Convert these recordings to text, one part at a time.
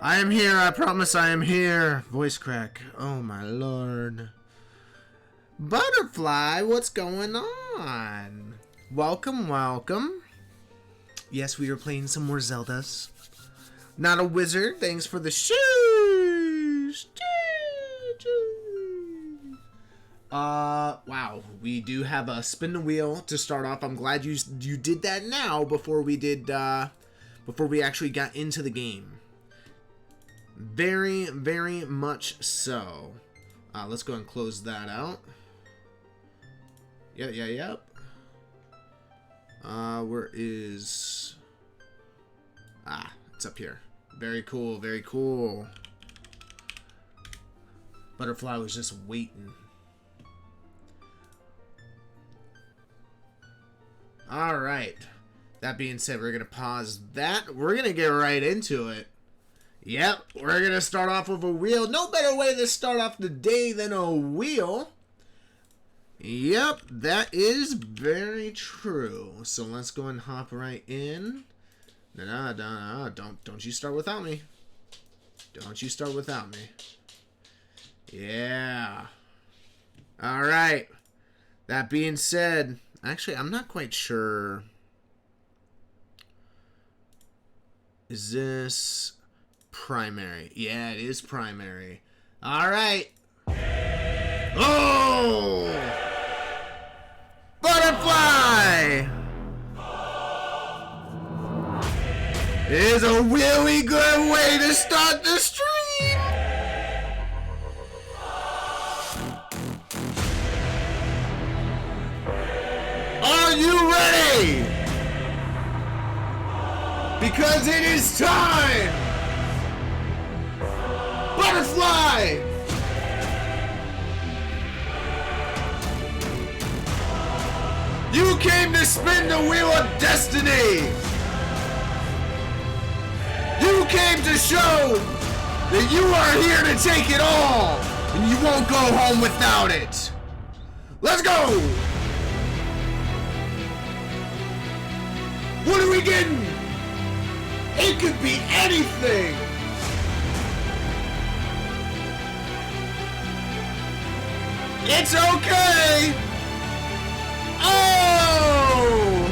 I am here, I promise I am here. Voice crack. Oh my lord. Butterfly, what's going on? Welcome, welcome. Yes, we are playing some more Zeldas. Not a wizard, thanks for the shoes. Wow, we do have a spin the wheel to start off. I'm glad you did that now before we actually got into the game. Very, very much so. Let's go and close that out. Yep. Where is... it's up here. Very cool, very cool. Butterfly was just waiting. Alright. That being said, we're going to pause that. We're going to get right into it. Yep, we're going to start off with a wheel. No better way to start off the day than a wheel. Yep, that is very true. So let's go and hop right in. No, don't you start without me. Don't you start without me. Yeah. Alright. That being said, actually, I'm not quite sure. Is this... primary? Yeah, it is primary. Alright. Oh! Butterfly! Is a really good way to start the stream! Are you ready? Because it is time! Butterfly! You came to spin the wheel of destiny! You came to show that you are here to take it all! And you won't go home without it! Let's go! What are we getting? It could be anything! It's okay! Oh!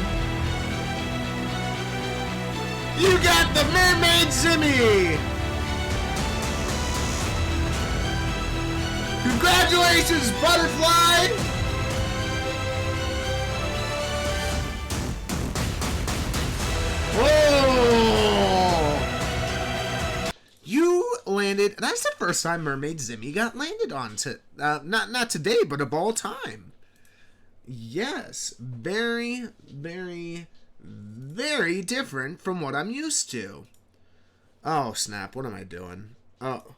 You got the Mermaid Zimmy! Congratulations, Butterfly! Whoa! You landed. That's the first time Mermaid Zimmy got landed on. Not today, but of all time. Yes, very, very, very different from what I'm used to. Oh snap! What am I doing? Oh,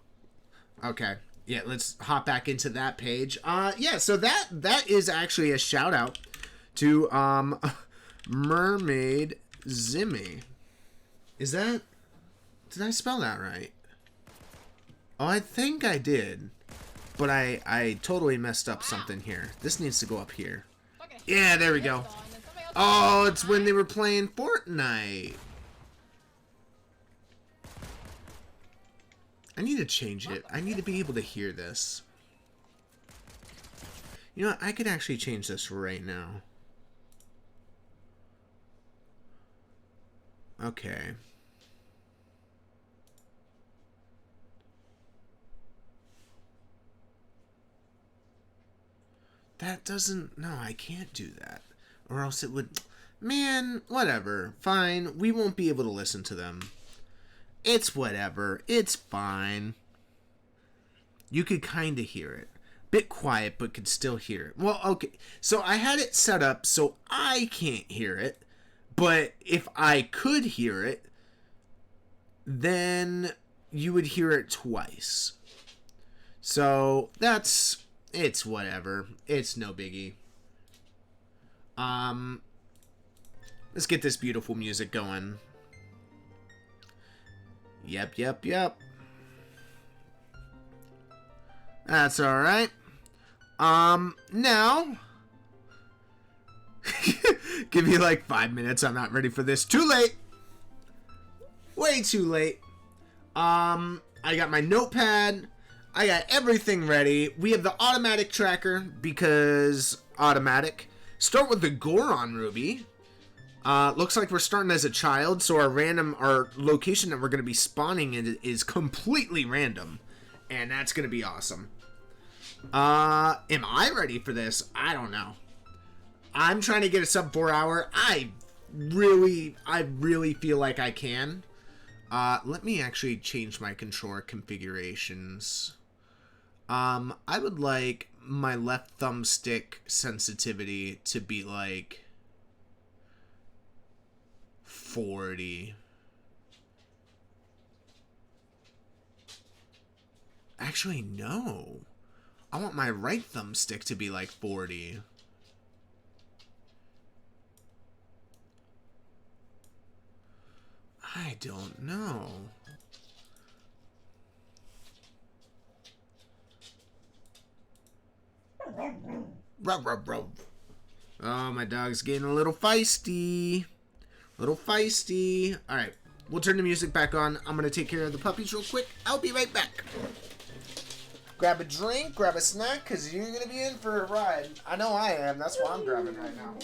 okay. Yeah, let's hop back into that page. Yeah. So that is actually a shout out to Mermaid Zimmy. Is that? Did I spell that right? Oh, I think I did. But I totally messed up something here. This needs to go up here. Yeah, there we go. Oh, it's when they were playing Fortnite. I need to change it. I need to be able to hear this. You know what? I could actually change this right now. Okay. That doesn't... No, I can't do that. Or else it would... Man, whatever. Fine. We won't be able to listen to them. It's whatever. It's fine. You could kind of hear it. Bit quiet, but could still hear it. Well, okay. So I had it set up so I can't hear it. But if I could hear it, then you would hear it twice. So that's... It's whatever. It's no biggie. Let's get this beautiful music going. Yep. That's alright. Now... Give me like 5 minutes. I'm not ready for this. Too late. Way too late. I got my notepad. I got everything ready. We have the automatic tracker because automatic. Start with the Goron Ruby. Looks like we're starting as a child, so our location that we're going to be spawning in is completely random. And that's going to be awesome. Am I ready for this? I don't know. I'm trying to get a sub 4 hour. I really feel like I can. Let me actually change my controller configurations. I would like my left thumbstick sensitivity to be like 40. Actually, no. I want my right thumbstick to be like 40. I don't know. Rub, rub, rub. Oh, my dog's getting a little feisty. Alright, we'll turn the music back on. I'm going to take care of the puppies real quick. I'll be right back. Grab a drink, grab a snack, because you're going to be in for a ride. I know I am. That's what I'm grabbing right now.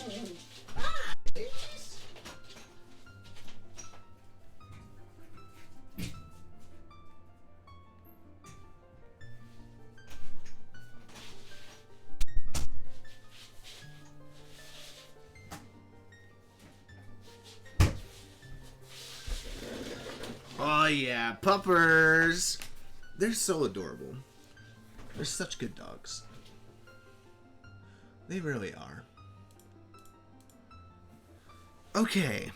Oh yeah, puppers. They're so adorable. They're such good dogs. They really are. Okay.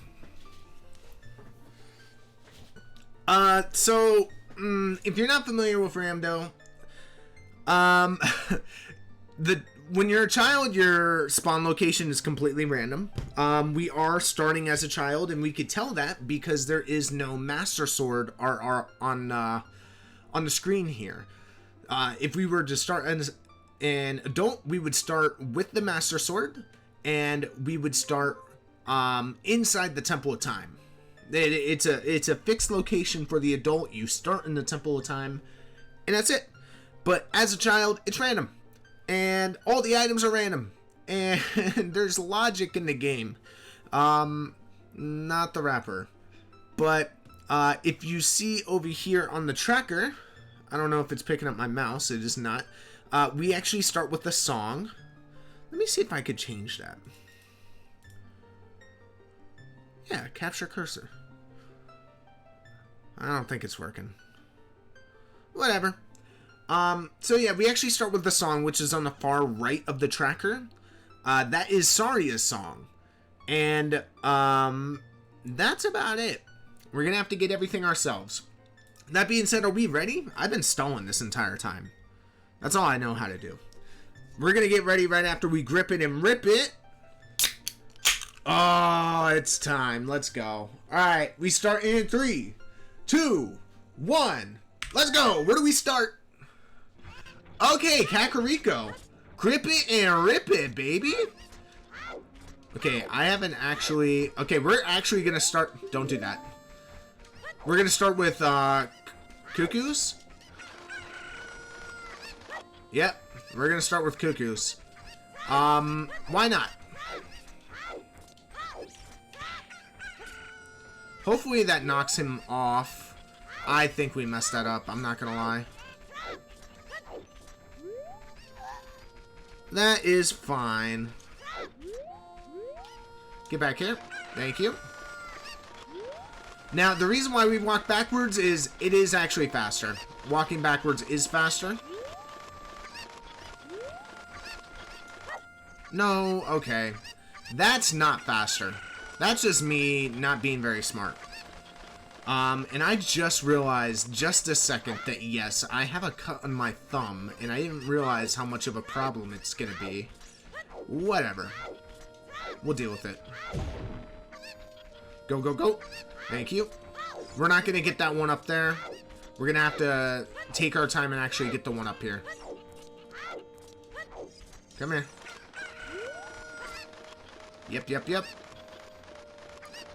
So, if you're not familiar with Ramdo, when you're a child, your spawn location is completely random. We are starting as a child, and we could tell that because there is no Master Sword on the screen here. If we were to start as an adult, we would start with the Master Sword, and we would start inside the Temple of Time. It's a fixed location for the adult. You start in the Temple of Time, and that's it. But as a child, it's random. And all the items are random. And there's logic in the game. Not the wrapper. But if you see over here on the tracker, I don't know if it's picking up my mouse. It is not. We actually start with a song. Let me see if I could change that. Yeah, capture cursor. I don't think it's working. Whatever. So yeah, we actually start with the song, which is on the far right of the tracker. That is Saria's song. And, that's about it. We're gonna have to get everything ourselves. That being said, are we ready? I've been stalling this entire time. That's all I know how to do. We're gonna get ready right after we grip it and rip it. Oh, it's time. Let's go. Alright, we start in 3, 2, 1. Let's go. Where do we start? Okay, Kakariko. Grip it and rip it, baby. Okay, I haven't actually... Okay, we're actually going to start... Don't do that. We're going to start with, Cuckoos. Yep, we're going to start with Cuckoos. Why not? Hopefully that knocks him off. I think we messed that up, I'm not going to lie. That is fine. Get back here. Thank you. Now, the reason why we walk backwards is it is actually faster. Walking backwards is faster. No, okay. That's not faster. That's just me not being very smart. And I just realized just a second that yes, I have a cut on my thumb, and I didn't realize how much of a problem it's gonna be. Whatever. We'll deal with it. Go, go, go. Thank you. We're not gonna get that one up there. We're gonna have to take our time and actually get the one up here. Come here. Yep, yep, yep.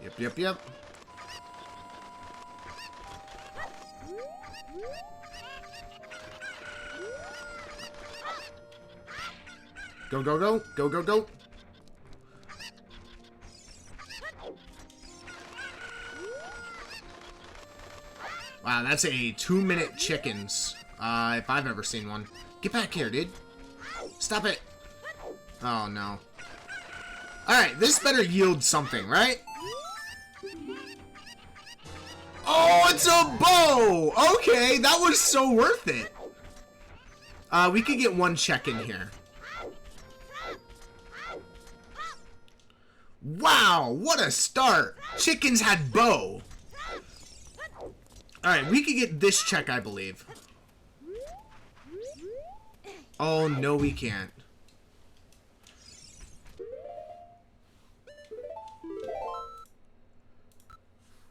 Yep, yep, yep. Go, go, go. Go, go, go. Wow, that's a 2-minute chickens. If I've ever seen one. Get back here, dude. Stop it. Oh, no. Alright, this better yield something, right? Oh, it's a bow! Okay, that was so worth it. We could get one check in here. Wow, what a start! Chickens had bow. Alright, we could get this check, I believe. Oh, no, we can't.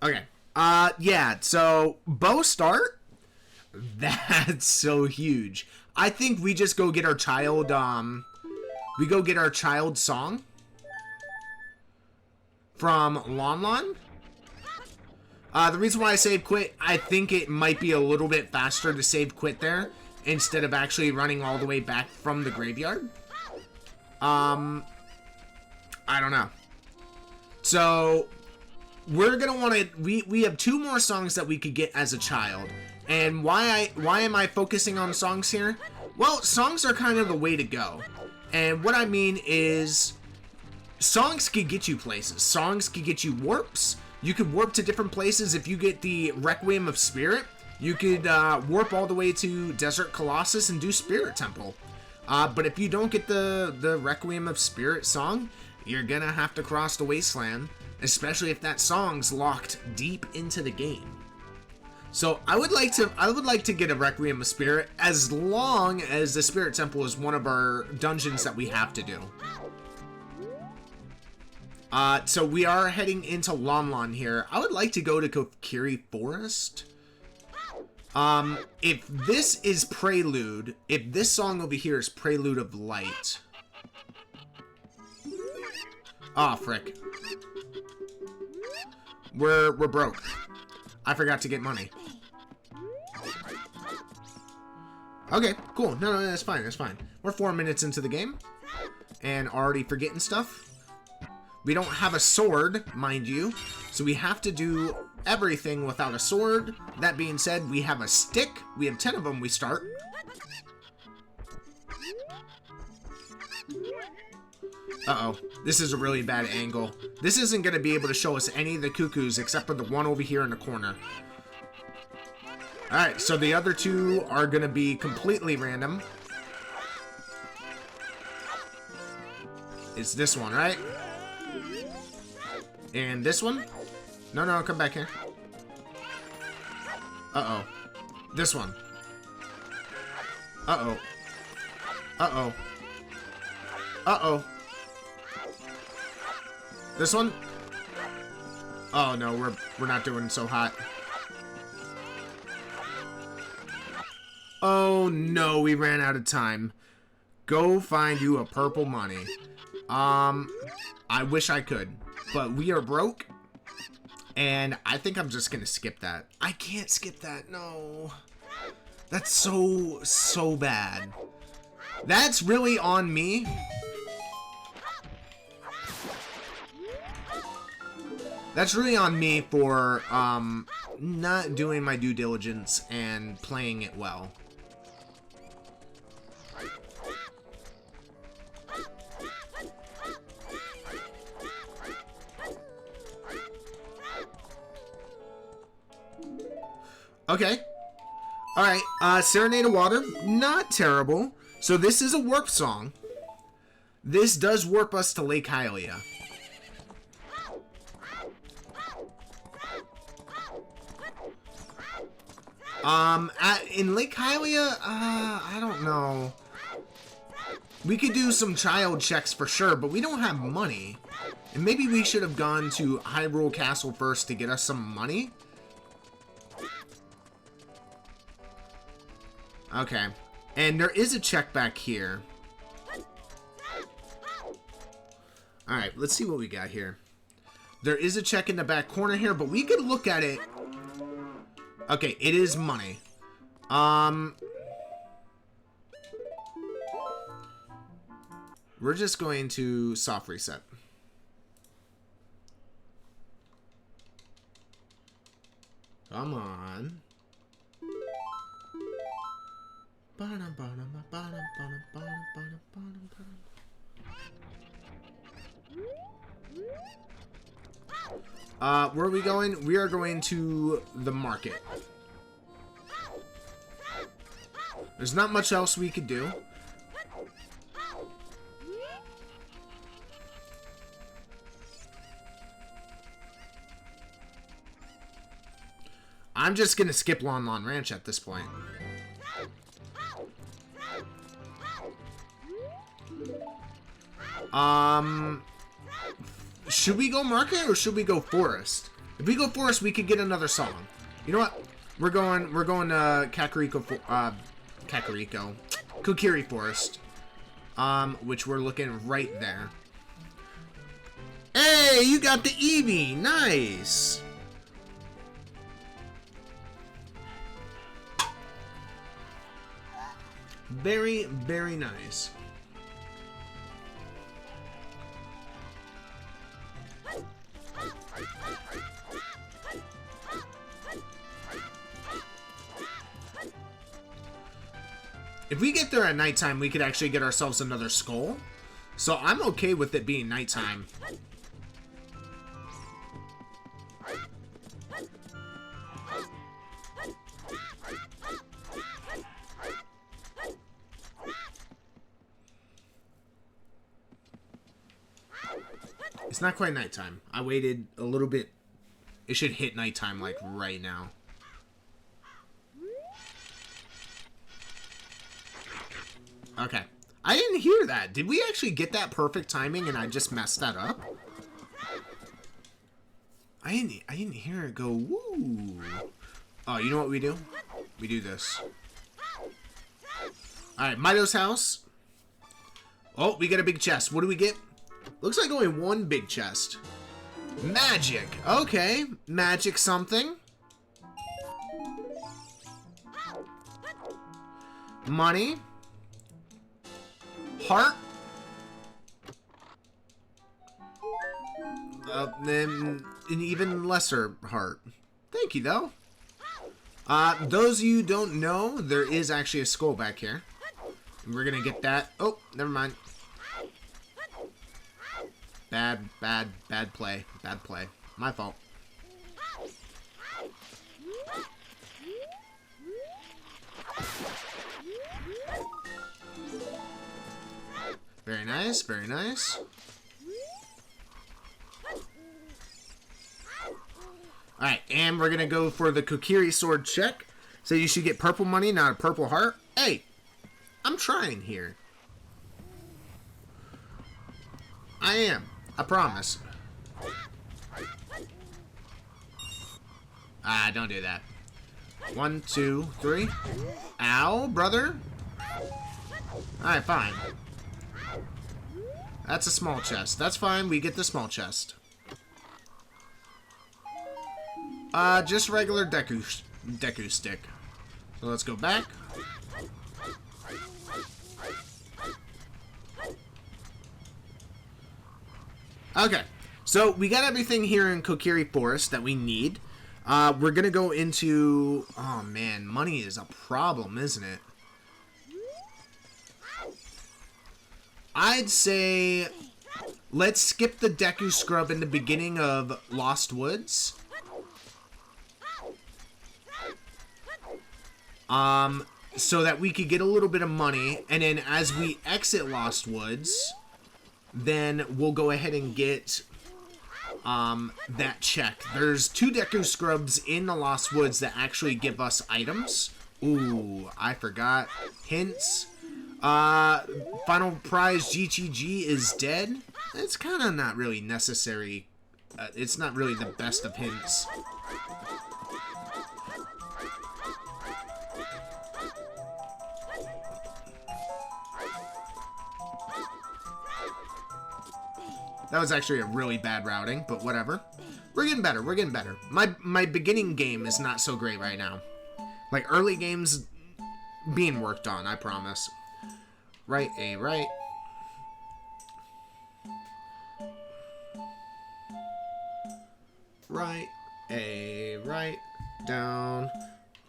Okay. Yeah, so, bow start? That's so huge. I think we just go get our child, we go get our child song from Lon Lon. The reason why I saved quit, I think it might be a little bit faster to save quit there instead of actually running all the way back from the graveyard. I don't know. So, we're gonna want to, we have 2 more songs that we could get as a child. And why am I focusing on songs here? Well, songs are kind of the way to go. And what I mean is, songs can get you places. Songs can get you warps. You could warp to different places. If you get the Requiem of Spirit, you could warp all the way to Desert Colossus and do Spirit Temple. But if you don't get the Requiem of Spirit song, you're gonna have to cross the Wasteland, especially if that song's locked deep into the game. So I would like to get a Requiem of Spirit as long as the Spirit Temple is one of our dungeons that we have to do. So we are heading into Lon Lon here. I would like to go to Kokiri Forest. If this is Prelude, if this song over here is Prelude of Light. Aw, frick. We're broke. I forgot to get money. Okay, cool. No, that's fine, that's fine. We're 4 minutes into the game. And already forgetting stuff. We don't have a sword, mind you. So we have to do everything without a sword. That being said, we have a stick. We have 10 of them we start. Uh-oh. This is a really bad angle. This isn't going to be able to show us any of the cuckoos except for the one over here in the corner. Alright, so the other 2 are going to be completely random. It's this one, right? And this one? No, come back here. Uh-oh. This one. Uh-oh. Uh-oh. Uh-oh. This one? Oh no, we're not doing so hot. Oh no, we ran out of time. Go find you a purple money. I wish I could, but we are broke. And I think I'm just gonna skip that. I can't skip that, no. That's so bad. That's really on me. That's really on me for not doing my due diligence and playing it well. Okay. Alright, Serenade of Water, not terrible. So this is a warp song. This does warp us to Lake Hylia. In Lake Hylia, I don't know. We could do some child checks for sure, but we don't have money. And maybe we should have gone to Hyrule Castle first to get us some money. Okay. And there is a check back here. Alright, let's see what we got here. There is a check in the back corner here, but we could look at it. Okay, it is money. We're just going to soft reset. Come on. Where are we going? We are going to the market. There's not much else we could do. I'm just gonna skip Lon Lon Ranch at this point. Should we go market or should we go forest? If we go forest, we could get another song. You know what? We're going to Kokiri Forest. Which we're looking right there. Hey, you got the Eevee. Nice. Very, very nice. If we get there at nighttime, we could actually get ourselves another skull. So I'm okay with it being nighttime. It's not quite nighttime. I waited a little bit. It should hit nighttime like right now. Okay. I didn't hear that. Did we actually get that perfect timing and I just messed that up? I didn't hear it go woo. Oh, you know what we do? We do this. Alright, Mido's house. Oh, we get a big chest. What do we get? Looks like only one big chest. Magic. Okay. Magic something. Money. Heart. Then an even lesser heart. Thank you, though. Those of you who don't know, there is actually a skull back here. We're gonna get that. Oh, never mind. Bad play. Bad play. My fault. Very nice, very nice. Alright, and we're gonna go for the Kokiri sword check. So you should get purple money, not a purple heart. Hey, I'm trying here. I am. I promise. Ah, don't do that. 1, 2, 3. Ow, brother. Alright, fine. That's a small chest. That's fine. We get the small chest. Just regular Deku stick. So let's go back. Okay. So we got everything here in Kokiri Forest that we need. We're gonna go into... Oh man, money is a problem, isn't it? I'd say let's skip the Deku Scrub in the beginning of Lost Woods. So that we could get a little bit of money, and then as we exit Lost Woods, then we'll go ahead and get that check. There's 2 Deku Scrubs in the Lost Woods that actually give us items. Ooh, I forgot. Hints. Final prize GGG is dead. It's kind of not really necessary. It's not really the best of hints. That was actually a really bad routing, but whatever. We're getting better. We're getting better. My beginning game is not so great right now. Like, early games being worked on, I promise. Right, A, right. Right, A, right, down.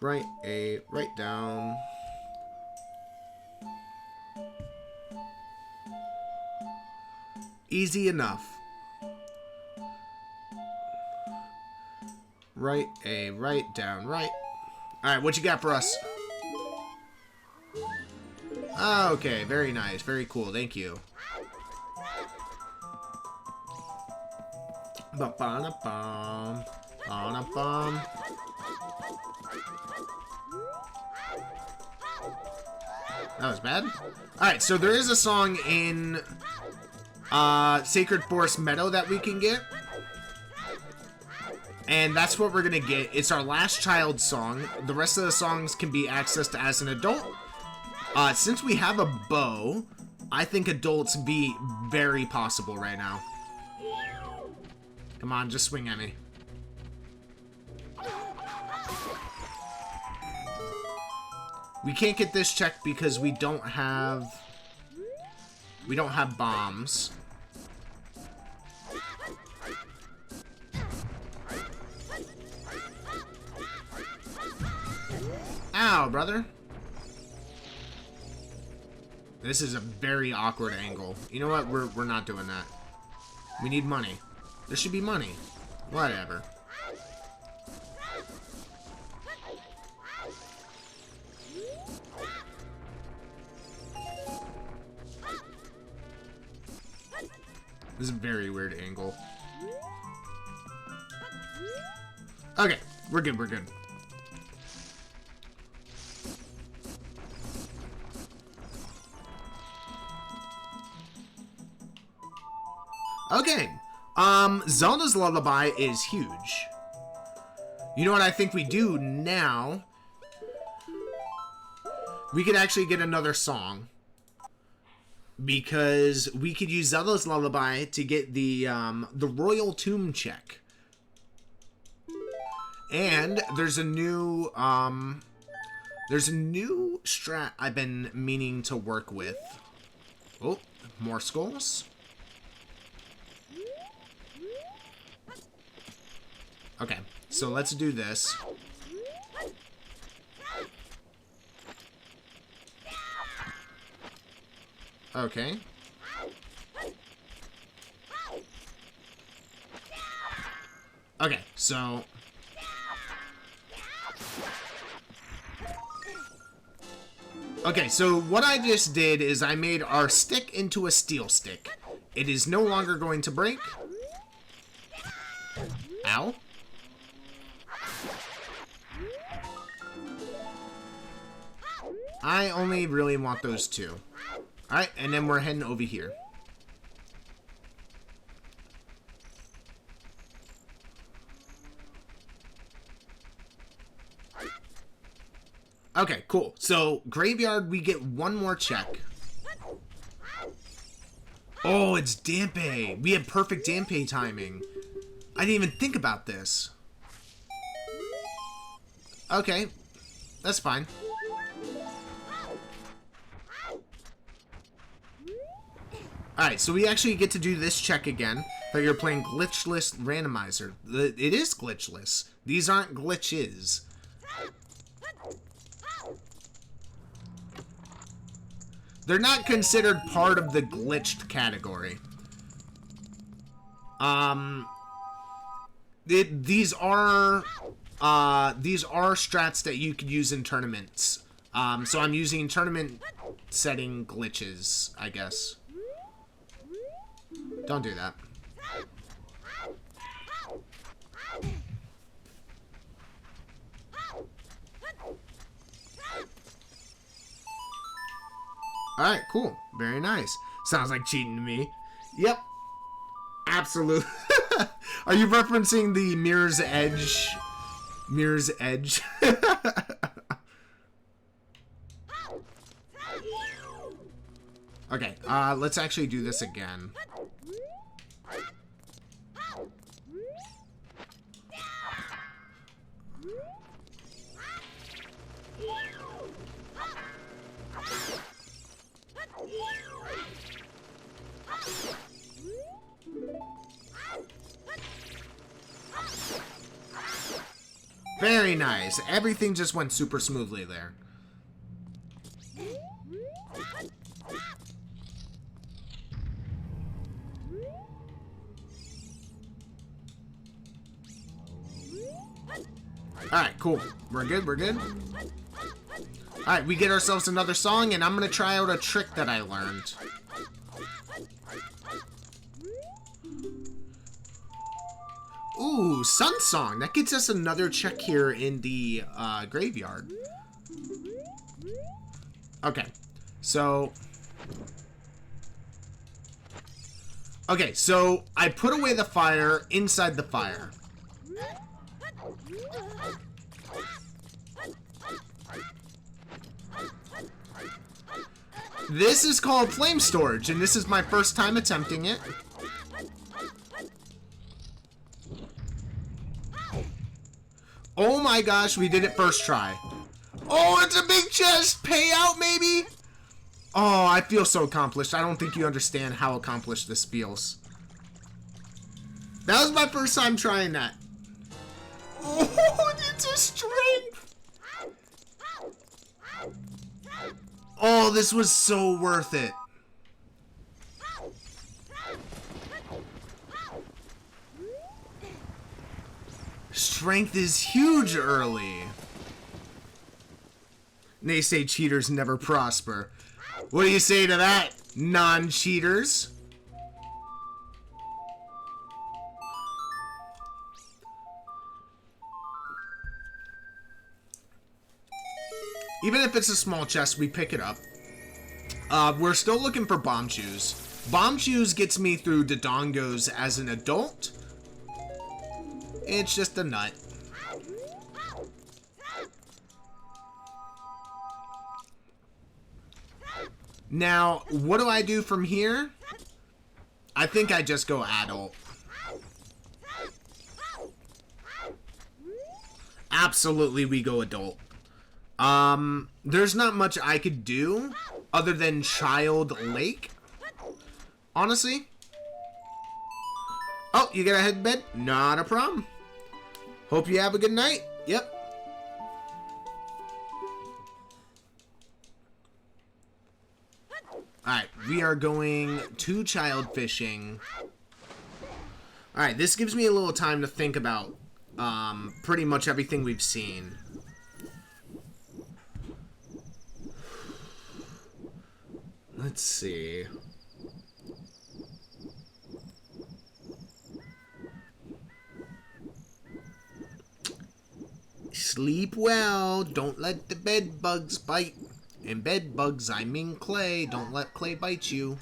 Right, A, right, down. Easy enough. Right, A, right, down, right. Alright, what you got for us? Okay, very nice. Very cool. Thank you. Ba-ba-da-bum. Ba-da-bum. That was bad. Alright, so there is a song in Sacred Forest Meadow that we can get. And that's what we're gonna get. It's our last child song. The rest of the songs can be accessed as an adult. Since we have a bow, I think adults be very possible right now. Come on, just swing at me. We can't get this checked because we don't have bombs. Ow, brother. This is a very awkward angle. You know what? We're not doing that. We need money. There should be money. Whatever. This is a very weird angle. Okay, we're good, we're good. Okay, Zelda's Lullaby is huge. You know what I think we do now? We could actually get another song. Because we could use Zelda's Lullaby to get the Royal Tomb check. And there's a new strat I've been meaning to work with. Oh, more skulls. Okay, so let's do this. Okay. Okay, so... Okay, so what I just did is I made our stick into a steel stick. It is no longer going to break. Ow. I only really want those two. Alright, and then we're heading over here. Okay, cool. So, graveyard, we get one more check. Oh, it's Dampe. We have perfect Dampe timing. I didn't even think about this. Okay, that's fine. Alright, so we actually get to do this check again. But you're playing glitchless randomizer. It is glitchless. These aren't glitches. They're not considered part of the glitched category. These are strats that you could use in tournaments. So I'm using tournament setting glitches, I guess. Don't do that. Alright, cool. Very nice. Sounds like cheating to me. Yep. Absolutely. Are you referencing the Mirror's Edge? Mirror's Edge? Okay, let's actually do this again. Very nice. Everything just went super smoothly there. Alright, cool. We're good, we're good. Alright, we get ourselves another song, and I'm gonna try out a trick that I learned. Ooh, Sun Song. That gets us another check here in the graveyard. Okay, so... Okay, so I put away the fire inside the fire. This is called flame storage, and this is my first time attempting it. Oh my gosh, we did it first try. Oh, it's a big chest! Payout, maybe? Oh, I feel so accomplished. I don't think you understand how accomplished this feels. That was my first time trying that. Oh, it's a strength! Oh, this was so worth it. Strength is huge early. They say cheaters never prosper. What do you say to that, non-cheaters? Even if it's a small chest, we pick it up. We're still looking for bomb shoes. Bomb shoes gets me through Dodongos as an adult. It's just a nut. Now, what do I do from here? I think I just go adult. Absolutely, we go adult. There's not much I could do other than Child Lake. Honestly. Oh, you gotta head to bed? Not a problem. Hope you have a good night. Yep. Alright, we are going to child fishing. Alright, this gives me a little time to think about pretty much everything we've seen. Let's see. Sleep well. Don't let the bed bugs bite. And bed bugs, I mean clay. Don't let clay bite you.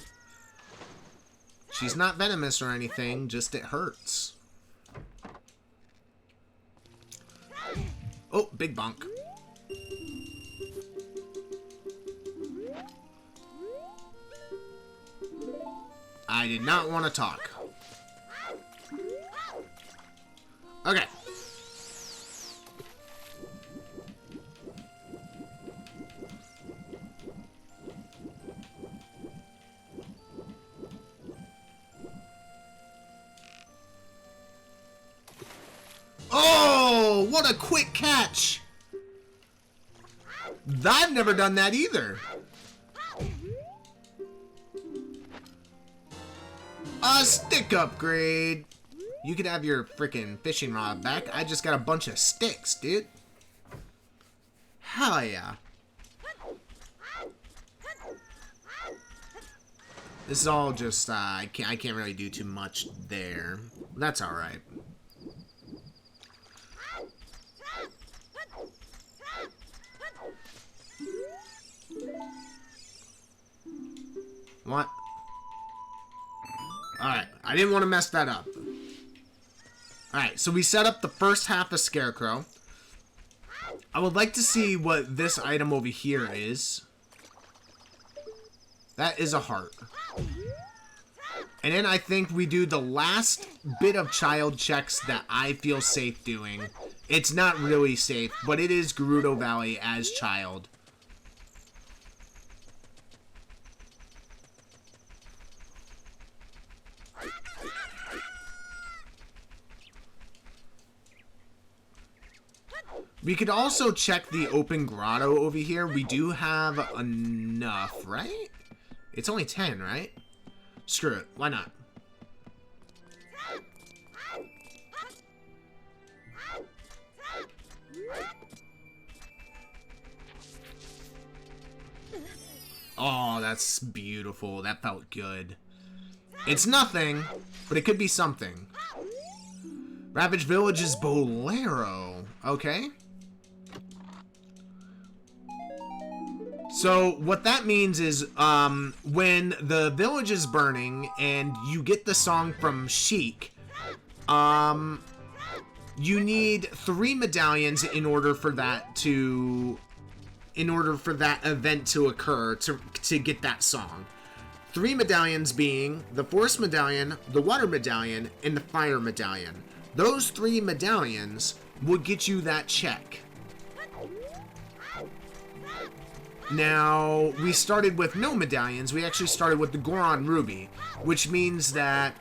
She's not venomous or anything, just it hurts. Oh, big bonk. I did not want to talk. Okay. Oh, what a quick catch! I've never done that either. A stick upgrade. You could have your freaking fishing rod back. I just got a bunch of sticks, dude. Hell yeah. This is all just, I can't really do too much there. That's alright. What? Alright, I didn't want to mess that up. Alright, so we set up the first half of Scarecrow. I would like to see what this item over here is. That is a heart. And then I think we do the last bit of child checks that I feel safe doing. It's not really safe, but it is Gerudo Valley as child. We could also check the open grotto over here. We do have enough, right? It's only 10, right? Screw it. Why not? Oh, that's beautiful. That felt good. It's nothing, but it could be something. Ravage Village's Bolero. Okay. So, what that means is, when the village is burning and you get the song from Sheik, you need 3 medallions in order for that event to occur to get that song. 3 medallions being the Force Medallion, the Water Medallion, and the Fire Medallion. Those 3 medallions will get you that check. Now, we started with no medallions. We actually started with the Goron Ruby, which means that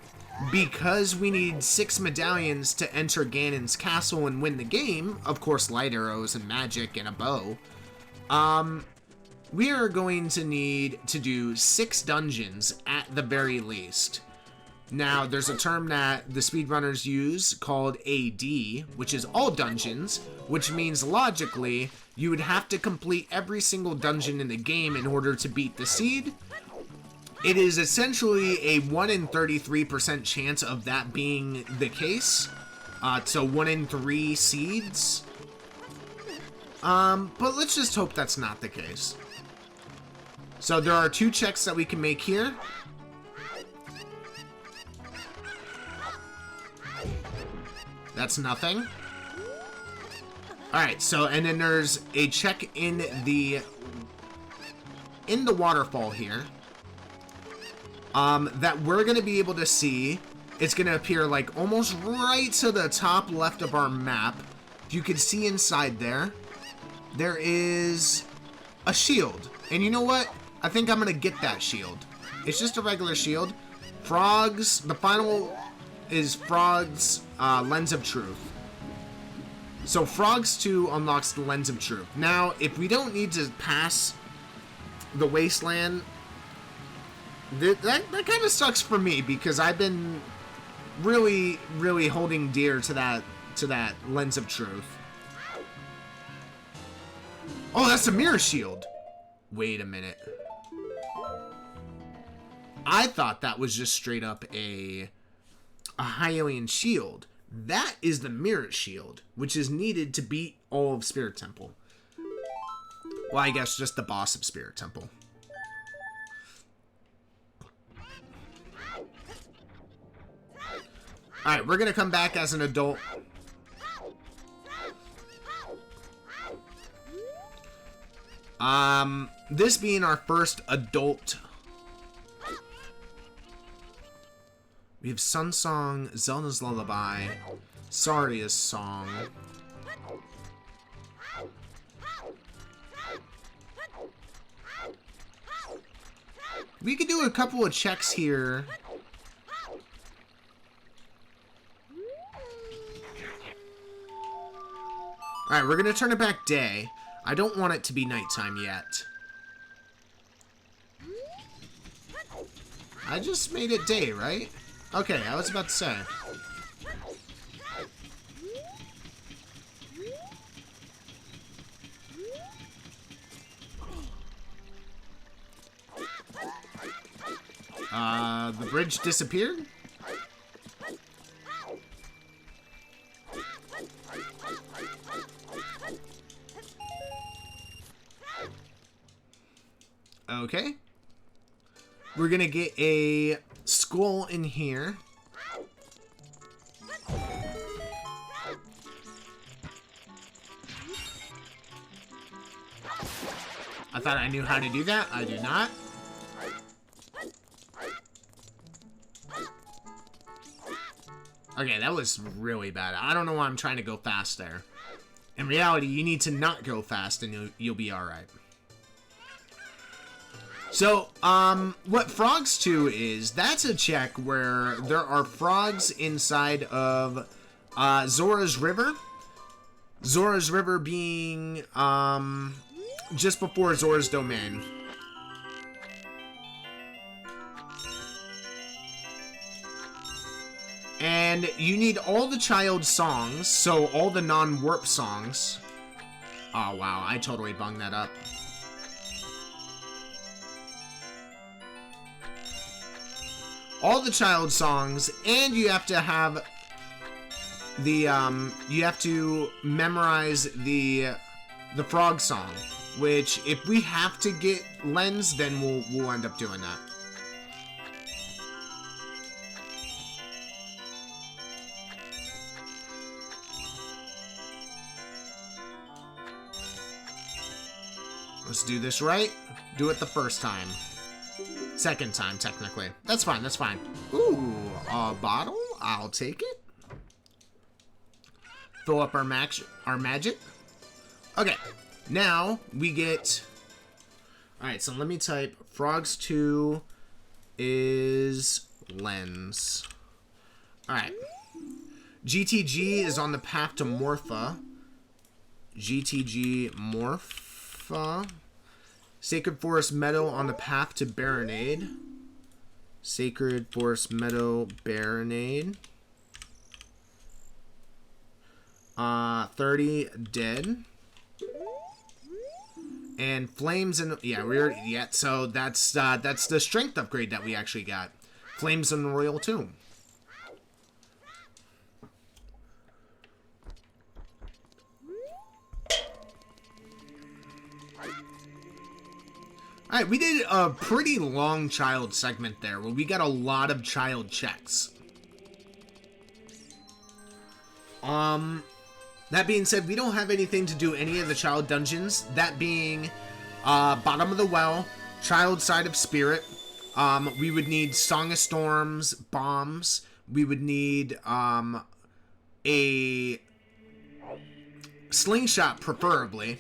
because we need 6 medallions to enter Ganon's castle and win the game, of course light arrows and magic and a bow, we are going to need to do 6 dungeons at the very least. Now, there's a term that the speedrunners use called AD, which is all dungeons, which means logically, you would have to complete every single dungeon in the game in order to beat the seed. It is essentially a 1 in 33% chance of that being the case. So 1 in 3 seeds. But let's just hope that's not the case. So there are 2 checks that we can make here. That's nothing. Alright, so, and then there's a check in the waterfall here. That we're going to be able to see. It's going to appear like almost right to the top left of our map. If you can see inside there, there is a shield. And you know what? I think I'm going to get that shield. It's just a regular shield. Frog's, the final is Frog's Lens of Truth. So Frogs 2 unlocks the Lens of Truth. Now, if we don't need to pass the Wasteland, that kind of sucks for me because I've been really, really holding dear to that Lens of Truth. Oh, that's a mirror shield. Wait a minute. I thought that was just straight up a Hylian shield. That is the mirror shield, which is needed to beat all of Spirit Temple. Well, I guess just the boss of Spirit Temple. Alright, we're gonna come back as an adult. This being our first adult. We have Sun Song, Zelda's Lullaby, Saria's Song. We could do a couple of checks here. Alright, we're gonna turn it back day. I don't want it to be nighttime yet. I just made it day, right? Okay, I was about to say. The bridge disappeared? Okay. We're gonna get a skull in here. I thought I knew how to do that. I do not. Okay, that was really bad. I don't know why I'm trying to go fast there. In reality, you need to not go fast and you'll be alright. So, what Frogs 2 is, that's a check where there are frogs inside of Zora's River. Zora's River being just before Zora's Domain. And you need all the child songs, so all the non-warp songs. Oh wow, I totally bunged that up. All the child songs, and you have to have the you have to memorize the frog song, which if we have to get Lens, then we'll end up doing that. Let's do this right. Do it the first time. Second time, technically. That's fine, that's fine. Ooh, a bottle? I'll take it. Fill up our magic. Okay, now we get... Alright, so let me type Frogs 2 is Lens. Alright. GTG is on the path to Morpha. GTG Morpha. Sacred Forest Meadow on the path to Baronade. Sacred Forest Meadow Baronade. 30 dead. And Flames and yeah, so that's the strength upgrade that we actually got. Flames and Royal Tomb. Alright, we did a pretty long child segment there, where we got a lot of child checks. That being said, we don't have anything to do any of the child dungeons. That being, Bottom of the Well, Child Side of Spirit. We would need Song of Storms, bombs. We would need, a slingshot, preferably.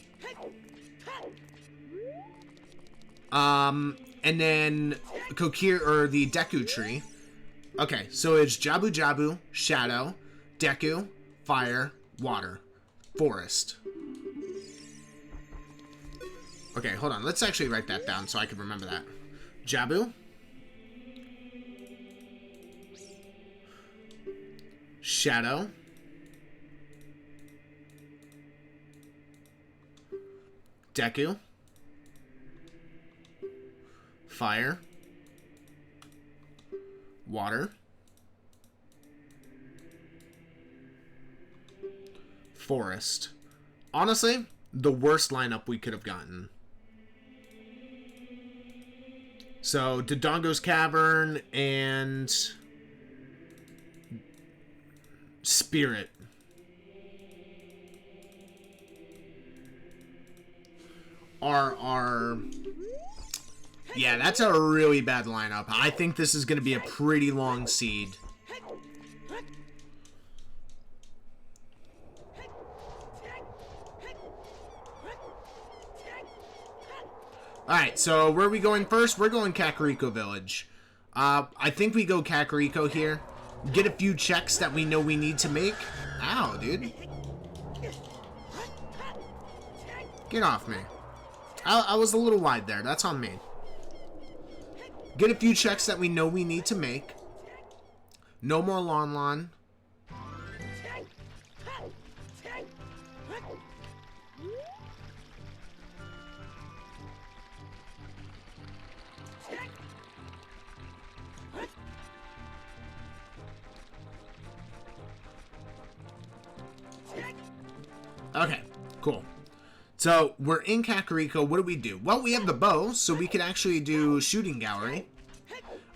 And then Kokiri, or the Deku tree. Okay, so it's Jabu Jabu, Shadow, Deku, Fire, Water, Forest. Okay, hold on. Let's actually write that down so I can remember that. Jabu. Shadow. Deku. Fire. Water. Forest. Honestly, the worst lineup we could have gotten. So, Dodongo's Cavern and Spirit. Are yeah, that's a really bad lineup. I think this is going to be a pretty long seed. Alright, so where are we going first? We're going Kakariko Village. I think we go Kakariko here. Get a few checks that we know we need to make. Ow, dude. Get off me. I was a little wide there. That's on me. Get a few checks that we know we need to make. No more Lon Lon. Okay, cool. So, we're in Kakariko. What do? Well, we have the bow, so we can actually do shooting gallery.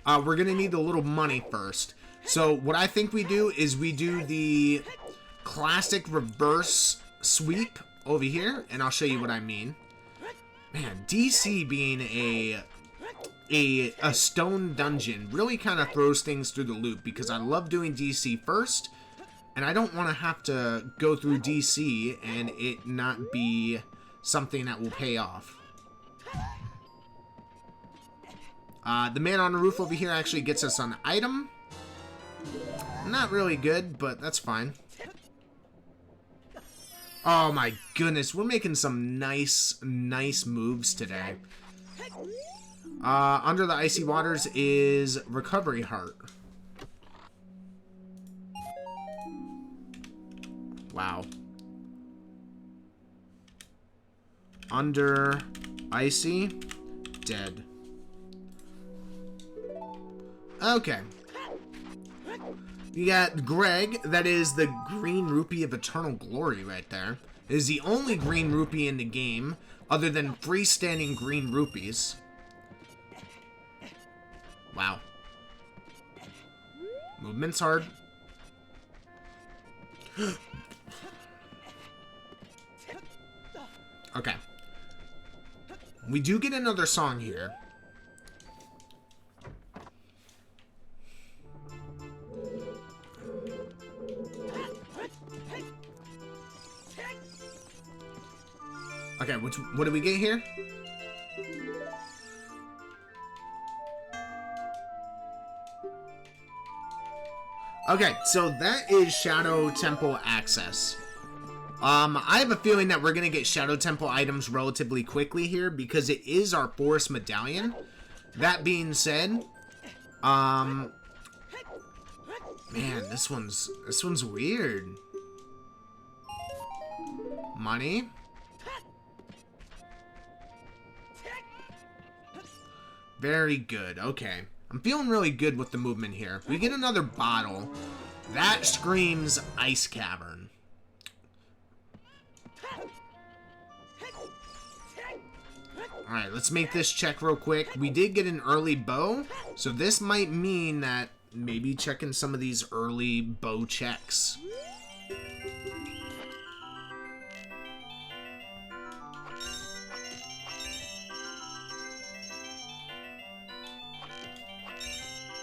We're going to need a little money first. So, what I think we do is we do the classic reverse sweep over here, and I'll show you what I mean. Man, DC being a stone dungeon really kind of throws things through the loop, because I love doing DC first, and I don't want to have to go through DC and it not be something that will pay off. The man on the roof over here actually gets us an item. Not really good, but that's fine. Oh my goodness, we're making some nice moves today. Under the icy waters is recovery heart. Wow. Under icy, dead. Okay. You got Greg, that is the green rupee of eternal glory right there. It is the only green rupee in the game, other than freestanding green rupees. Wow. Movement's hard. Okay. We do get another song here. Okay, what do we get here? Okay, so that is Shadow Temple access. I have a feeling that we're going to get Shadow Temple items relatively quickly here because it is our Forest Medallion. That being said, man, this one's weird. Money. Very good. Okay. I'm feeling really good with the movement here. We get another bottle. That screams Ice Cavern. Alright, let's make this check real quick. We did get an early bow, so this might mean that maybe checking some of these early bow checks.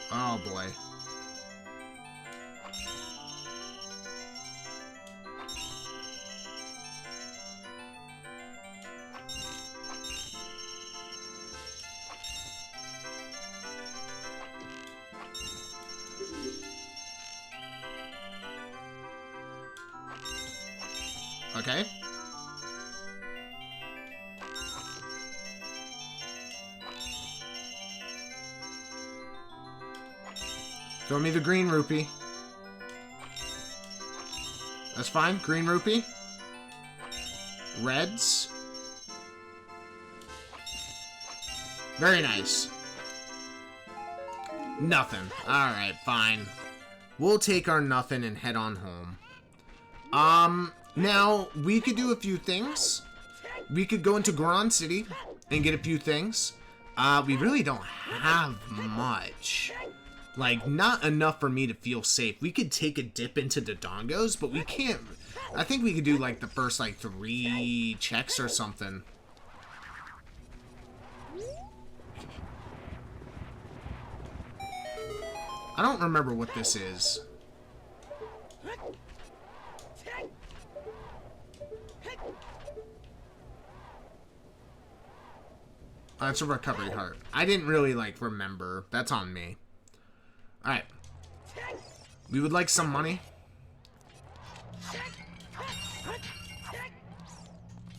Oh boy. Okay. Throw me the green rupee. That's fine. Green rupee. Reds. Very nice. Nothing. Alright, fine. We'll take our nothing and head on home. Now, we could do a few things. We could go into Goron City and get a few things. We really don't have much. Like, not enough for me to feel safe. We could take a dip into the Dongos, but we can't. I think we could do, like, the first, like, 3 checks or something. I don't remember what this is. It's a recovery heart. I didn't really, like, remember. That's on me. Alright. We would like some money.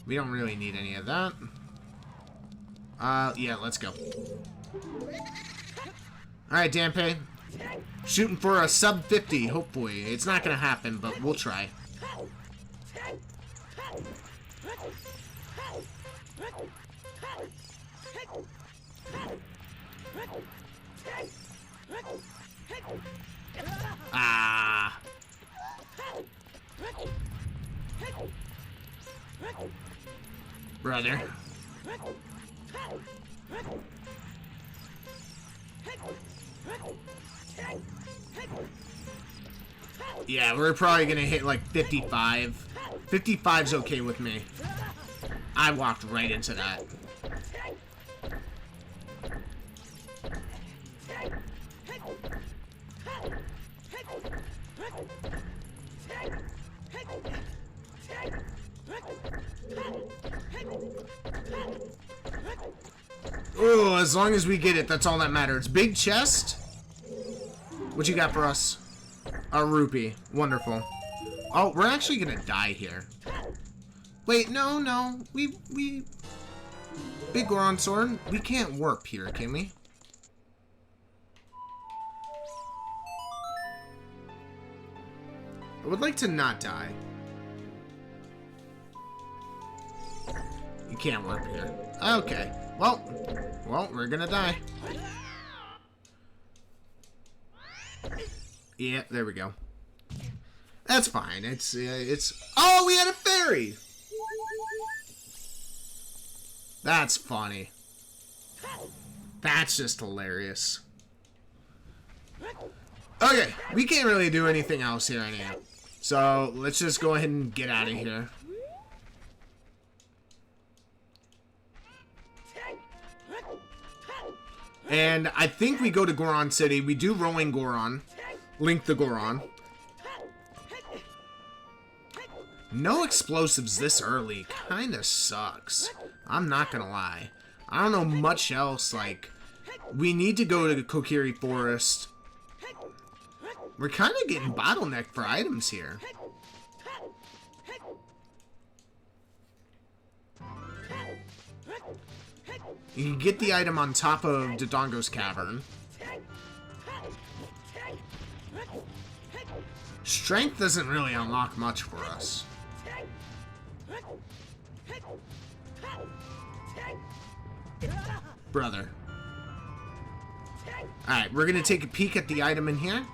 We don't really need any of that. Yeah, let's go. Alright, Danpei. Shooting for a sub 50, hopefully. It's not gonna happen, but we'll try. Ah. Brother. Yeah, we're probably gonna hit like 55. 55's okay with me. I walked right into that. Oh, as long as we get it, that's all that matters. Big chest? What you got for us? A rupee. Wonderful. Oh, we're actually gonna die here. Wait, no. We... Big Goron Sword, we can't warp here, can we? I would like to not die. You can't warp here. Okay. Well, we're gonna die. Yeah, there we go. That's fine. It's oh, we had a fairy. That's funny. That's just hilarious. Okay, we can't really do anything else here anyhow. So, let's just go ahead and get out of here. And I think we go to Goron City. We do Rolling Goron. Link the Goron. No explosives this early kinda sucks. I'm not gonna lie. I don't know much else, like... We need to go to the Kokiri Forest. We're kinda getting bottlenecked for items here. You can get the item on top of Dodongo's Cavern. Strength doesn't really unlock much for us. Brother. Alright, we're gonna take a peek at the item in here.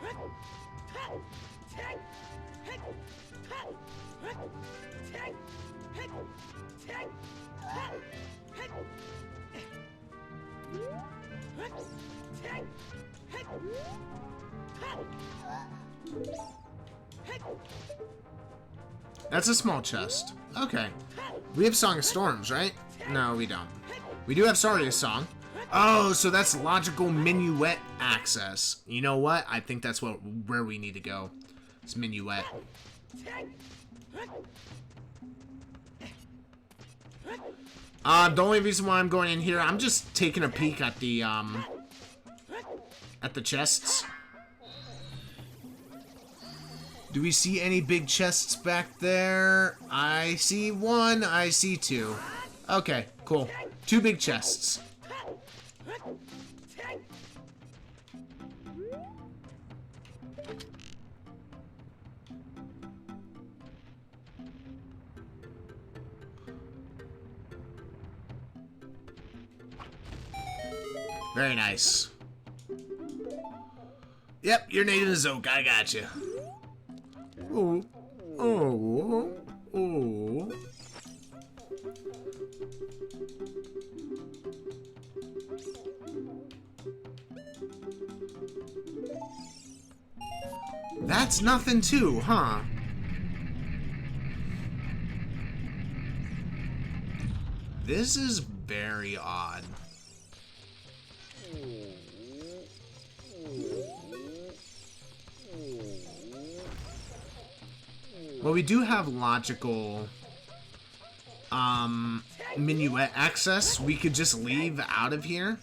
That's a small chest. Okay. We have Song of Storms, right? No, we don't. We do have Saria's Song. Oh, so that's logical Minuet access. You know what? I think that's where we need to go. It's Minuet. The only reason why I'm going in here, I'm just taking a peek at the chests. Do we see any big chests back there? I see one, I see two. Okay, cool. 2 big chests. Very nice. Yep, your name is Oak. I got you. Oh, oh, oh. That's nothing too, huh? This is very odd. Well, we do have logical Minuet access. We could just leave out of here.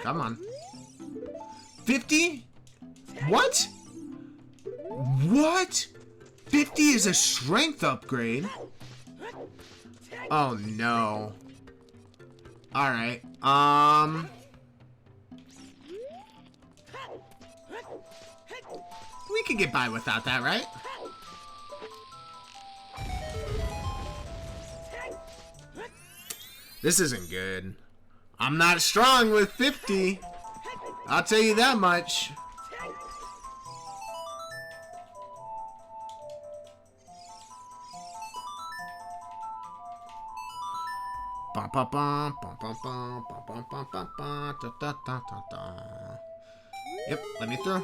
Come on. 50? What? What? 50 is a strength upgrade? Oh no. Alright, we could get by without that, right? This isn't good. I'm not strong with 50. I'll tell you that much. Yep, let me through.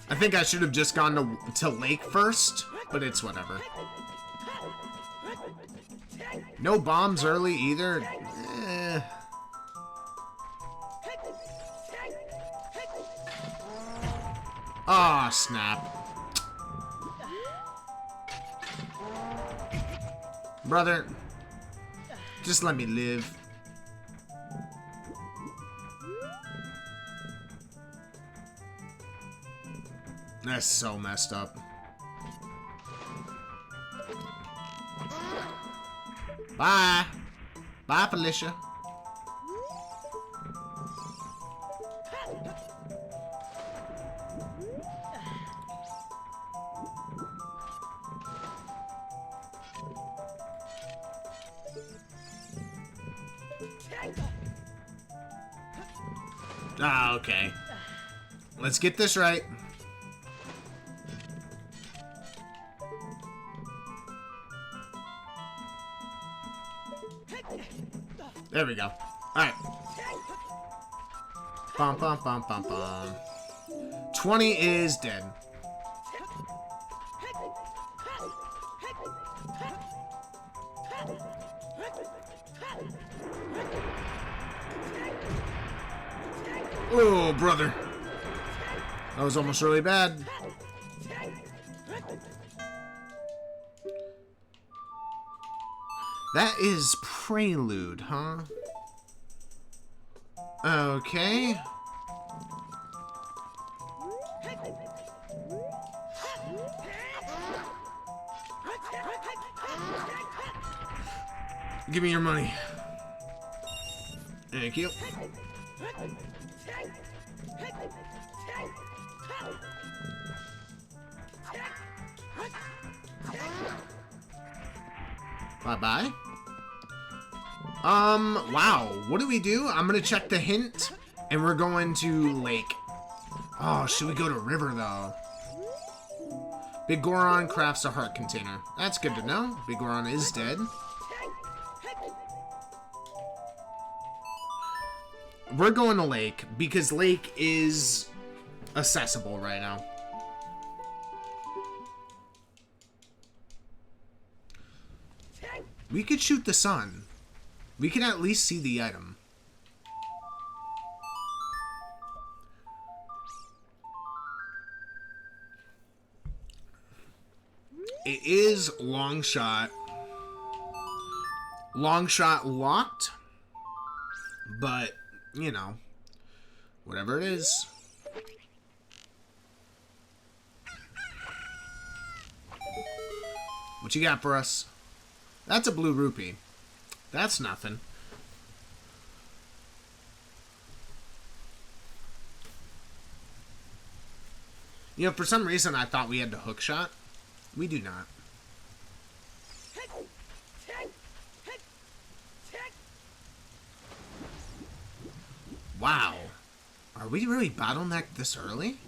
I think I should have just gone to Lake first, but it's whatever. No bombs early either. Eh. Aw, snap. Brother, just let me live. That's so messed up. Bye. Bye, Felicia. Ah, okay. Let's get this right. There we go. Alright. Bum, bum, bum, bum, bum. 20 is dead. Oh, brother. That was almost really bad. That is Prelude, huh? Okay. Give me your money. Thank you. Bye-bye. Wow. What do we do? I'm gonna check the hint, and we're going to lake. Oh, should we go to river, though? Big Goron crafts a heart container. That's good to know. Big Goron is dead. We're going to lake, because lake is accessible right now. We could shoot the sun. We can at least see the item. It is long shot. Long shot locked. But, you know, whatever it is. What you got for us? That's a blue rupee. That's nothing. You know, for some reason I thought we had the hook shot. We do not. Wow. Are we really bottlenecked this early?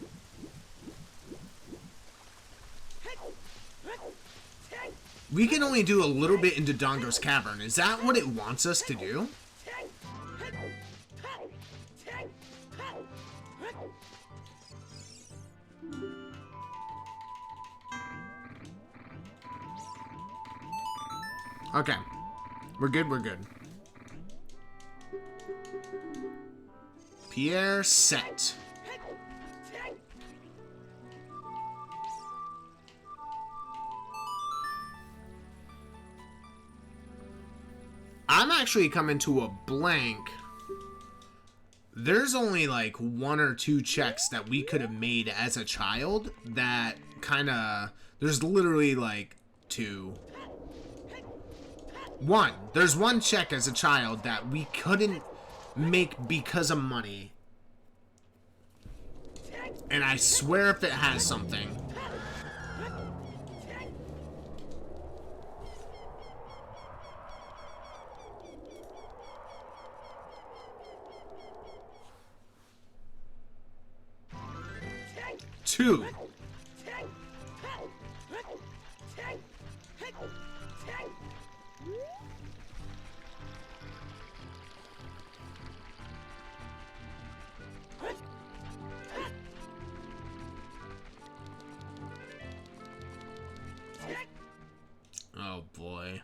We can only do a little bit into Dongo's Cavern. Is that what it wants us to do? Okay. We're good, we're good. Pierre set. I'm actually coming to a blank. There's only like 1 or 2 checks that we could have made as a child that kind of... There's literally like 2. 1. There's 1 check as a child that we couldn't make because of money. And I swear if it has something... Two. Oh boy.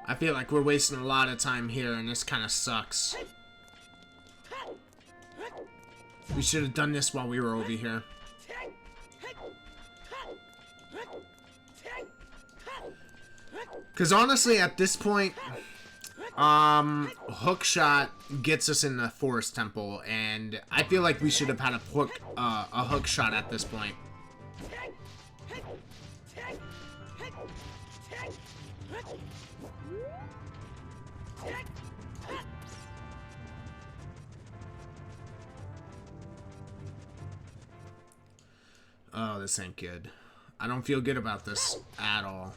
I feel like we're wasting a lot of time here, and this kind of sucks. We should have done this while we were over here. Because honestly, at this point, hook shot gets us in the forest temple, and I feel like we should have had a hook shot at this point. Oh, this ain't good. I don't feel good about this at all.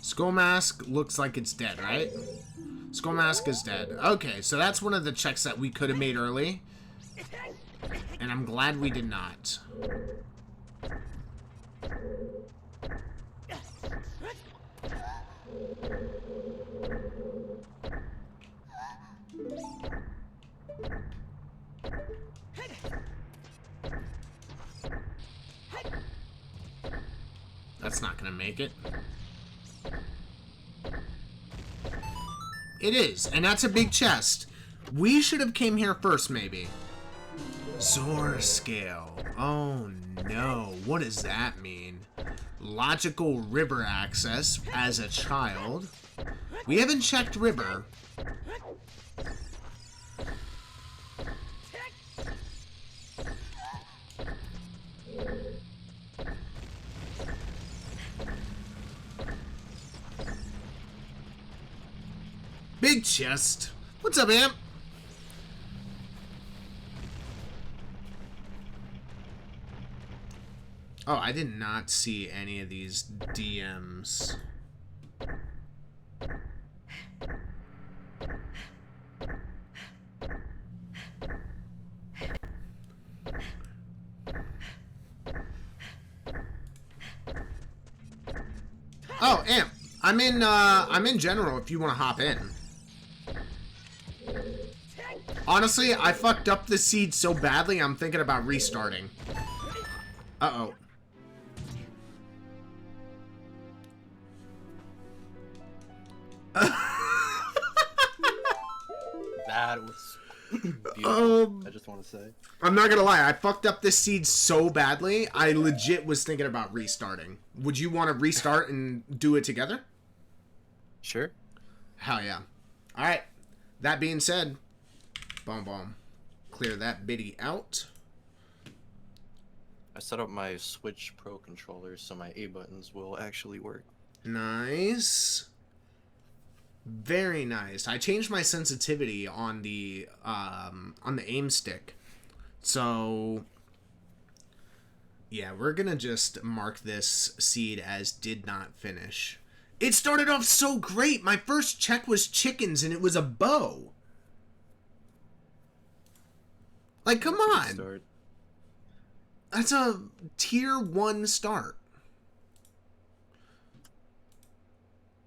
Skull Mask looks like it's dead, right? Skull Mask is dead. Okay, so that's one of the checks that we could have made early. And I'm glad we did not. That's not gonna make it. It is, and that's a big chest. We should have came here first, maybe. Zor scale. Oh no, what does that mean? Logical river access as a child. We haven't checked river. Big chest. What's up, Amp? Oh, I did not see any of these DMs. Oh, Amp. I'm in general if you want to hop in. Honestly, I fucked up the seed so badly, I'm thinking about restarting. Uh-oh. That was beautiful. I just want to say. I'm not gonna lie, I fucked up this seed so badly, I legit was thinking about restarting. Would you want to restart and do it together? Sure. Hell yeah. Alright. That being said, boom, boom. Clear that biddy out. I set up my Switch Pro controller so my A buttons will actually work. Nice. Very nice. I changed my sensitivity on the aim stick. So yeah, we're gonna just mark this seed as did not finish. It started off so great. My first check was chickens and it was a bow. Like, come on. Start. That's a tier 1 start.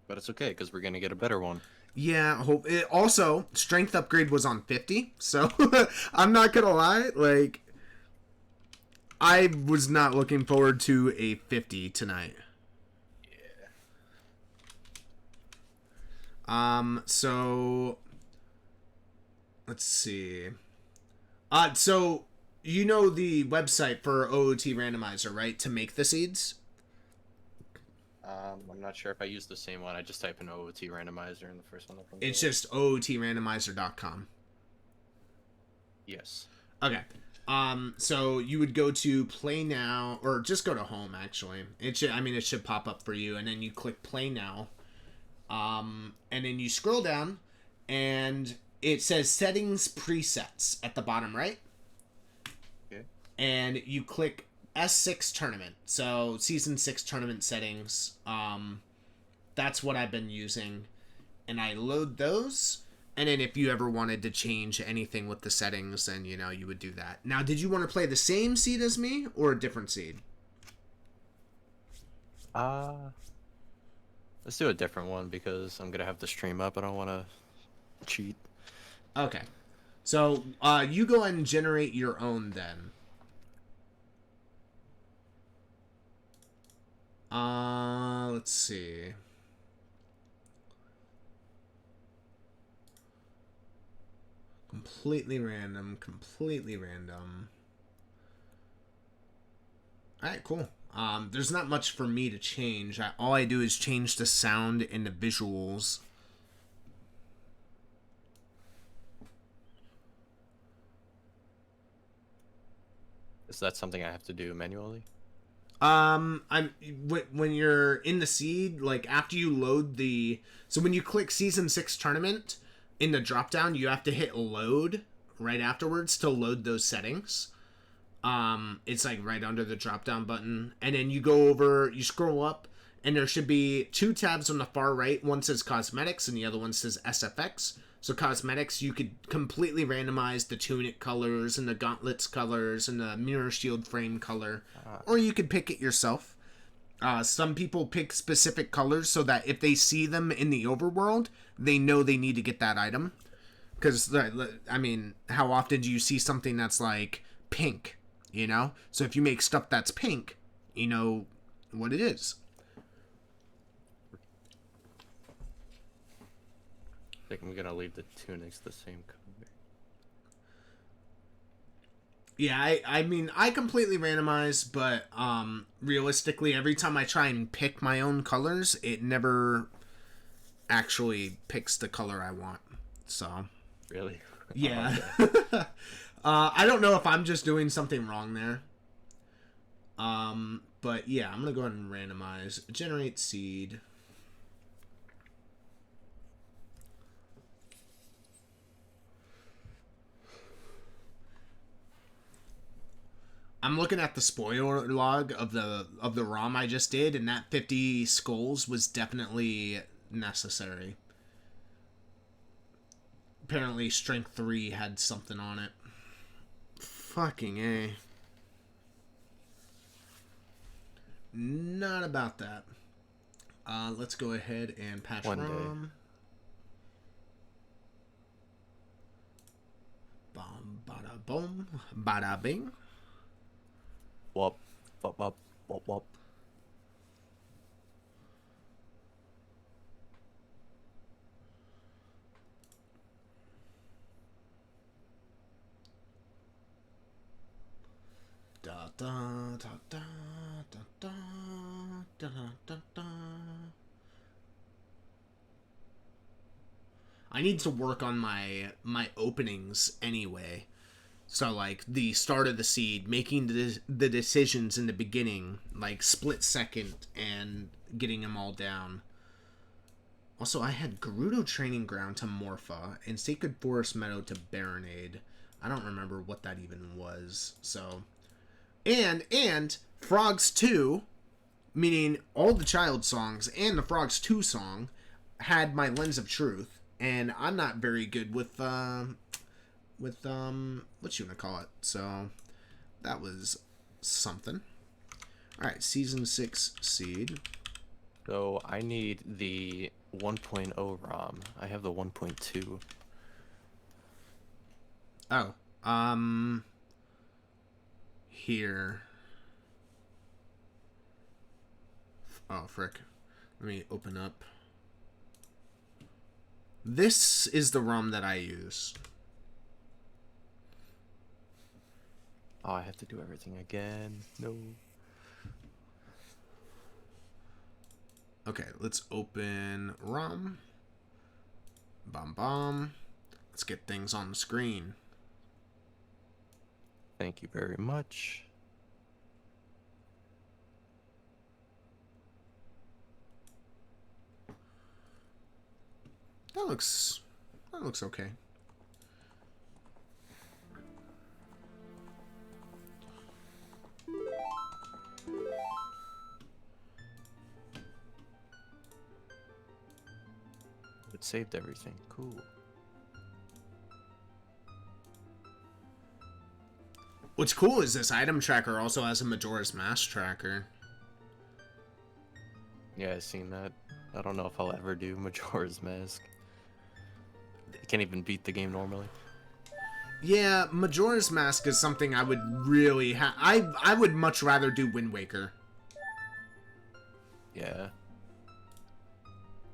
But it's okay, because we're going to get a better one. Yeah, hope it also, strength upgrade was on 50, so I'm not gonna lie, like, I was not looking forward to a 50 tonight. Yeah. So, let's see. So, you know the website for OOT Randomizer, right, to make the seeds? I'm not sure if I use the same one. I just type in OOT randomizer in the first one. It's just OOTrandomizer.com. Yes. Okay. So you would go to play now, or just go to home, actually. It should pop up for you, and then you click play now. And then you scroll down, and it says settings presets at the bottom right. Okay. And you click S6 tournament. So season 6 tournament settings. that's what I've been using. And I load those. And then if you ever wanted to change anything with the settings, then, you know, you would do that. Now, did you want to play the same seed as me or a different seed? Let's do a different one because I'm gonna have the stream up. I don't want to cheat. Okay. So, you go ahead and generate your own then. Let's see. Completely random, completely random. Alright, cool. There's not much for me to change. All I do is change the sound and the visuals. Is that something I have to do manually? When you're in the seed, like after you load so when you click season 6 tournament in the drop down, you have to hit load right afterwards to load those settings. It's like right under the drop down button, and then you go over, you scroll up, and there should be 2 tabs on the far right. One says cosmetics and the other one says SFX. So cosmetics, you could completely randomize the tunic colors and the gauntlets colors and the mirror shield frame color, or you could pick it yourself. Some people pick specific colors so that if they see them in the overworld, they know they need to get that item. Because, I mean, how often do you see something that's like pink, you know? So if you make stuff that's pink, you know what it is. I think I'm gonna leave the tunics the same color. Yeah, I mean, I completely randomize, but realistically, every time I try and pick my own colors, it never actually picks the color I want. So, Really? yeah. I don't know if I'm just doing something wrong there. But yeah, I'm gonna go ahead and randomize. Generate seed. I'm looking at the spoiler log of the ROM I just did, and that 50 skulls was definitely necessary. Apparently, Strength 3 had something on it. Fucking A. Not about that. Let's go ahead and patch One ROM. Bom, bada boom, bada bing. Wop, wop, wop, wop, wop. Da da da da da da da da da. I need to work on my openings anyway. So like the start of the seed, making the decisions in the beginning, like split second, and getting them all down. Also, I had Gerudo Training Ground to Morpha and Sacred Forest Meadow to Baronade. I don't remember what that even was. So, and Frogs 2, meaning all the child songs and the Frogs 2 song, had my Lens of Truth, and I'm not very good with what you want to call it. So that was something. All right, season 6 seed. So I need the 1.0 ROM. I have the 1.2. Oh, here. Oh, frick. Let me open up. This is the ROM that I use. Oh, I have to do everything again. No. Okay, let's open ROM. Bom bom. Let's get things on the screen. Thank you very much. That looks okay. it saved everything. Cool. What's cool is this item tracker also has a Majora's Mask tracker. Yeah, I've seen that. I don't know if I'll ever do Majora's Mask. I can't even beat the game normally. Yeah, Majora's Mask is something I would really I would much rather do Wind Waker. Yeah.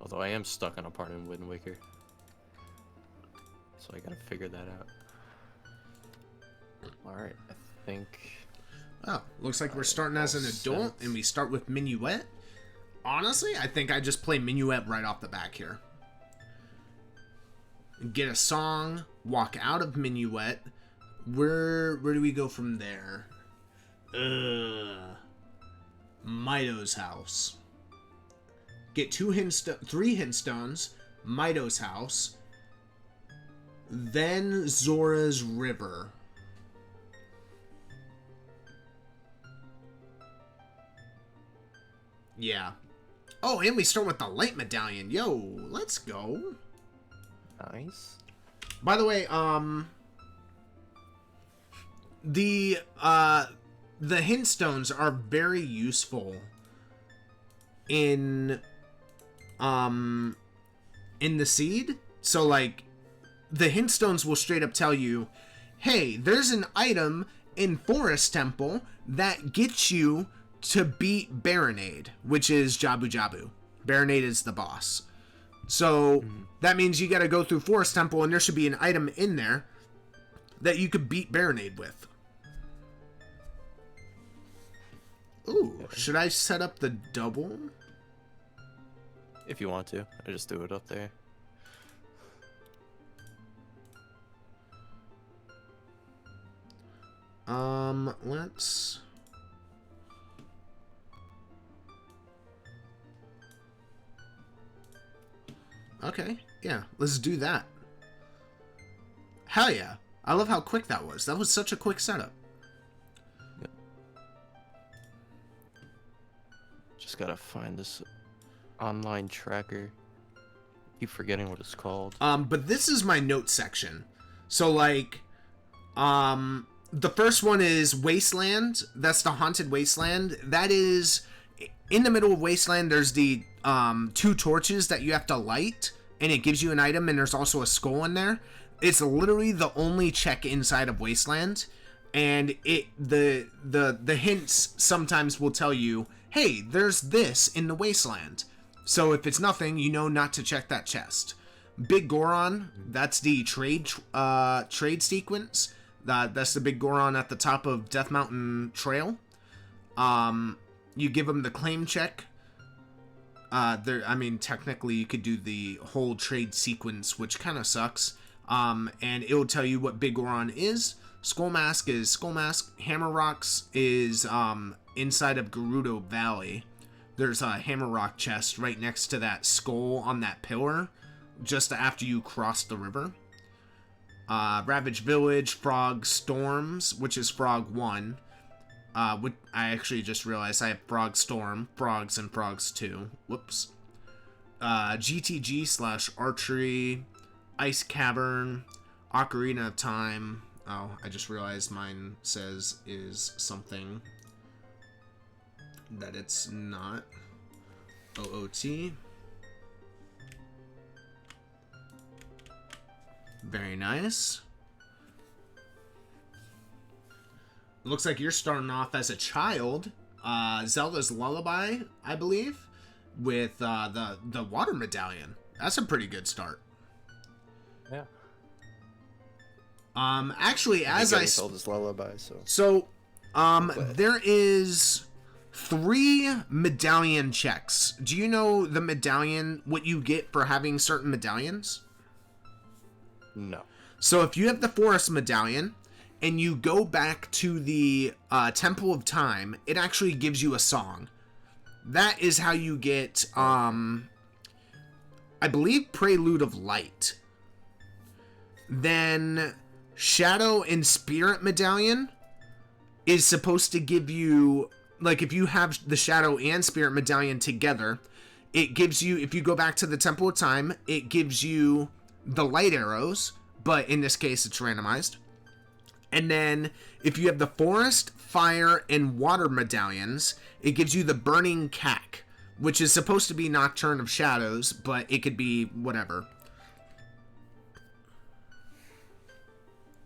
Although I am stuck on a part in Wind Waker. So I gotta figure that out. Alright, I think... Oh, looks like we're starting as an adult, and we start with Minuet. Honestly, I think I just play Minuet right off the back here. Get a song, walk out of Minuet. Where do we go from there? Mido's house. Get 3 hint stones, Mido's house, then Zora's River. Yeah. Oh, and we start with the light medallion. Yo, let's go. Nice. By the way, the hint stones are very useful in the seed. So like the hint stones will straight up tell you, hey, there's an item in Forest Temple that gets you to beat Baronade, which is Jabu Jabu. Baronade is the boss. So that means you got to go through Forest Temple, and there should be an item in there that you could beat Baronade with. Ooh, should I set up the double? If you want to, I just do it up there. Let's... Okay, yeah, let's do that. Hell yeah. I love how quick that was. That was such a quick setup. Yep. Just gotta find this online tracker. Keep forgetting what it's called. But this is my note section. So, like, the first one is Wasteland. That's the Haunted Wasteland. That is... In the middle of Wasteland, there's the 2 torches that you have to light, and it gives you an item, and there's also a skull in there. It's literally the only check inside of Wasteland, and the hints sometimes will tell you, hey, there's this in the Wasteland. So if it's nothing, you know not to check that chest. Big Goron, that's the trade sequence. That's the Big Goron at the top of Death Mountain Trail. You give them the claim check. I mean, technically, you could do the whole trade sequence, which kind of sucks. And it will tell you what Big Goron is. Skull Mask is Skull Mask. Hammer Rocks is inside of Gerudo Valley. There's a Hammer Rock chest right next to that skull on that pillar, just after you cross the river. Ravage Village, Frog Storms, which is Frog 1. I actually just realized I have Frog Storm, Frogs, and Frogs 2. Whoops. GTG/Archery, Ice Cavern, Ocarina of Time. Oh, I just realized mine says is something that it's not. OOT. Very nice. Looks like you're starting off as a child. Zelda's Lullaby, I believe, with the water medallion. That's a pretty good start. Yeah. Actually, as I Zelda's Lullaby, there is 3 medallion checks. Do you know the medallion, what you get for having certain medallions? No. So if you have the Forest medallion and you go back to the Temple of Time, it actually gives you a song. That is how you get, I believe, Prelude of Light. Then Shadow and Spirit medallion is supposed to give you, like, if you have the Shadow and Spirit medallion together, it gives you, if you go back to the Temple of Time, it gives you the light arrows, but in this case it's randomized. And then if you have the forest, fire, and water medallions, it gives you the burning cack, which is supposed to be Nocturne of Shadows, but it could be whatever.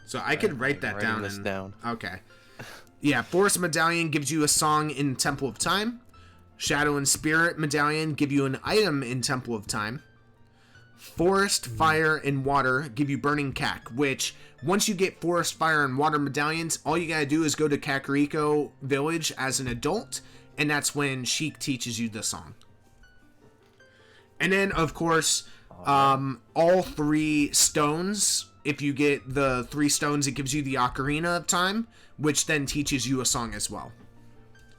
So I could write that down. Okay. Yeah, Forest Medallion gives you a song in Temple of Time. Shadow and Spirit Medallion give you an item in Temple of Time. Forest, Fire, and Water give you Burning Cack, which, once you get Forest, Fire, and Water medallions, all you gotta do is go to Kakariko Village as an adult, and that's when Sheik teaches you the song. And then, of course, all 3 stones. If you get the 3 stones, it gives you the Ocarina of Time, which then teaches you a song as well.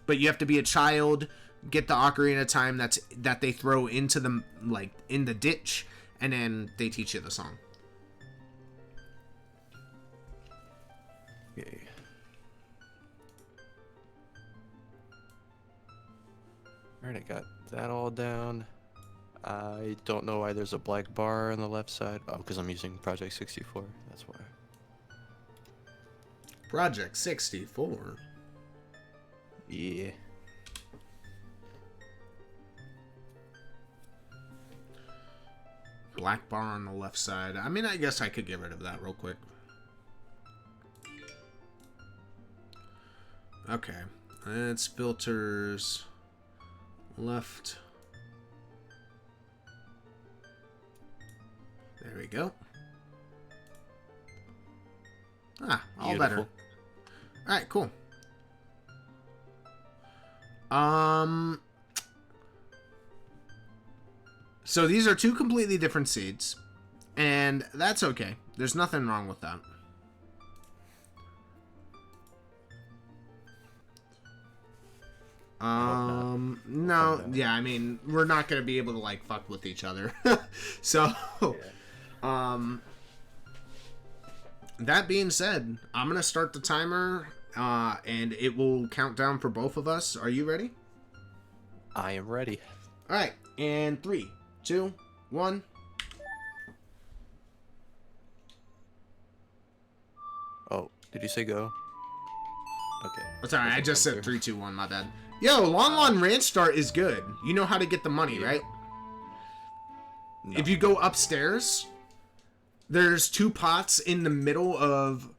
But you have to be a child, get the Ocarina of Time that they throw into the, like, in the ditch, and then they teach you the song. Okay. Alright, I got that all down. I don't know why there's a black bar on the left side. Oh, because I'm using Project 64. That's why. Project 64? Yeah. Black bar on the left side. I mean, I guess I could get rid of that real quick. Okay. It's filters. Left. There we go. Ah, all Beautiful. better. Alright, cool. So these are 2 completely different seeds, and that's okay. There's nothing wrong with that. No, yeah, I mean, we're not gonna be able to, like, fuck with each other. So, that being said, I'm gonna start the timer, and it will count down for both of us. Are you ready? I am ready. Alright, and 3, 2, 1. Oh, did you say go? Okay. That's alright, I just said 3, 2, 1, my bad. Yo, Long Lawn Ranch Start is good. You know how to get the money, right? No. If you go upstairs, there's 2 pots in the middle of...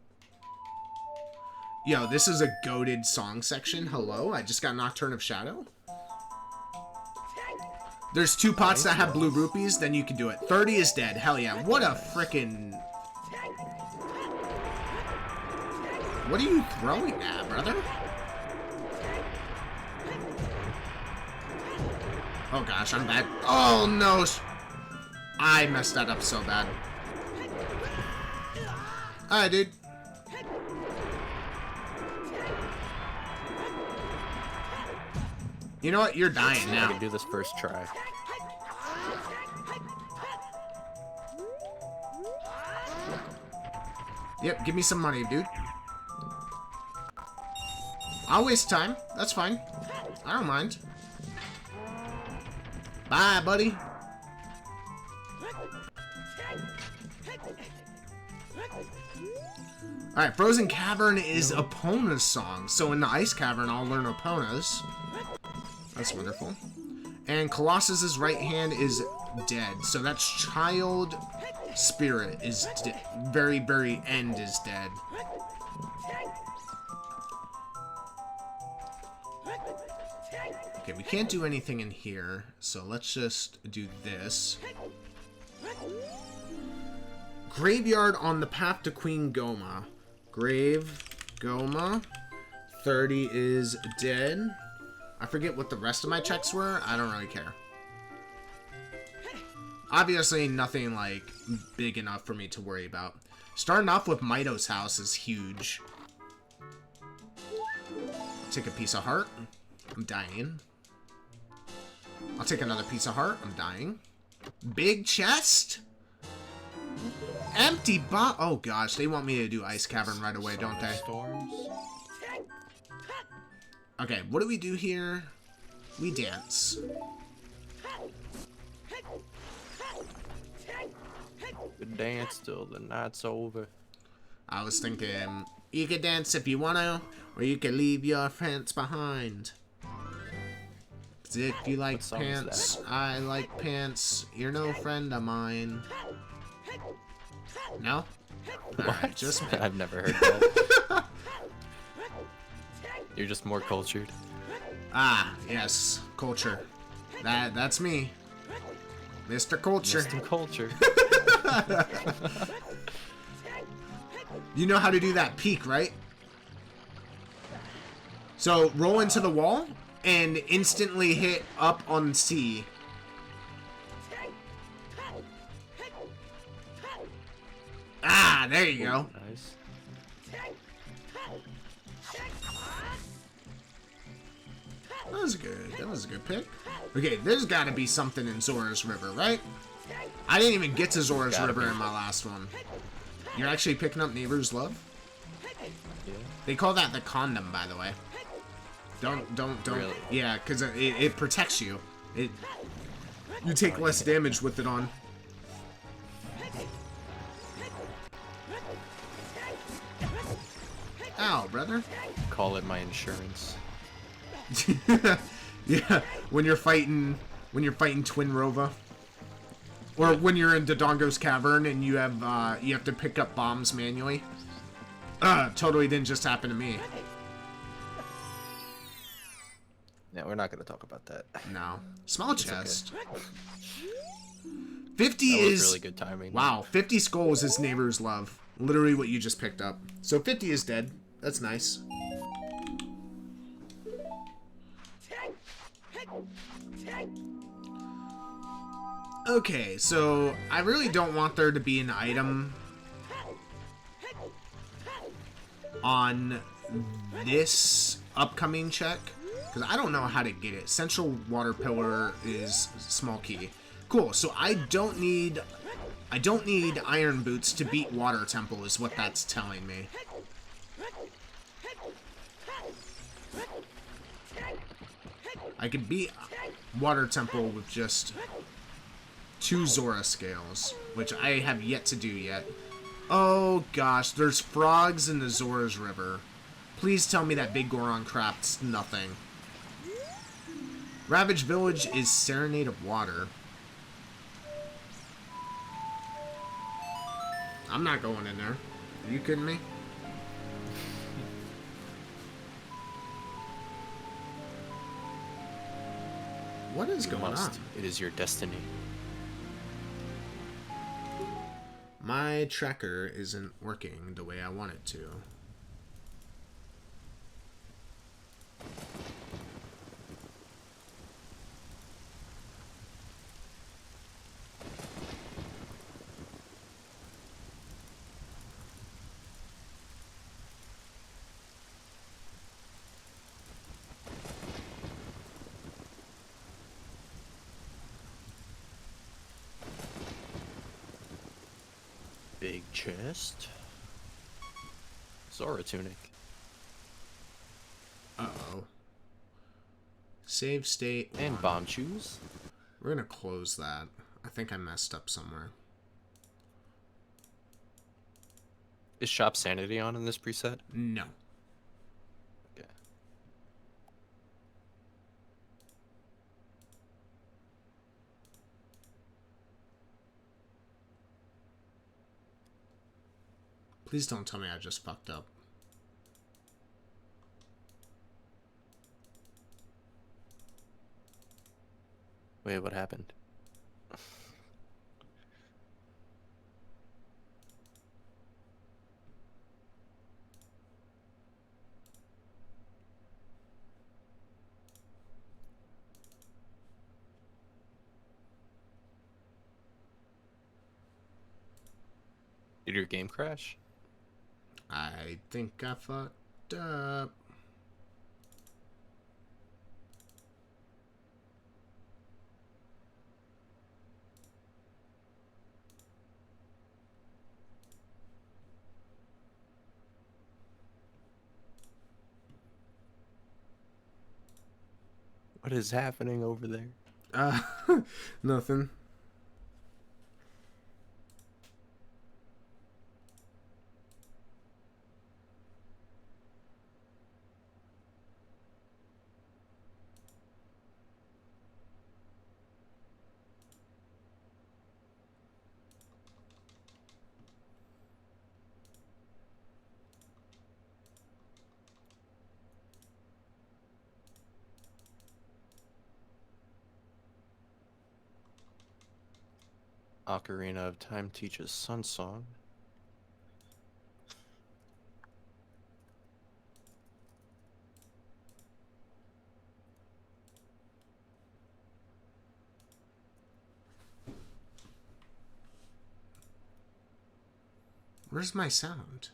Yo, this is a goated song section. Hello? I just got Nocturne of Shadow. There's 2 pots that have blue rupees, then you can do it. 30 is dead. Hell yeah. What a frickin'... What are you throwing at, brother? Oh gosh, I'm bad. Oh no! I messed that up so bad. Alright, dude. You know what? You're dying I now. can do this first try. Yep, give me some money, dude. I'll waste time. That's fine. I don't mind. Bye, buddy. Alright, Frozen Cavern is Epona's song. So in the Ice Cavern, I'll learn Epona's. That's wonderful. And Colossus's right hand is dead. So that's Child Spirit is very, very end is dead. Okay, we can't do anything in here, so let's just do this. Graveyard on the path to Queen Goma. Grave Goma. 30 is dead. I forget what the rest of my checks were. I don't really care. Obviously, nothing, like, big enough for me to worry about. Starting off with Mito's house is huge. Take a piece of heart. I'm dying. I'll take another piece of heart. I'm dying. Big chest? Empty box. Oh gosh, they want me to do Ice Cavern right away, don't they? Storms. Okay, what do we do here? We dance. dance till the night's over. I was thinking, you could dance if you wanna, or you could leave your pants behind. 'Cause if you like song is pants, that? I like pants. You're no friend of mine. No? Alright, just me. I've never heard that. You're just more cultured. Ah, yes, culture. That's me. Mr. Culture. Mr. Culture. You know how to do that peek, right? So roll into the wall and instantly hit up on C. Ah, there you go. Nice. That was good. That was a good pick. Okay, there's got to be something in Zora's River, right? I didn't even get to Zora's River in my last one. You're actually picking up Neighbor's Love? Yeah. They call that the condom, by the way. Don't. Really? Yeah, because it protects you. You take less damage with it on. Ow, brother. Call it my insurance. Yeah, when you're fighting Twin Rova, or when you're in Dodongo's cavern and you have to pick up bombs manually. Totally didn't just happen to me. Yeah, we're not gonna talk about that. No, small chest. Okay. 50 That was is really good timing. Wow, 50 skulls is Neighbor's Love. Literally what you just picked up. So 50 is dead. That's nice. Okay, so I really don't want there to be an item on this upcoming check, because I don't know how to get it. Central water pillar is small key. Cool, so I don't need iron boots to beat water temple is what that's telling me. I could beat water temple with just 2 Zora scales, which I have yet to do yet. Oh gosh, there's frogs in the Zora's River. Please tell me that Big Goron crafts nothing. Ravage Village is Serenade of Water. I'm not going in there. Are you kidding me? What is going on? It is your destiny. My tracker isn't working the way I want it to. Big chest. Zora tunic. Uh-oh. Save state. And 1. bomb shoes. We're gonna close that. I think I messed up somewhere. Is shop sanity on in this preset? No. Okay. Please don't tell me I just fucked up. Wait, what happened? Did your game crash? I think I fucked up. What is happening over there? Nothing. Ocarina of Time teaches Sun Song. Where's my sound?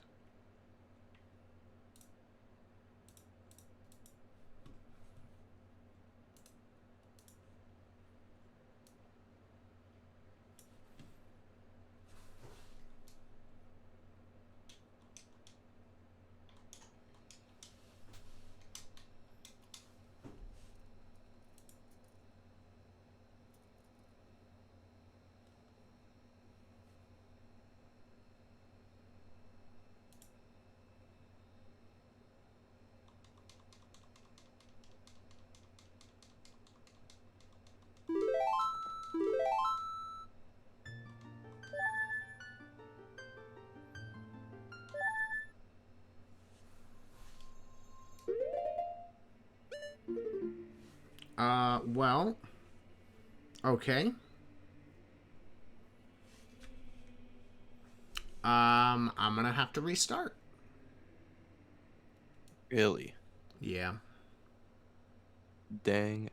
Well, okay. I'm gonna have to restart. Really? Yeah. Dang.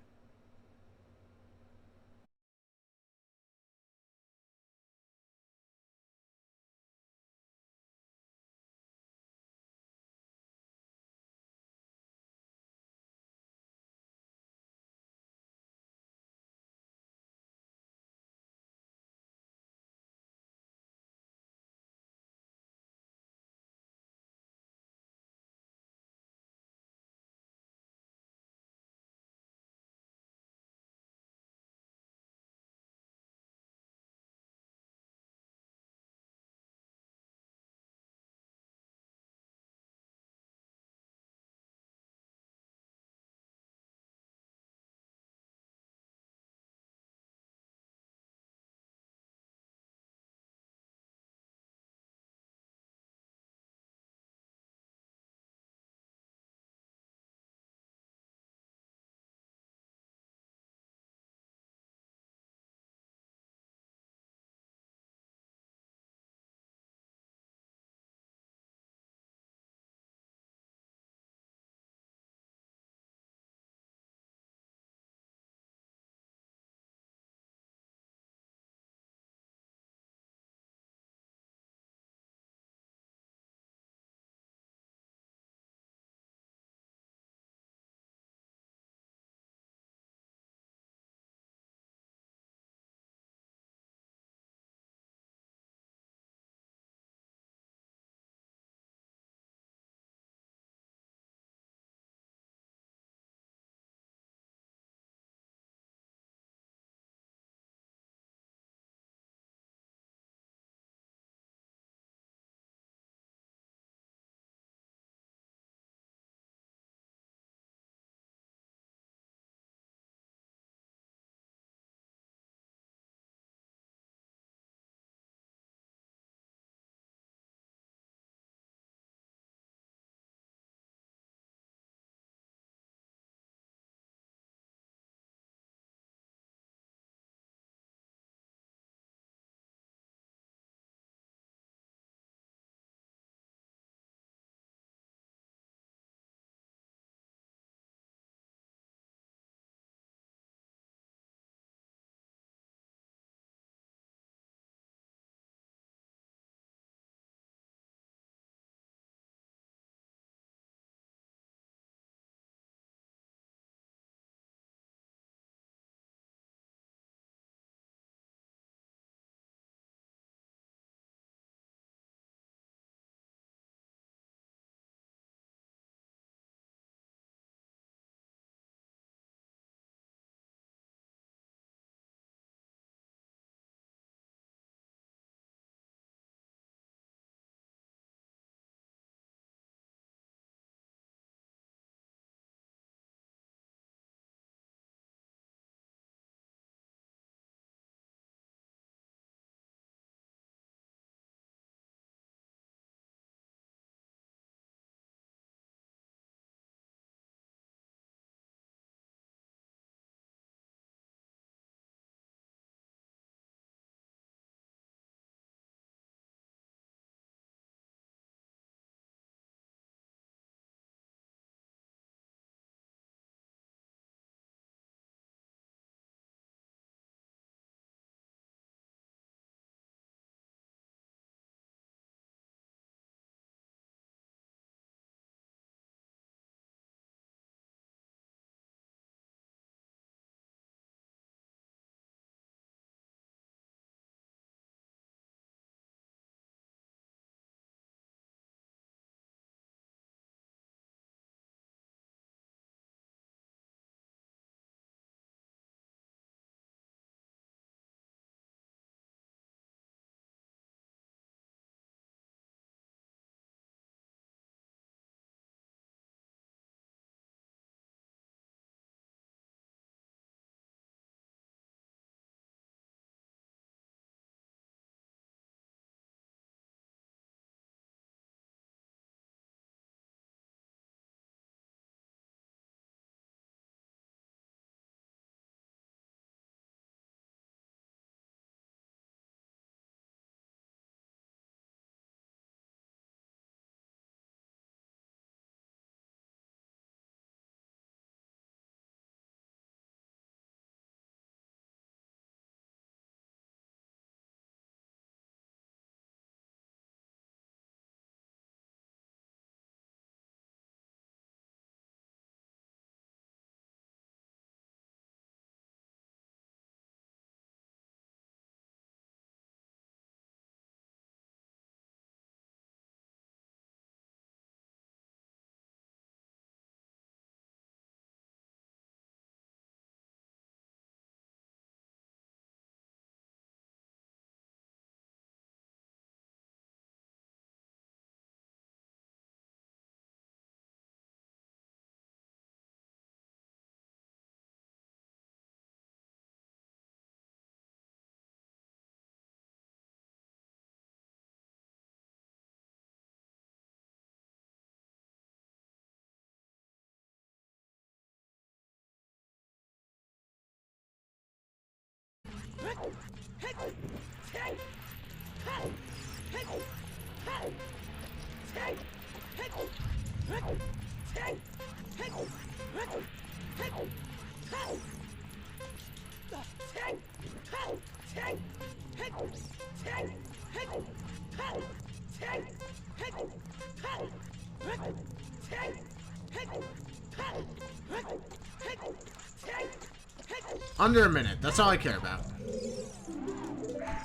Under a minute. That's all I care about.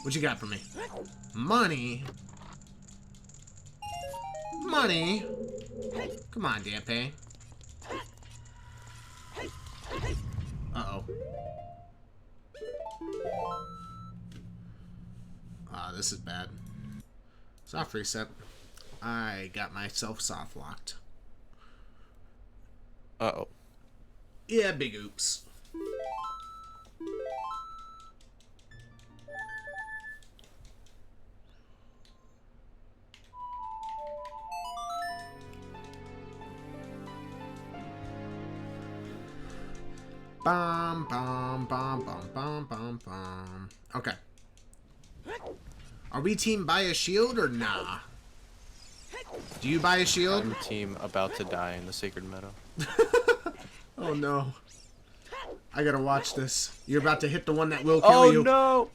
What you got for me? Money? Money? Come on, Dampe. Uh-oh. Ah, this is bad. Soft reset. I got myself soft locked. Uh-oh. Yeah, big oops. Bum, bum, bum, bum, bum, bum, bum. Okay. Are we team buy a shield or nah? Do you buy a shield? I'm team about to die in the Sacred Meadow. Oh no. I gotta watch this. You're about to hit the one that will kill you. Oh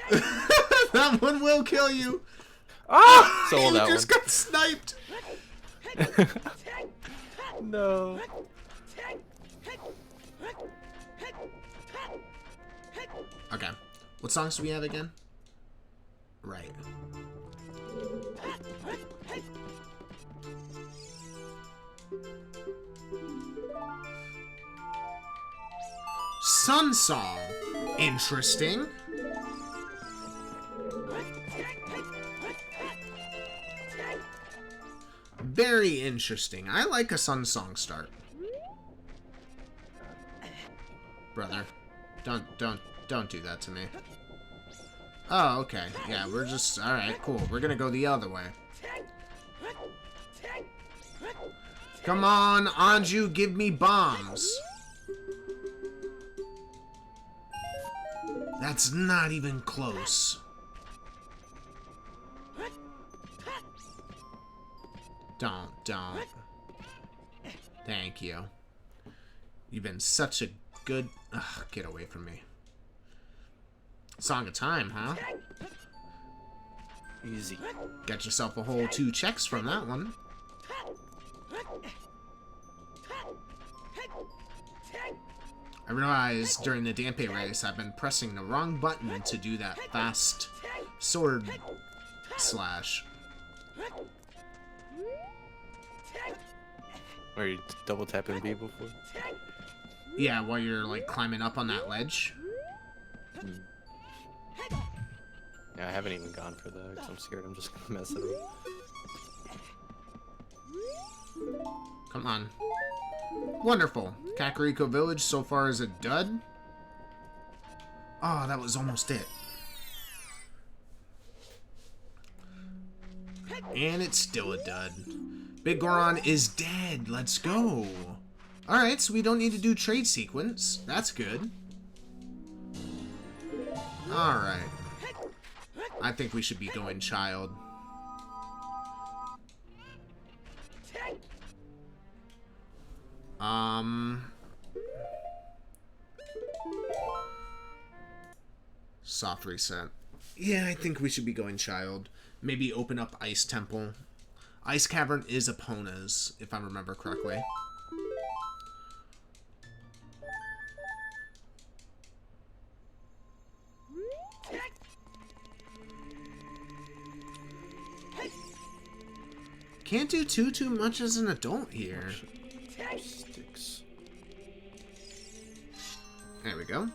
no! That one will kill you. Ah! Sold You that just one. got sniped. No. Okay. What songs do we have again? Right. Sun Song. Interesting. Very interesting. I like a Sun Song start. Brother. Don't do that to me. Oh, okay. Yeah, we're just... Alright, cool. We're gonna go the other way. Come on, Anju, give me bombs. That's not even close. Don't. Thank you. You've been such a good... Ugh, get away from me. Song of Time, huh? Easy. Got yourself a whole 2 checks from that one. I realized during the Dampe race I've been pressing the wrong button to do that fast sword slash. Were you double tapping B before? Yeah, while you're like climbing up on that ledge. Yeah, I haven't even gone for that because I'm scared I'm just gonna mess it up. Come on. Wonderful. Kakariko Village so far is a dud. Oh, that was almost it. And it's still a dud. Big Goron is dead. Let's go. Alright, so we don't need to do trade sequence. That's good. Alright. I think we should be going child. Soft reset. Yeah, I think we should be going child. Maybe open up Ice Temple. Ice Cavern is Epona's, if I remember correctly. Can't do too much as an adult here. Sticks. There we go.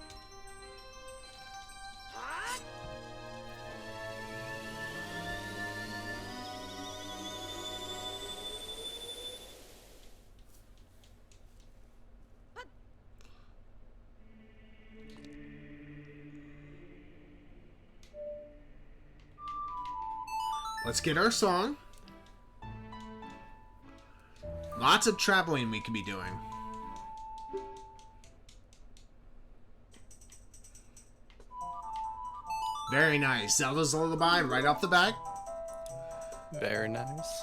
Let's get our song. Lots of traveling we could be doing. Very nice. Zelda's Lullaby right off the bat. Very nice.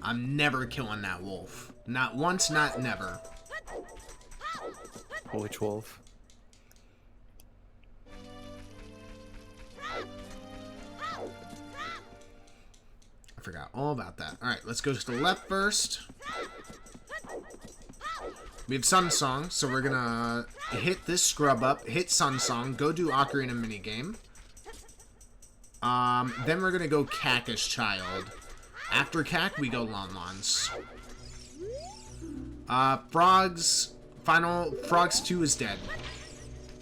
I'm never killing that wolf. Not once, not never. Which wolf? I forgot all about that. Alright, let's go to the left first. We have Sun Song, so we're gonna hit this scrub up, hit Sun Song, go do Ocarina minigame. Then we're gonna go Cactus Child. After Cac, we go Lon Lons. Frogs 2 is dead.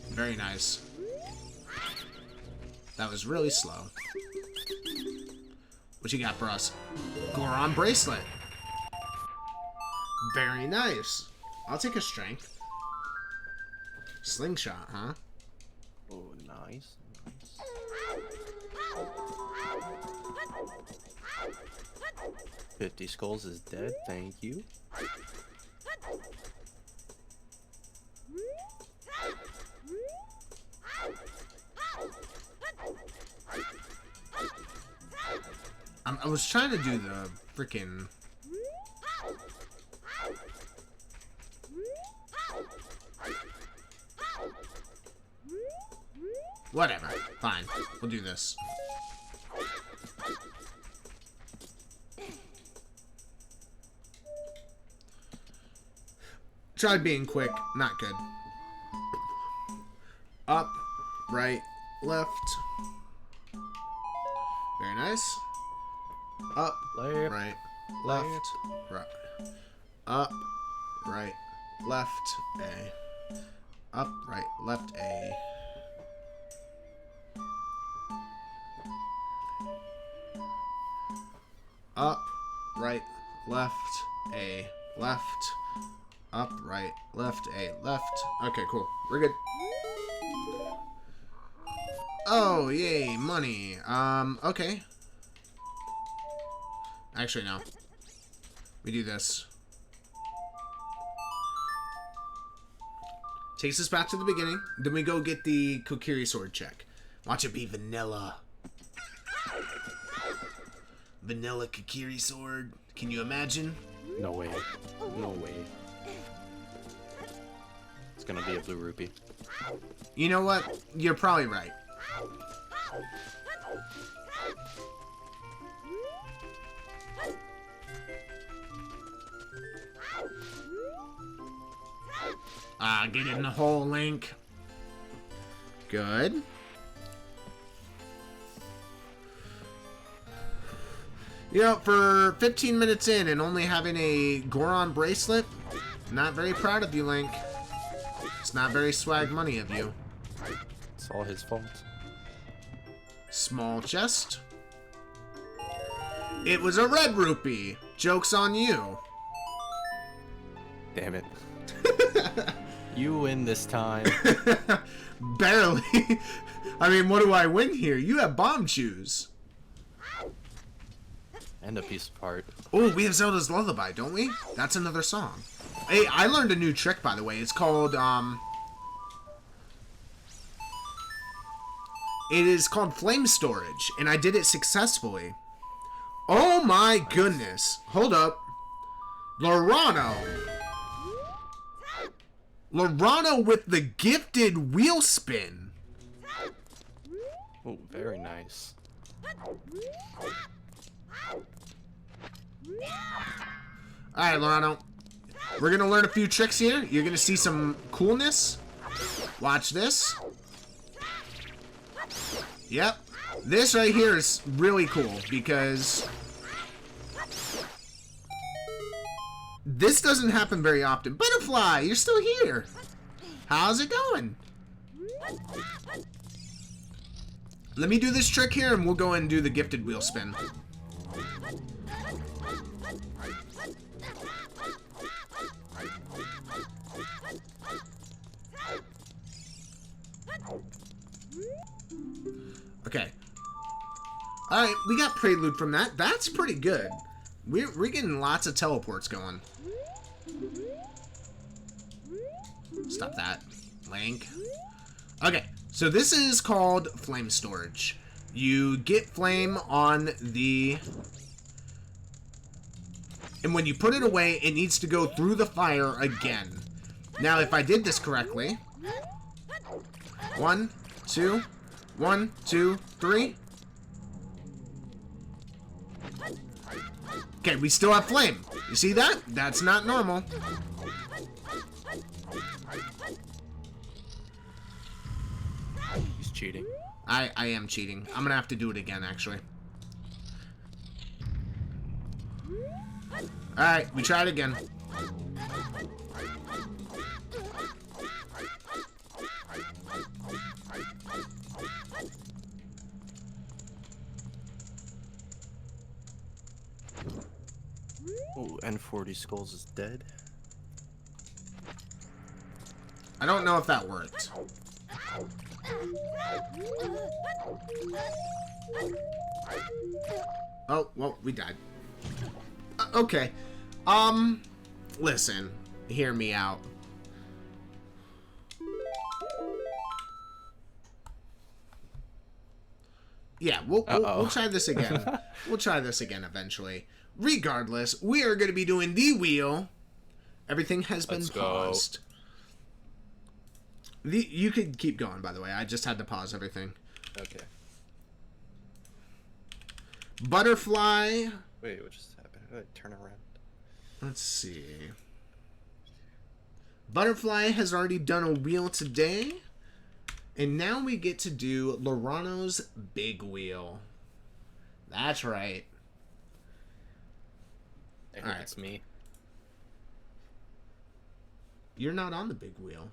Very nice. That was really slow. What you got for us? Goron Bracelet. Very nice. I'll take a strength. Slingshot, huh? Oh, nice. 50 skulls is dead, thank you. I was trying to do the freaking... Whatever. Fine. We'll do this. Tried being quick. Not good. Up, right, left. Very nice. Up, Left, right, left, right. Up, right, left, A. Up, right, left, A. Up, right, left, A, left. Up, right, left, A, left. Okay, cool. We're good. Oh, yay, money. Okay. Actually, no. We do this. Takes us back to the beginning. Then we go get the Kokiri sword check. Watch it be vanilla. Vanilla Kokiri sword. Can you imagine? No way. No way. It's gonna be a blue rupee. You know what? You're probably right. Get in the hole, Link. Good. You know, for 15 minutes in and only having a Goron bracelet, not very proud of you, Link. It's not very swag money of you. It's all his fault. Small chest. It was a red rupee. Joke's on you. Damn it. You win this time. Barely. I mean, what do I win here? You have bomb shoes. And a piece of part. Oh, we have Zelda's Lullaby, don't we? That's another song. Hey, I learned a new trick, by the way. It's called, it is called Flame Storage, and I did it successfully. Oh my goodness. Hold up. Lorano. Lorano with the gifted wheel spin. Oh, very nice. Alright, Lorano. We're gonna learn a few tricks here. You're gonna see some coolness. Watch this. Yep. This right here is really cool because this doesn't happen very often. Butterfly, you're still here. How's it going? Let me do this trick here, and we'll go and do the gifted wheel spin. Okay. Alright, we got Prelude from that. That's pretty good. We're getting lots of teleports going. Stop that. Link. Okay, so this is called Flame Storage. You get flame on the... And when you put it away, it needs to go through the fire again. Now, if I did this correctly... 1, 2, 1, 2, 3. Okay, we still have flame. You see that? That's not normal. He's cheating. I am cheating. I'm gonna have to do it again, actually. Alright, we tried again. Oh, N40 Skulls is dead. I don't know if that worked. Oh, well, we died. Okay. Listen. Hear me out. Yeah, we'll try this again. We'll try this again eventually. Regardless, we are going to be doing the wheel. Everything has been paused. You could keep going, by the way. I just had to pause everything. Okay. Butterfly. Wait, what just happened? How did I turn around? Let's see. Butterfly has already done a wheel today. And now we get to do Lorano's big wheel. That's right. I think it's me. You're not on the big wheel,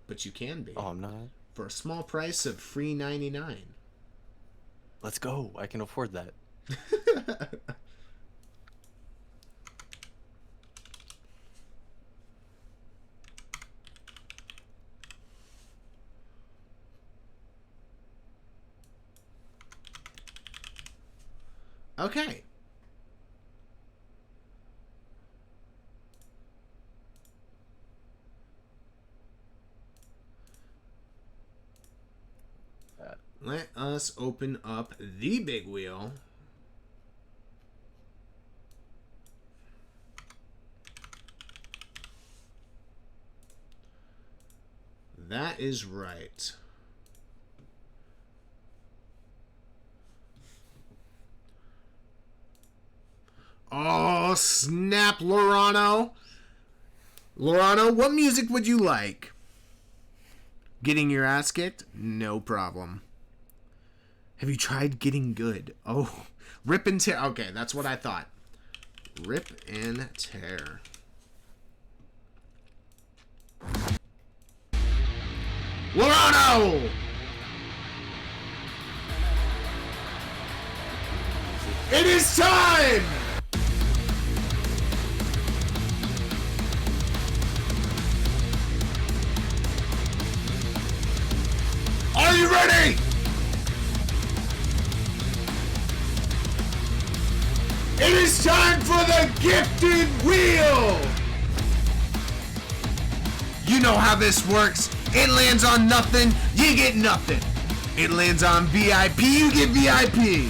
but you can be. Oh, I'm not? For a small price of free 99. Let's go. I can afford that. Okay. Let us open up the big wheel. That is right. Oh, snap, Lorano. Lorano, what music would you like? Getting your ass kicked? No problem. Have you tried getting good? Oh, rip and tear. Okay, that's what I thought. Rip and tear. Lorano! It is time! Are you ready? It is time for the gifted wheel! You know how this works. It lands on nothing, you get nothing. It lands on VIP, you get VIP.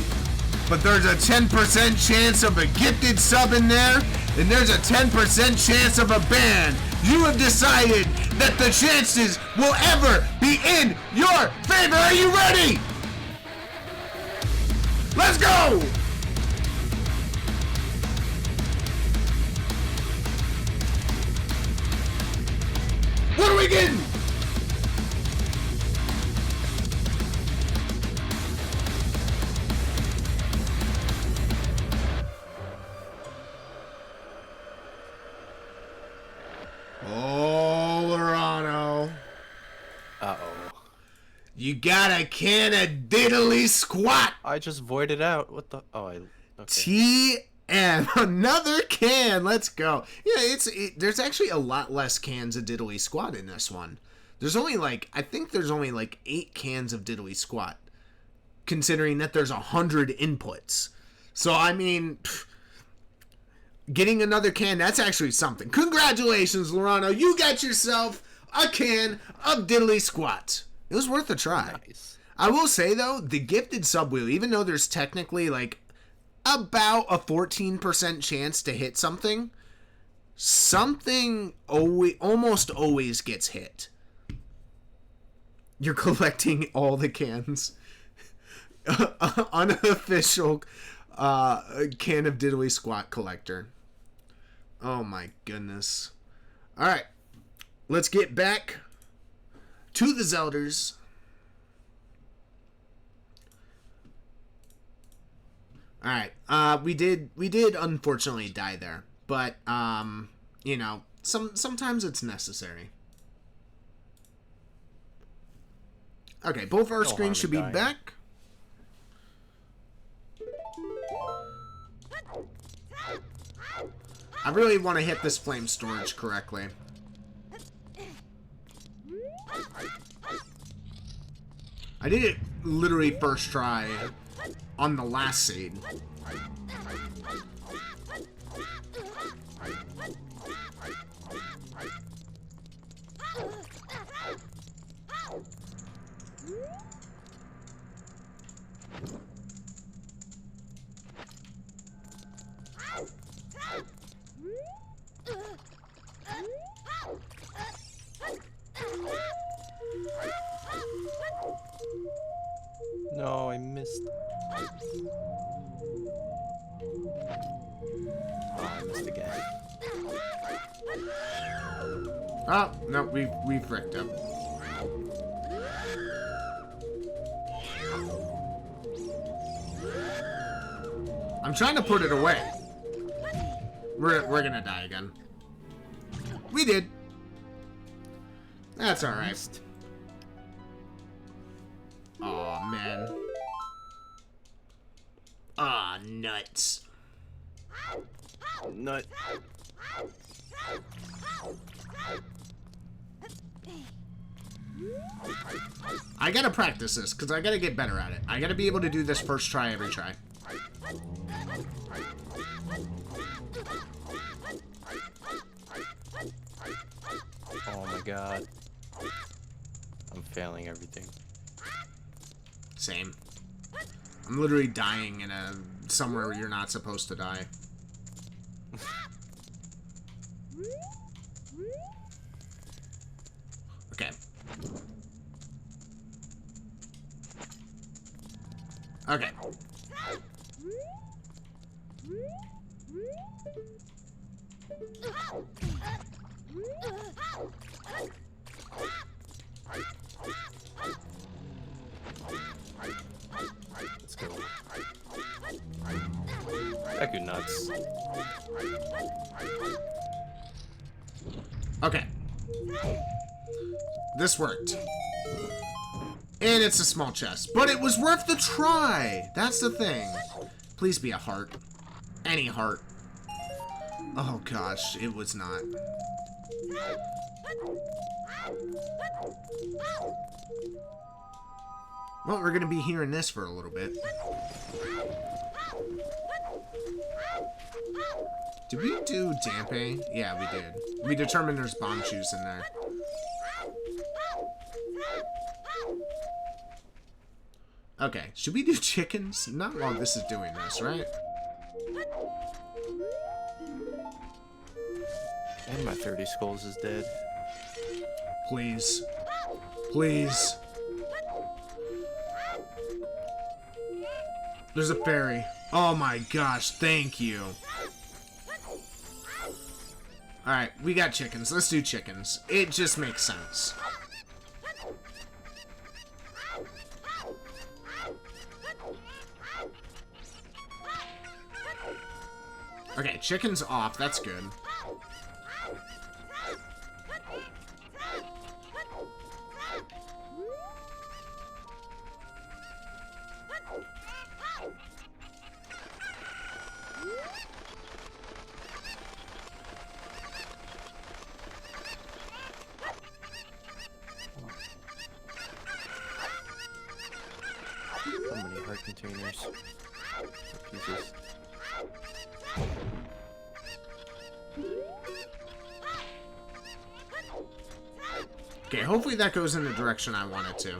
But there's a 10% chance of a gifted sub in there, and there's a 10% chance of a ban. You have decided that the chances will ever be in your favor. Are you ready? Let's go! What are we getting? Oh, Lorano. Uh-oh. You got a can of diddly squat. I just voided out. What the? Oh, okay. TM. Another can. Let's go. Yeah, there's actually a lot less cans of diddly squat in this one. There's only I think there's only 8 cans of diddly squat, considering that there's 100 inputs. So, I mean, getting another can, that's actually something. Congratulations, Lorano. You got yourself a can of diddly squat. It was worth a try. Nice. I will say, though, the gifted subwheel, even though there's technically, about a 14% chance to hit something almost always gets hit. You're collecting all the cans. Unofficial can of diddly squat collector. Oh my goodness. Alright. Let's get back to the Zelders. Alright. We did unfortunately die there. But you know, sometimes it's necessary. Okay, both our screens should be back. I really want to hit this flame storage correctly. I did it literally first try on the last seed. No, I missed. Oh, I missed again. Oh, no, we fricked up. I'm trying to put it away. We're gonna die again. We did. That's alright. Aw, man. Aw, nuts. Nut. I gotta practice this, because I gotta get better at it. I gotta be able to do this first try every try. Oh my god. I'm failing everything. Same. I'm literally dying in somewhere where you're not supposed to die. Okay. Okay. Let's go. Heck, you nuts. Okay. This worked. And it's a small chest. But it was worth the try! That's the thing. Please be a heart. Any heart. Oh gosh, it was not. Well, we're gonna be hearing this for a little bit. Did we do Dampe? Yeah, we did. We determined there's bomb shoes in there. Okay, should we do chickens? Not while this is doing this, right? And my 30 skulls is dead. Please. Please. There's a fairy. Oh my gosh, thank you. Alright, we got chickens. Let's do chickens. It just makes sense. Okay, chicken's off. That's good. containers. Pieces. Okay, hopefully that goes in the direction I want it to.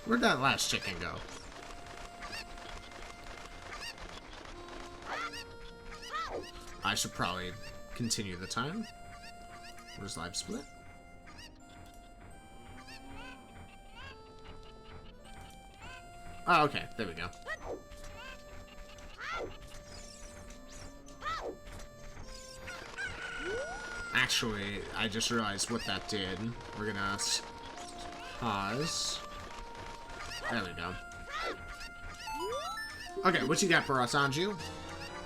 Where'd that last chicken go? I should probably continue the time. Where's live split? Oh, okay. There we go. Actually, I just realized what that did. We're gonna pause. There we go. Okay, what you got for us, Anju?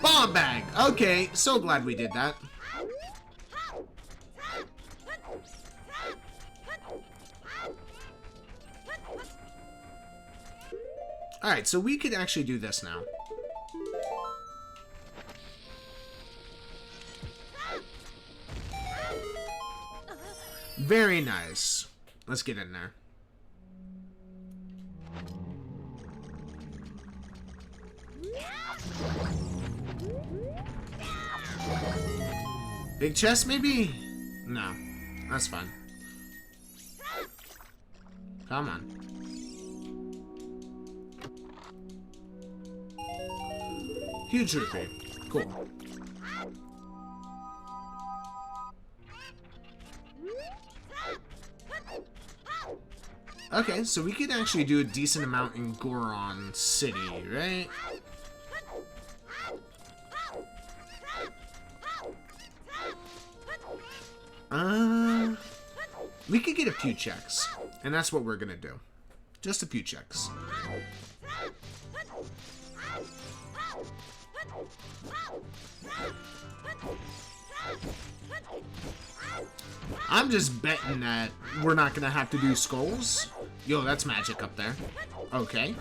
Bomb bag! Okay, so glad we did that. Alright, so we could actually do this now. Very nice. Let's get in there. Big chest, maybe? No. That's fine. Come on. Huge rupee. Cool. Okay, so we could actually do a decent amount in Goron City, right? We could get a few checks, and that's what we're gonna do. Just a few checks. I'm just betting that we're not gonna have to do skulls. Yo, that's magic up there. Okay.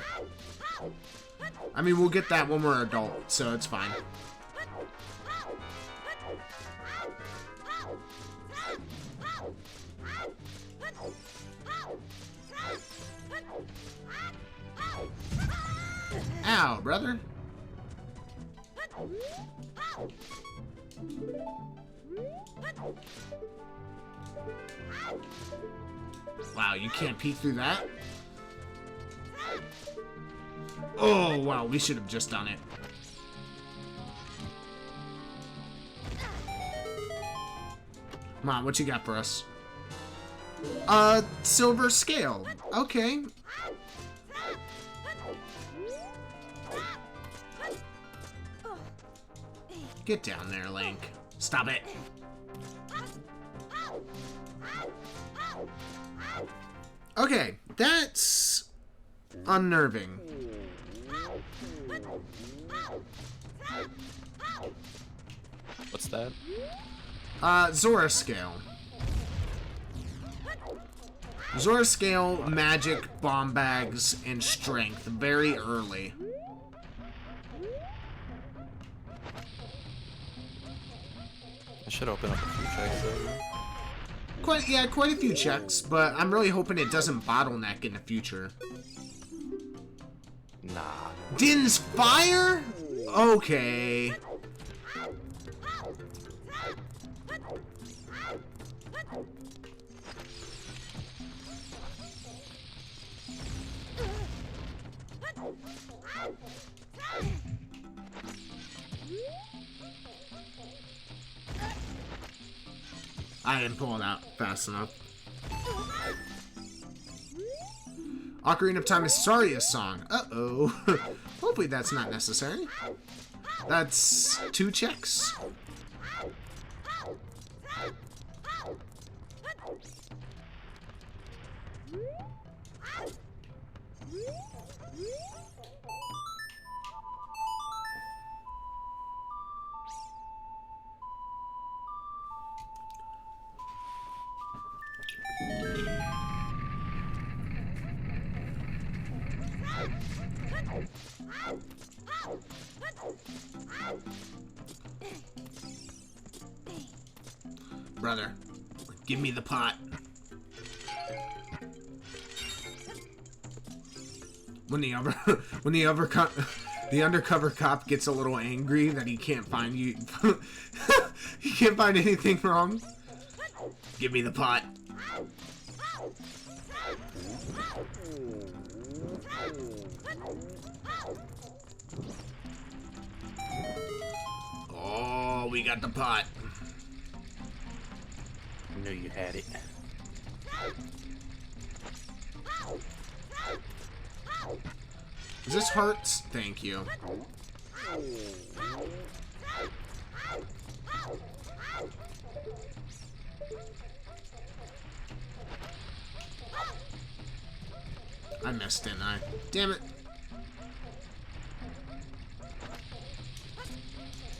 I mean, we'll get that when we're adult, so it's fine. Ow, brother. Wow, you can't peek through that? Oh, wow, we should have just done it. Come on, what you got for us? Silver scale. Okay. Get down there, Link. Stop it. Okay, that's unnerving. What's that? Zora scale. Zora scale, magic, bomb bags, and strength. Very early. I should open up a few checks though. Quite a few checks, but I'm really hoping it doesn't bottleneck in the future. Nah. Din's fire? Okay. I didn't pull it out fast enough. Ocarina of Time is Saria's song. Uh-oh. Hopefully that's not necessary. That's 2 checks. Brother, give me the pot. When the undercover cop gets a little angry that he can't find you, he can't find anything wrong. Give me the pot. Oh, we got the pot. I knew you had it. Is this hearts? Thank you. I missed, didn't I? Damn it.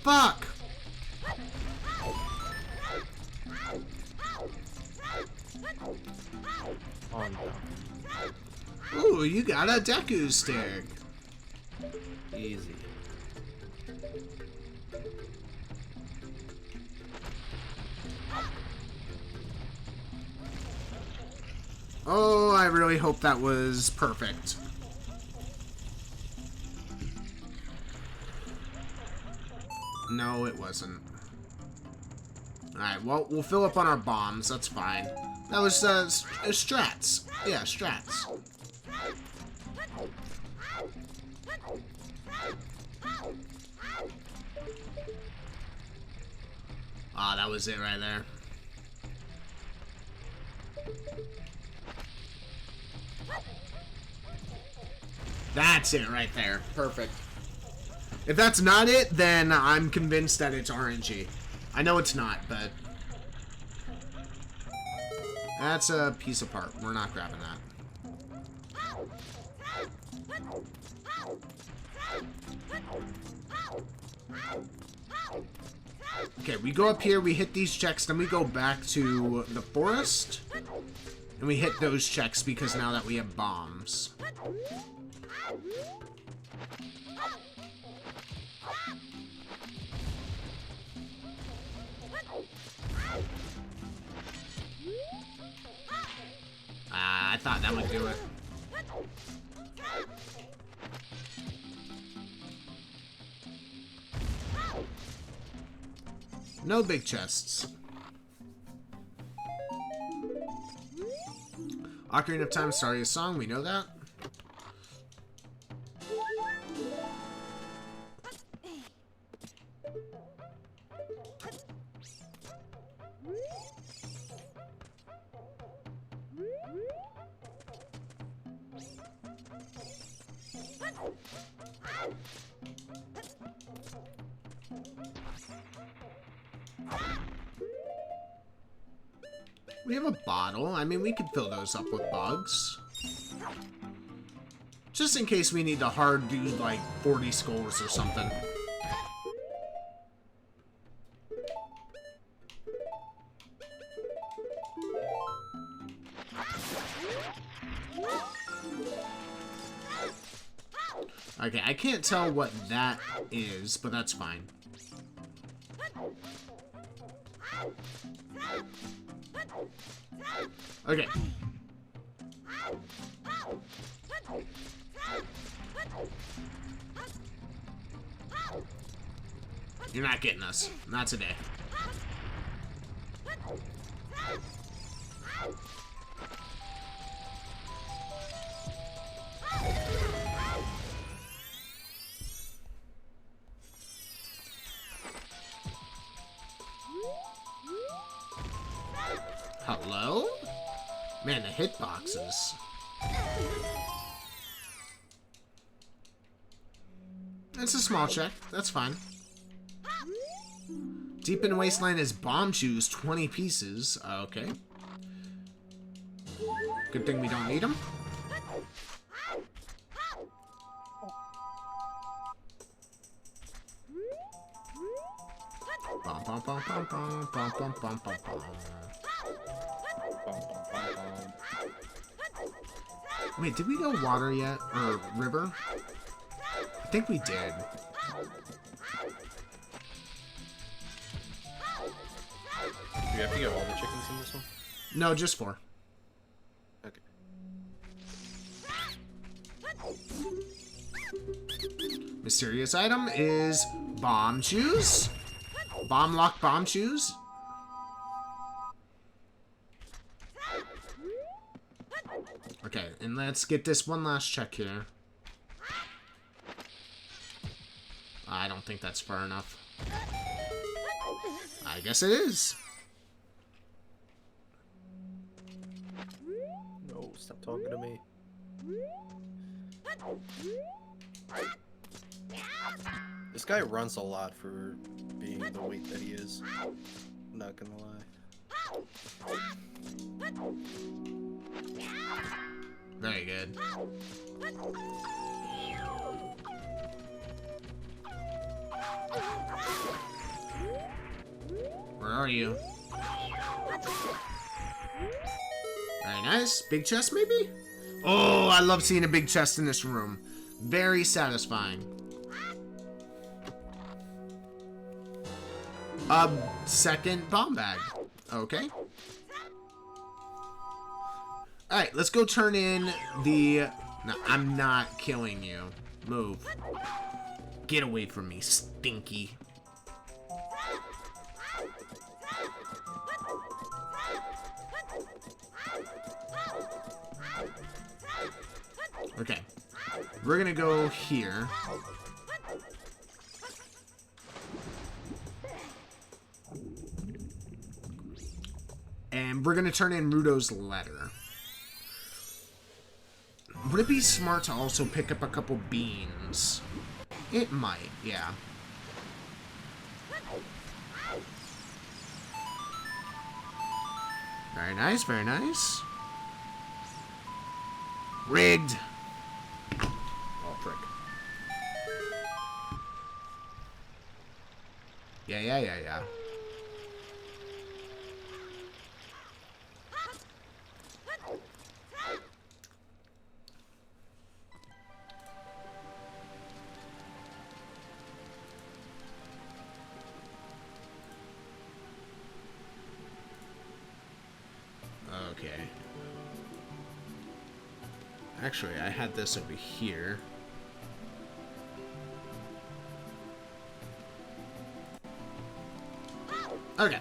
Fuck! Oh no. Ooh, you got a Deku stick. Easy. Oh, I really hope that was perfect. No, it wasn't. Alright, well, we'll fill up on our bombs. That's fine. That was, strats. Yeah, strats. Ah, that was it right there. That's it right there. Perfect. If that's not it, then I'm convinced that it's RNG. I know it's not, but... that's a piece of part. We're not grabbing that. Okay, we go up here, we hit these checks, then we go back to the forest. And we hit those checks because now that we have bombs. I thought that would do it. No big chests. Ocarina of Time started a song, we know that. We have a bottle. I mean, we could fill those up with bugs. Just in case we need to hard do, like, 40 skulls or something. Okay, I can't tell what that is, but that's fine. Okay. You're not getting us. Not today. Hello? Man, the hitboxes. It's a small check. That's fine. Deep in Wasteland is bomb shoes, 20 pieces. Okay. Good thing we don't need them. Bum, bum, bum, bum, bum, bum, bum, bum, bum, bum. Wait, did we go water yet? Or river? I think we did. you have to get all the chickens in this one? No, just 4. Okay. Mysterious item is bomb shoes. Bomb lock bomb shoes. Okay, and let's get this one last check here. I don't think that's far enough. I guess it is. No, stop talking to me. This guy runs a lot for being the weight that he is. Not gonna lie. Very good. Where are you? Very nice. Big chest, maybe? Oh, I love seeing a big chest in this room. Very satisfying. A second bomb bag. Okay. Alright, let's go turn in the... No, I'm not killing you. Move. Get away from me, stinky. Okay. We're gonna go here. And we're gonna turn in Rudo's letter. Would it be smart to also pick up a couple beans? It might, yeah. Very nice, very nice. Rigged. Oh, prick. Yeah. Okay. Actually, I had this over here. Okay.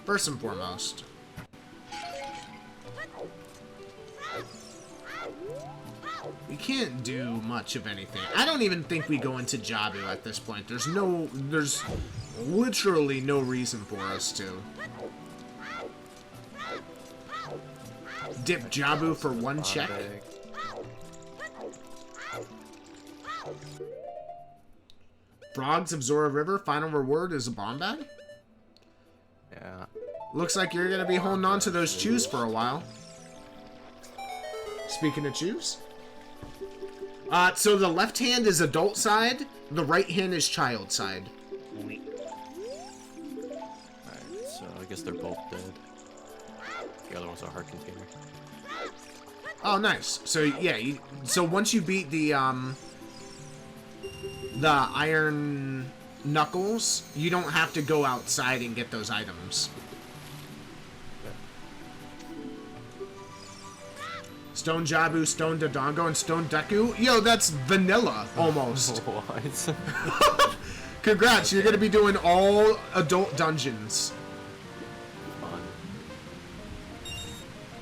First and foremost. We can't do much of anything. I don't even think we go into Jabu at this point. There's literally no reason for us to. Dip Jabu for one check. Frogs of Zora River, final reward is a bomb bag? Yeah. Looks like you're gonna be holding on to those chews for a while. Speaking of chews. So the left hand is adult side, the right hand is child side. Alright, so I guess they're both dead. The other one's a heart container. Oh, nice. So yeah, so once you beat the iron knuckles, you don't have to go outside and get those items. Stone Jabu, Stone Dodongo, and Stone Deku. Yo, that's vanilla, almost. What? Congrats, you're gonna be doing all adult dungeons. Fun.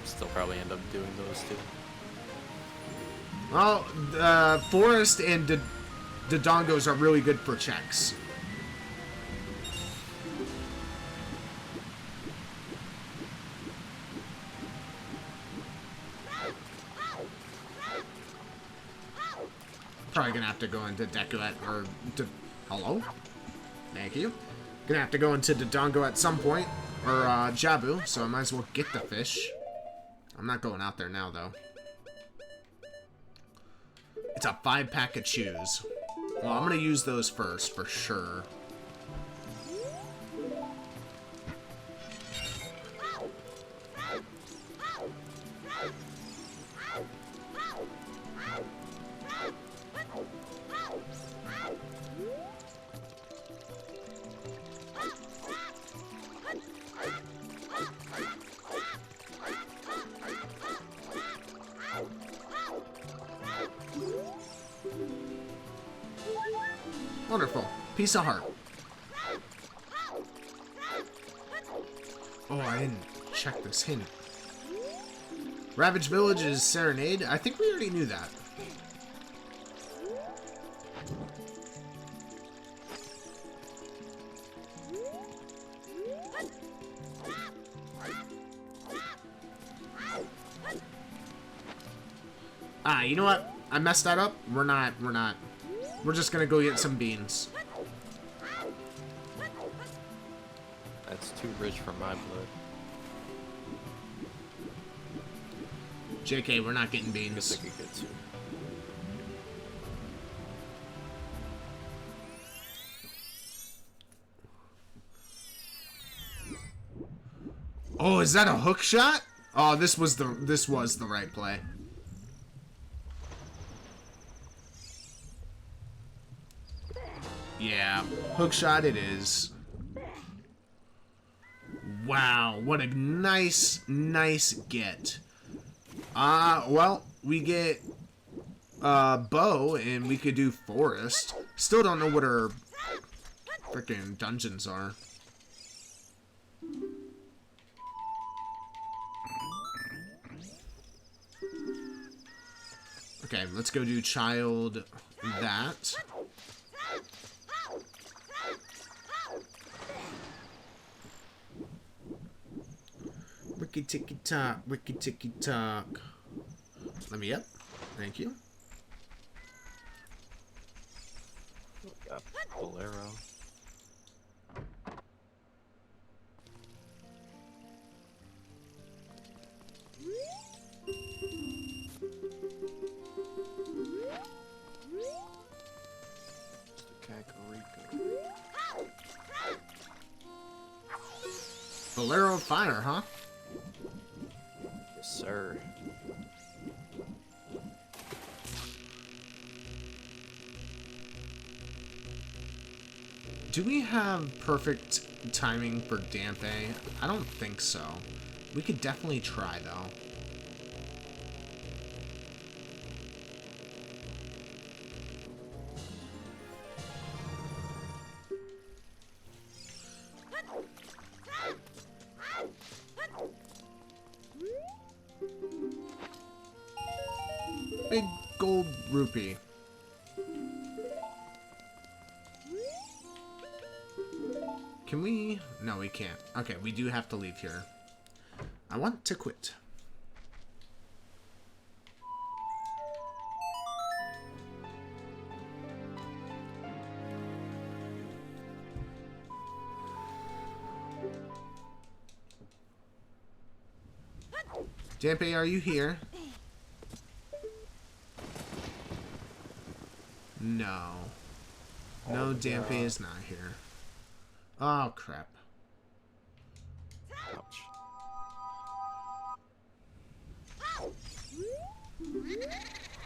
Still probably end up doing those too. Well, Forest and Dodongos are really good for checks. Probably gonna have to go into Deku or hello? Thank you. Gonna have to go into Dodongo at some point, or Jabu, so I might as well get the fish. I'm not going out there now, though. It's a 5-pack of chews. Well, I'm gonna use those first, for sure. Wonderful. Piece of heart. Oh, I didn't check this hint. Ravaged Village is Serenade. I think we already knew that. Ah, you know what? I messed that up. We're not. We're just gonna go get some beans. That's too rich for my blood. JK, we're not getting I beans. guess I could get two. Oh, is that a hook shot? Oh, this was the right play. Yeah, hook shot it is. Wow, what a nice get. Well, we get bow and we could do forest. Still don't know what our freaking dungeons are. Okay, let's go do child that. Wiki ticky tock, wiki ticky tock. Let me up. Thank you. Got Bolero. Bolero fire, huh? Yes, sir. Do we have perfect timing for Dampe? I don't think so. We could definitely try, though. Big gold rupee. Can we? No, we can't. Okay, we do have to leave here. I want to quit. Dampe, are you here? No. No, Dampe is not here. Oh, crap. Ouch.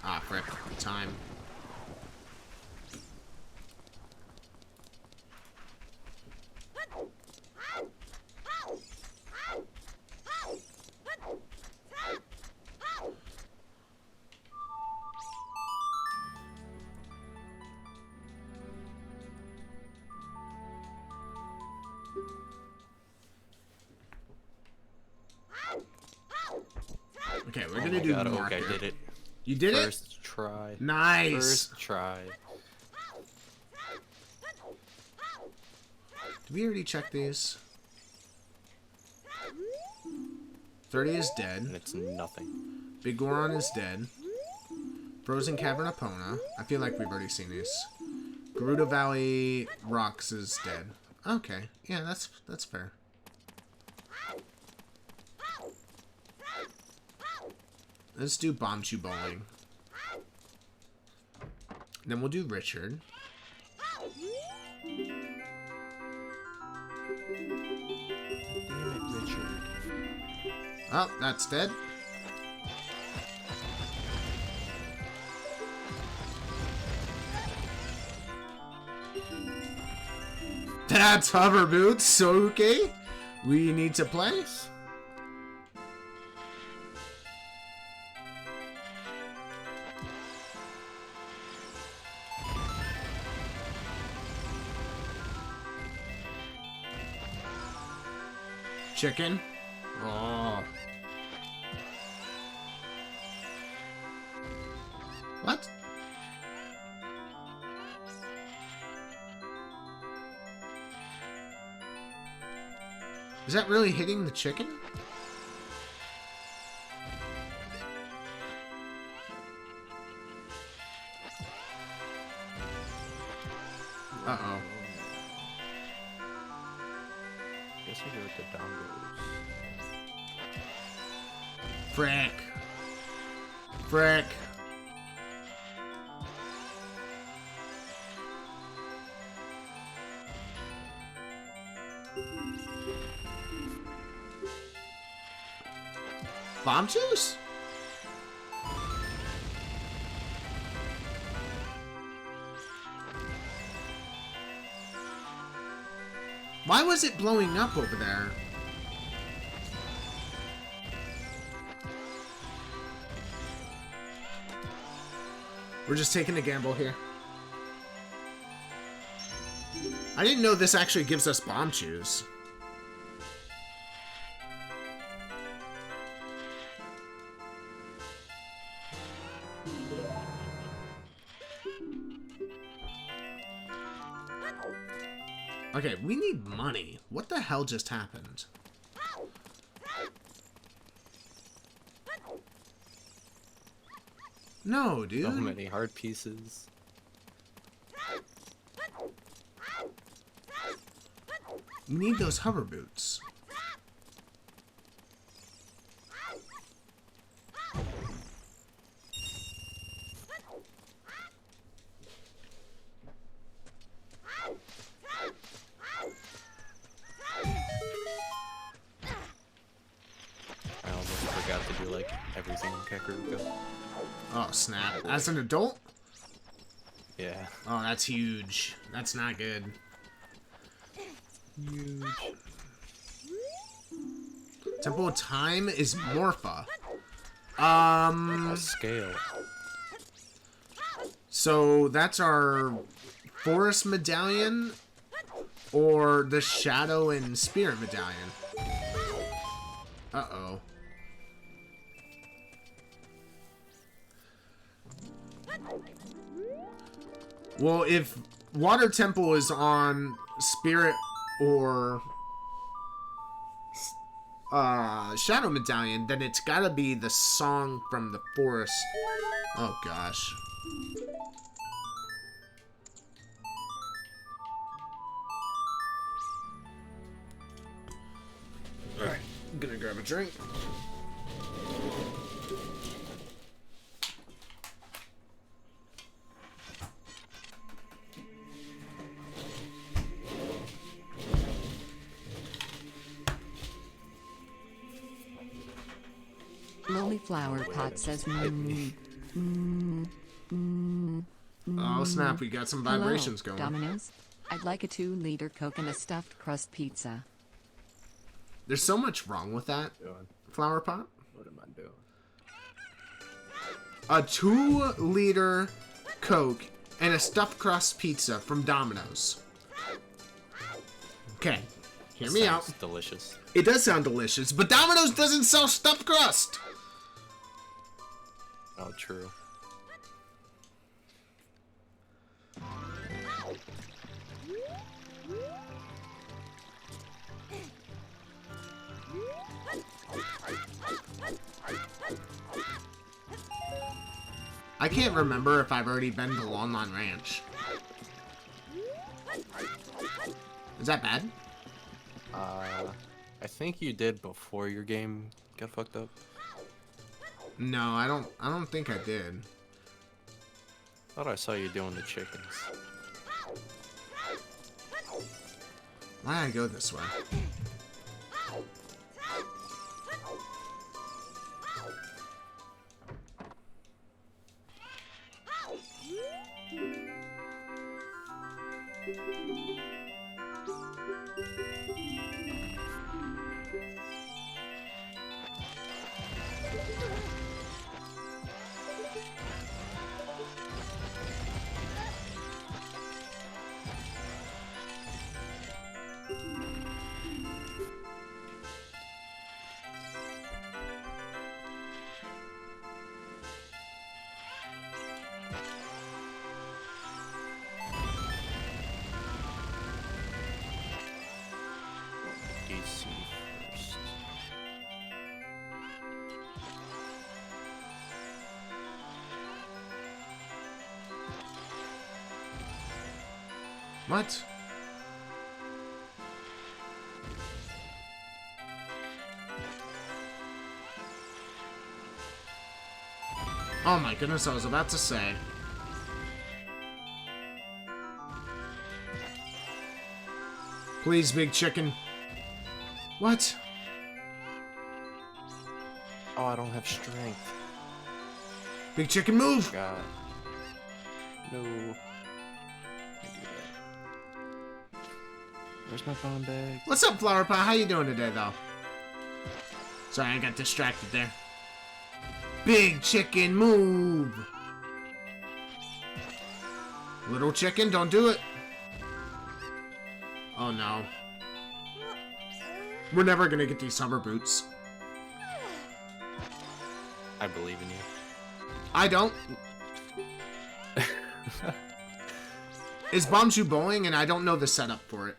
Ah, frick. Time. Okay, we're gonna do marker. Okay, I did it. You did it? First try. Nice. First try. Did we already check these? 30 is dead. And it's nothing. Big Goron is dead. Frozen Cavern Epona. I feel like we've already seen these. Gerudo Valley Rocks is dead. Okay. Yeah, that's fair. Let's do Bombchu Bowling. Then we'll do Richard. Damn it, Richard. Oh, that's dead. That's hover boots. So okay. We need to play? Chicken? Oh. What? Is that really hitting the chicken? Uh-oh. Guess I hear what the down goes. Frick. Frick. Bomb juice? Why was it blowing up over there? We're just taking a gamble here. I didn't know this actually gives us bomb juice. Okay, we need money. What the hell just happened? No, dude. So many hard pieces. You need those hover boots. I almost forgot to do like everything in Kakariko. Oh, snap. As an adult? Yeah. Oh, that's huge. That's not good. Huge. Temple of Time is Morpha. A scale. So that's our Forest Medallion or the Shadow and Spirit Medallion. Uh-oh. Well, if Water Temple is on Spirit or Shadow Medallion, then it's gotta be the song from the forest. Oh gosh. Alright, I'm gonna grab a drink. Lily Flower Pot says Oh snap, we got some vibrations Hello, going. Domino's. I'd like a 2-liter Coke and a stuffed crust pizza. There's so much wrong with that flower pot. What am I doing? A 2-liter Coke and a stuffed crust pizza from Domino's. Okay, hear me out. Delicious. It does sound delicious, but Domino's doesn't sell stuffed crust. Oh, true. I can't remember if I've already been to Lon Lon Ranch. Is that bad? I think you did before your game got fucked up. No, I don't think I did. Thought I saw you doing the chickens. Why did I go this way? What? Oh my goodness, I was about to say. Please, big chicken. What? Oh, I don't have strength. Big chicken, move! God. No. Can't do that. Where's my bomb bag? What's up, Flower Pie? How you doing today, though? Sorry, I got distracted there. Big chicken, move! Little chicken, don't do it. Oh no. We're never gonna get these summer boots. I believe in you. I don't. It's Bombshoe Bowling, and I don't know the setup for it.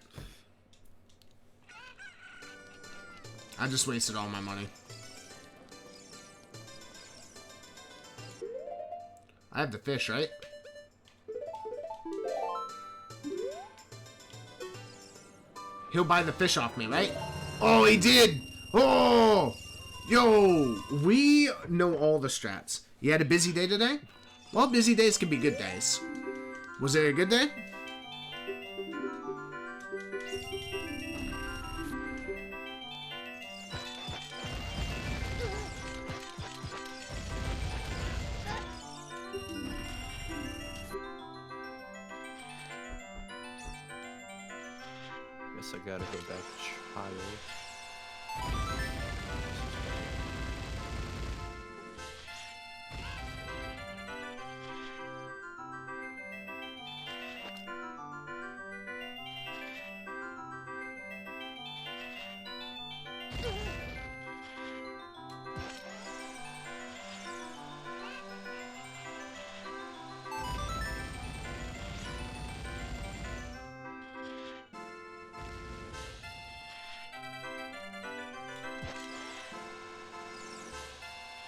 I just wasted all my money. I have the fish, right? He'll buy the fish off me, right? Oh, he did! Oh! Yo! We know all the strats. You had a busy day today? Well, busy days can be good days. Was it a good day? Guess I gotta go back to child.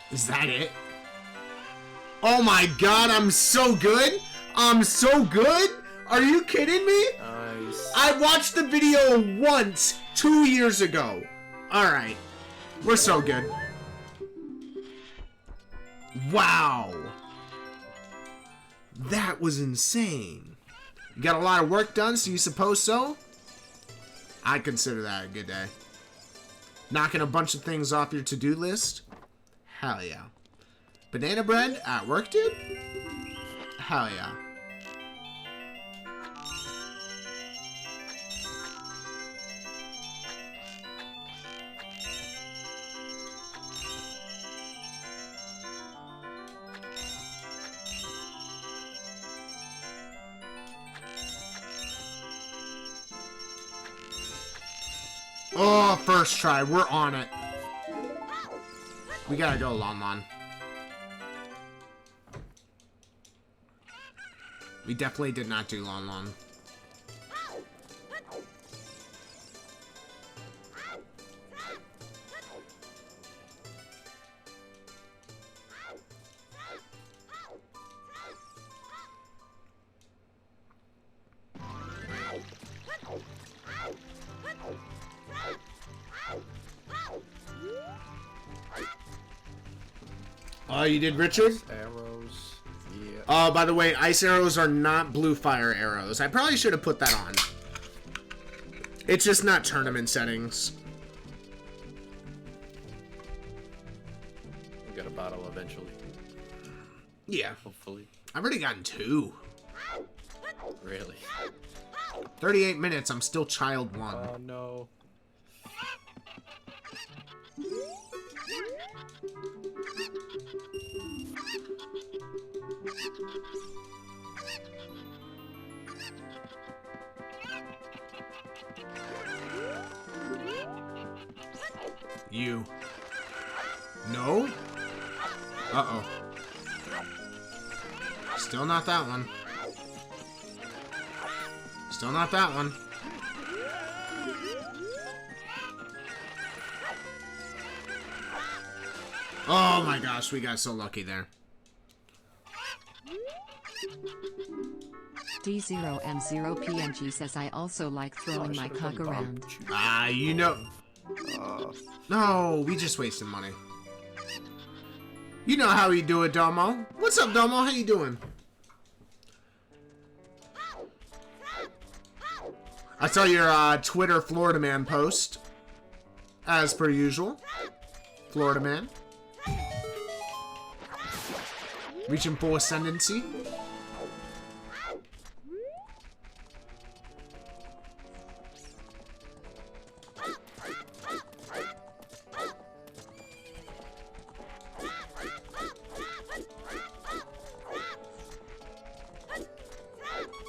Is that it? Oh my god, I'm so good! I'm so good! Are you kidding me? Nice. I watched the video once 2 years ago. Alright. We're so good. Wow. That was insane. You got a lot of work done, so you suppose so? I consider that a good day. Knocking a bunch of things off your to-do list? Hell yeah. Banana bread at work, dude? Hell yeah. Oh, first try. We're on it. We gotta go, Lon Lon. We definitely did not do Lon Lon. Oh, you did Richard? Arrows. Yeah. Oh, by the way, ice arrows are not blue fire arrows. I probably should have put that on. It's just not tournament settings. We'll get a bottle eventually. Yeah. Hopefully. I've already gotten 2. Really? 38 minutes, I'm still child 1. Oh no. You. No? Uh-oh. Still not that one. Still not that one. Oh my gosh, we got so lucky there. D0M0PNG says I also like throwing my cock around. Ah, you know. No, we just wasted money. You know how we do it, Domo. What's up, Domo? How you doing? I saw your Twitter Florida Man post. As per usual. Florida Man. Reaching full ascendancy.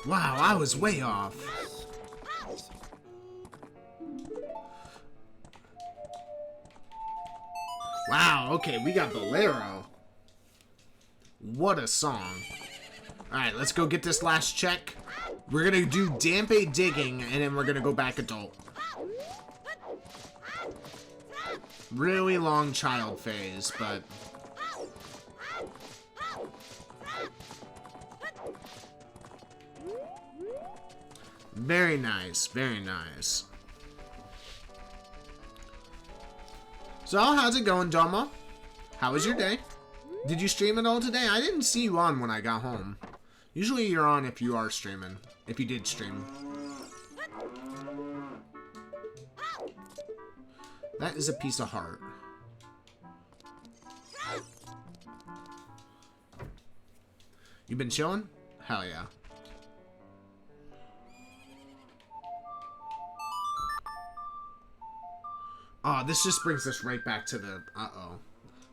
Wow, I was way off. Wow, okay, we got Bolero. What a song. Alright, let's go get this last check. We're gonna do Dampe digging, and then we're gonna go back adult. Really long child phase, but... Very nice, very nice. So, how's it going, Domo? How was your day? Did you stream at all today? I didn't see you on when I got home. Usually you're on if you are streaming. If you did stream. That is a piece of heart. You been chilling? Hell yeah. Oh, this just brings us right back to the... Uh-oh.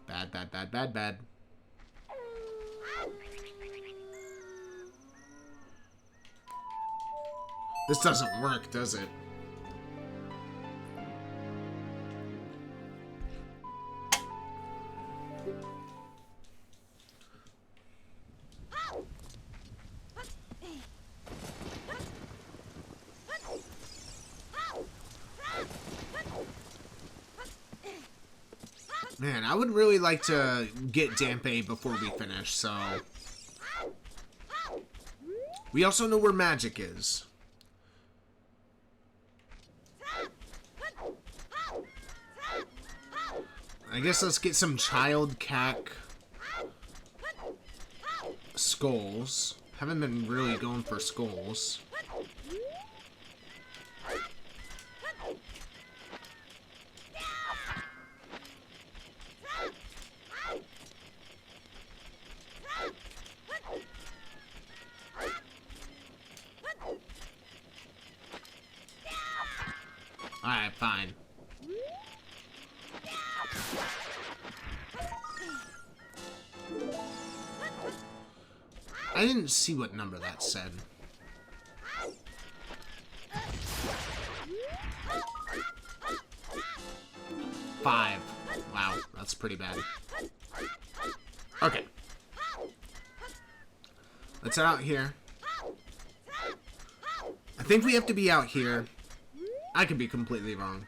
Bad, bad, bad, bad, bad. This doesn't work, does it? Man, I would really like to get Dampe before we finish, so... We also know where magic is. I guess let's get some child cack skulls. Haven't been really going for skulls. Alright, fine. I didn't see what number that said. Five. Wow, that's pretty bad. Okay. Let's head out here. I think we have to be out here. I could be completely wrong.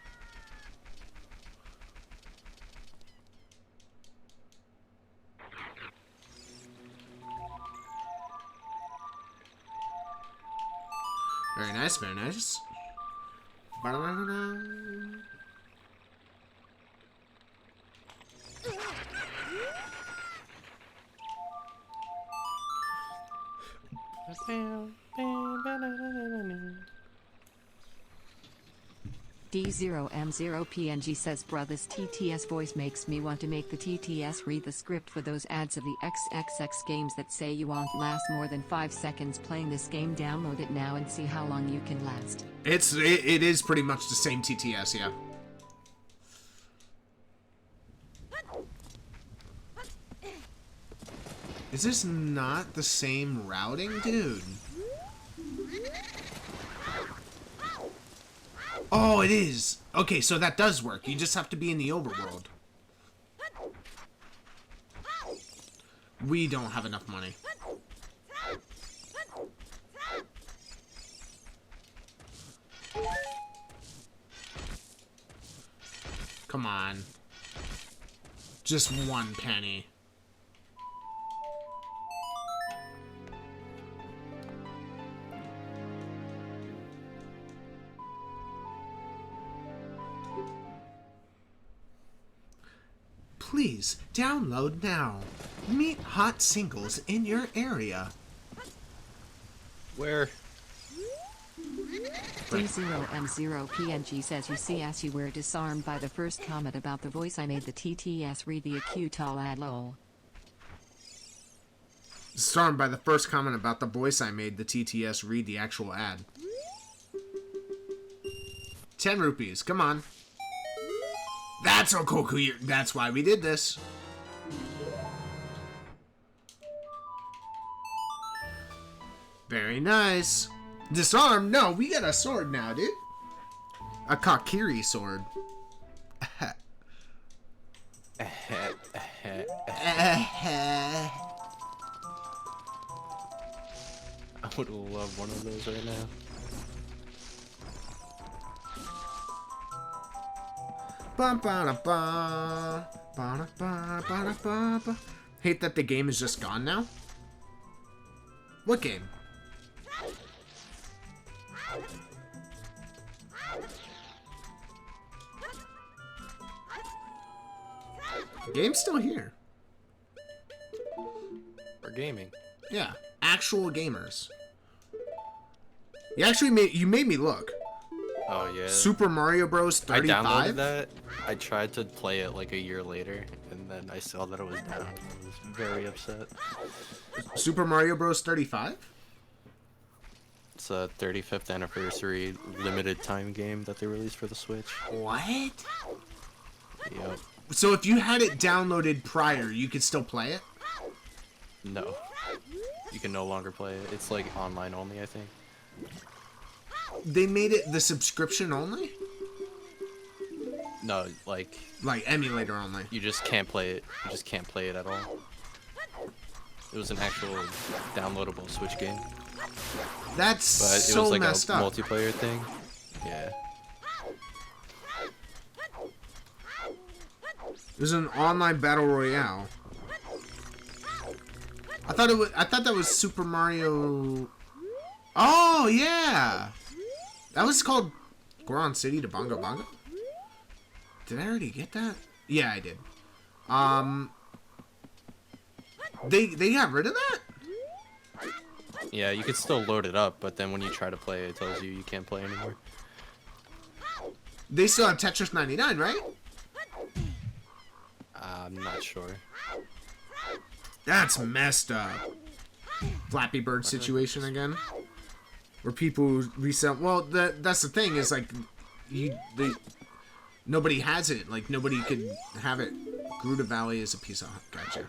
Very nice, very nice. Ba-da-da-da-da. D0M0PNG says, bruh, this TTS voice makes me want to make the TTS read the script for those ads of the XXX games that say you won't last more than 5 seconds playing this game. Download it now and see how long you can last. It is pretty much the same TTS, yeah. Is this not the same routing, dude? Oh, it is. Okay, so that does work. You just have to be in the overworld. We don't have enough money. Come on. Just 1 penny. Please download now. Meet hot singles in your area. Where? 30M0PNG says you were disarmed by the first comment about the voice I made the TTS read the acute all ad lol. Disarmed by the first comment about the voice I made the TTS read the actual ad. 10 rupees, come on. That's Okoku, that's why we did this. Very nice. Disarm? No, we got a sword now, dude. A Kakiri sword. I would love one of those right now. Hate that the game is just gone now. What game? The game's still here. For gaming. Yeah, actual gamers. You made me look. Oh yeah. Super Mario Bros. 35? I downloaded that. I tried to play it like a year later, and then I saw that it was down. I was very upset. Super Mario Bros. 35? It's a 35th anniversary limited time game that they released for the Switch. What? Yep. So if you had it downloaded prior, you could still play it? No. You can no longer play it. It's like online only, I think. They made it the subscription only? No, like emulator only. you just can't play it. You just can't play it at all. It was an actual downloadable Switch game. That's But it so was like a messed up. multiplayer thing. Yeah. It was an online battle royale. I thought that was Super Mario. Oh yeah, that was called Goron City to Bongo Bongo. Did I already get that? Yeah, I did. They got rid of that? Yeah, you could still load it up, but then when you try to play it, it tells you can't play anymore. They still have Tetris 99, right? I'm not sure. That's messed up. Flappy Bird situation again, where people resell. Well, that's the thing is like, nobody has it. Like nobody could have it. Gruta Valley is a piece of gotcha.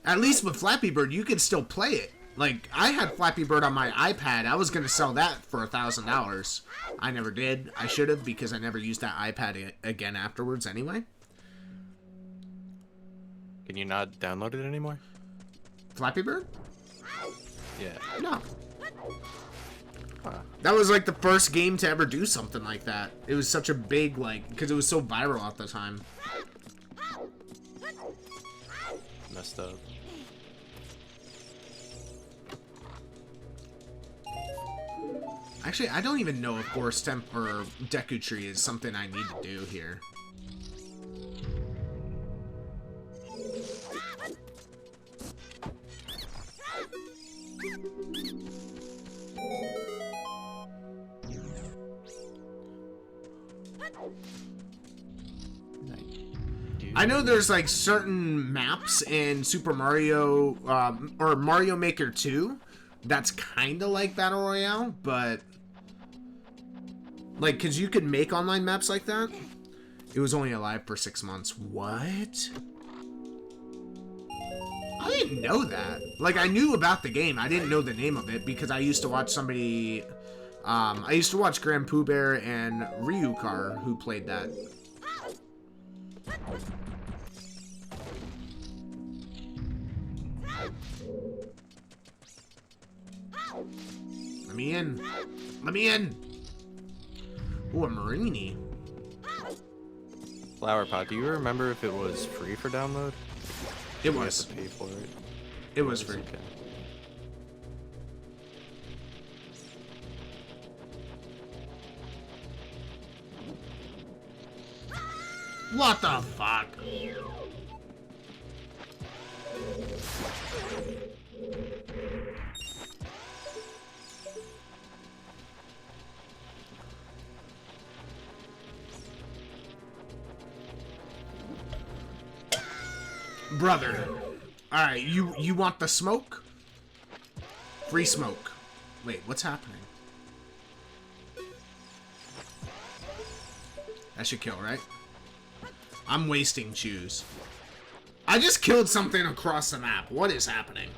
At least with Flappy Bird, you could still play it. Like I had Flappy Bird on my iPad. I was gonna sell that for $1,000. I never did. I should have because I never used that iPad again afterwards anyway. Can you not download it anymore? Flappy Bird? Yeah. No. Huh. That was like the first game to ever do something like that. It was such a big, like, because it was so viral at the time. Messed up. Actually, I don't even know if Forest Temp or Deku Tree is something I need to do here. I know there's like certain maps in Super Mario or Mario Maker 2 that's kind of like Battle Royale, but like, cause you could make online maps like that. It was only alive for 6 months. What? I didn't know that. Like, I knew about the game. I didn't know the name of it because I used to watch somebody. I used to watch Grand Pooh Bear and Ryukar who played that. Let me in. Let me in. Ooh, a Marini. Flower Pot, do you remember if it was free for download? It You was. have to pay for it. It was free. Okay. What the fuck? Brother. Alright, you want the smoke? Free smoke. Wait, what's happening? That should kill, right? I'm wasting chews. I just killed something across the map. What is happening?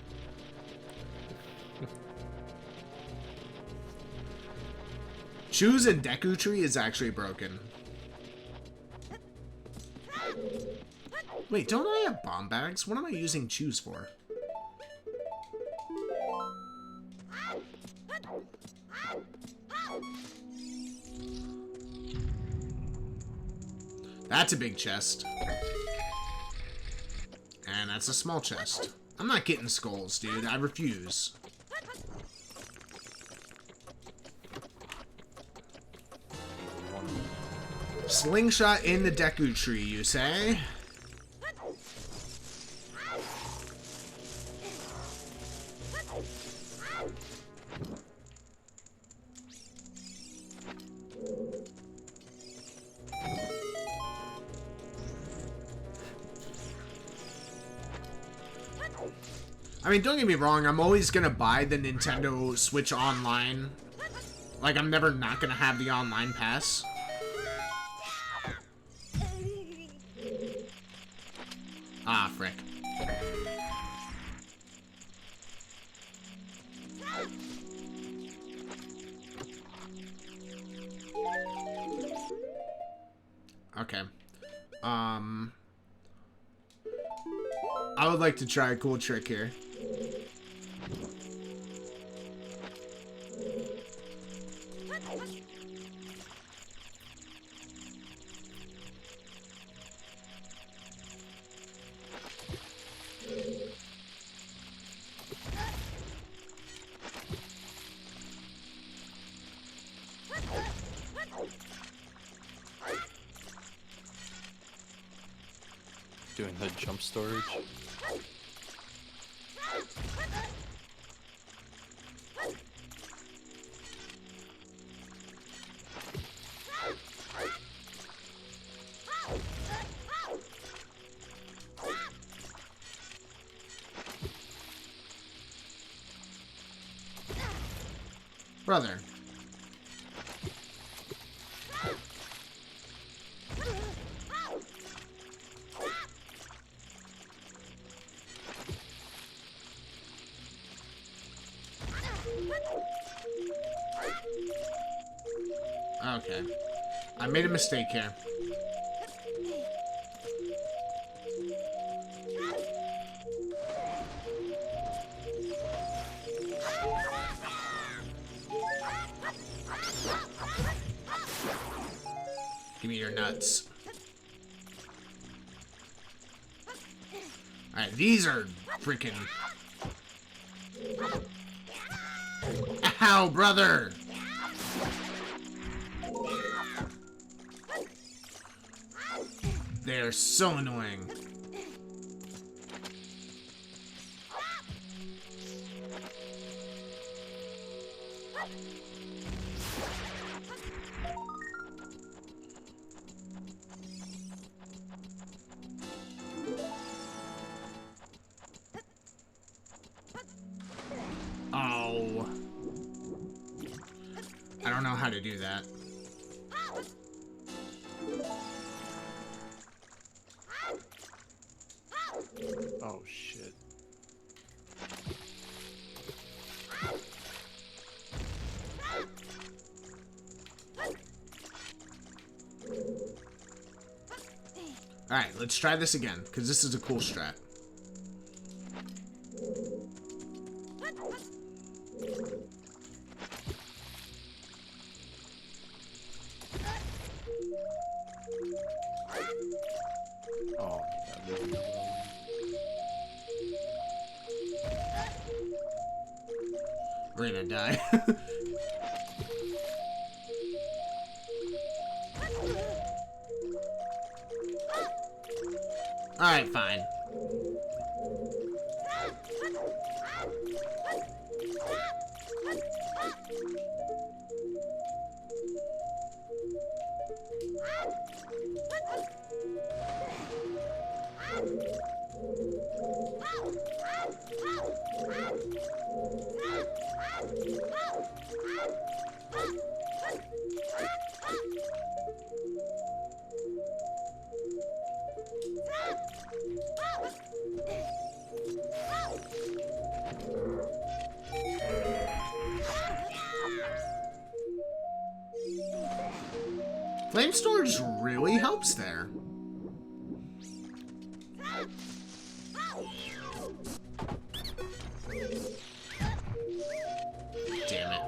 Chews and Deku Tree is actually broken. Wait, don't I have bomb bags? What am I using chews for? That's a big chest. And that's a small chest. I'm not getting skulls, dude. I refuse. Slingshot in the Deku Tree, you say? I mean, don't get me wrong, I'm always gonna buy the Nintendo Switch Online. Like, I'm never not gonna have the online pass. Ah, frick. Okay. I would like to try a cool trick here. Doing the jump storage. Brother. Okay. I made a mistake here. Give me your nuts. Alright, these are freaking... Ow, brother! They're so annoying. Oh. I don't know how to do that. Oh shit. Alright, let's try this again, because this is a cool strat. Oh, that really We're gonna die. Alright, fine. Flame storage really helps there. Damn it.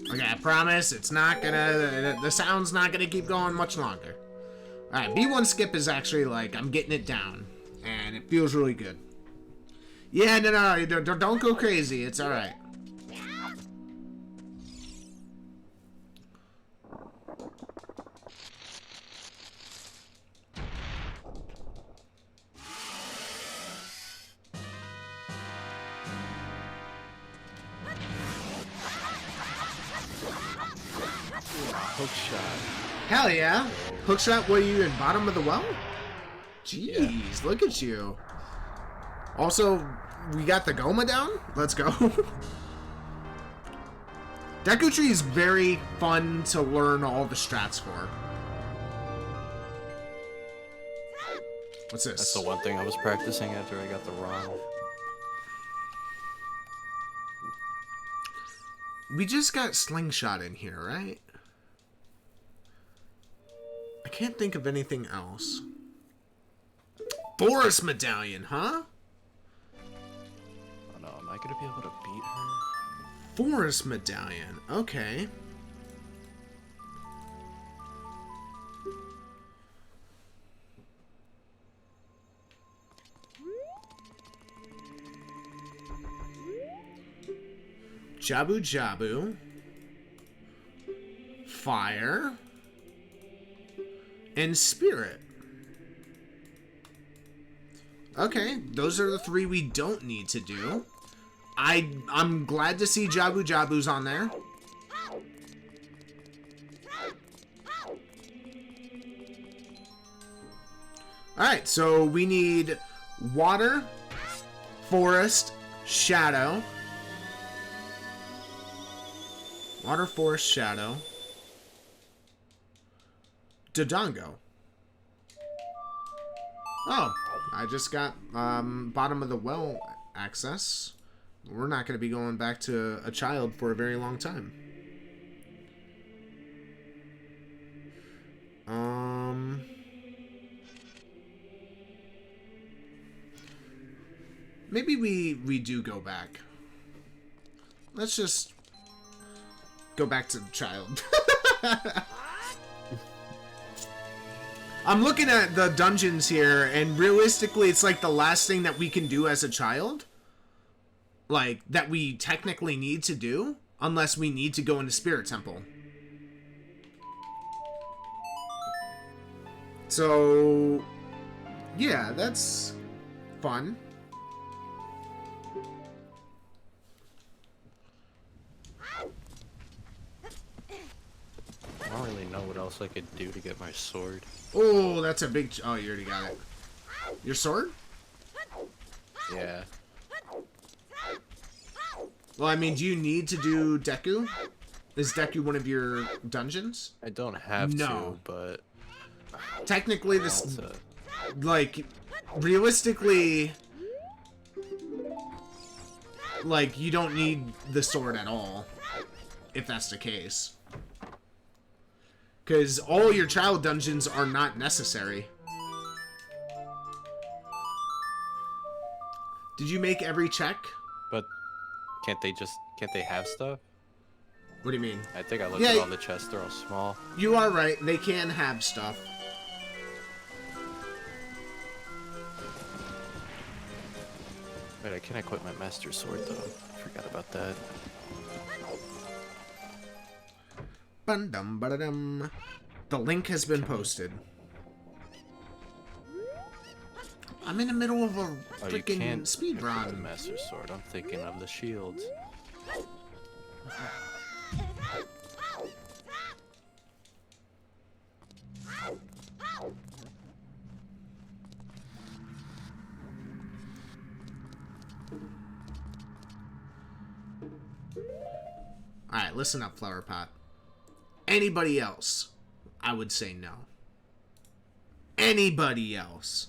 Okay, I promise it's not gonna, the sound's not gonna keep going much longer. Alright, B1 skip is actually like, I'm getting it down. And it feels really good. Yeah, no, don't go crazy. It's alright. Hook shot. Hell yeah. Hookshot, what are you in? Bottom of the well? Jeez, yeah. Look at you. Also, we got the Goma down? Let's go. Deku Tree is very fun to learn all the strats for. What's this? That's the one thing I was practicing after I got the wrong. We just got Slingshot in here, right? I can't think of anything else. Forest Medallion, huh? Oh no, am I gonna be able to beat her? Forest Medallion, okay. Jabu Jabu. Fire. And Spirit. Okay, those are the three we don't need to do. I'm glad to see Jabu Jabu's on there. Alright, so we need water, forest, shadow. Water, forest, shadow. Dodongo. Oh, I just got bottom of the well access. We're not going to be going back to a child for a very long time. Maybe we do go back. Let's just go back to child. I'm looking at the dungeons here, and realistically, it's like the last thing that we can do as a child. Like, that we technically need to do, unless we need to go into Spirit Temple. So, yeah, that's fun. I don't really know what else I could do to get my sword. Oh, that's a big... Oh, you already got it. Your sword? Yeah. Well, I mean, do you need to do Deku? Is Deku one of your dungeons? I don't have to, but... Technically, this... Like, realistically... Like, you don't need the sword at all. If that's the case. Because all your child dungeons are not necessary. Did you make every check? But can't they have stuff? What do you mean? I think I looked at all the chests, they're all small. You are right, they can have stuff. Wait, I can't equip my master sword though. Forgot about that. Ba-dum-ba-da-dum. The link has been posted. I'm in the middle of a Oh, you freaking can't speed pick up the run. Master Sword. I'm thinking of the shields. Alright, listen up, Flower Pot. Anybody else, I would say no. Anybody else.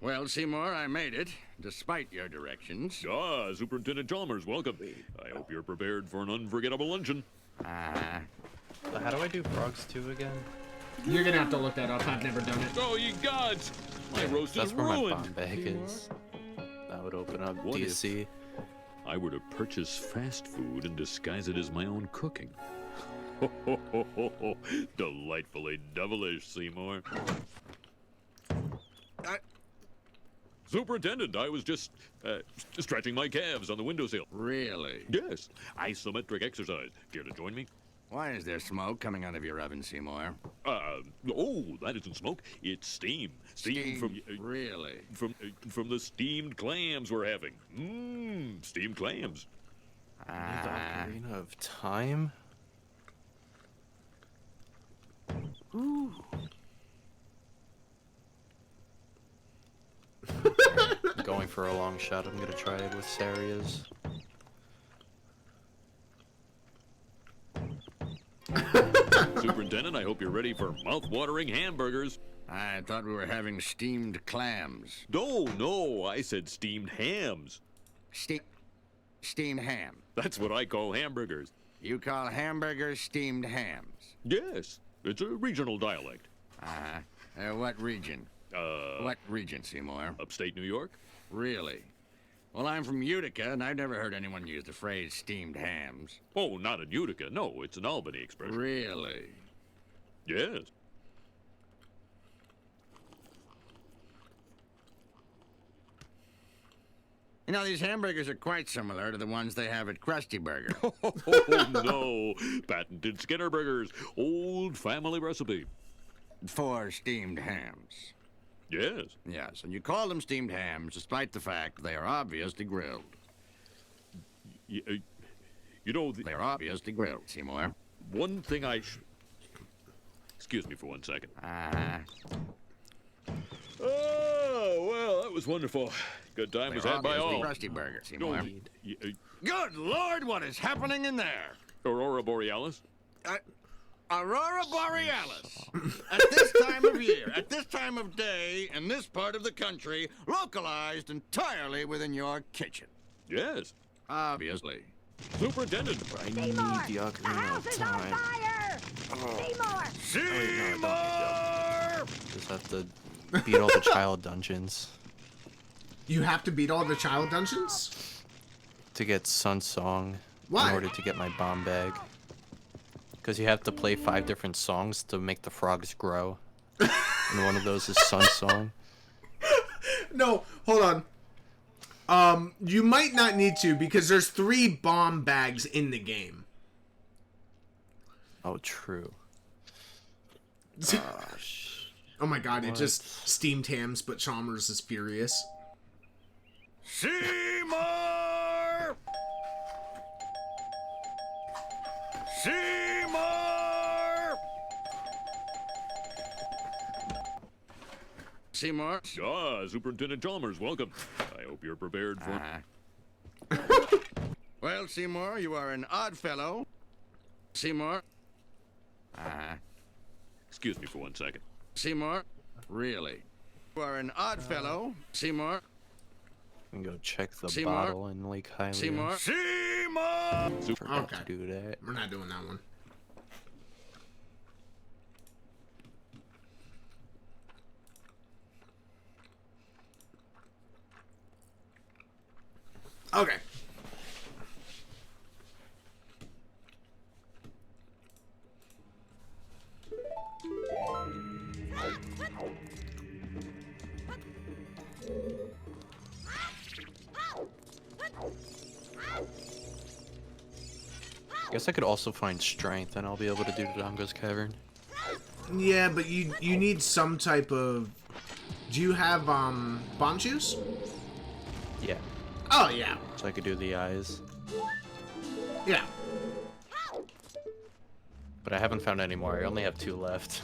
Well, Seymour, I made it, despite your directions. Ah, Superintendent Chalmers, welcome. I hope you're prepared for an unforgettable luncheon. So how do I do Frogs 2 again? You're gonna have to look that up. I've never done it. Oh, you gods! My roast That's is where my ruined. bomb bag is. That would open up What if- DC. I were to purchase fast food and disguise it as my own cooking. Ho, ho, ho, ho, ho. Delightfully devilish, Seymour. Superintendent, I was just stretching my calves on the windowsill. Really? Yes, isometric exercise. Care to join me? Why is there smoke coming out of your oven, Seymour? Oh, that isn't smoke. It's steam. Steam from Really? from the steamed clams we're having. Mmm, steamed clams. The Ocarina of Time? Ooh. Going for a long shot. I'm gonna try it with Saria's. Superintendent, I hope you're ready for mouth-watering hamburgers. I thought we were having steamed clams. No, I said steamed hams. Steamed ham. That's what I call hamburgers. You call hamburgers steamed hams? Yes, it's a regional dialect. What region? What region, Seymour? Upstate New York? Really? Well, I'm from Utica, and I've never heard anyone use the phrase steamed hams. Oh, not in Utica. No, it's an Albany expression. Really? Yes. You know, these hamburgers are quite similar to the ones they have at Krusty Burger. Oh, no. Patented Skinner Burgers. Old family recipe. For steamed hams. Yes. Yes, and you call them steamed hams despite the fact they are obviously grilled. You know, They're obviously grilled, Seymour. one thing Excuse me for 1 second. Oh, well, that was wonderful. Good time was They're had by obviously all. Krusty Burger, Seymour. No, Good Lord, what is happening in there? Aurora Borealis? Aurora Borealis. At this time of year, at this time of day, in this part of the country, localized entirely within your kitchen. Yes. Obviously. Superintendent. I need the Ocarina of Time. Seymour! Just have to beat all the child dungeons You have to beat all the child dungeons? to get Sun Song Why? in order to get my bomb bag. Because you have to play 5 different songs to make the frogs grow. And one of those is Sun Song. No, hold on. You might not need to because there's 3 bomb bags in the game. Oh, true. Oh my god, it just steamed hams, but Chalmers is furious. Seymour! Seymour! Seymour? Ah, Superintendent Chalmers, welcome. I hope you're prepared for... Well, Seymour, you are an odd fellow. Seymour? Excuse me for 1 second. Seymour? Really? You are an odd fellow. Seymour? I can go check the Seymour? bottle in Lake Hylia. Seymour? Seymour! Forgot Okay. to do that. We're not doing that one. Okay. Guess I could also find strength, and I'll be able to do Dongo's Cavern. Yeah, but you need some type of. Do you have bomb juice? Yeah. Oh yeah. So I could do the eyes. Yeah. But I haven't found any more. I only have 2 left.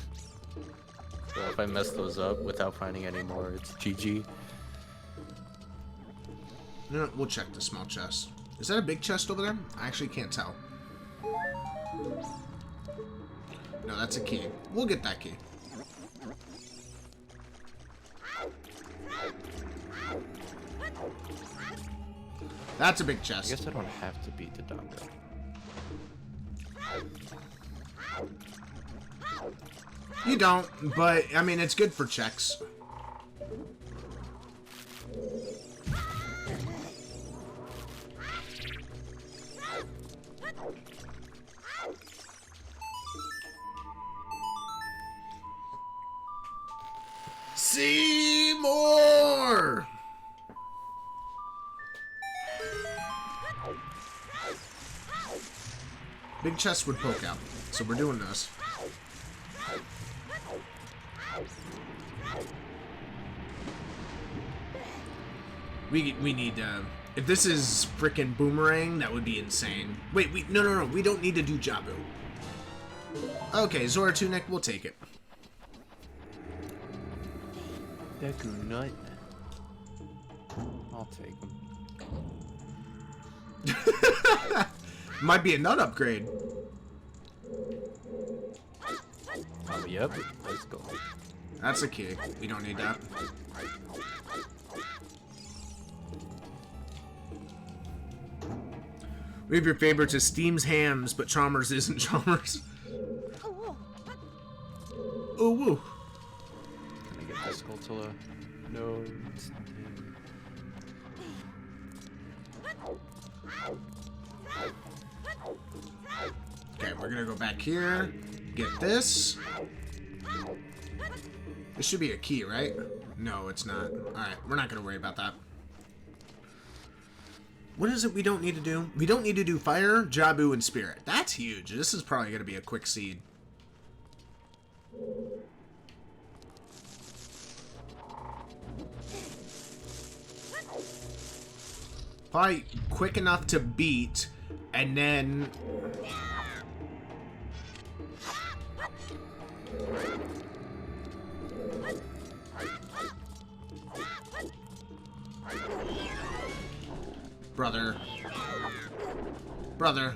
So if I mess those up without finding any more, it's GG. No, we'll check the small chest. Is that a big chest over there? I actually can't tell. No, that's a key. We'll get that key. That's a big I chest. guess I don't have to beat the Dongo. You don't, but I mean, it's good for checks. See more! Big chest would poke out, so we're doing this. We need if this is frickin' boomerang, that would be insane. Wait, no, we don't need to do Jabu. Okay, Zora Tunic, we'll take it. Deku Nut. I'll take them. Might be a nut upgrade. Oh, yep. Let's go. That's a key. We don't need that. We have your favorites as Steam's Hams, but Chalmers isn't Chalmers. Oh, woo. Can I get this Skulltula? No. Okay, we're gonna go back here. Get this. This should be a key, right? No, it's not. Alright, we're not gonna worry about that. What is it we don't need to do? We don't need to do fire, Jabu, and spirit. That's huge. This is probably gonna be a quick seed. Probably quick enough to beat, and then... Brother. Brother.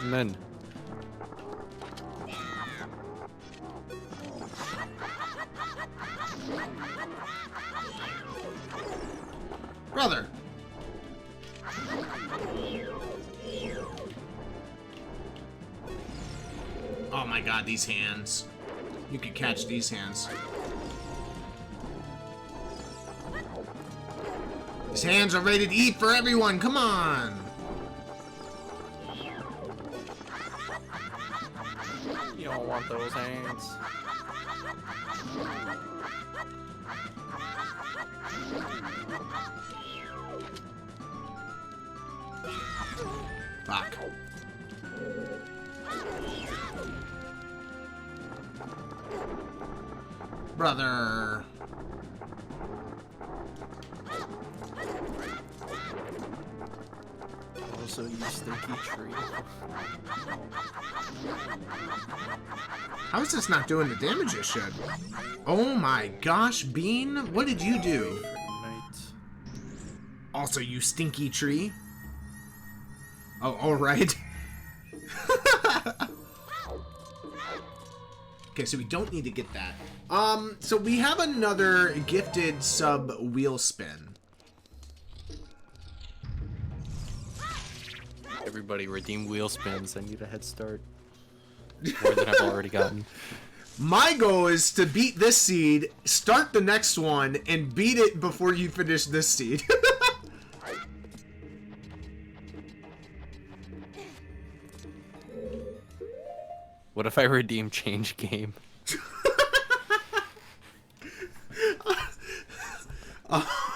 Men. Brother. Oh my god, these hands. You could catch these hands. These hands are ready to eat for everyone. Come on. You don't want those hands. Fuck. Brother. Also, you stinky tree. How is this not doing the damage it should? Oh my gosh, Bean, what did you do? Night. Also, you stinky tree. Oh, alright. Okay, so we don't need to get that. So we have another gifted sub wheel spin. Everybody redeem wheel spins. I need a head start. More than I've already gotten. My goal is to beat this seed, start the next one, and beat it before you finish this seed. What if I redeem change game?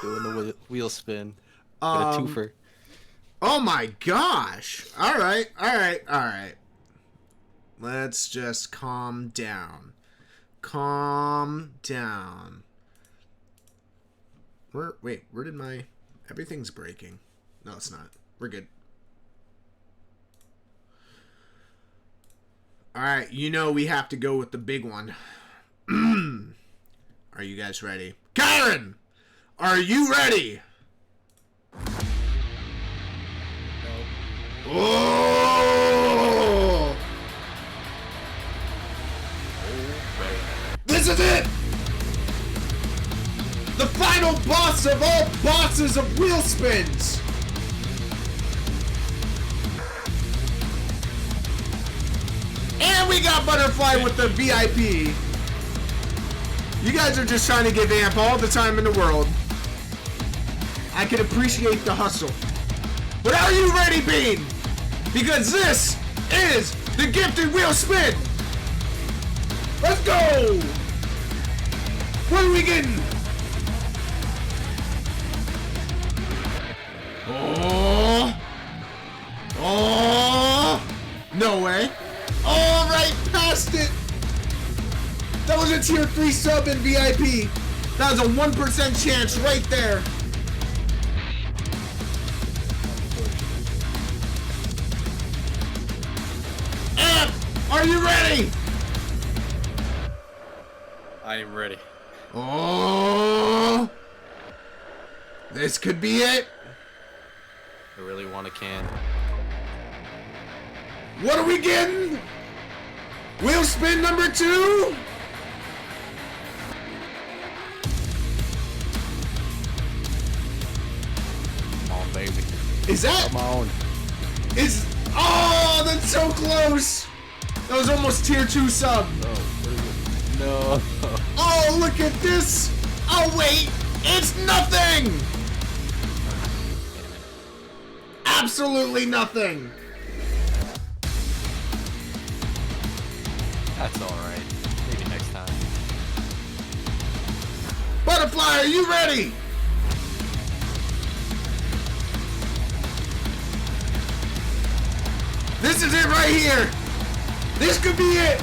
Doing the wheel spin. Get a twofer. Oh my gosh. Alright, alright, alright. Let's just calm down. Calm down. Wait, where did my... Everything's breaking. No, it's not. We're good. Alright, you know we have to go with the big one. Are you guys ready? Karen! Are you ready? No. Oh! This is it! The final boss of all bosses of wheel spins! And we got Butterfly with the VIP. You guys are just trying to give Amp all the time in the world. I can appreciate the hustle. But are you ready, Bean? Because this is the Gifted Wheel Spin. Let's go! What are we getting? Oh! Oh! No way. All right, past it. That was a tier 3 sub in VIP. That was a 1% chance right there. Amp, are you ready? I am ready. Oh, this could be it. I really want a can. What are we getting? Wheel spin number 2? Come on, baby. Is that? Come on. Is... Oh, that's so close. That was almost tier 2 sub. No. What is it? No. Oh, look at this. Oh, wait. It's nothing. Absolutely nothing. That's alright. Maybe next time. Butterfly, are you ready? This is it right here. This could be it.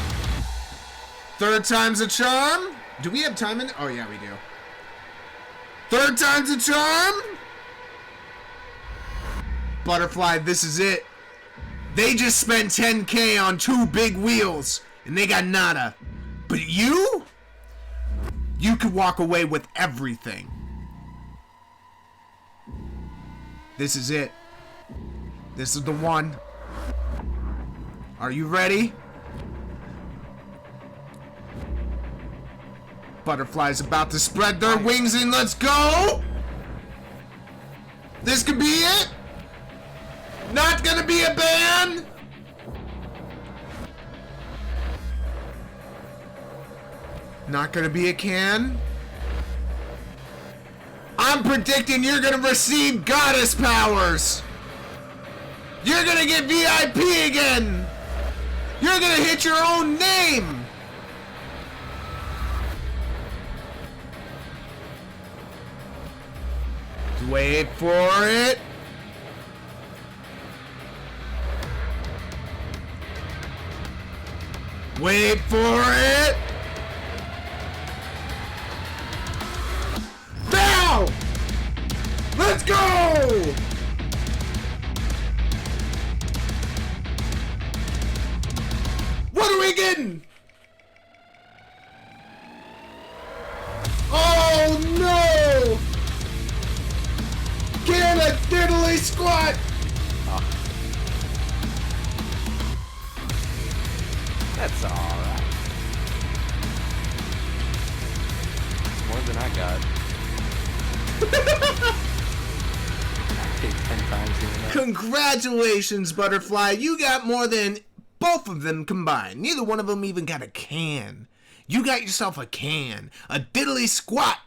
Third time's a charm. Do we have time in it? Oh, yeah, we do. Third time's a charm. Butterfly, this is it. They just spent 10K on 2 big wheels, and they got nada. But you could walk away with everything. This is it. This is the one. Are you ready? Butterfly's about to spread their wings and let's go! This could be it? Not gonna be a ban? Not gonna be a can? I'm predicting you're gonna receive goddess powers! You're gonna get VIP again! You're gonna hit your own name! Wait for it! Wait for it! Now! Let's go! What are we getting? Oh no! Can a diddly squat! That's alright. It's more than I got. I paid 10 times even that. Congratulations, Butterfly. You got more than both of them combined. Neither one of them even got a can. You got yourself a can. A diddly squat.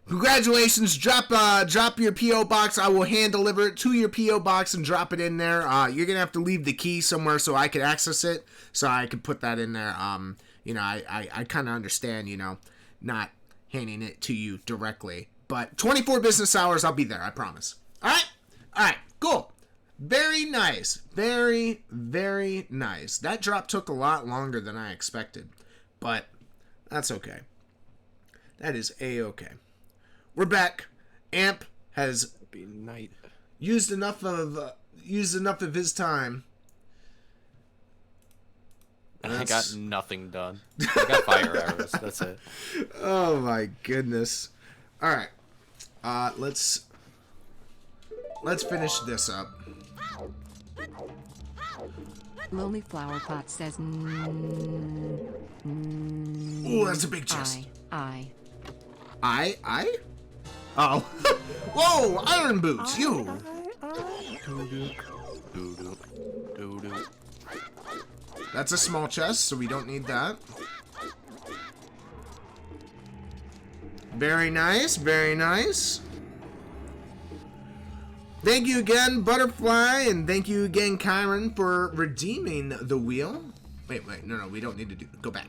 Congratulations. Drop your P.O. box. I will hand deliver it to your P.O. box and drop it in there. You're going to have to leave the key somewhere so I can access it. So I can put that in there. You know, I kind of understand, you know, not handing it to you directly. But 24 business hours, I'll be there. I promise. All right. Cool. Very nice. Very, very nice. That drop took a lot longer than I expected. But that's okay. That is A-okay. We're back. Amp has Be night. used enough of his time. I got nothing done. I got fire arrows. That's it. Oh my goodness. All right. Let's finish this up. Lonely Flower Pot says, Ooh, that's a big chest. I. Oh. Whoa, iron boots, you. That's a small chest, so we don't need that. Very nice, very nice. Thank you again, Butterfly, and thank you again, Kyron, for redeeming the wheel. Wait, no, we don't need to do... Go back.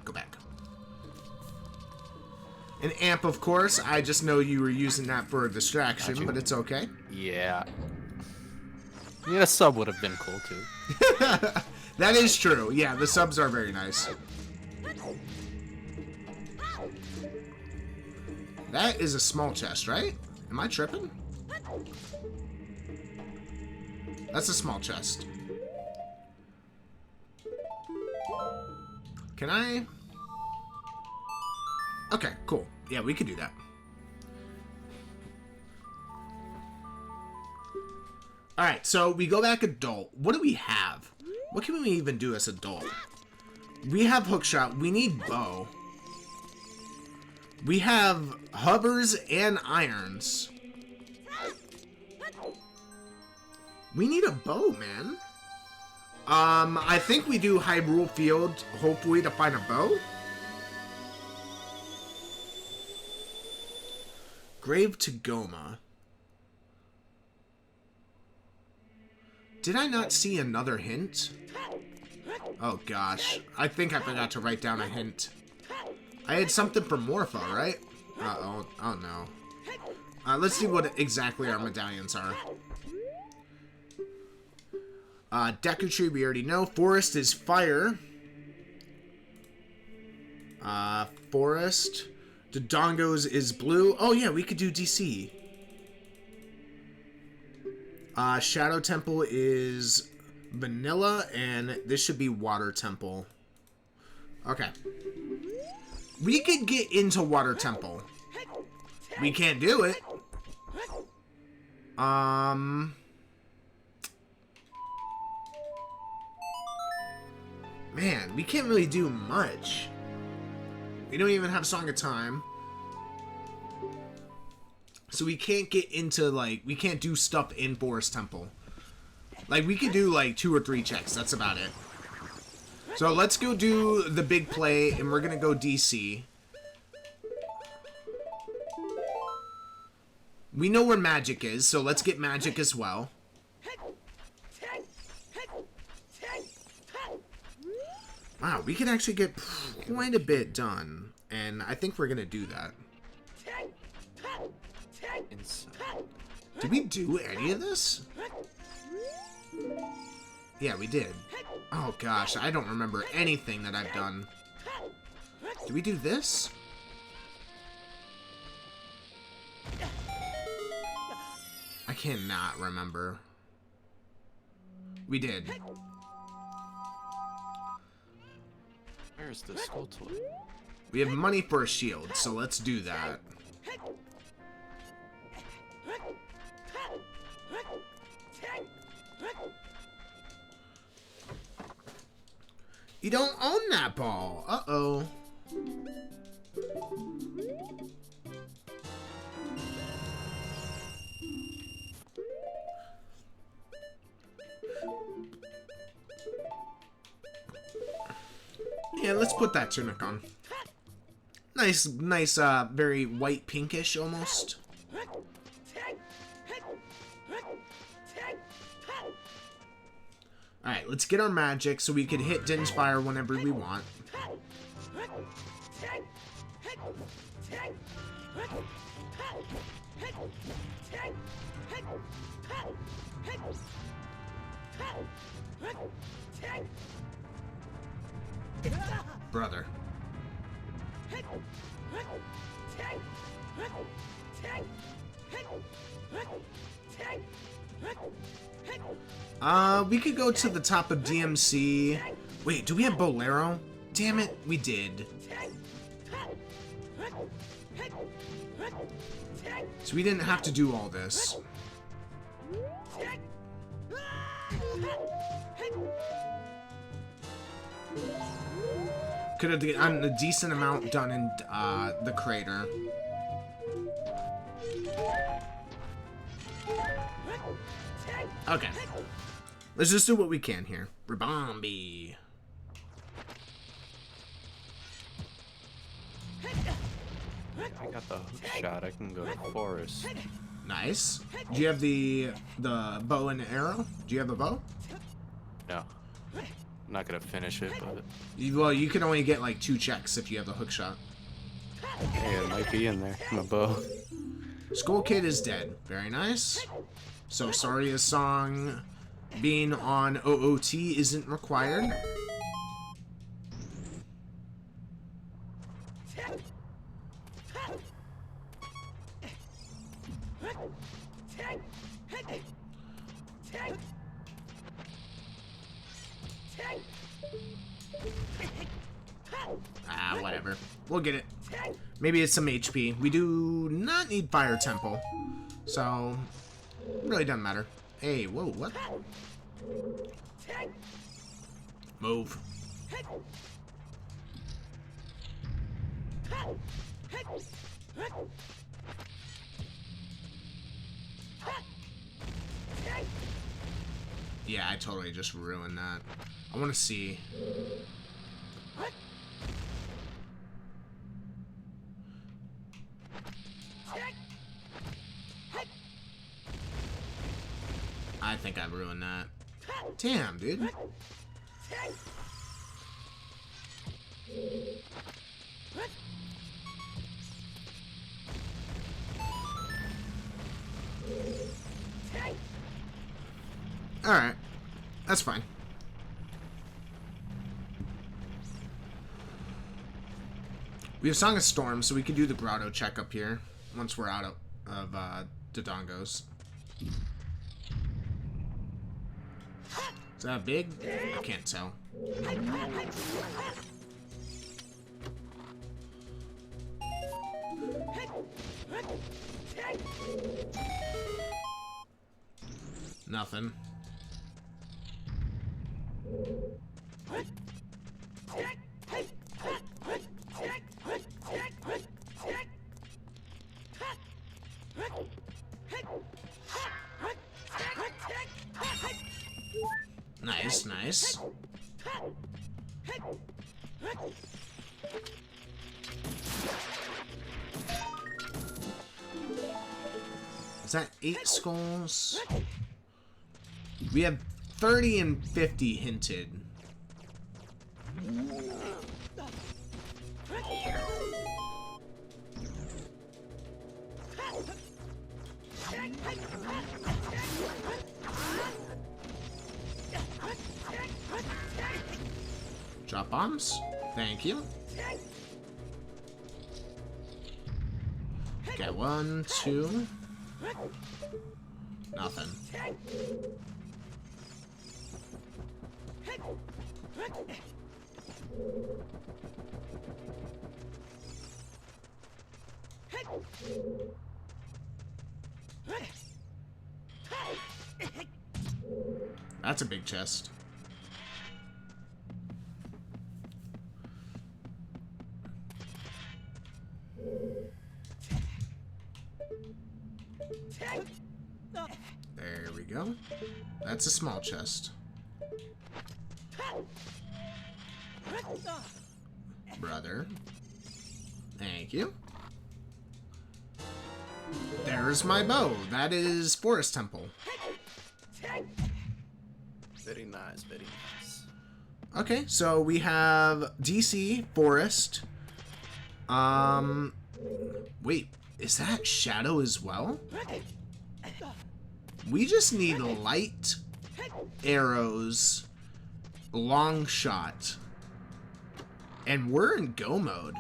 An amp, of course. I just know you were using that for a distraction, but it's okay. Yeah. Yeah, a sub would have been cool, too. That is true. Yeah, the subs are very nice. That is a small chest, right? Am I tripping? That's a small chest. Can I? Okay, cool. Yeah, we could do that. Alright, so we go back adult. What do we have? What can we even do as adult? We have hookshot. We need bow. We have hovers and irons. We need a bow, man. I think we do Hyrule Field, hopefully, to find a bow. Grave to Goma. Did I not see another hint? Oh gosh, I think I forgot to write down a hint. I had something for Morpho, right? Uh-oh, oh no. Let's see what exactly our medallions are. Deku Tree, we already know. Forest is fire. Forest. Dodongos is blue. Oh yeah, we could do DC. Shadow Temple is vanilla, and this should be Water Temple. Okay. We could get into Water Temple. We can't do it. Man, we can't really do much. We don't even have Song of Time. So we can't get into, like, we can't do stuff in Forest Temple. Like, we could do, like, 2 or 3 checks. That's about it. So let's go do the big play, and we're gonna go DC. We know where magic is, so let's get magic as well. Wow, we can actually get quite a bit done, and I think we're gonna do that. Inside. Did we do any of this? Yeah, we did. Oh gosh, I don't remember anything that I've done. Did we do this? I cannot remember. We did. Where's the skull toy? We have money for a shield, so let's do that. You don't own that ball. Uh-oh. Yeah, let's put that tunic on. Nice, very white pinkish almost. Alright, let's get our magic so we can hit Din's Fire whenever we want. Brother. We could go to the top of DMC. Wait, do we have Bolero? Damn it, we did. So we didn't have to do all this. Could have gotten a decent amount done in the crater. Okay. Let's just do what we can here. Rabombi. I got the hook shot. I can go to forest. Nice. Do you have the bow and arrow? Do you have a bow? No. I'm not gonna finish it, but Well, you can only get like 2 checks if you have the hook shot. hey, it might be in there. My bow. School Kid is dead. Very nice. So sorry, a song being on OOT isn't required. Ah, whatever. We'll get it. Maybe it's some HP. We do not need Fire Temple. So, it really doesn't matter. Hey, whoa, what? Move. Yeah, I totally just ruined that. I want to see. I think I ruined that. Damn, dude. Alright. That's fine. We have Song of Storm, so we can do the grotto check up here once we're out of Dodongos. Is that big? I can't tell. Nothing. Nice, nice. Is that 8 skulls? We have 30 and 50 hinted. Drop bombs. Thank you. Okay, 1, 2. Nothing. That's a big chest. There we go. That's a small chest. Brother. Thank you. There's my bow. That is Forest Temple. Very nice, very nice. Okay, so we have DC, Forest. Wait, is that Shadow as well? We just need light arrows, long shot, and we're in go mode.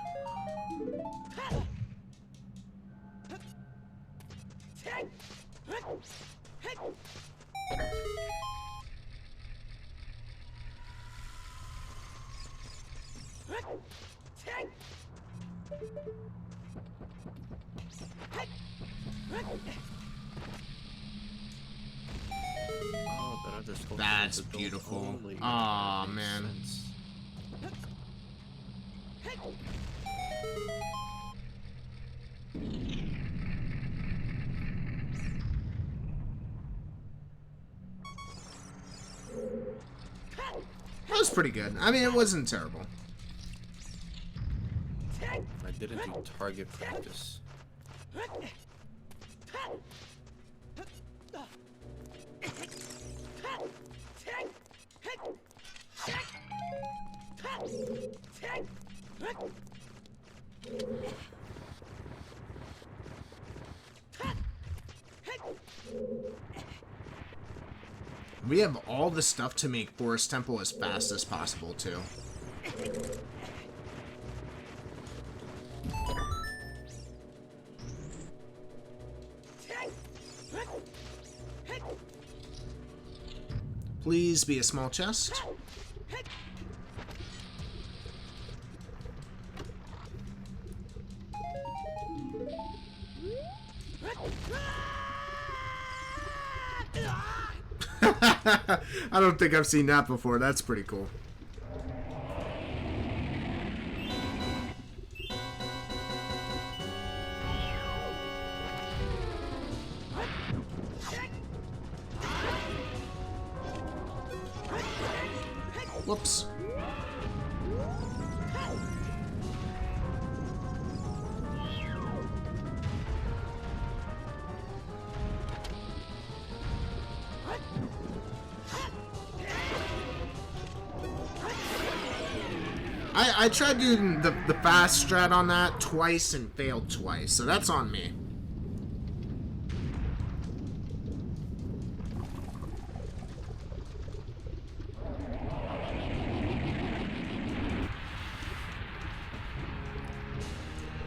Oh, but other sculptures That's are built beautiful. only. Aw, Makes man. sense. That was pretty good. I mean, it wasn't terrible. I didn't do target practice. We have all the stuff to make Forest Temple as fast as possible, too. Please be a small chest. I don't think I've seen that before. That's pretty cool. Whoops. I tried doing the fast strat on that twice and failed twice, so that's on me.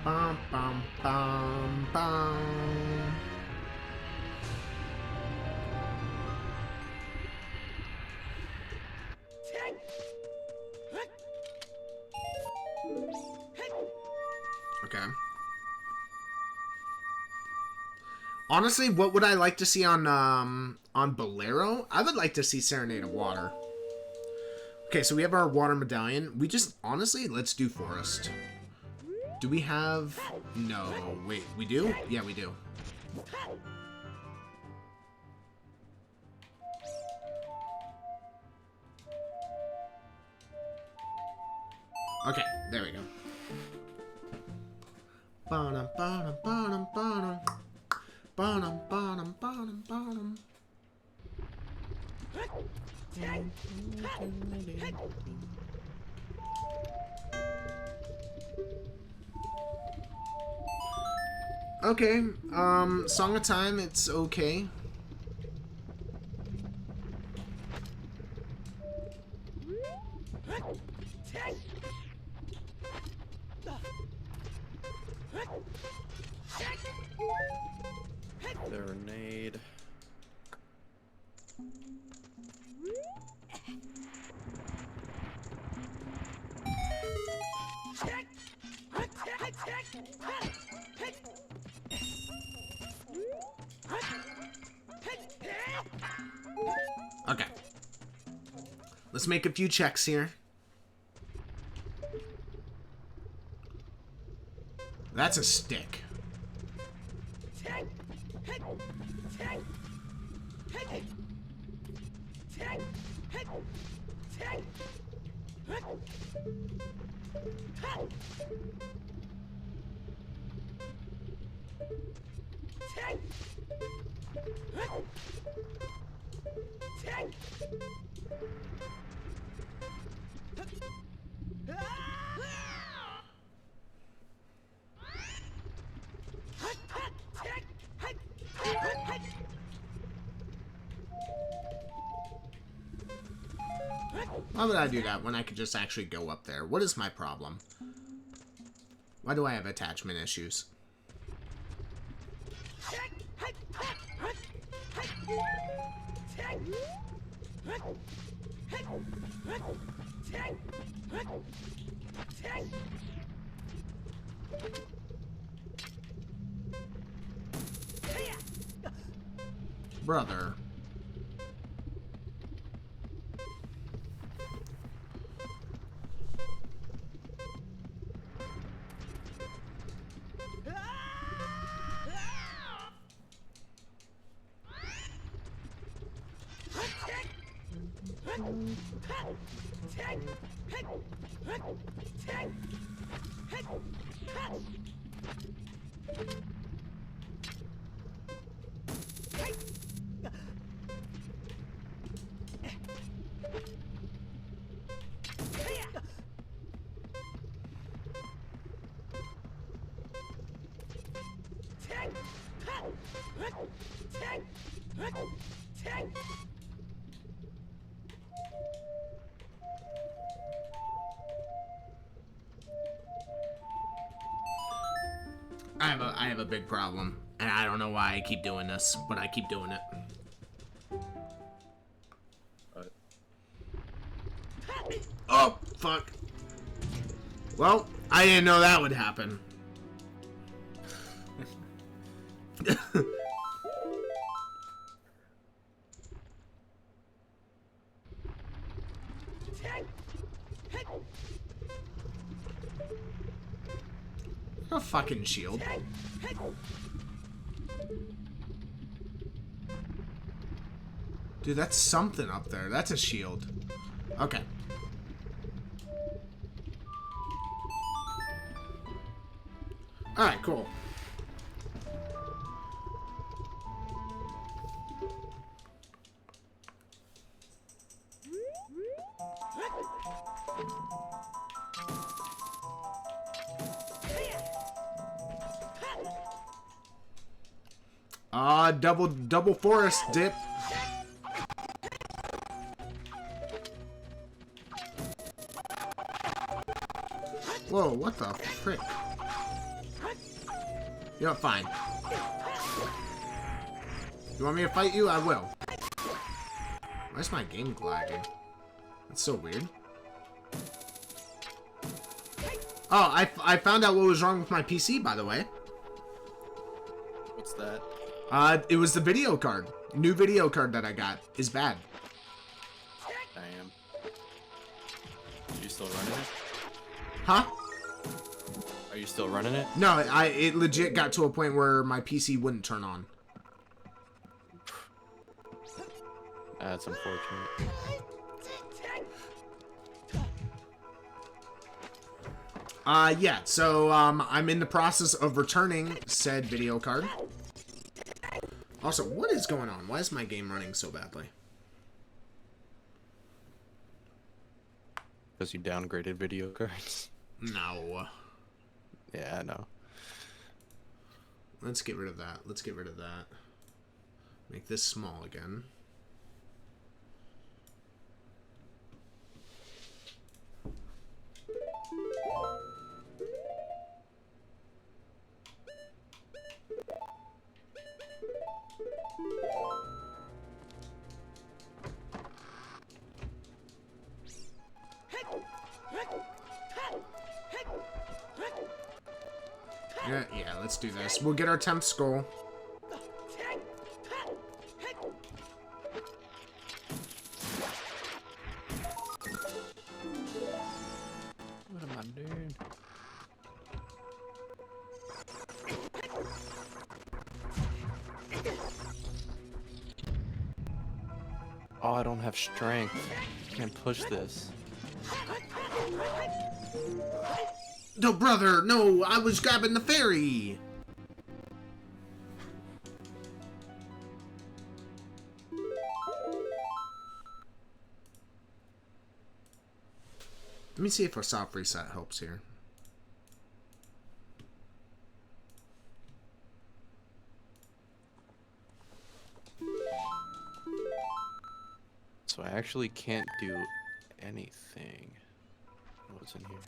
Bum, bum, bum, bum. Okay. Honestly, what would I like to see on Bolero? I would like to see Serenade of Water. Okay, so we have our water medallion. We just, honestly, let's do Forest. Do we have... No, wait, we do? Yeah, we do. Okay, there we go. Ba-dum, ba-dum, ba-dum, ba-dum. Ba-dum, ba-dum, ba-dum, ba-dum. Okay, Song of Time, it's okay. Serenade. Okay. Let's make a few checks here. That's a stick. Why would I do that when I could just actually go up there? What is my problem? Why do I have attachment issues? Brother. I have a big problem, and I don't know why I keep doing this, but I keep doing it. Oh, fuck. Well, I didn't know that would happen. A fucking shield. Dude, that's something up there. That's a shield. Okay. Alright, cool. Double forest dip. Whoa, what the frick? You know, fine. You want me to fight you? I will. Why is my game lagging? That's so weird. Oh, I found out what was wrong with my PC, by the way. What's that? It was the video card. New video card that I got is bad. Damn. Are you still running it? Huh? Are you still running it? No, it legit got to a point where my PC wouldn't turn on. That's unfortunate. Yeah, so, I'm in the process of returning said video card. Also, what is going on? Why is my game running so badly? Because you downgraded video cards. No. Yeah, I know. Let's get rid of that. Let's get rid of that. Make this small again. Yeah, let's do this. We'll get our 10th skull. What am I doing? Oh, I don't have strength. Can't push this. No, brother, no, I was grabbing the fairy. Let me see if a soft reset helps here. So I actually can't do anything. What's in here?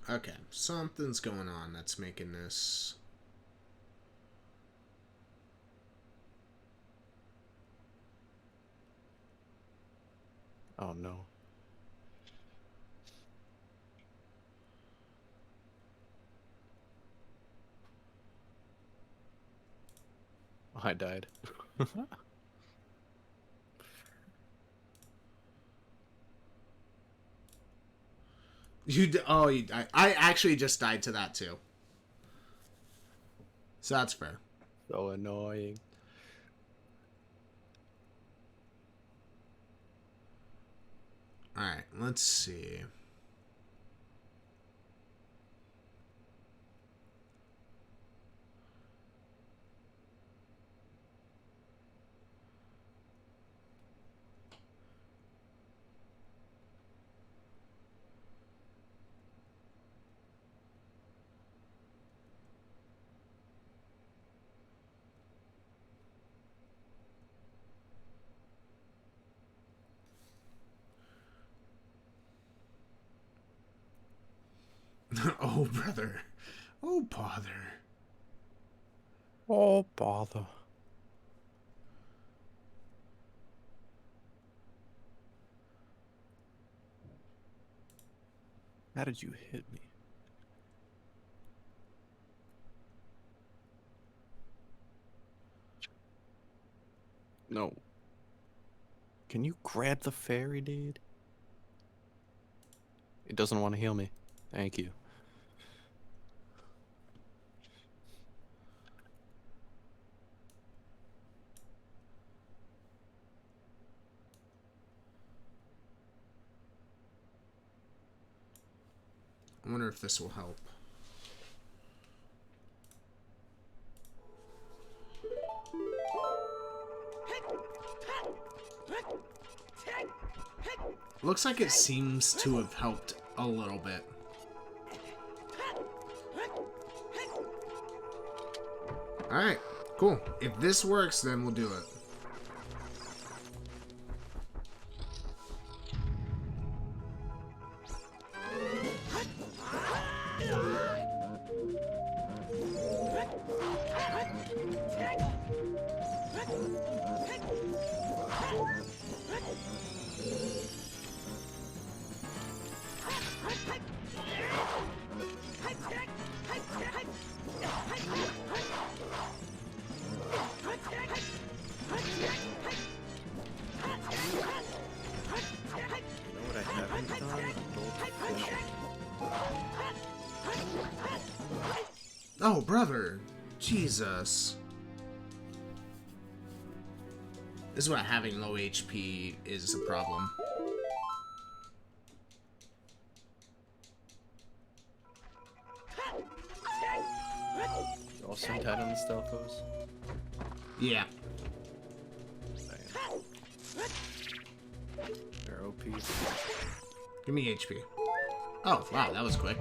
Okay, something's going on that's making this... Oh no. I died. You died. I actually just died to that too. So that's fair. So annoying. Alright, let's see. Oh, brother. Oh, bother. Oh bother. How did you hit me? No. Can you grab the fairy, dude? It doesn't want to heal me. Thank you. I wonder if this will help. Looks like it seems to have helped a little bit. Alright, cool. If this works, then we'll do it. Oh, brother. Jesus. This is why having low HP is a problem. All sent out on the stealth pose. Yeah. They're OP. Give me HP. Oh, wow, that was quick.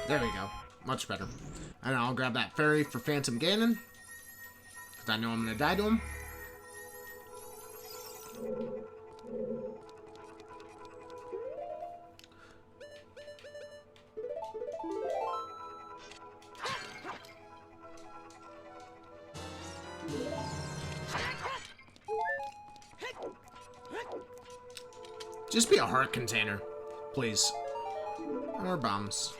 There we go. Much better. And I'll grab that fairy for Phantom Ganon. Because I know I'm going to die to him. Just be a heart container, please. Or bombs.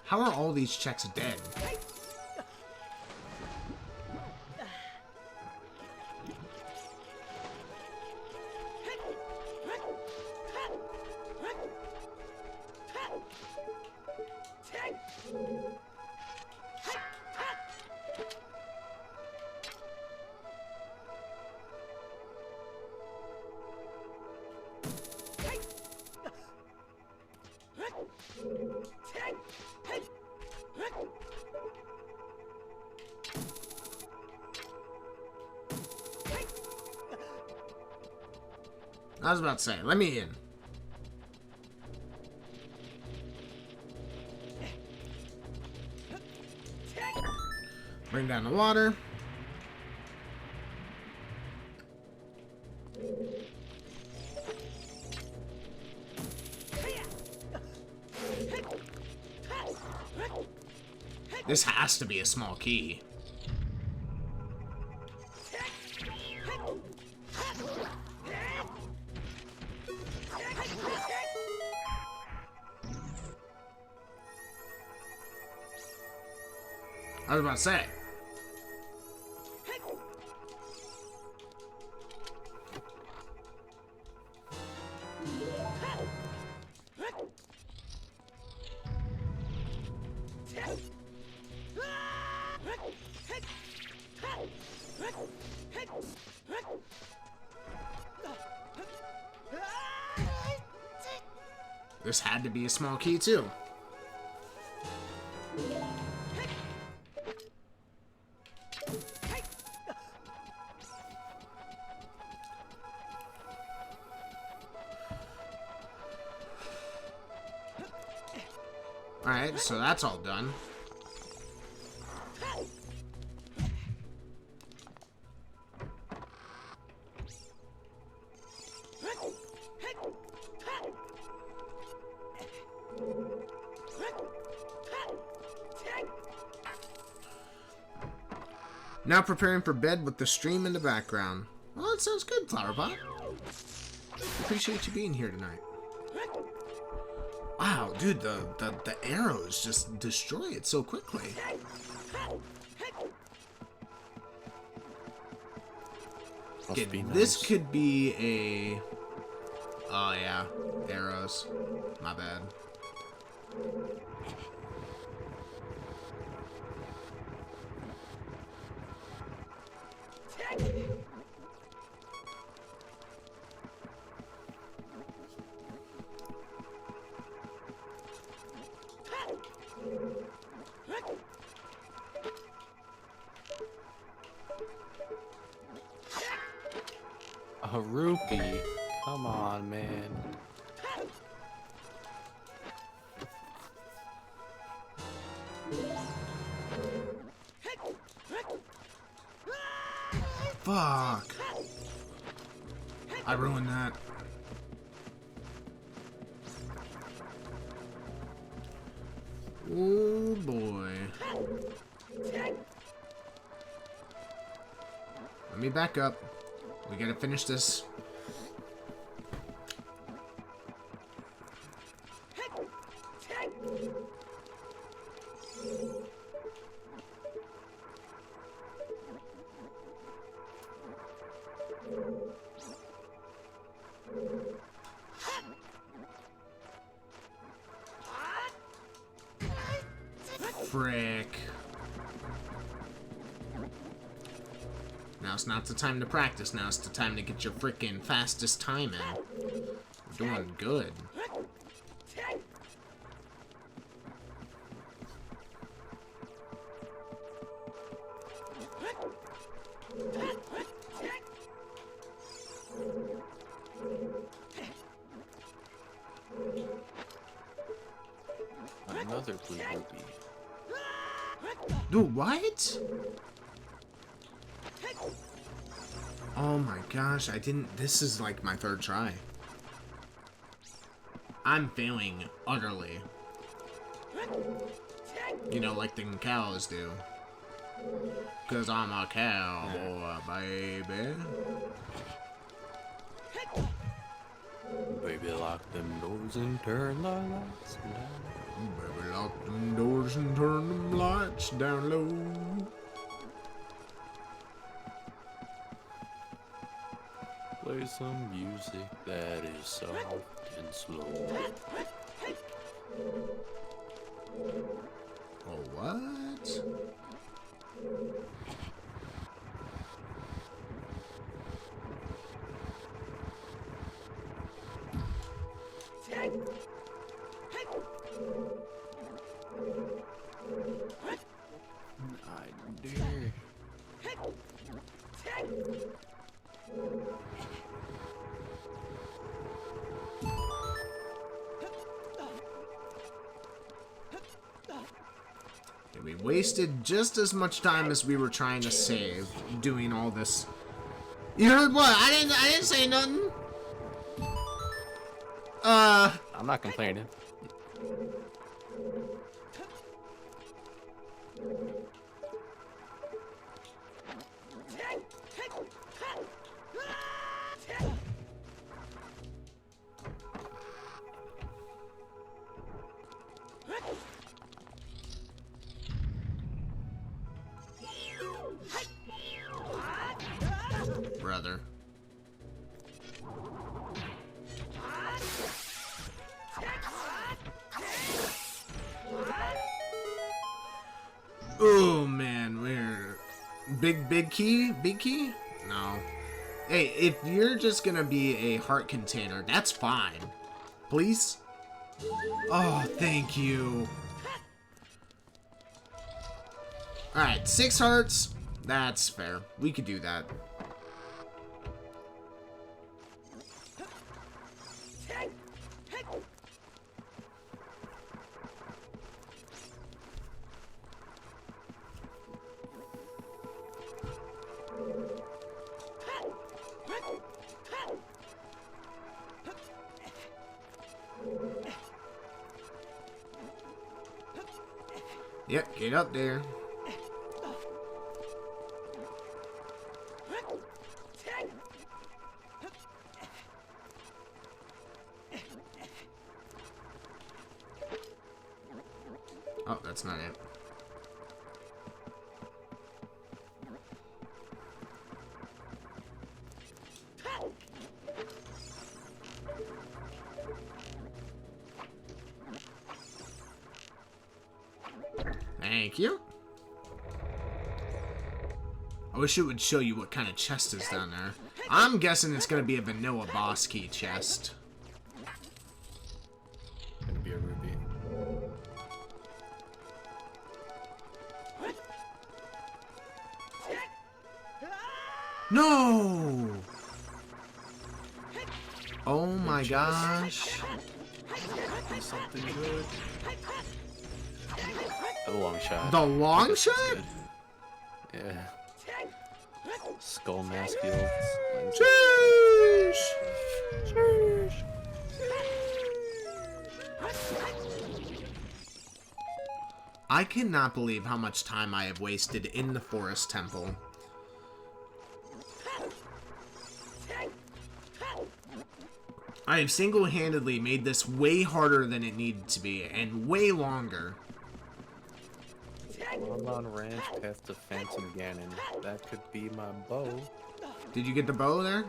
How are all these checks dead? I was about to say, let me in. Bring down the water. This has to be a small key. I was about to say. This had to be a small key too. Alright, so that's all done. Now preparing for bed with the stream in the background. Well, that sounds good, Flowerpot. Appreciate you being here tonight. Wow, dude, the arrows just destroy it so quickly. Okay, this could be a... Oh, yeah. Arrows. My bad. A rupee? Come on, man. Fuck. I ruined that. Oh boy. Let me back up. We gotta finish this. Frick. Now it's not the time to practice, now it's the time to get your freaking fastest time in. We're doing good. Another blue rupee. Dude, what? Oh my gosh, I didn't... This is like my third try. I'm failing utterly. You know, like the cows do. 'Cause I'm a cowboy, baby. Baby, lock them doors and turn the lights down. Baby, lock them doors and turn them lights down low. Play some music that is soft and slow. Oh, what? I dare. We wasted just as much time as we were trying to save doing all this. You heard what? I didn't say nothing. I'm not complaining. Brother. Oh man, we're big key? Big key? No. Hey, if you're just gonna be a heart container, that's fine. Please? Oh, thank you. Alright, 6 hearts. That's fair. We could do that. Yep, get up there. Oh, that's not it. Thank you. I wish it would show you what kind of chest is down there. I'm guessing it's gonna be a vanilla boss key chest. Gonna be a ruby. No! Oh my gosh. Something good. The long shot. The long shot? Good. Yeah. Skull mask heals. Sheesh! Sheesh! I cannot believe how much time I have wasted in the forest temple. I have single-handedly made this way harder than it needed to be, and way longer. Bonbon Ranch, Path to Phantom Ganon. That could be my bow. Did you get the bow there?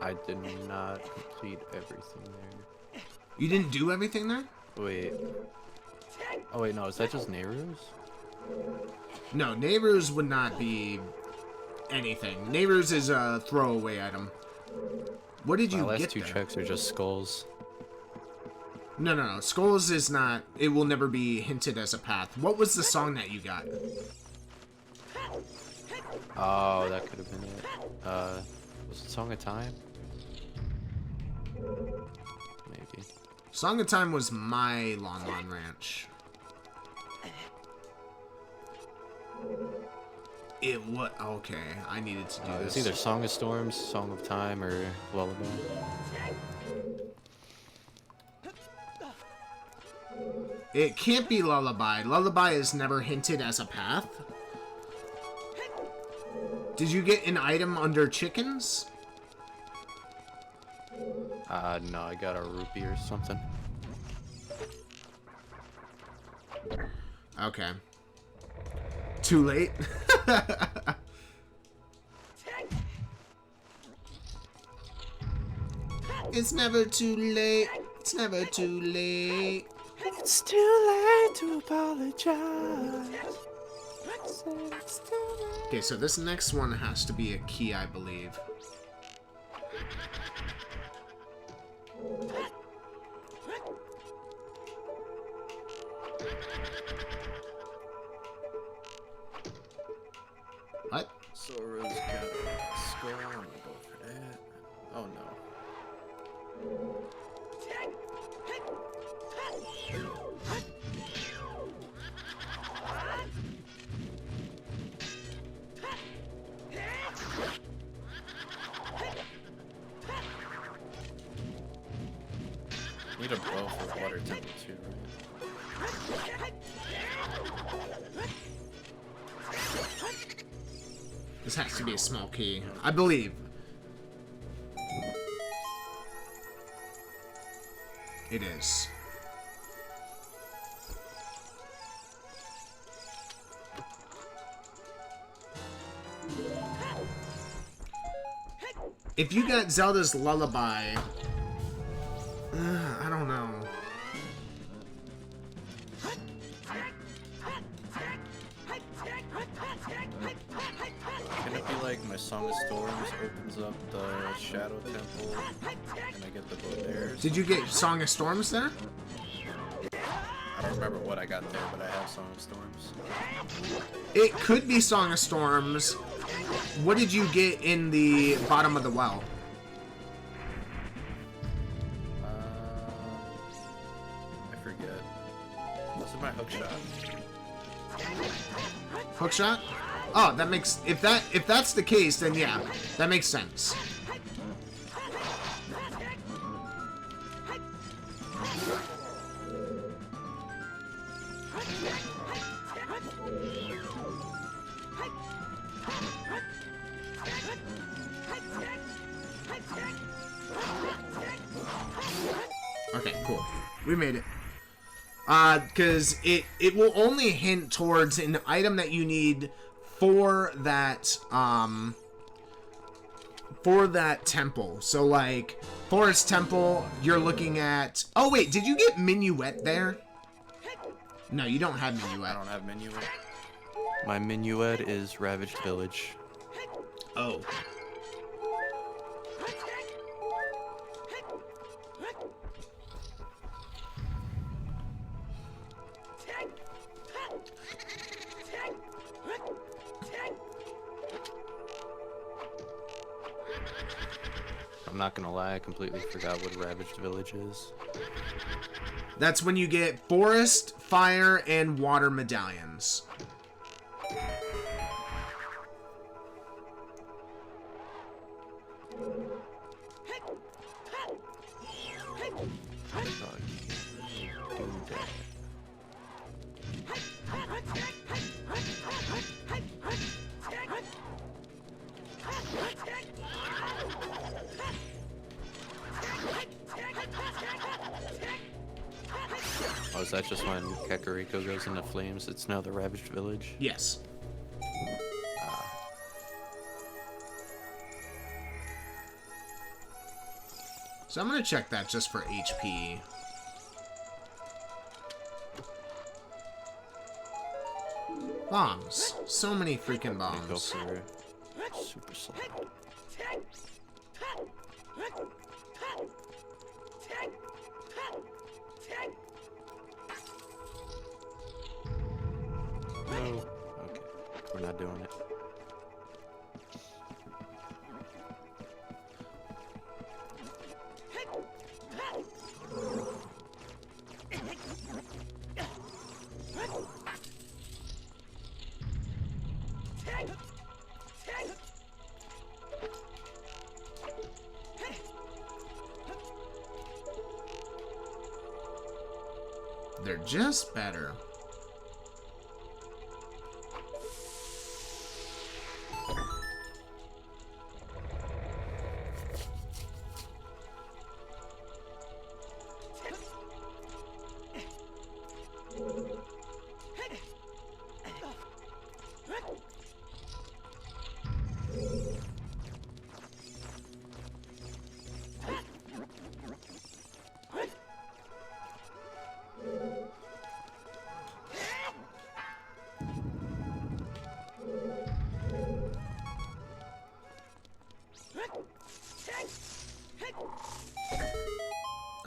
I did not complete everything there. You didn't do everything there? Wait. Oh wait, no, is that just Nehru's? No, Nehru's would not be anything. Nehru's is a throwaway item. What did you My last get two there? checks are just skulls. No. Skulls is not... It will never be hinted as a path. What was the song that you got? Oh, that could have been it. Was it Song of Time? Maybe. Song of Time was my Lon Lon Ranch. It what? Okay, I needed to do It's this. either Song of Storms, Song of Time, or Lullaby. It can't be Lullaby. Lullaby is never hinted as a path. Did you get an item under chickens? No, I got a rupee or something. Okay. Too late? It's never too late. It's never too late. It's too late to apologize. Okay, so this next one has to be a key, I believe. What? Sora's got a skull. I'm gonna go for that. Oh no. Need a bow for water temple too, right? This has to be a small key, I believe. It is. If you got Zelda's Lullaby, I don't know. Can it be like my Song of Storms opens up the Shadow Temple and I get the bow there? Did you get Song of Storms there? I don't remember what I got there, but I have Song of Storms. It could be Song of Storms. What did you get in the bottom of the well? I forget. Was it my hook shot? Hook shot? Oh, that makes if that's the case, then yeah, that makes sense. Okay, cool. We made it. Because it will only hint towards an item that you need for that temple. So like Forest Temple, you're looking at. Oh wait, did you get Minuet there? No, you don't have Minuet. I don't have Minuet. My Minuet is Ravaged Village. Oh. I'm not gonna lie, I completely forgot what Ravaged Village is. That's when you get forest, fire, and water medallions. Do that. Oh, is that just when Kakariko goes into flames? It's now the Ravaged Village? Yes. So I'm gonna check that just for HP. Bombs. So many freaking Go bombs. for super slow. No. Okay. We're not doing it. They're just better.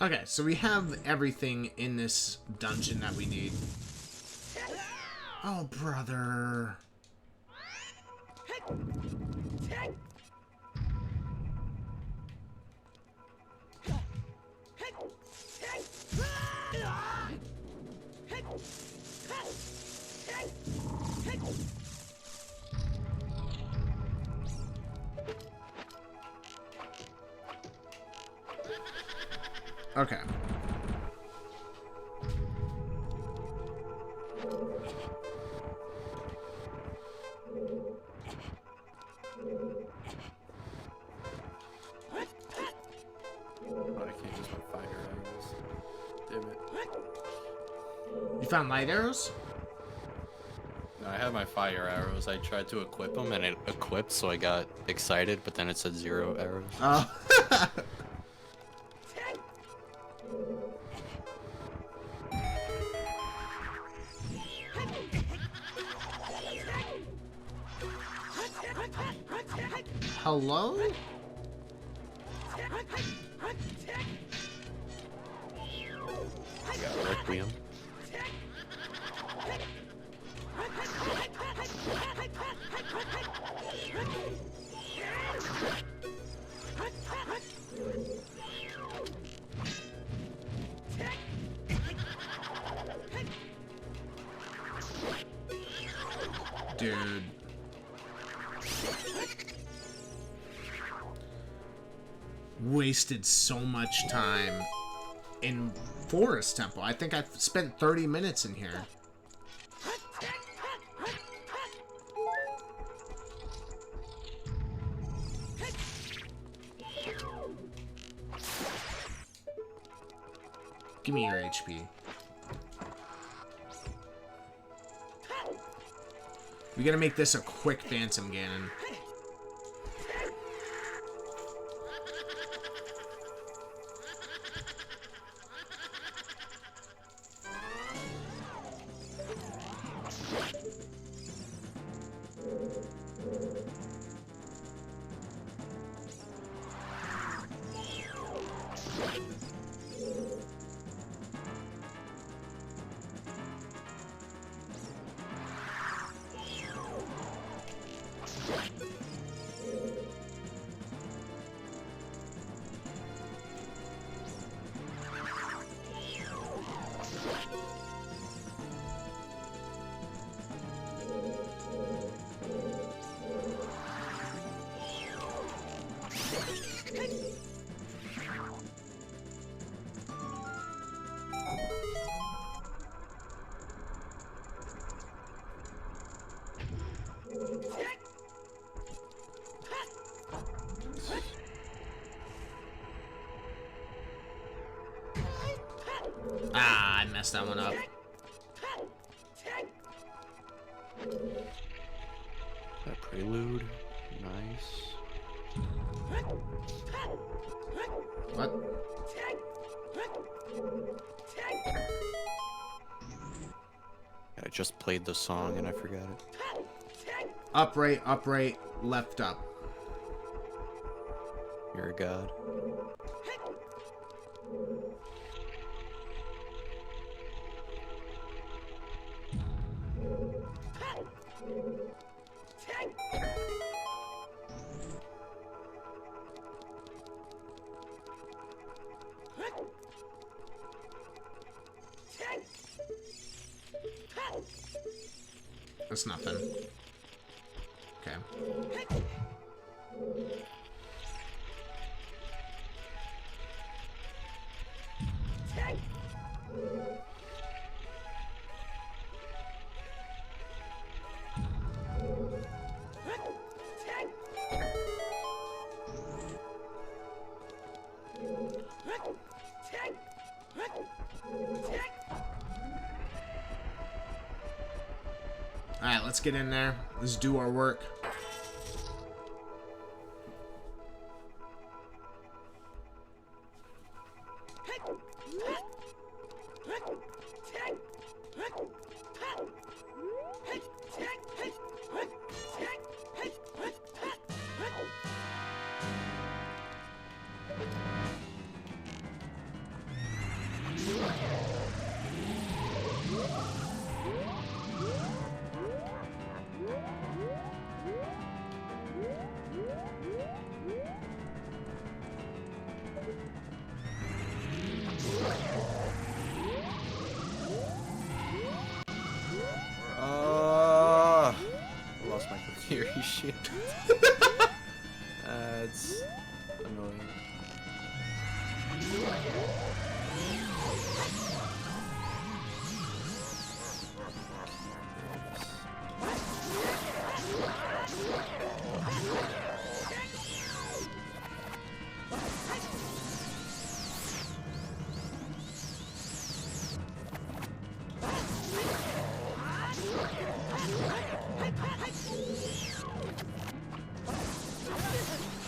Okay, so we have everything in this dungeon that we need. Oh, brother. Okay. Oh, I can't just put fire arrows. Damn it. You found light arrows? No, I had my fire arrows. I tried to equip them and it equipped, so I got excited, but then it said 0 arrows. Oh. Hello? I got Requiem. Dude. Wasted so much time in Forest Temple. I think I've spent 30 minutes in here. Give me your HP. We gotta make this a quick Phantom Ganon. Ah, I messed that one up. That prelude. Nice. What? I just played the song and I forgot it. Up, right, left, up. You're a god. That's nothing. Okay. Alright, let's get in there. Let's do our work. I lost my theory shit. That's annoying.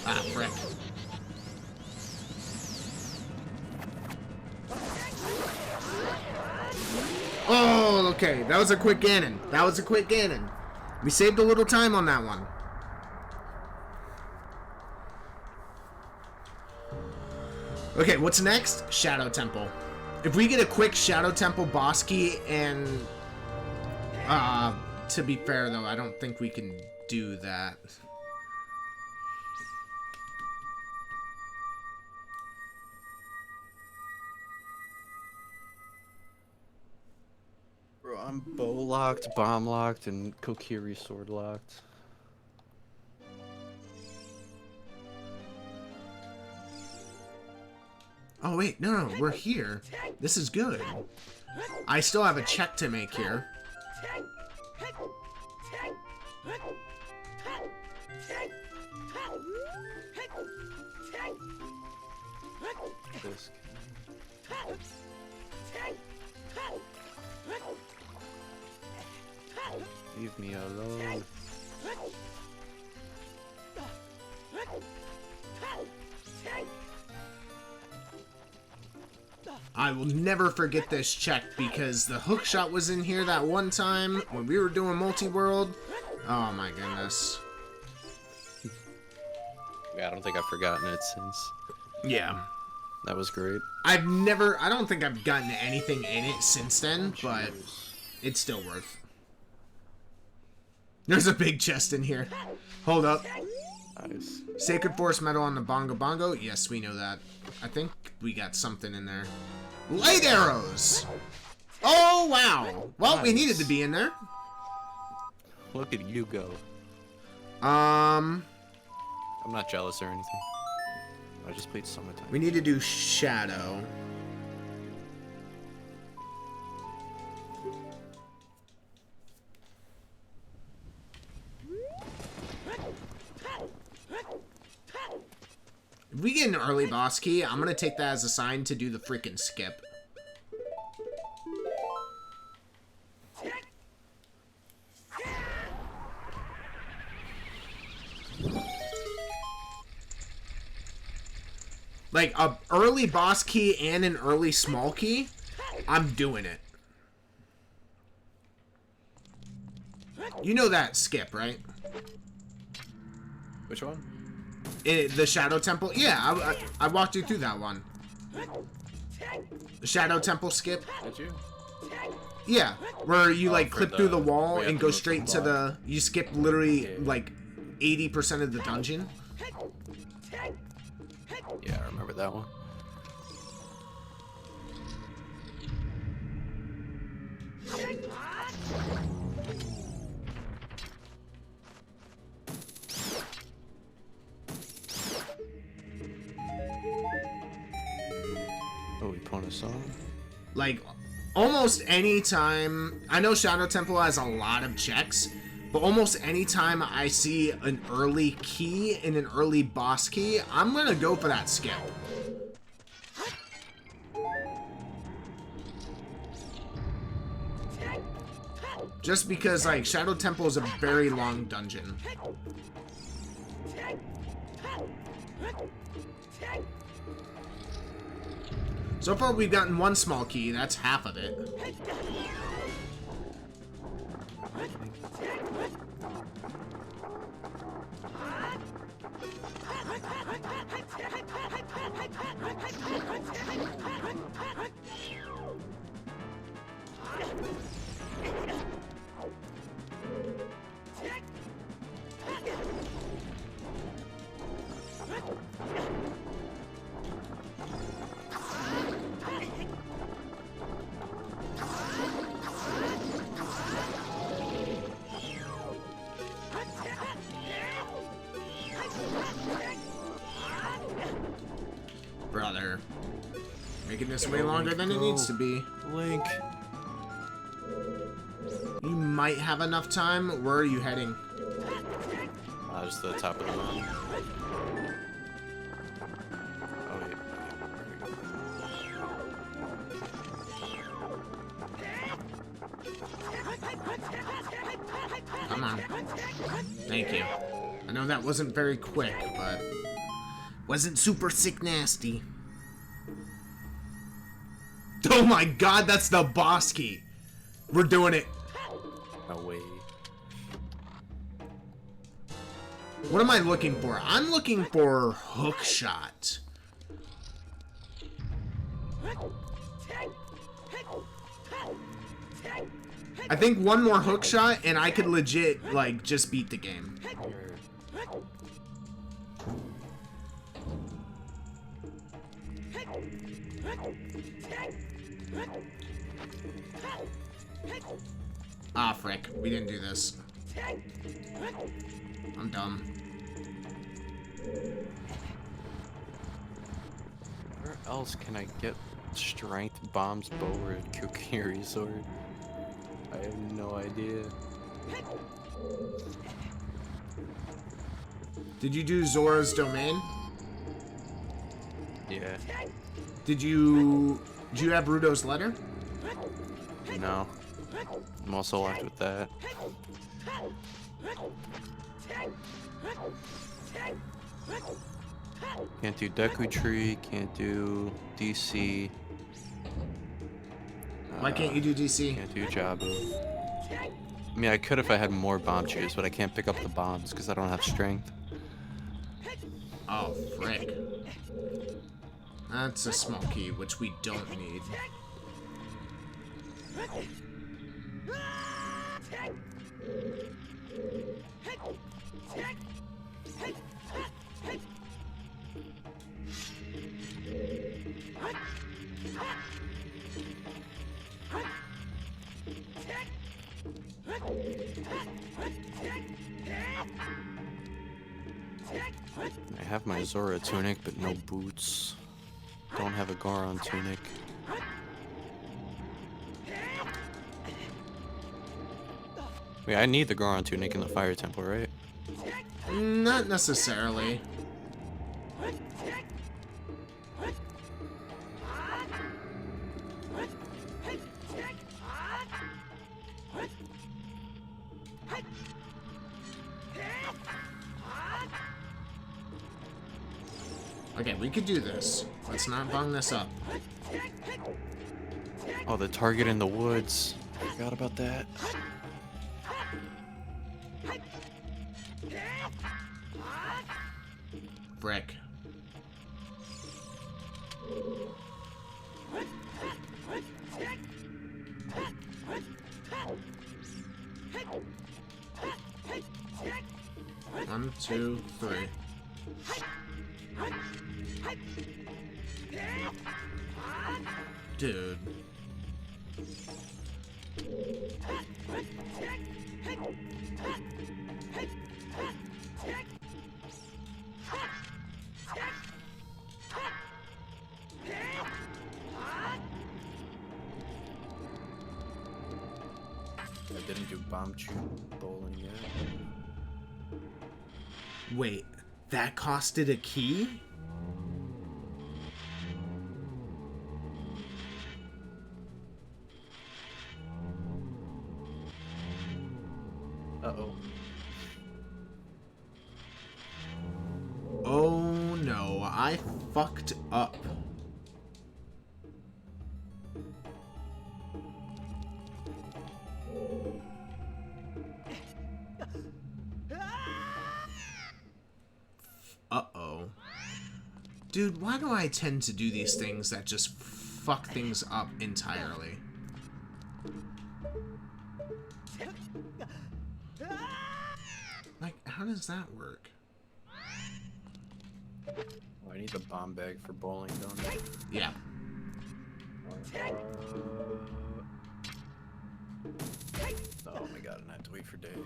Ah, frick. Oh, okay. That was a quick Ganon. That was a quick Ganon. We saved a little time on that one. Okay, what's next? Shadow Temple. If we get a quick Shadow Temple boss key and... to be fair, though, I don't think we can do that. Bro, I'm bow locked, bomb locked, and Kokiri sword locked. Oh, wait, no, we're here. This is good. I still have a check to make here. This. Leave me alone. I will never forget this check because the hook shot was in here that one time when we were doing multi-world. Oh my goodness. Yeah, I don't think I've forgotten it since. Yeah. That was great. I don't think I've gotten anything in it since then, but it's still worth. There's a big chest in here. Hold up. Nice. Sacred Force Medal on the Bongo Bongo. Yes, we know that. I think we got something in there. Light arrows! Oh, wow. Well, we needed to be in there. Look at you go. Um, I'm not jealous or anything. I just played Summertime. we need to do Shadow. If we get an early boss key, I'm gonna take that as a sign to do the freaking skip. Like a early boss key and an early small key, I'm doing it. You know that skip, right? Which one? The Shadow Temple? Yeah, I walked you through that one. The Shadow Temple skip? Did you? Yeah, where you like for clip through the the- wall we have and to go move straight the to block. the... You skip literally Yeah. like 80% of the dungeon. Yeah, I remember that one. Oh, we pulling a song? Like, almost any time... I know Shadow Temple has a lot of checks, but almost any time I see an early key and an early boss key, I'm gonna go for that skip. Just because, like, Shadow Temple is a very long dungeon. So far, we've gotten one small key. That's half of it. Brother. Making this way longer than it needs to be. Link. You might have enough time. Where are you heading? Just the top of the mountain. Oh wait. Come on. Thank you. I know that wasn't very quick, but... wasn't super sick nasty. Oh my god, that's the boss key. We're doing it. No way. What am I looking for? I'm looking for hook shot. I think one more hook shot and I could legit, like, just beat the game. Ah, frick. We didn't do this. I'm dumb. Where else can I get strength bombs, bow, or a Kukiri sword? I have no idea. Did you do Zora's Domain? Yeah. Did you have Rudo's letter? No. I'm also left with that. Can't do Deku Tree, can't do DC. Why can't you do DC? Can't do Jabu. I mean, I could if I had more bomb chews, but I can't pick up the bombs because I don't have strength. Oh, frick. That's a small key, which we don't need. I have my Zora tunic, but no boots. Don't have a Goron tunic. Wait, I need the Goron tunic in the Fire Temple, right? Not necessarily. Okay, we could do this. Let's not bung this up. Oh, the target in the woods. Forgot about that. Frick. One, two, three. Dude. I didn't do bomb shoot bowling yet. Wait, that costed a key? Uh-oh. Oh no, I fucked up. Uh-oh. Dude, why do I tend to do these things that just fuck things up entirely? Like, how does that work? Oh, I need the bomb bag for bowling, don't I? Yeah. Oh my god, and I have to wait for Dave.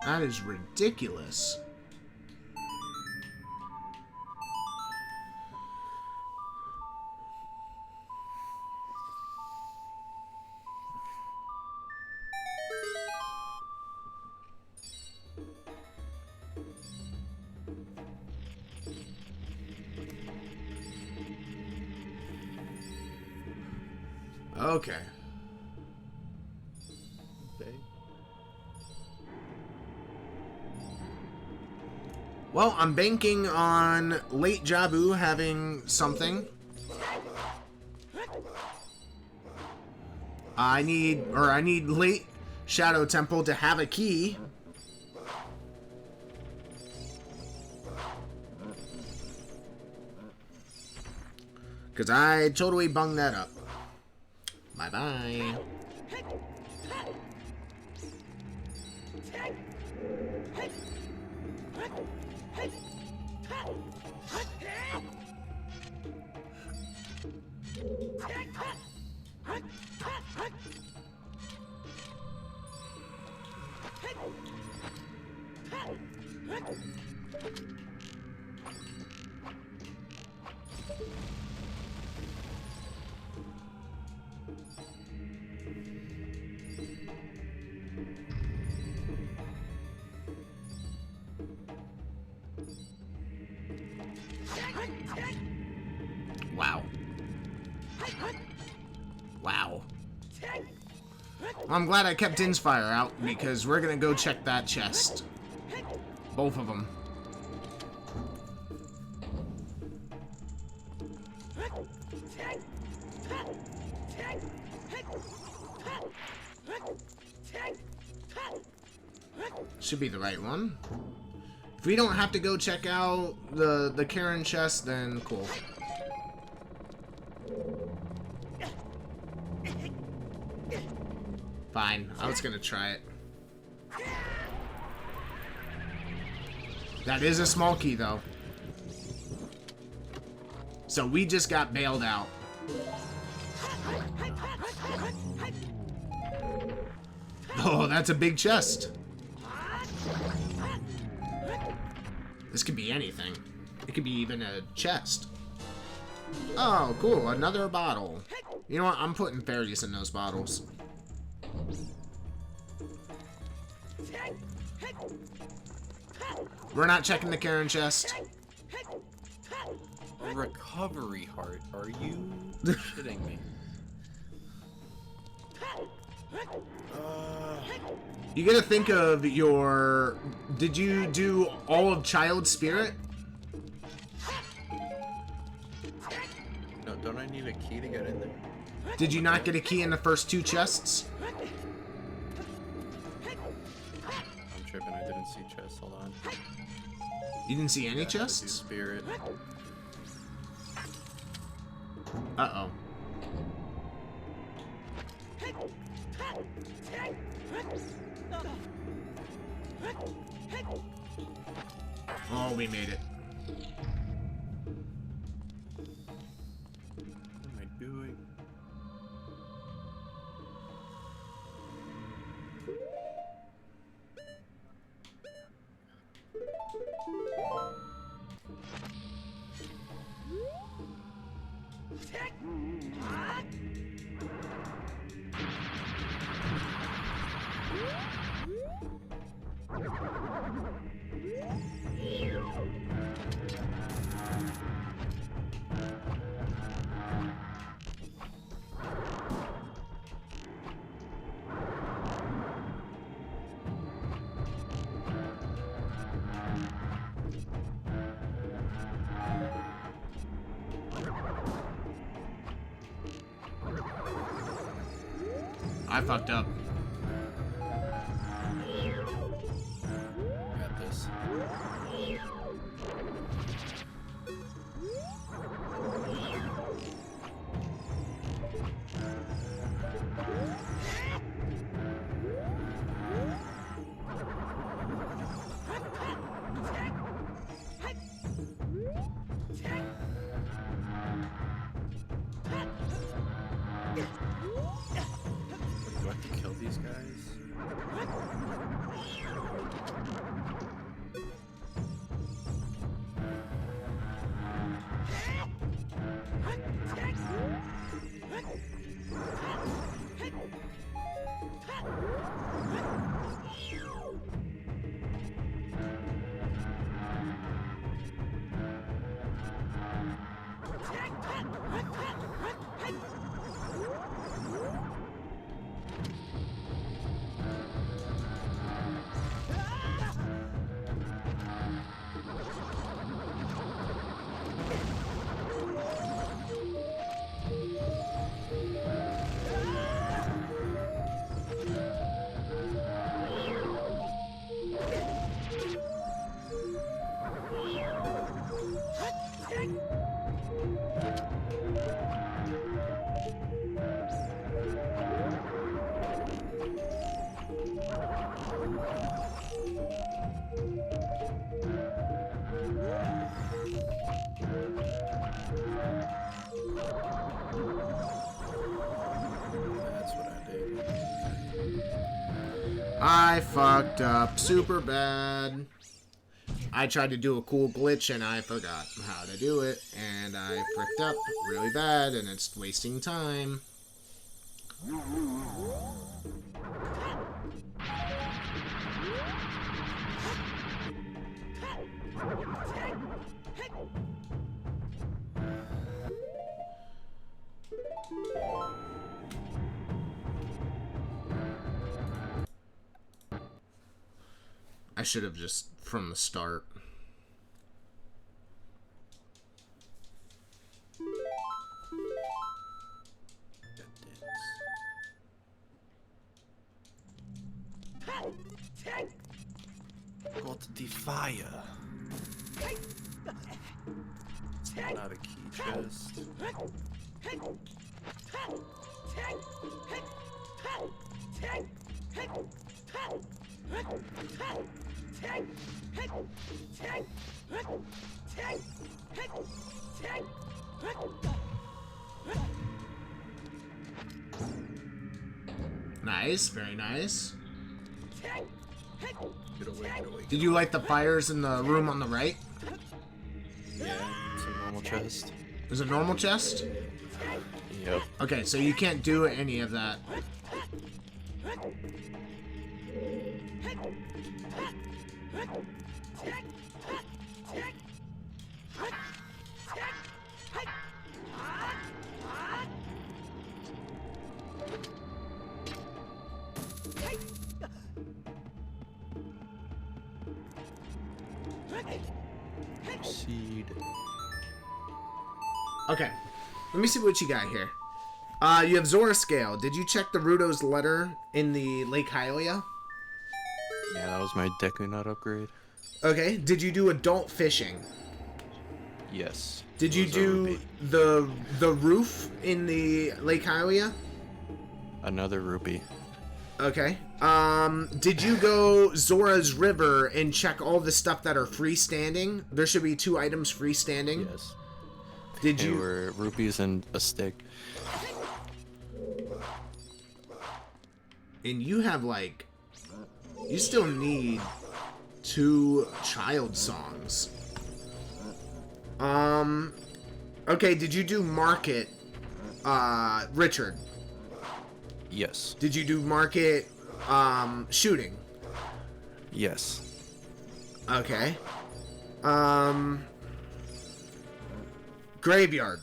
That is ridiculous. Okay. Well, I'm banking on late Jabu having something. I need late Shadow Temple to have a key. Because I totally bunged that up. Bye-bye. Wow. Wow. Well, I'm glad I kept Inspire out, because we're gonna go check that chest. Both of them. Should be the right one. If we don't have to go check out the Karen chest, then cool. Fine, I was gonna try it. That is a small key, though. So we just got bailed out. Oh, that's a big chest. This could be anything. It could be even a chest. Oh, cool, another bottle. You know what, I'm putting fairies in those bottles. We're not checking the Karen chest. A recovery heart? Are you shitting me? You gotta think of your... Did you do all of Child Spirit? No, don't I need a key to get in there? Did you not get a key in the first 2 chests? I'm tripping, I didn't see chests, hold on. You didn't see any Yeah, I had to do chests? Spirit. Uh-oh. Oh, we made it. What am I doing? I fucked up. Got this. Do I have to kill these guys? That's what I did. I fucked up super bad. I tried to do a cool glitch and I forgot how to do it. And I fricked up really bad and it's wasting time. I should have just from the start. Got the fire. Not a key chest. Nice, very nice. Get away, get away. Did you light the fires in the room on the right? Yeah, it's a normal chest. There's a normal chest? Yep. Okay, so you can't do any of that. Seed. Okay. Let me see what you got here. You have Zora Scale. Did you check the Rudo's letter in the Lake Hylia? Yeah, that was my Deku Nut upgrade. Okay. Did you do adult fishing? Yes. Did it you was a do rupee. the roof in the Lake Hylia? Another rupee. Okay. Did you go Zora's River and check all the stuff that are freestanding? There should be 2 items freestanding. Yes. Did They you? were rupees and a stick. And you have like, you still need 2 child songs. Okay. Did you do Market, Richard? Yes. Did you do Market, Shooting? Yes. Okay. Graveyard.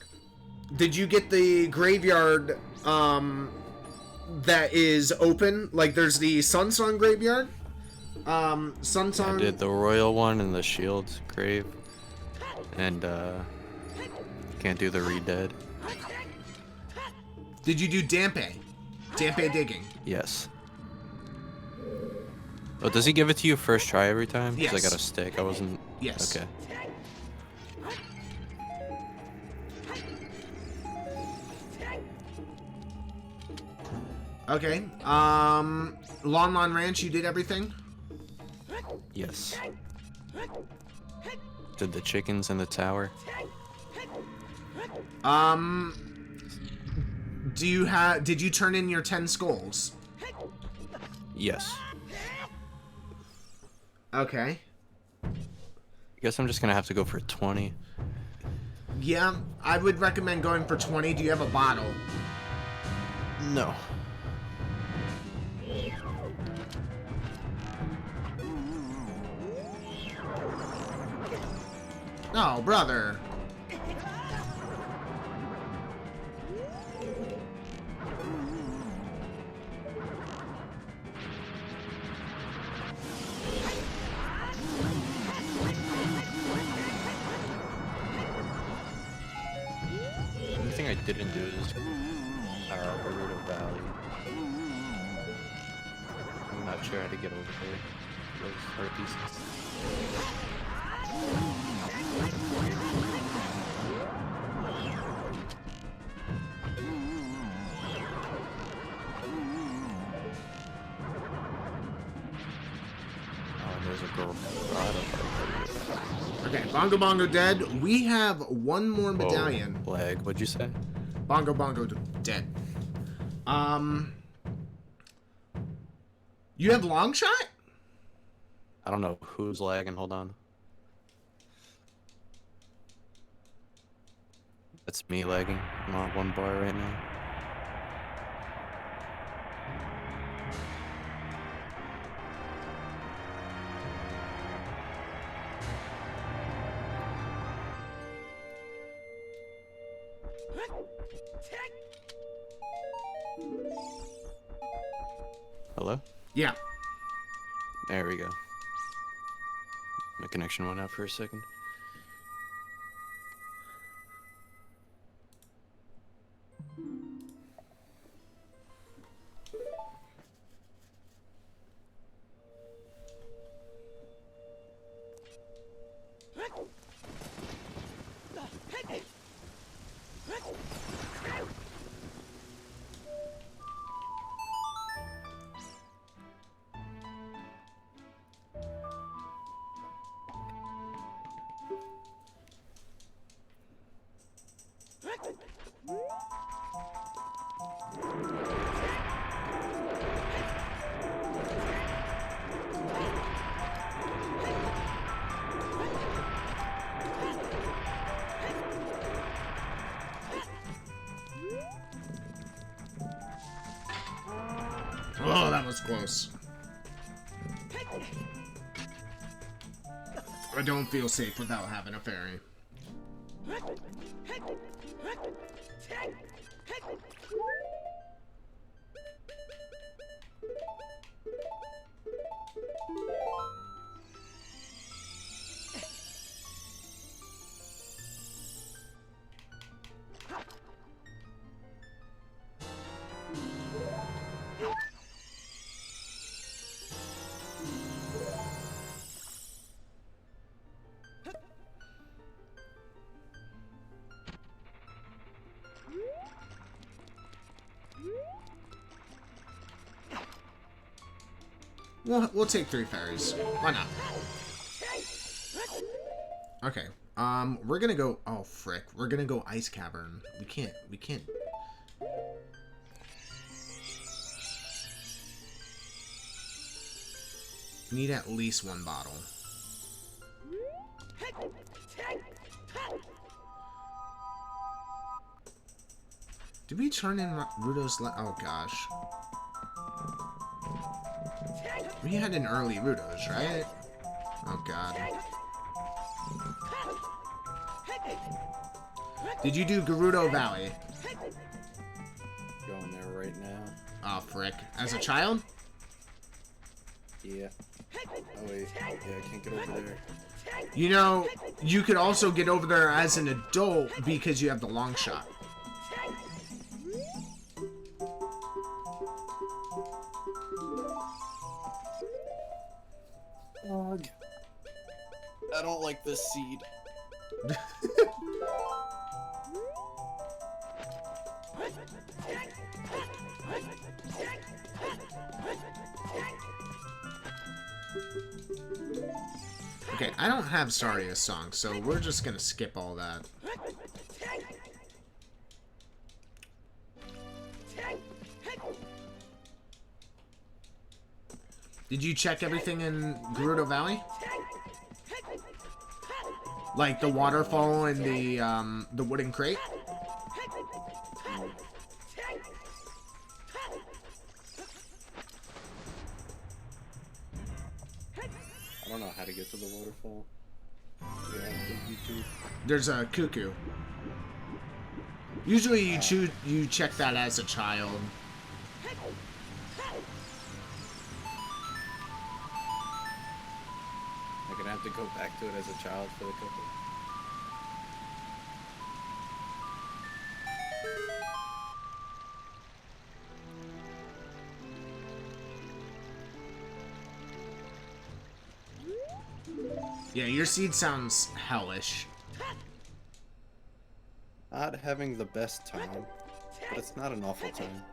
Did you get the graveyard, that is open? Like, there's the Sun Song graveyard? Sun Song... I did the royal one and the shield grave. And, can't do the re-dead. Did you do Dampe? Dampe digging? Yes. Oh, does he give it to you first try every time? 'Cause Yes. I got a stick. I wasn't... Yes. Okay. Okay. Lon Lon Ranch, you did everything? Yes. Did the chickens in the tower? Did you turn in your 10 skulls? Yes. Okay. I guess I'm just gonna have to go for 20. Yeah, I would recommend going for 20. Do you have a bottle? No. No, brother. The only thing I didn't do is Gerudo Valley. I'm not sure how to get over there. Those heart pieces. Oh, and there's a girl. Okay, Bongo Bongo dead. We have one more medallion. Lag, what'd you say? Bongo Bongo dead. You have long shot? I don't know who's lagging. Hold on. That's me lagging. I'm on 1 bar right now. Hello? Yeah. There we go. My connection went out for a second. Oh, that was close. I don't feel safe without having a fairy. We'll take 3 fairies. Why not? Okay. We're gonna go. Oh frick. We're gonna go ice cavern. We can't. Need at least 1 bottle. Did we turn in Rudo's? Oh gosh. We had an early Rudo's, right? Oh god. Did you do Gerudo Valley? Going there right now. Oh frick. As a child? Yeah. Oh wait. Yeah, I can't get over there. You know, you could also get over there as an adult because you have the long shot. Ugh. I don't like this seed. Okay, I don't have Saria's song, so we're just gonna skip all that. Did you check everything in Gerudo Valley? Like the waterfall and the wooden crate? I don't know how to get to the waterfall. Yeah, I think YouTube. There's a cuckoo. Usually you check that as a child. I'm gonna have to go back to it as a child for the cuckoo. Yeah, your seed sounds hellish. Not having the best time, but it's not an awful time.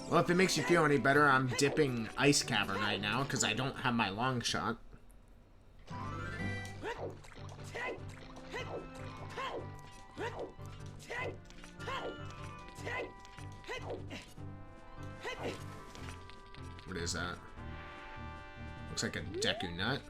Well, if it makes you feel any better, I'm dipping Ice Cavern right now because I don't have my long shot. What is that? Looks like a Deku Nut.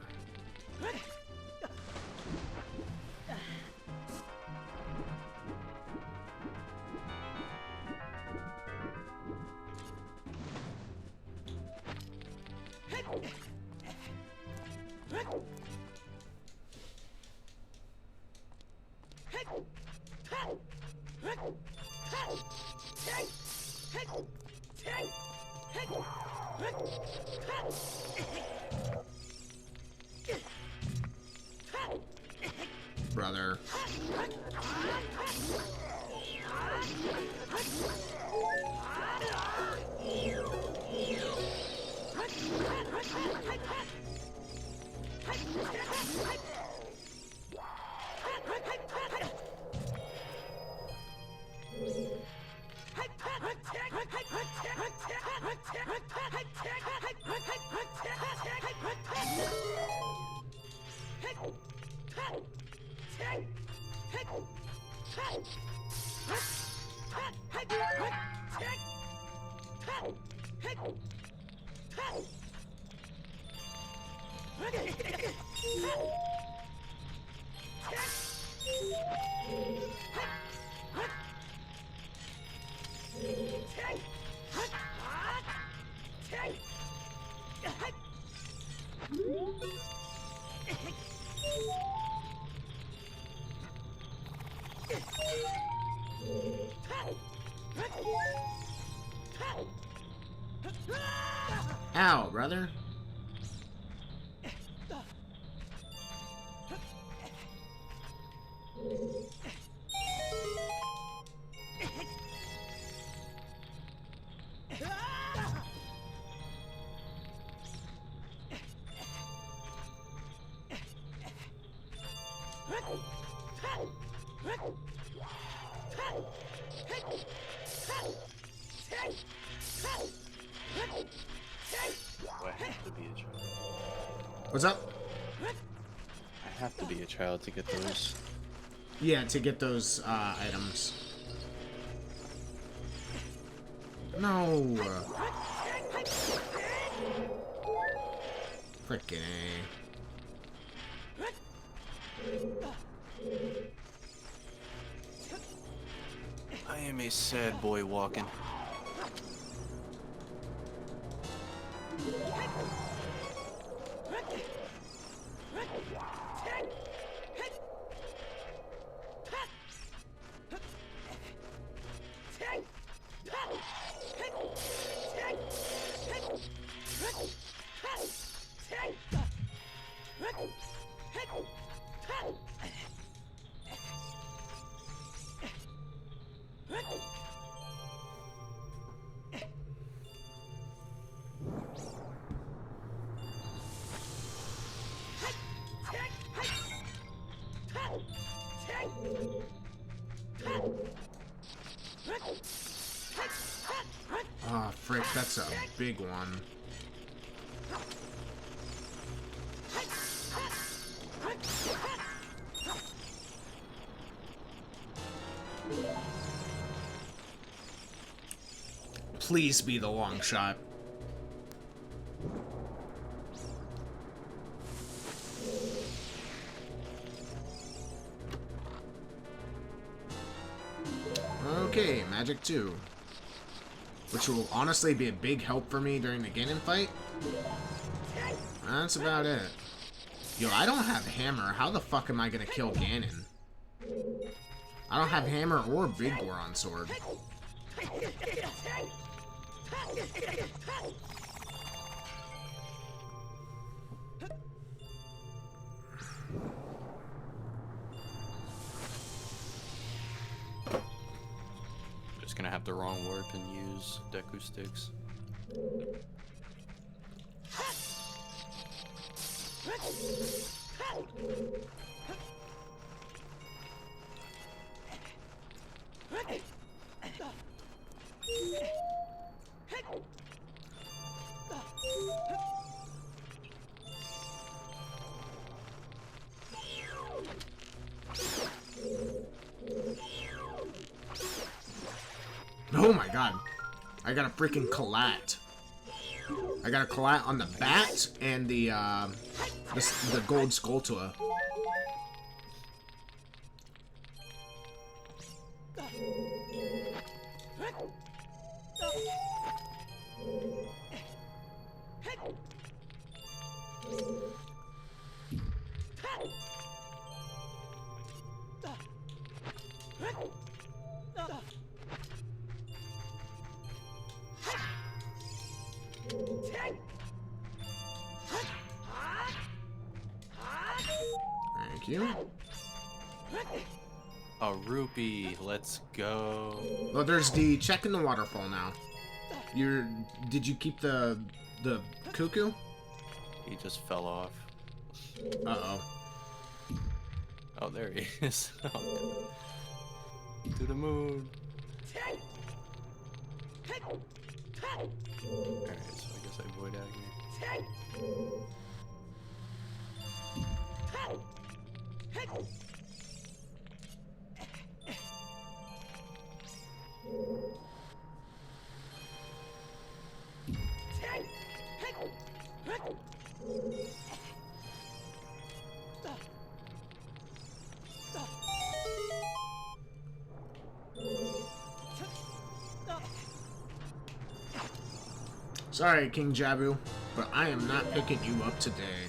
Brother. Ow, brother. I have to be a child. What's up? I have to be a child to get those. Yeah, to get those items. No. Frickin' I am a sad boy walking. Oh, frick, that's a big one. Please be the long shot. Okay, Magic 2. Which will honestly be a big help for me during the Ganon fight. That's about it. Yo, I don't have hammer. How the fuck am I gonna kill Ganon? I don't have hammer or big Goron sword. Just gonna have the wrong warp and use Deku sticks. Oh my god. I got a freaking collat. I got a collat on the bat and the gold Skulltula. Thank you. A rupee, let's go. Well, there's the check in the waterfall now. Did you keep the cuckoo? He just fell off. Uh-oh. Oh, there he is. Oh, to the moon. Alright, so I guess I void out here. Sorry, King Jabu, but I am not picking you up today.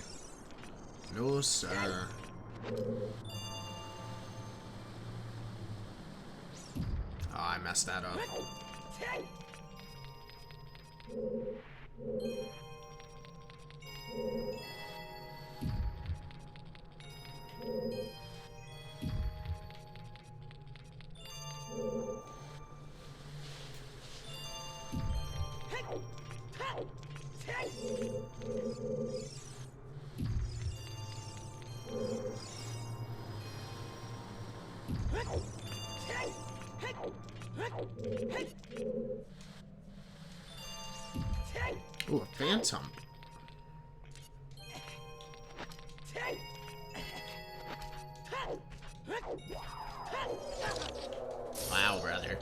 No, sir. Oh, I messed that up. Ooh, a phantom. Wow, brother.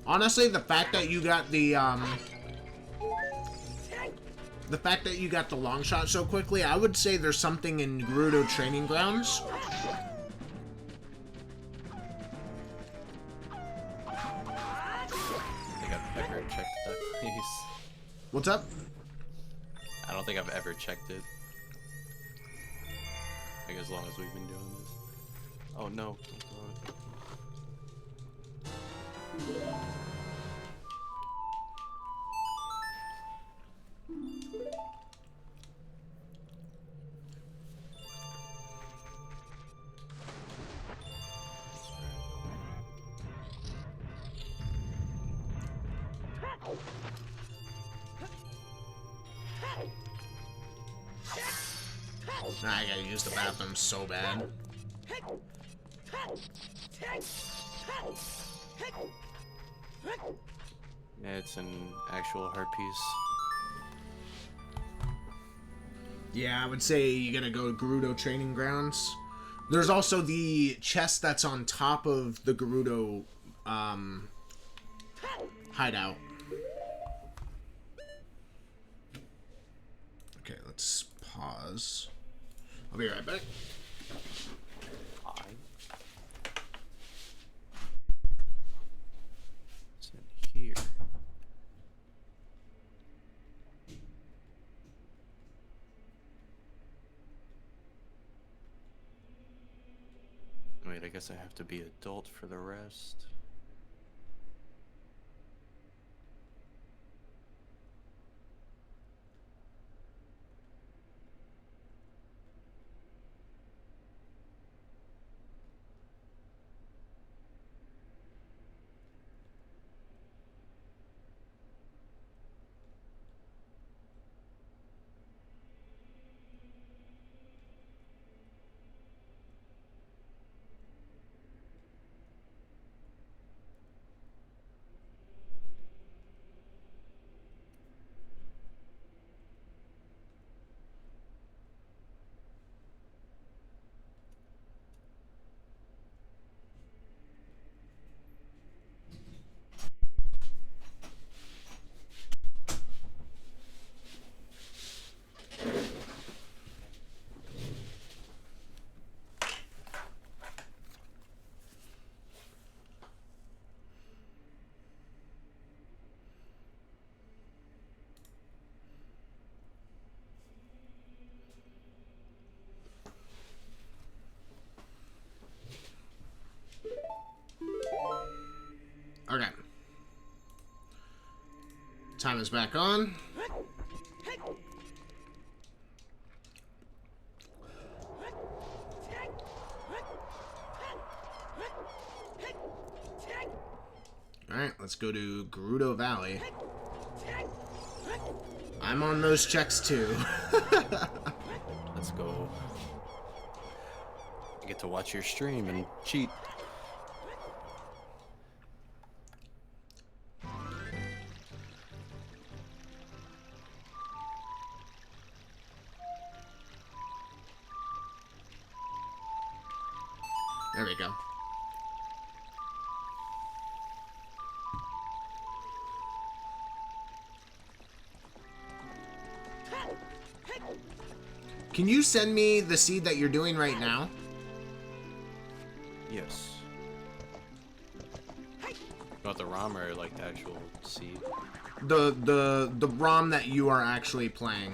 Honestly, the fact that you got the long shot so quickly, I would say there's something in Gerudo Training Grounds. I don't think I've ever checked that piece. What's up? I don't think I've ever checked it. Like as long as we've been doing this. Oh no. Nah, I gotta use the bathroom so bad. Yeah, it's an actual heart piece. Yeah, I would say you gotta go to Gerudo Training Grounds. There's also the chest that's on top of the Gerudo hideout. Okay, let's pause. I'll be right back. It's in here. Wait, I guess I have to be adult for the rest. Okay. Time is back on. Alright, let's go to Gerudo Valley. I'm on those checks too. Let's go. I get to watch your stream and cheat. There we go. Can you send me the seed that you're doing right now? Yes. You want the ROM or like the actual seed? The ROM that you are actually playing.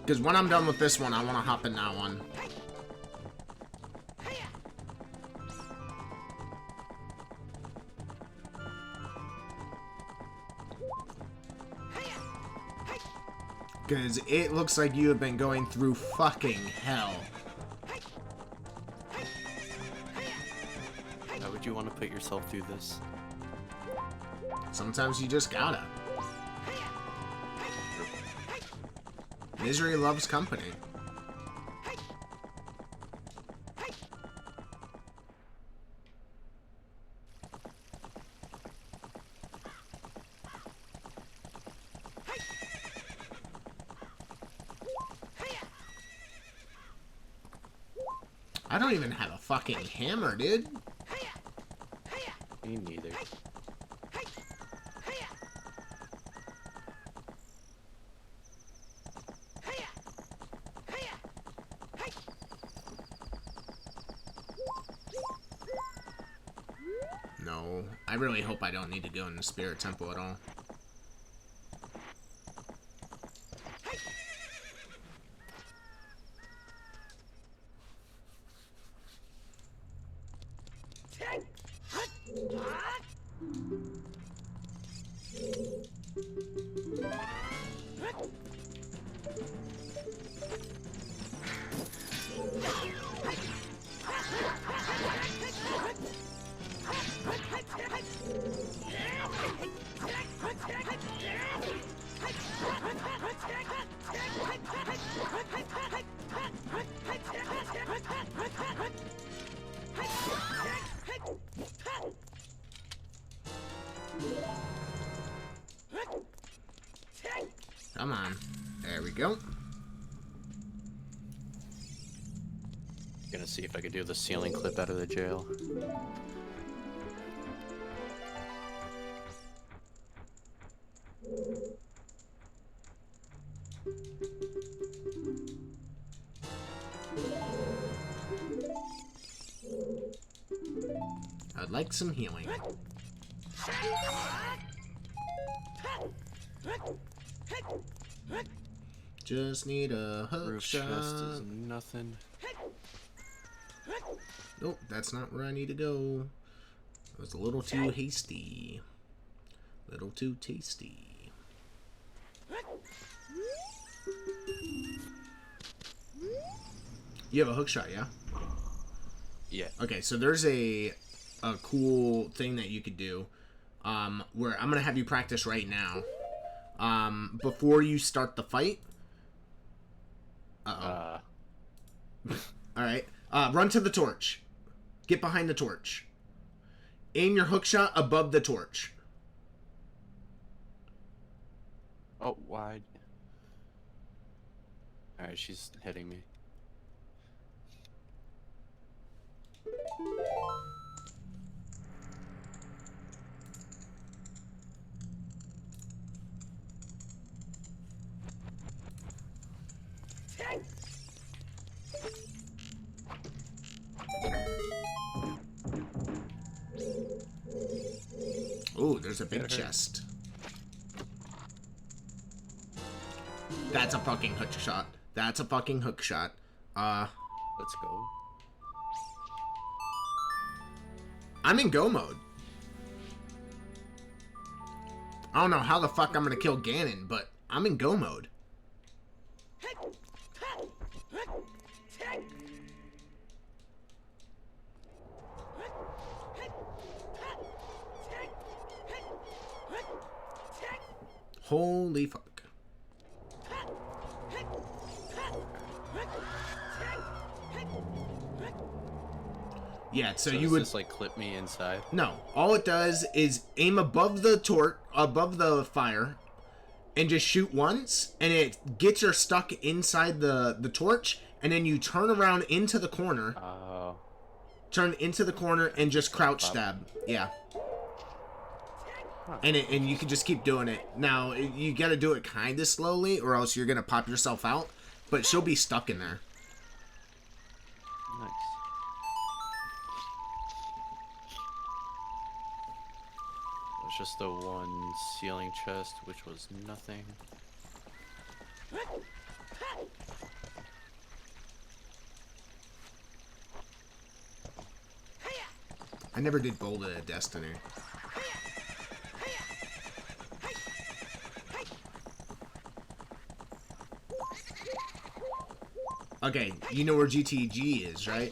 Because when I'm done with this one, I want to hop in that one. Because it looks like you have been going through fucking hell. Why would you want to put yourself through this? Sometimes you just gotta. Misery loves company. I don't even have a fucking hammer, dude. Me neither. No, I really hope I don't need to go in the spirit temple at all. Come on. There we go. Gonna see if I could do the ceiling clip out of the jail. I'd like some healing. Just need a hook Roof shot. chest is nothing. Nope, that's not where I need to go. It was a little too hasty. Little too tasty. You have a hook shot, yeah? Yeah. Okay, so there's a cool thing that you could do, where I'm gonna have you practice right now. Before you start the fight. All right. Run to the torch. Get behind the torch. Aim your hook shot above the torch. Oh, wide. Alright, she's hitting me. Ooh, there's a big chest. That's a fucking hook shot. That's a fucking hook shot. Let's go. I'm in go mode. I don't know how the fuck I'm gonna kill Ganon, but I'm in go mode. Holy fuck. Yeah, so you does would this like clip me inside? No, all it does is aim above the above the fire, and just shoot once, and it gets her stuck inside the torch, and then you turn around into the corner. Oh. Turn into the corner and just crouch stab. Yeah. Huh. And you can just keep doing it. Now, you gotta do it kind of slowly, or else you're gonna pop yourself out. But she'll be stuck in there. Nice. It was just the one ceiling chest, which was nothing. I never did Bold at Destiny. Okay, you know where GTG is, right?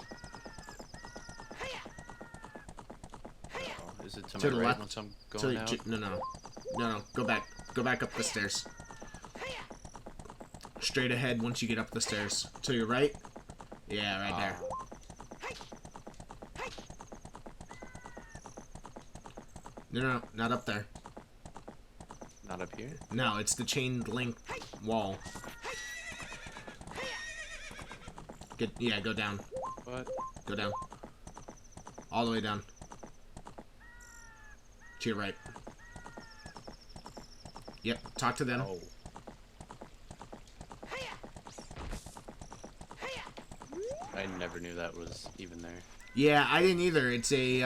To To my the right left. once I'm going out. No. Go back. Go back up the stairs. Straight ahead once you get up the stairs. To your right. Yeah, right there. No, not up there. Not up here? No, it's the chain link wall. Go down. What? Go down. All the way down. To your right. Yep, talk to them. Oh. I never knew that was even there. Yeah, I didn't either. It's a,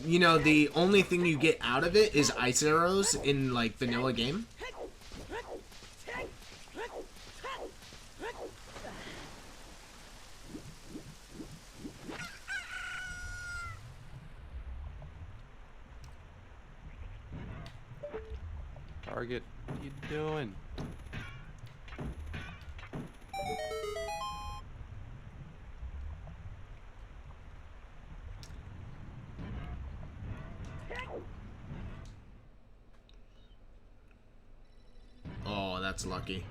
you know, the only thing you get out of it is ice arrows in, like, vanilla game. Target, what are you doing? Oh, that's lucky.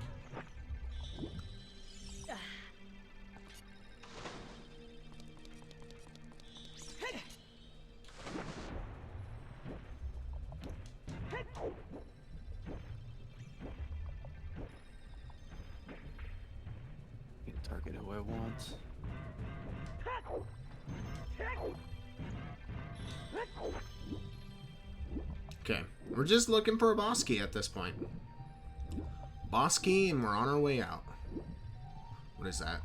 You can target who I want. Okay, we're just looking for a boss key at this point. Boss key, and we're on our way out. What is that?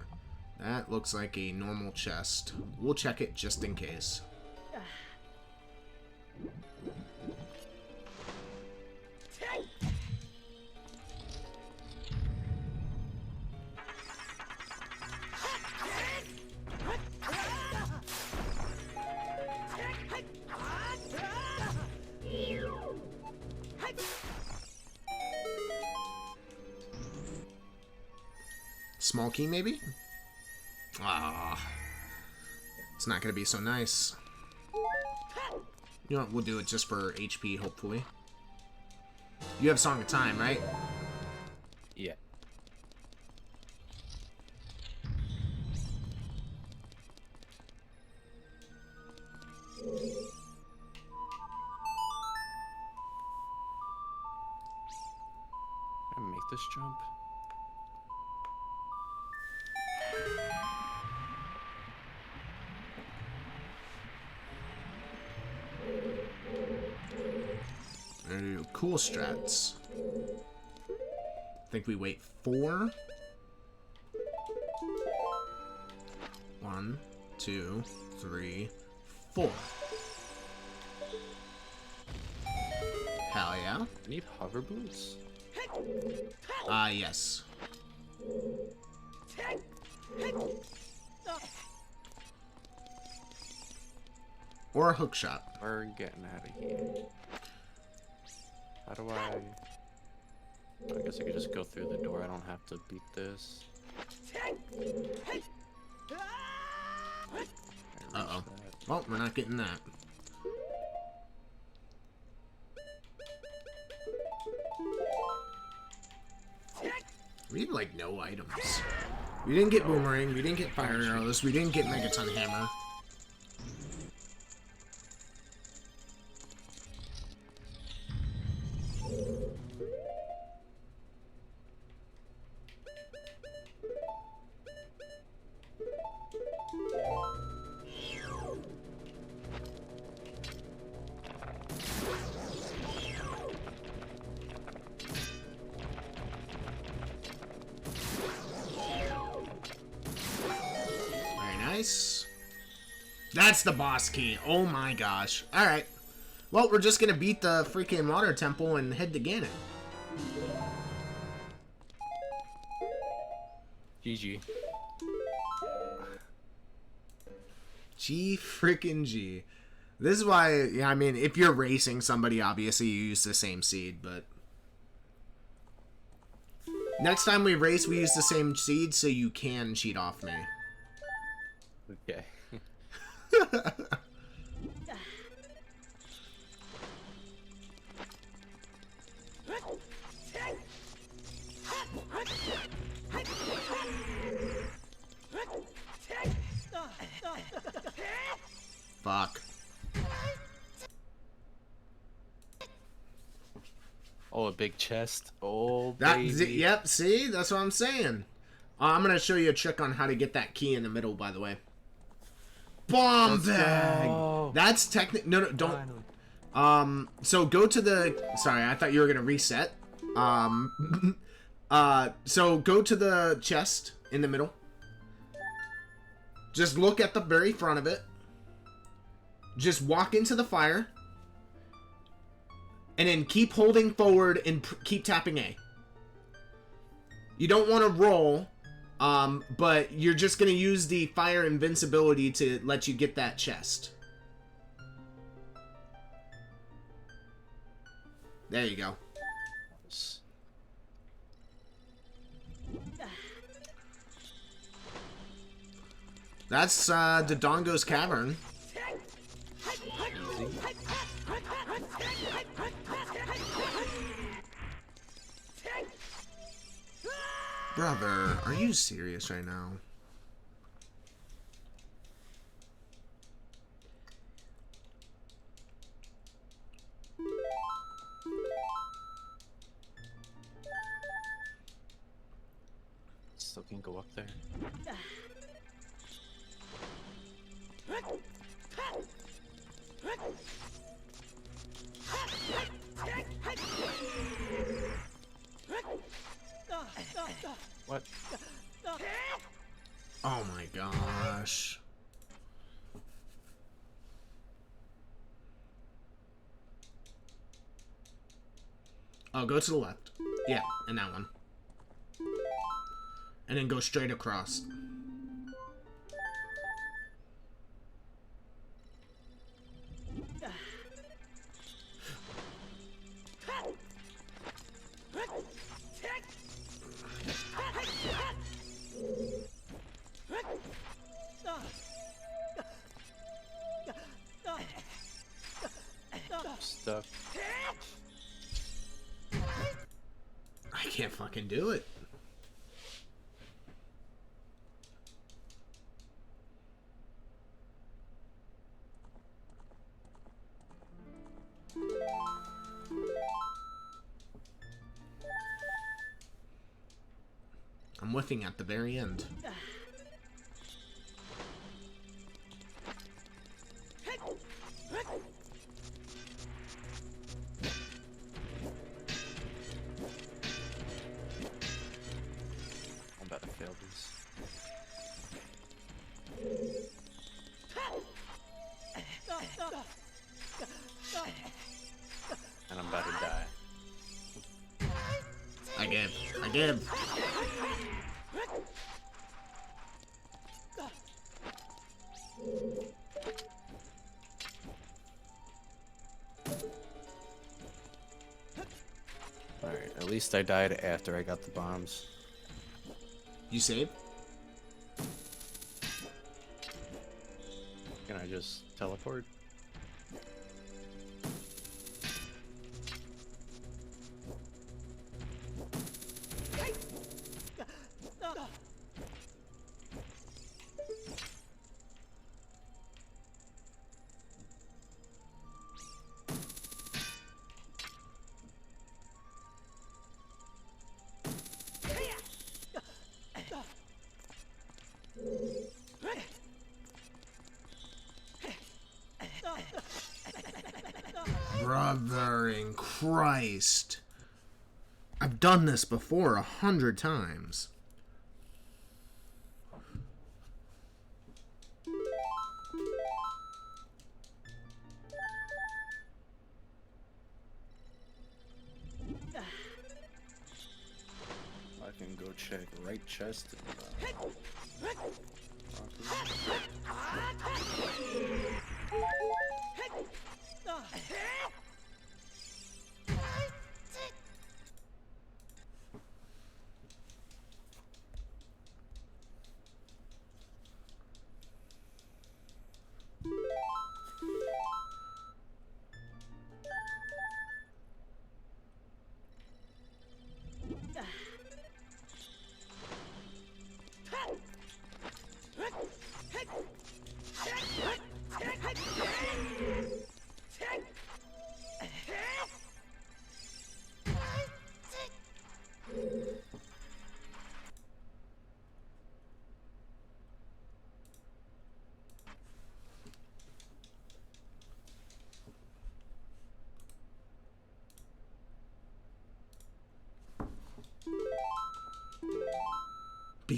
That looks like a normal chest. We'll check it just in case. Small key, maybe? Ah, it's not gonna be so nice. You know what? We'll do it just for HP, hopefully. You have Song of Time, right? Yeah. Can I make this jump? Cool strats. I think we wait 4. 1, 2, 3, 4. Hell yeah. I need hover boots? Yes. Or a hook shot. We're getting out of here. How do I guess I could just go through the door. I don't have to beat this. Uh-oh. Well, we're not getting that. We have, like, no items. We didn't get boomerang, we didn't get fire arrows, we didn't get megaton hammer. Nice. That's the boss key. Oh my gosh. Alright. Well, we're just gonna beat the freaking water temple and head to Ganon. GG. G freaking G. This is why, yeah, I mean, if you're racing somebody, obviously you use the same seed, but... Next time we race, we use the same seed so you can cheat off me. Okay. Fuck. Oh, a big chest. Oh, That, baby. yep, see? That's what I'm saying. I'm going to show you a trick on how to get that key in the middle, by the way. Bomb Let's bag! go. That's technically... No, don't... Finally. So go to the... Sorry, I thought you were going to reset. So go to the chest in the middle. Just look at the very front of it. Just walk into the fire. And then keep holding forward and keep tapping A. You don't want to roll, but you're just going to use the fire invincibility to let you get that chest. There you go. That's Dodongo's Cavern. Easy. Brother, are you serious right now? Still can go up there. What? Oh my gosh. Oh, go to the left. Yeah, and that one. And then go straight across. Stuck. I can't fucking do it. I'm whiffing at the very end. I'm about to fail this. And I'm about to die. I give. I give. Alright, at least I died after I got the bombs. You save? Can I just teleport? Brother in Christ. I've done this before 100 times. I can go check right chest.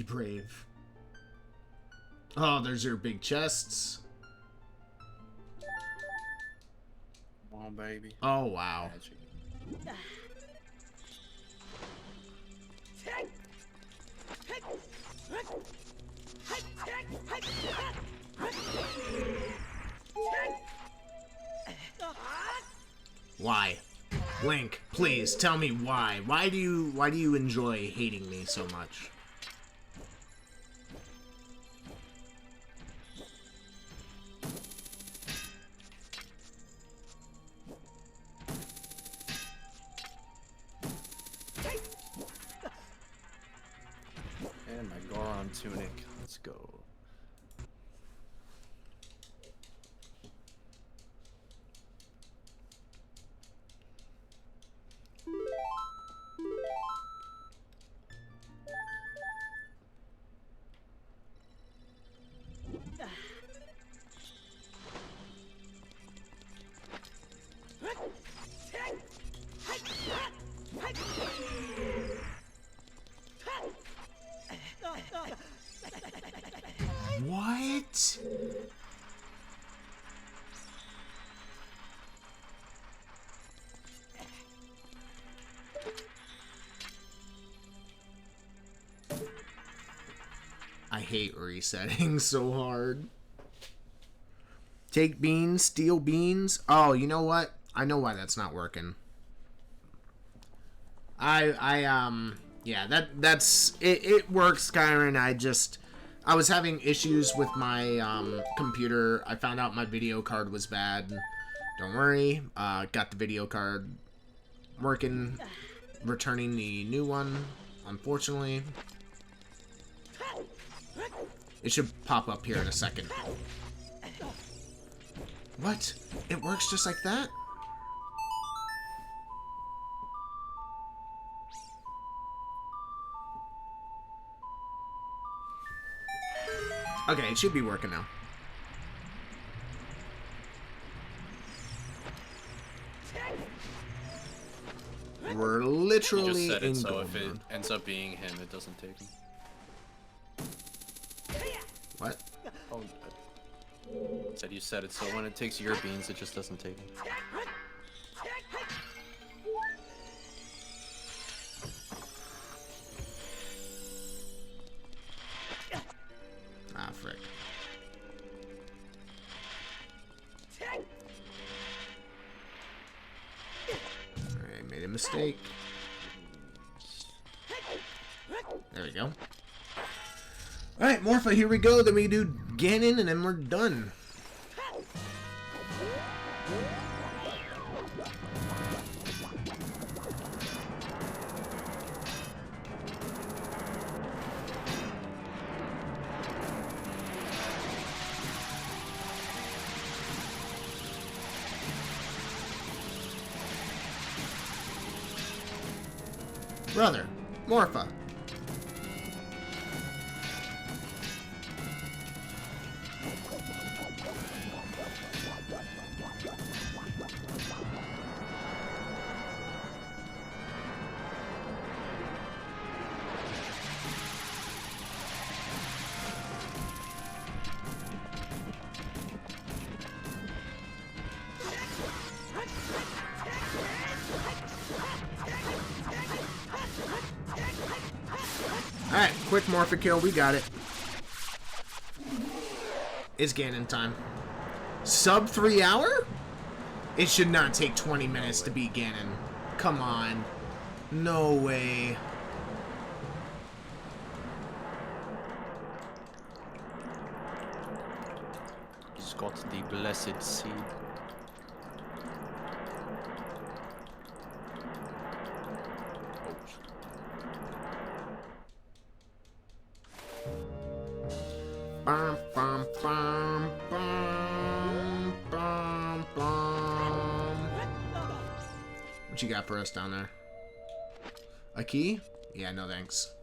brave. Oh, there's your big chests. Come on, baby. Oh, wow. Magic. Why? Link, please tell me why. Why do you enjoy hating me so much? And my Goron tunic. Let's go. What? I hate resetting so hard. Take beans, steal beans. Oh, you know what? I know why that's not working. Yeah, that's it. It works, Skyrim. I was having issues with my computer. I found out my video card was bad. Don't worry, got the video card working, returning the new one. Unfortunately, it should pop up here in a second. What? It works just like that? Okay, it should be working now. We're You literally just said in it, so gold if it mode. ends up being him, it doesn't take him. What? Oh, said you said it, so when it takes your beans, it just doesn't take him. Ah, frick. Alright, made a mistake. There we go. Alright, Morpha, here we go. Then we do Ganon, and then we're done. Brother, Morpha. Alright, quick Morpha kill, we got it. It's Ganon time. Sub 3 hour? It should not take 20 minutes to beat Ganon. Come on. No way. He's got the blessed seed. Bum, bum, bum, bum, bum, bum. What you got for us down there? A key? Yeah, no thanks.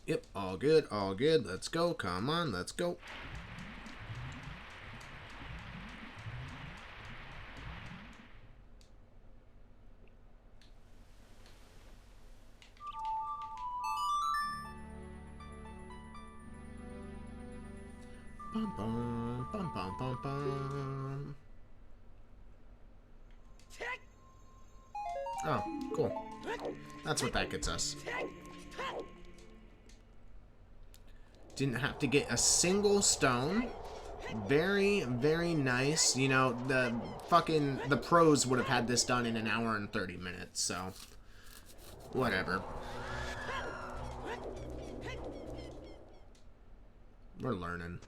Yep, all good, all good. Let's go. Come on, let's go. Bum, bum, bum, bum, bum, bum. Oh, cool. That's what that gets us. Didn't have to get a single stone. Very, very nice. You know, the pros would have had this done in an hour and 30 minutes, so whatever. We're learning.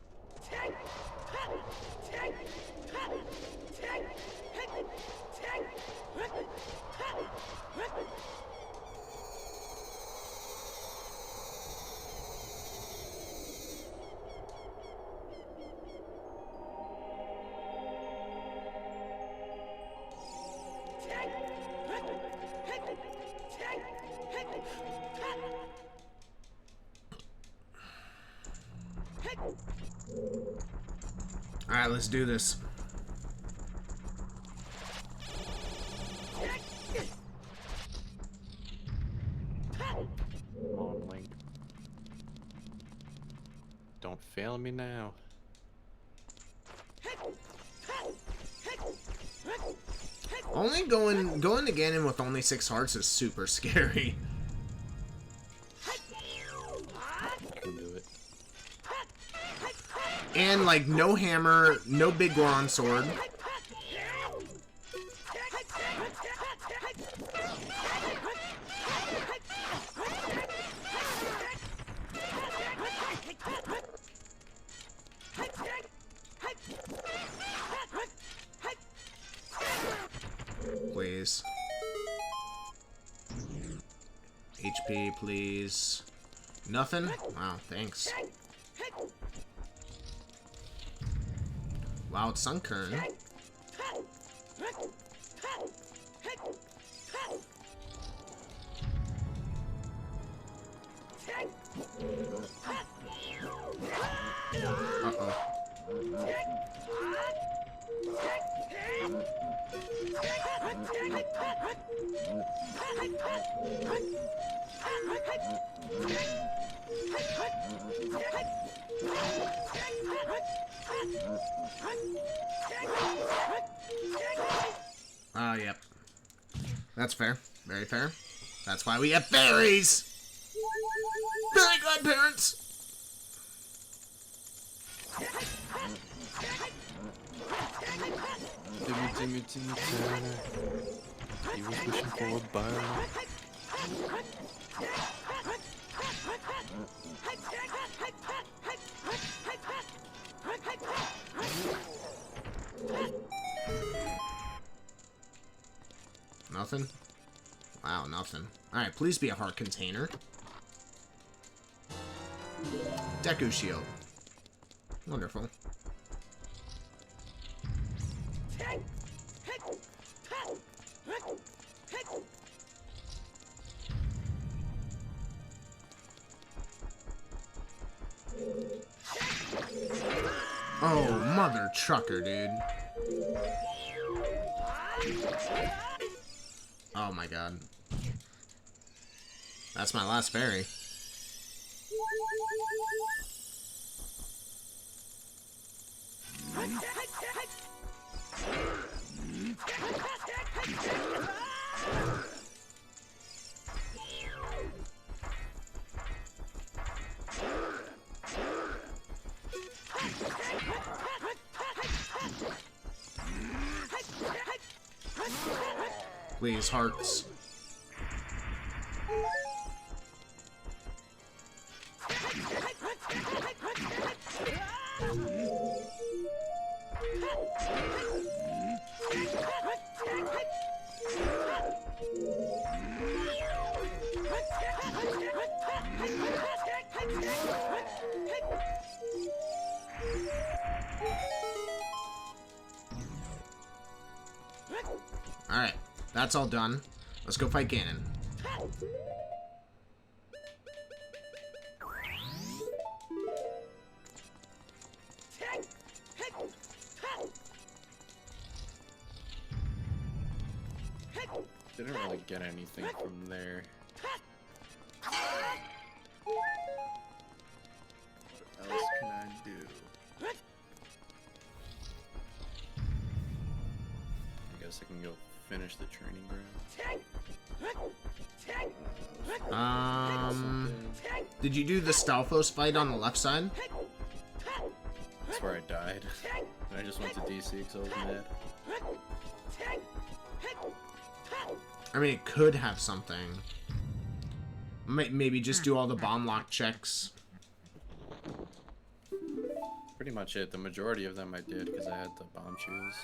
Alright, let's do this. Come on, Link. Don't fail me now. Only going to Ganon with only 6 hearts is super scary. Can do it. And like no hammer, no big Goron sword. Please. HP, please. Nothing? Wow, thanks. Wow, it's Sunkern. Uh-oh. Yep. That's fair. Very fair. That's why we have fairies! Very godparents! Timmy Turner. He was wishing for a bone. Nothing? Wow, nothing. Alright, please be a heart container. Deku shield. Wonderful. Oh, mother trucker, dude. Oh my god. That's my last fairy. Please, hearts. Alright, that's all done. Let's go fight Ganon. Didn't really get anything from there. What else can I do? I guess I can go finish the training ground. Did you do the Stalfos fight on the left side? That's where I died. And I just went to DC because I was mad. I mean, it could have something. Maybe just do all the bomb lock checks. Pretty much it. The majority of them I did because I had the bomb shoes.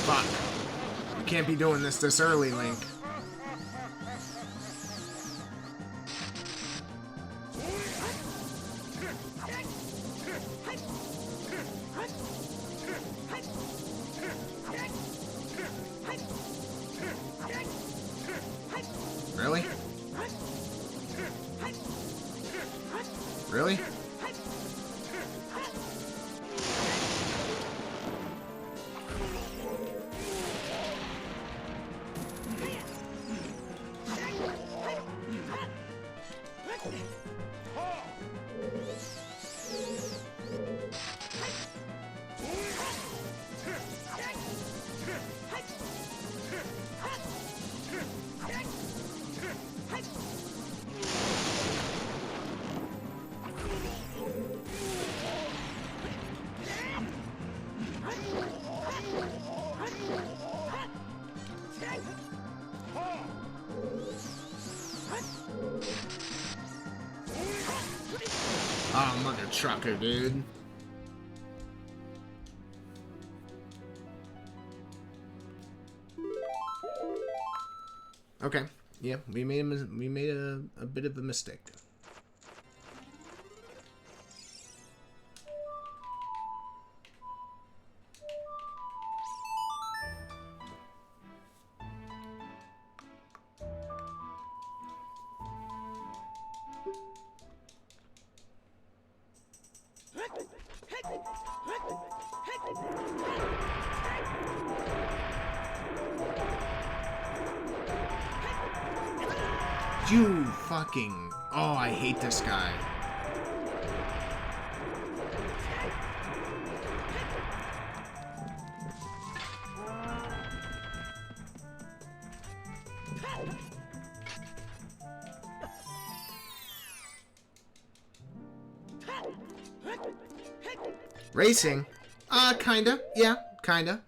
Fuck. You can't be doing this early, Link. Really? Really? Oh, mother trucker, dude. Okay. Yeah, we made a bit of a mistake. You fucking... Oh, I hate this guy. Racing? Kinda. Yeah, kinda.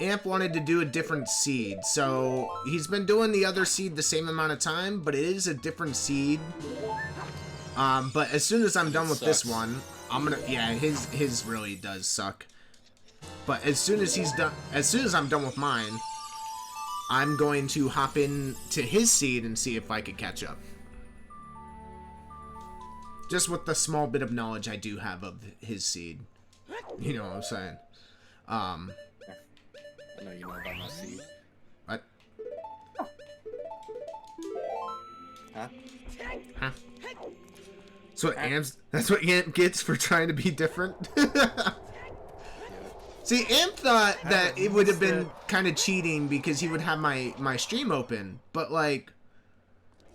Amp wanted to do a different seed, so he's been doing the other seed the same amount of time, but it is a different seed. But as soon as I'm done with this one, I'm gonna... Yeah, his really does suck. But as soon as he's done... As soon as I'm done with mine, I'm going to hop in to his seed and see if I could catch up. Just with the small bit of knowledge I do have of his seed. You know what I'm saying? I know you know about my seed. What? Huh? Huh? That's what Amp gets for trying to be different? See, Amp thought that it would have been kind of cheating because he would have my stream open. But, like,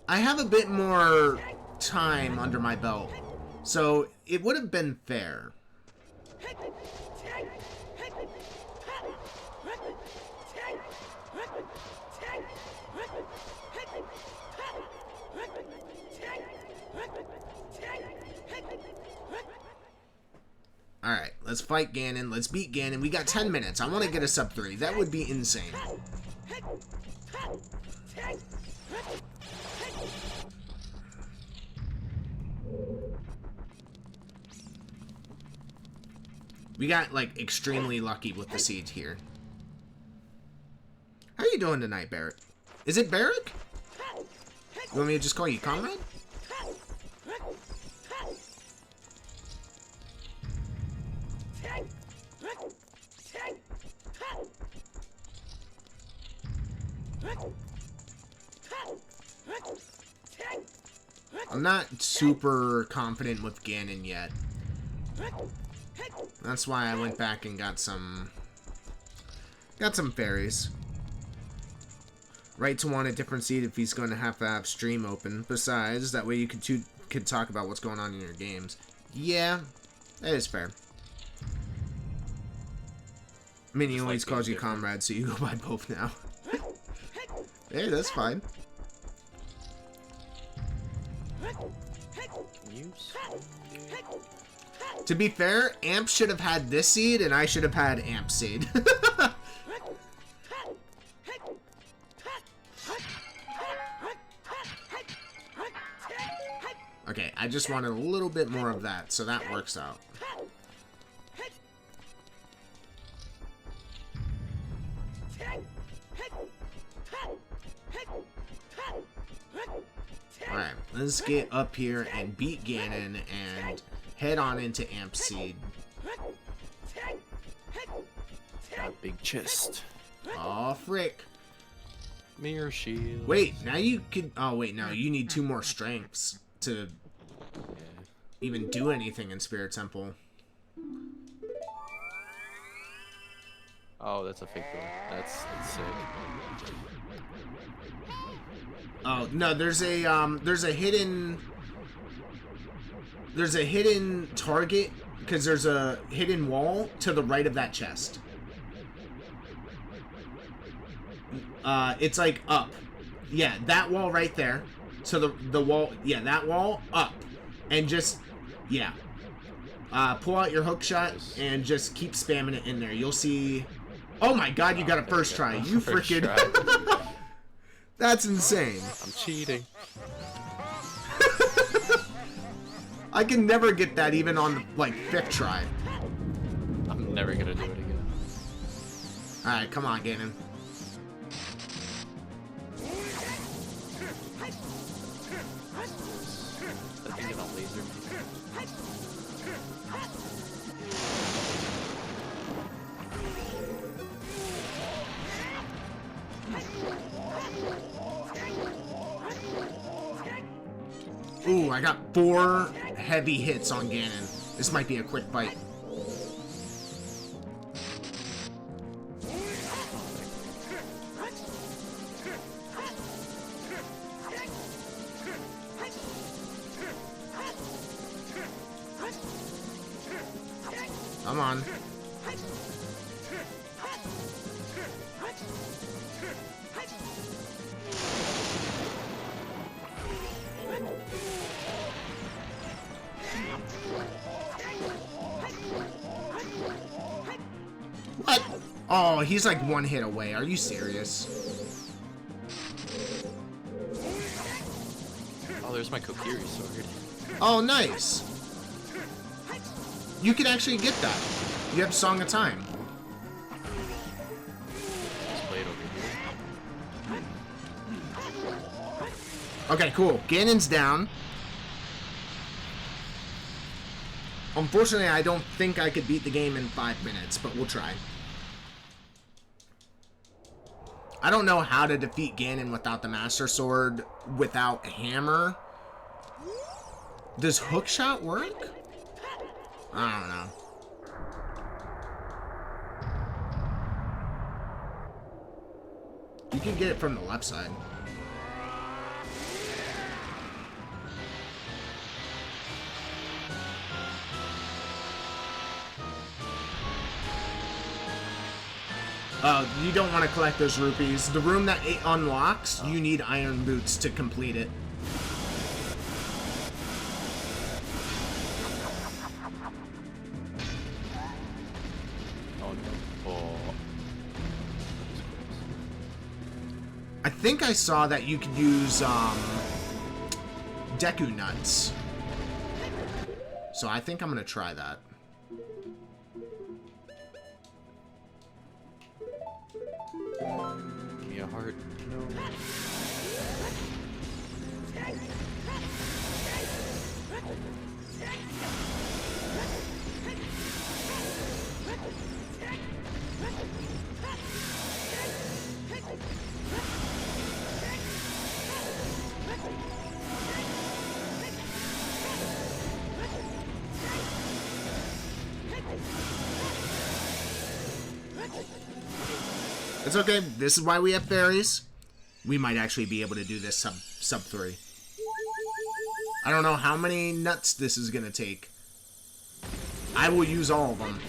I have a bit more time under my belt. So, it would have been fair. Alright, let's fight Ganon. Let's beat Ganon. We got 10 minutes. I want to get a sub 3. That would be insane. We got, like, extremely lucky with the seed here. How are doing tonight, Barrick? Is it Barrick? You want me to just call you Comrade? I'm not super confident with Ganon yet. That's why I went back and got some fairies. Right to want a different seed if he's going to have stream open. Besides, that way you could talk about what's going on in your games. Yeah, that is fair. I mean, he always calls you Comrade, so you go by both now. Hey, that's fine. To be fair, Amp should have had this seed, and I should have had Amp seed. Okay, I just wanted a little bit more of that, so that works out. Alright, let's get up here and beat Ganon and head on into Amp Seed. Got a big chest. Oh, frick. Mirror shield. Wait, now you can... Oh, wait, no. You need 2 more strengths to even do anything in Spirit Temple. Oh, that's a fake door. That's sick. Oh, no, there's a hidden target, because there's a hidden wall to the right of that chest. It's like up. Yeah, that wall right there. So the wall, yeah, that wall up. And just, yeah. Pull out your hook shot and just keep spamming it in there. You'll see... Oh my god, you got a first try. You freaking... That's insane. I'm cheating. I can never get that even on the, like, 5th try. I'm never gonna do it again. Alright, come on, Ganon. That thing gonna laser me. Ooh, I got 4 heavy hits on Ganon. This might be a quick fight. Come on. What? Oh, he's like 1 hit away. Are you serious? Oh, there's my Kokiri sword. Oh, nice. You can actually get that. You have Song of Time. This blade over here. Okay, cool. Ganon's down. Unfortunately, I don't think I could beat the game in 5 minutes, but we'll try. I don't know how to defeat Ganon without the Master Sword, without Hammer. Does Hookshot work? I don't know. You can get it from the left side. You don't want to collect those rupees. The room that it unlocks, you need iron boots to complete it. Oh no. Oh. I think I saw that you could use Deku Nuts. So I think I'm gonna try that. Give me a It's okay. This is why we have fairies. We might actually be able to do this sub 3. I don't know how many nuts this is gonna take. I will use all of them.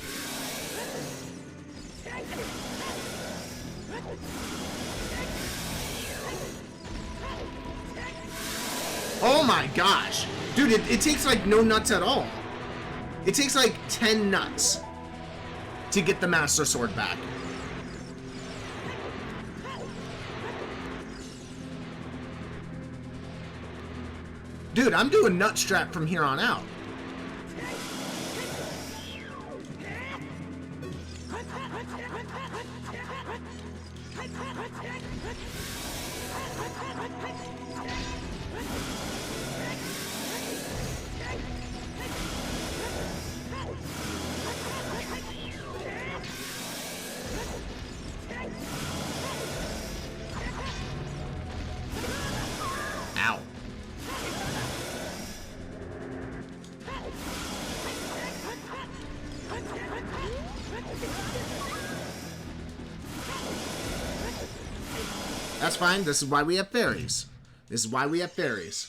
Oh my gosh. Dude, it takes like no nuts at all. It takes like 10 nuts to get the Master Sword back. Dude, I'm doing nut strap from here on out. Ow. That's fine. This is why we have fairies. This is why we have fairies.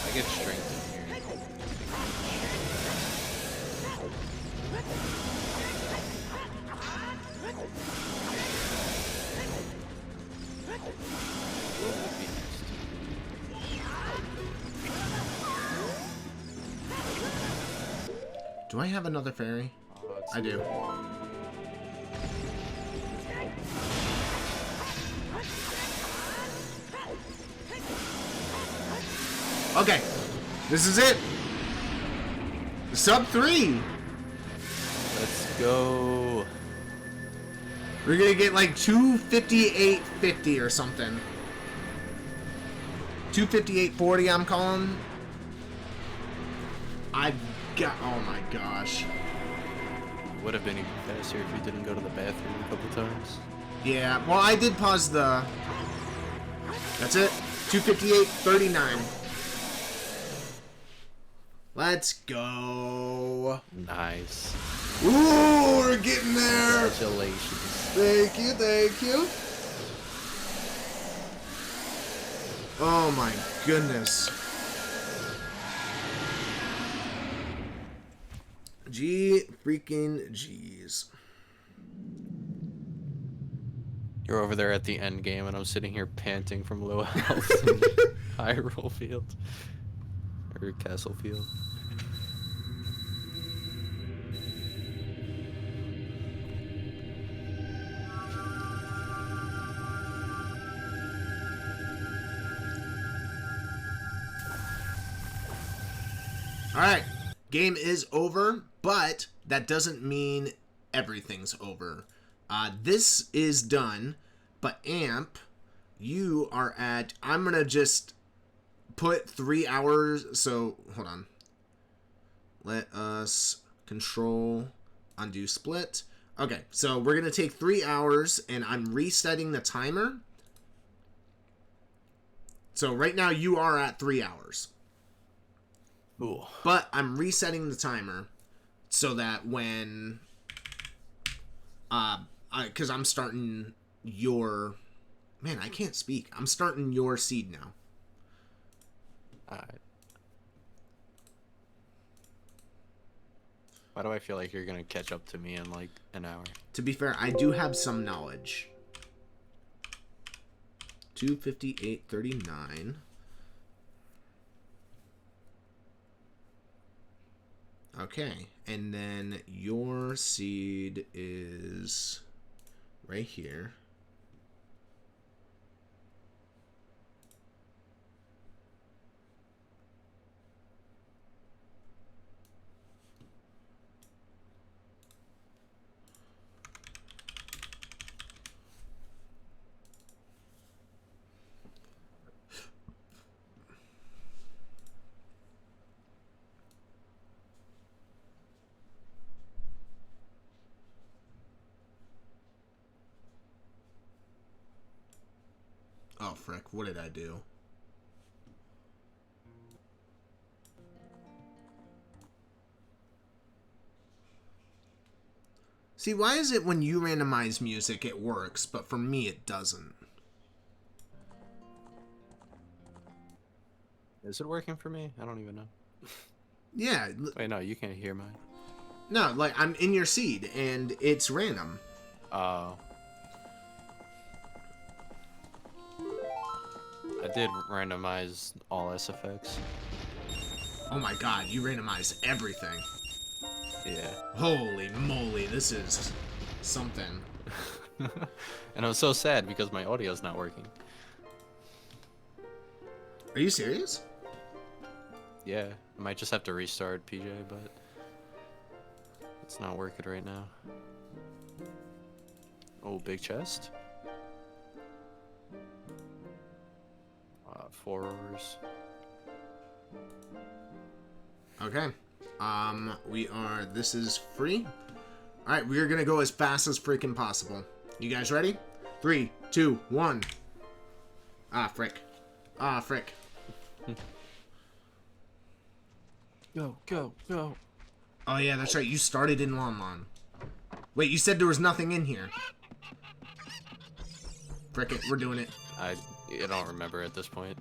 I get strength in here. What would be next? Do I have another fairy? I do. Okay, this is it. Sub 3. Let's go. We're gonna get like 258.50 or something. 258.40. I'm calling. I've got. Oh my gosh. Would have been even faster if you didn't go to the bathroom a couple times. Yeah. Well, I did pause the. That's it. 258.39. Let's go. Nice. Ooh, we're getting there. Congratulations. Thank you, thank you. Oh my goodness. G freaking G's. You're over there at the end game, and I'm sitting here panting from low health in Hyrule Field. Or Castle Field. Alright, game is over, but that doesn't mean everything's over. This is done, but Amp, you are at, I'm gonna just put 3 hours, so, hold on. Let us control, undo split. Okay, so we're gonna take 3 hours, and I'm resetting the timer. So right now you are at 3 hours. Ooh. But I'm resetting the timer so that when, because I'm starting your, man, I can't speak. I'm starting your seed now. Alright. Why do I feel like you're gonna catch up to me in like an hour? To be fair, I do have some knowledge. 258.39. Okay, and then your seed is right here. Oh, frick. What did I do? See, why is it when you randomize music it works, but for me it doesn't? Is it working for me? I don't even know. Yeah. Wait, no, you can't hear mine. No, like, I'm in your seed, and it's random. Oh. I did randomize all SFX. Oh my god, you randomize everything. Yeah. Holy moly, this is something. And I'm so sad because my audio's not working. Are you serious? Yeah, I might just have to restart PJ, but it's not working right now. Oh, big chest. 4 hours. Okay. This is free. Alright, we're gonna go as fast as freaking possible. You guys ready? 3, 2, 1. Ah, frick. Ah, frick. Go, go, go. Oh yeah, that's right, you started in Lon Lon. Wait, you said there was nothing in here. Frick it, we're doing it. I don't remember at this point.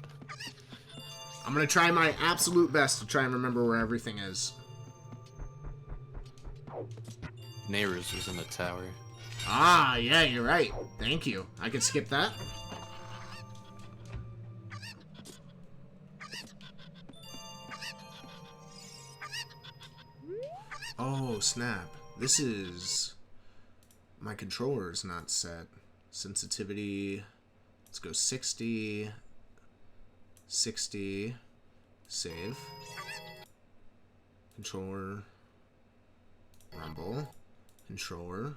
I'm gonna try my absolute best to try and remember where everything is. Neighbors was in the tower. Ah, yeah, you're right. Thank you. I can skip that. Oh, snap. This is... My controller is not set. Sensitivity... Let's go 60... 60... Save. Controller... Rumble. Controller.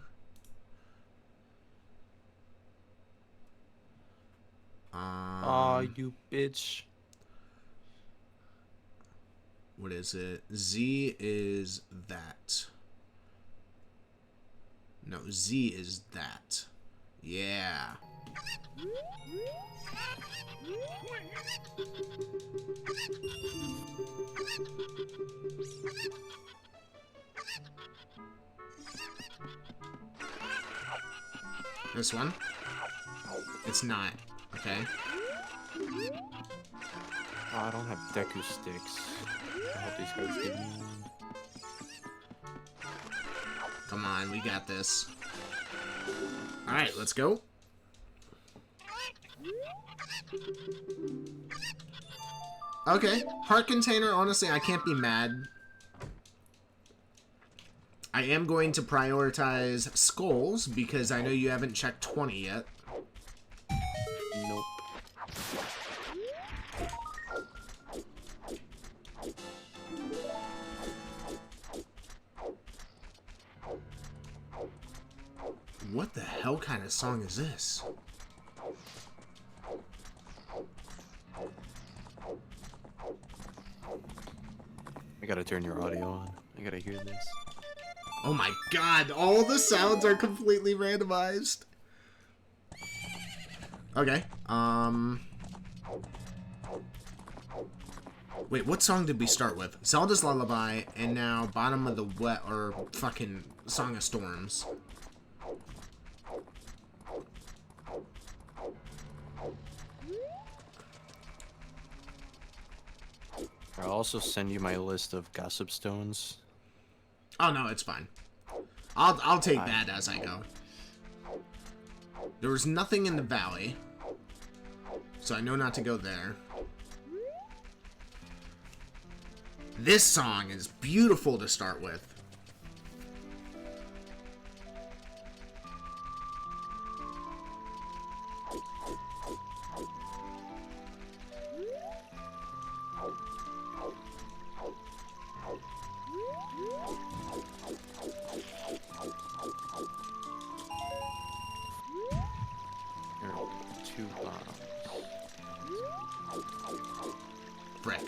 Aw, you bitch. What is it? Z is that. No, Z is that. Yeah. This one? It's not. Okay. Oh, I don't have Deku sticks. I hope these guys give me one. Come on, we got this. Alright, let's go. Okay, heart container, honestly, I can't be mad. I am going to prioritize skulls because I know you haven't checked 20 yet. Nope. What the hell kind of song is this? I gotta turn your audio on. I gotta hear this. Oh my god, all the sounds are completely randomized. Okay, wait, what song did we start with? Zelda's Lullaby, and now Bottom of the Wet, or fucking Song of Storms. I'll also send you my list of gossip stones. Oh no, it's fine. I'll take that as I go. There was nothing in the valley, so I know not to go there. This song is beautiful to start with. Here, 2 bombs. Frick.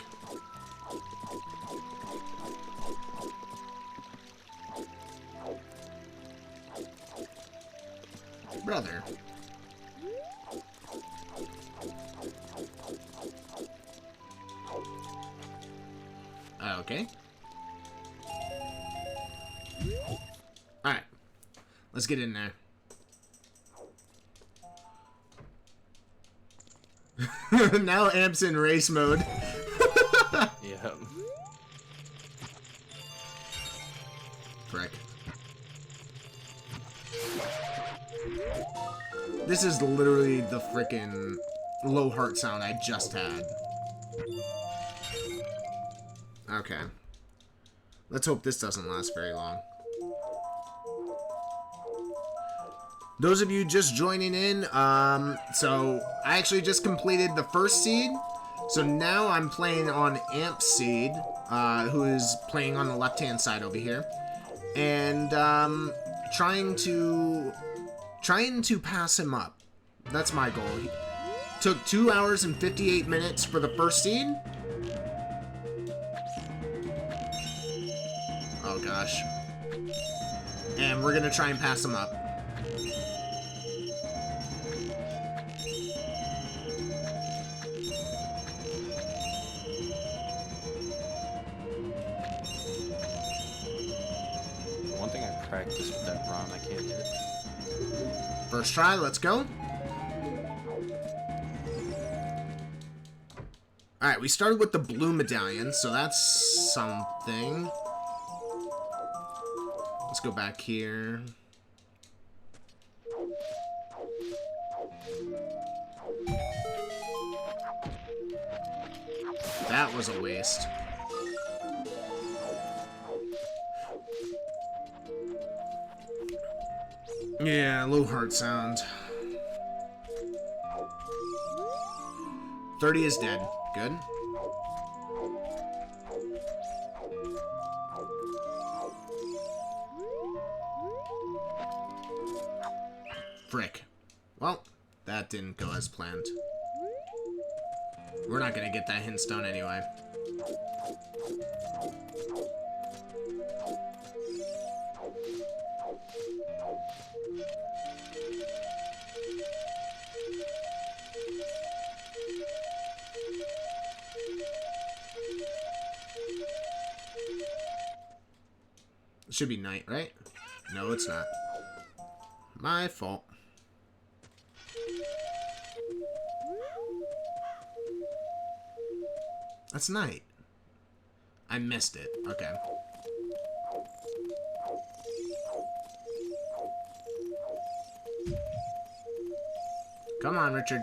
Okay. Alright. Let's get in there. Now Amp's in race mode. Yeah. Frick. This is literally the frickin' low heart sound I just had. Okay. Let's hope this doesn't last very long. Those of you just joining in, so I actually just completed the first seed. So now I'm playing on Amp's seed, who is playing on the left-hand side over here. And, trying to pass him up. That's my goal. He took 2 hours and 58 minutes for the first seed. Oh gosh. And we're gonna try and pass him up. One thing I practiced with that ROM, I can't hit. First try, let's go. Alright, we started with the blue medallion, so that's something. Let's go back here. That was a waste. Yeah, low heart sound. 30 is dead. Good. Frick. Well, that didn't go as planned. We're not gonna get that hint stone anyway. It should be night, right? No, it's not. My fault. That's night. I missed it. Okay. Come on, Richard.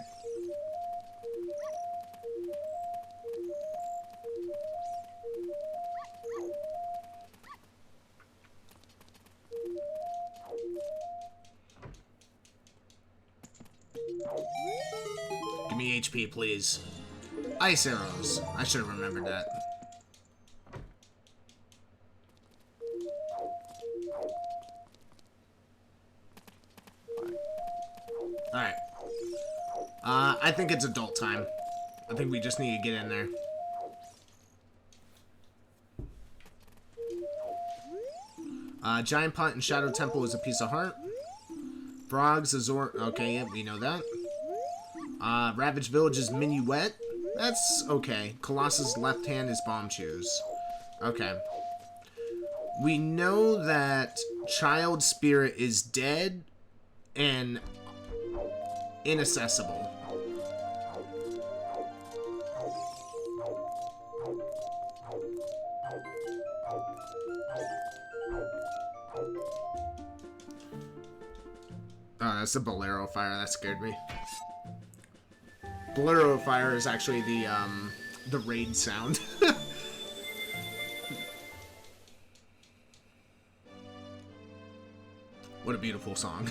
Give me HP, please. Ice arrows. I should have remembered that. Alright. I think it's adult time. I think we just need to get in there. Giant Pot and Shadow Temple is a piece of heart. Frogs, Azor... Okay, yeah, we know that. Ravaged Village is Minuet. That's okay. Colossus' left hand is Bomb Shoes. Okay. We know that Child Spirit is dead and inaccessible. Oh, that's the Bolero Fire. That scared me. Bolero Fire is actually the raid sound. What a beautiful song.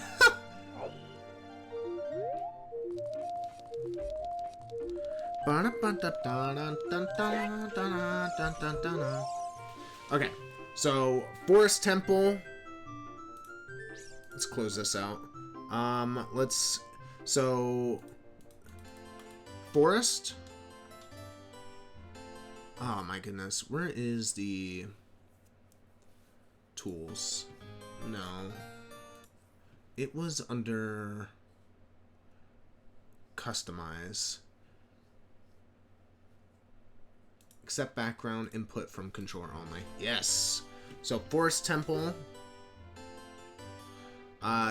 Okay, so Forest Temple. Let's close this out. So Forest. Oh my goodness, where is the tools? No. It was under customize. Accept background input from controller only. Yes. So Forest Temple.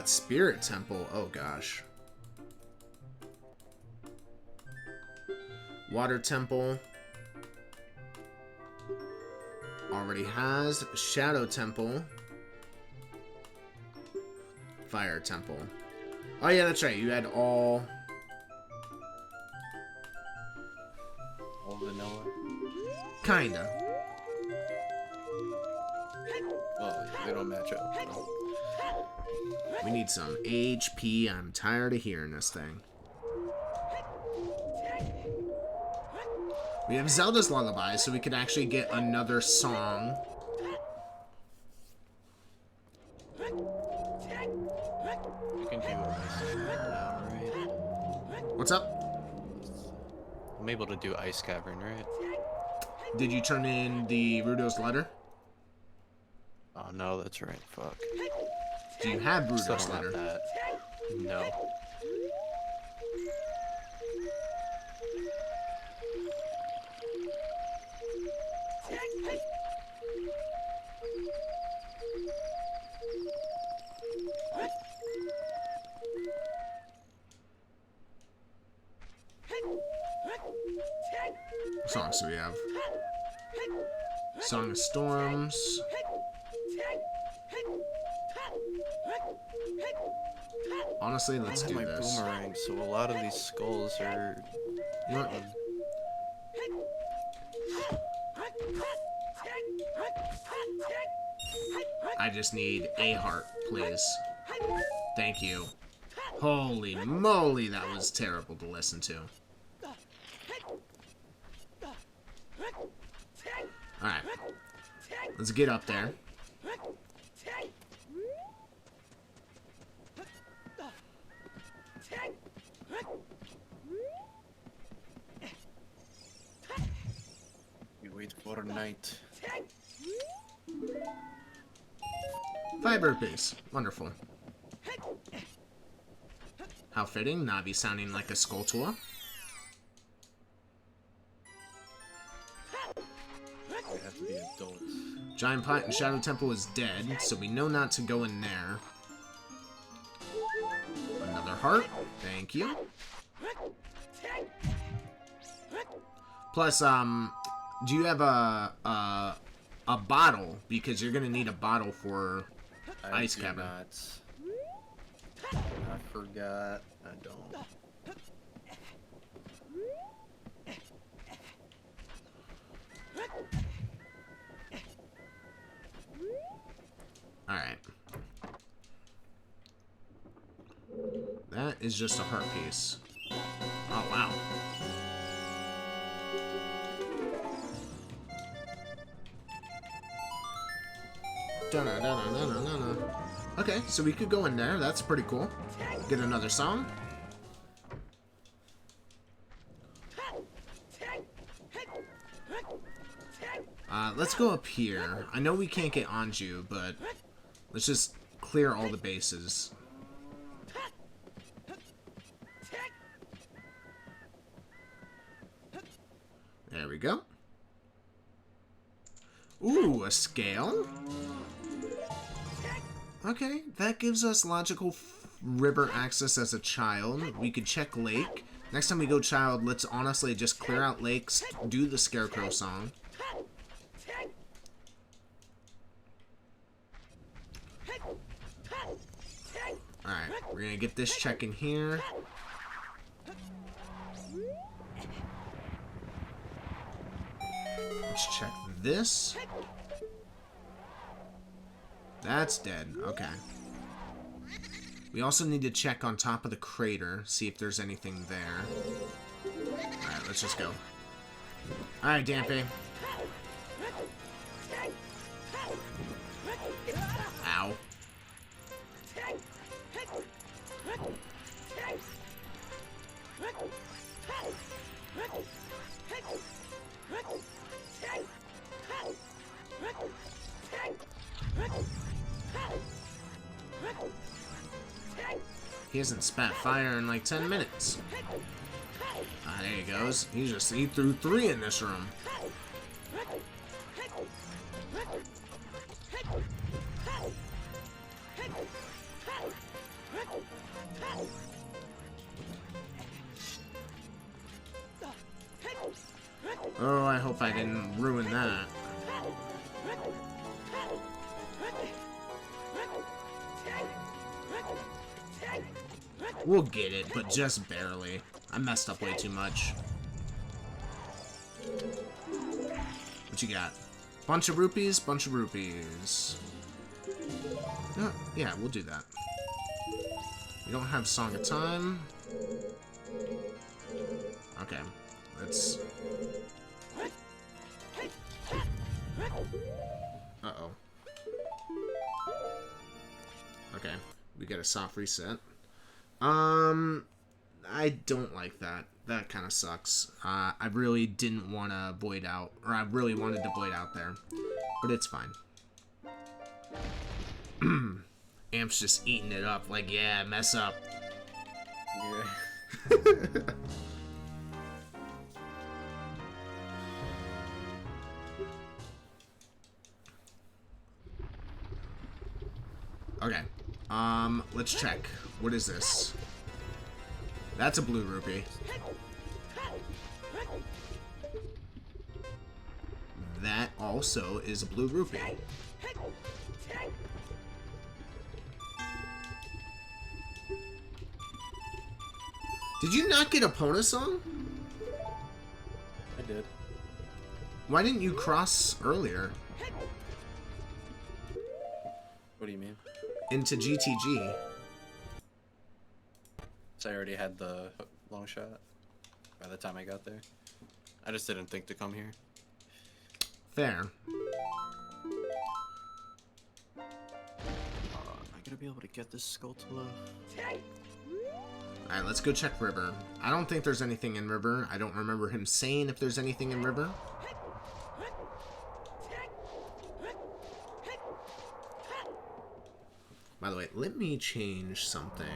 Spirit Temple. Oh gosh. Water Temple. Already has. Shadow Temple. Fire Temple. Oh yeah, that's right. You had all vanilla. kinda. Well, they don't match up. No. We need some HP. I'm tired of hearing this thing. We have Zelda's Lullaby, so we could actually get another song. You can do ice now, right? What's up? I'm able to do Ice Cavern, right? Did you turn in the Rudo's letter? Oh no, that's right. Fuck. Do you have Still Rudo's don't have letter? that. No. What songs do we have? Song of Storms. Honestly, let's I do have my this. boomerang, so a lot of these skulls are. You know what? I just need a heart, please. Thank you. Holy moly, that was terrible to listen to. Alright. Let's get up there. You wait for night. 5 rupees. Wonderful. How fitting, Navi sounding like a Skulltula. They have to be adults. Giant Pot and Shadow Temple is dead, so we know not to go in there. Another heart. Thank you. Plus, do you have a bottle? Because you're gonna need a bottle for Ice Cavern. I forgot. I don't. Alright. That is just a heart piece. Oh, wow. Dun-dun-dun-dun-dun-dun-dun. Okay, so we could go in there. That's pretty cool. Get another song. Let's go up here. I know we can't get Anju, but let's just clear all the bases. There we go. Ooh, a scale? Okay, that gives us logical river access as a child. We could check lake. Next time we go child, let's honestly just clear out lakes, do the Scarecrow song. Alright, we're gonna get this check in here. Let's check this. That's dead. Okay. We also need to check on top of the crater, see if there's anything there. Alright, let's just go. Alright, Dampé. Ow. He hasn't spat fire in like 10 minutes. Ah, there he goes. He threw 3 in this room. Oh, I hope I didn't ruin that. We'll get it, but just barely. I messed up way too much. What you got? Bunch of rupees? Bunch of rupees. Yeah, we'll do that. We don't have Song of Time. Okay, let's... Uh-oh. Okay, we get a soft reset. I don't like that. That kind of sucks. I really didn't want to void out, or I really wanted to void out there, but it's fine. Amp's just eating it up, like, yeah, mess up. Yeah. Okay. Let's check. What is this? That's a blue rupee. That also is a blue rupee. Did you not get a Pona song? I did. Why didn't you cross earlier? What do you mean? Into GTG. So I already had the long shot by the time I got there. I just didn't think to come here. Fair. I gotta be able to get this Skulltula. Alright, let's go check River. I don't think there's anything in River. I don't remember him saying if there's anything in River. By the way, let me change something.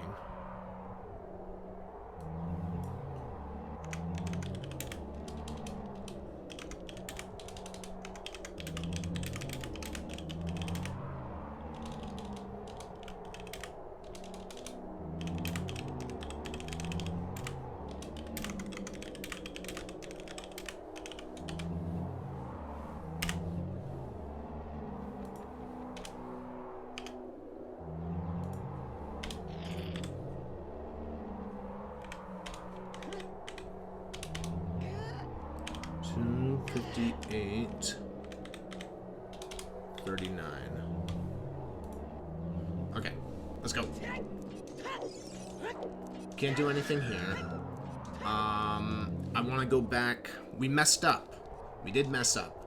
$258.39. Okay, let's go. Can't do anything here. I want to go back. We messed up. We did mess up.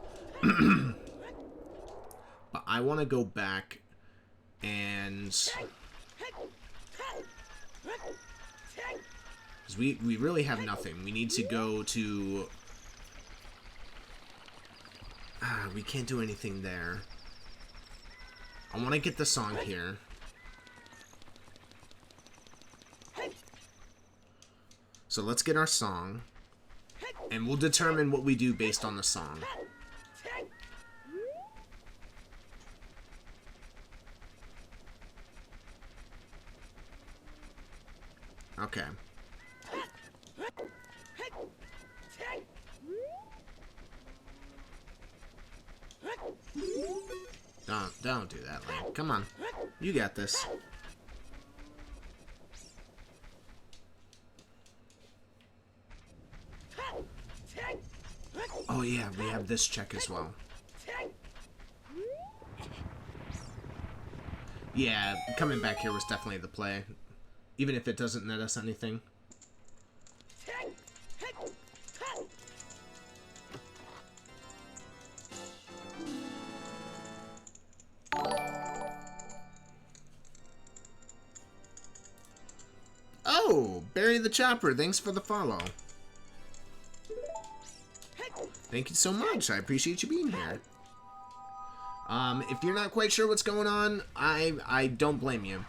But I want to go back and... Because we really have nothing. We need to go to... we can't do anything there. I want to get the song here. So let's get our song. And we'll determine what we do based on the song. Okay. Don't do that, Link. Come on. You got this. Oh yeah, we have this check as well. Yeah, coming back here was definitely the play. Even if it doesn't net us anything. Oh, Barry the Chopper, thanks for the follow. Thank you so much. I appreciate you being here. If you're not quite sure what's going on, I don't blame you.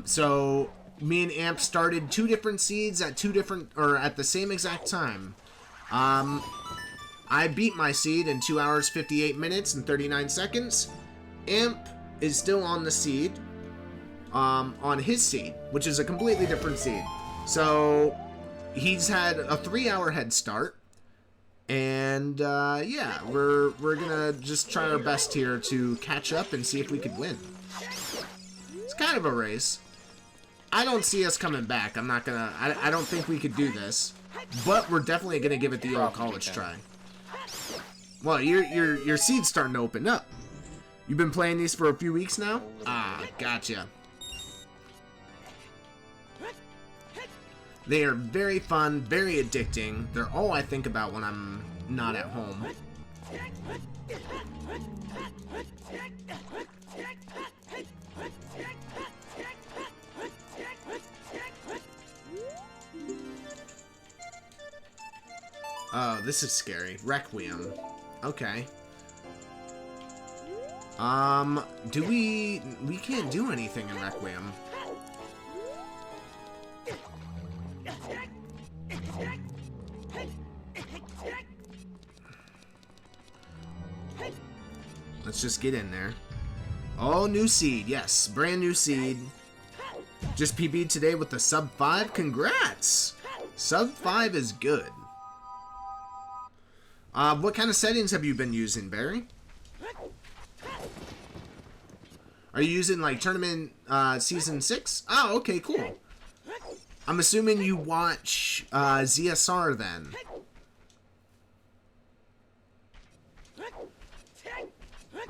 So me and Amp started 2 different seeds at at the same exact time. I beat my seed in 2 hours, 58 minutes, and 39 seconds. Amp is still on the seed, on his seed, which is a completely different seed. So he's had a 3-hour head start. And yeah, we're gonna just try our best here to catch up and see if we could win. It's kind of a race. I don't see us coming back. I'm not gonna. I don't think we could do this, but we're definitely gonna give it the old college try. Well, your seed's starting to open up. You've been playing these for a few weeks now? Ah, gotcha. They are very fun, very addicting. They're all I think about when I'm not at home. Oh, this is scary. Requiem. Okay. We can't do anything in Requiem. Let's just get in there. Oh, new seed. Yes, brand new seed. Just PB'd today with the sub 5. Congrats! Sub 5 is good. What kind of settings have you been using, Barry? Are you using, like, Tournament Season 6? Oh, okay, cool. I'm assuming you watch ZSR then.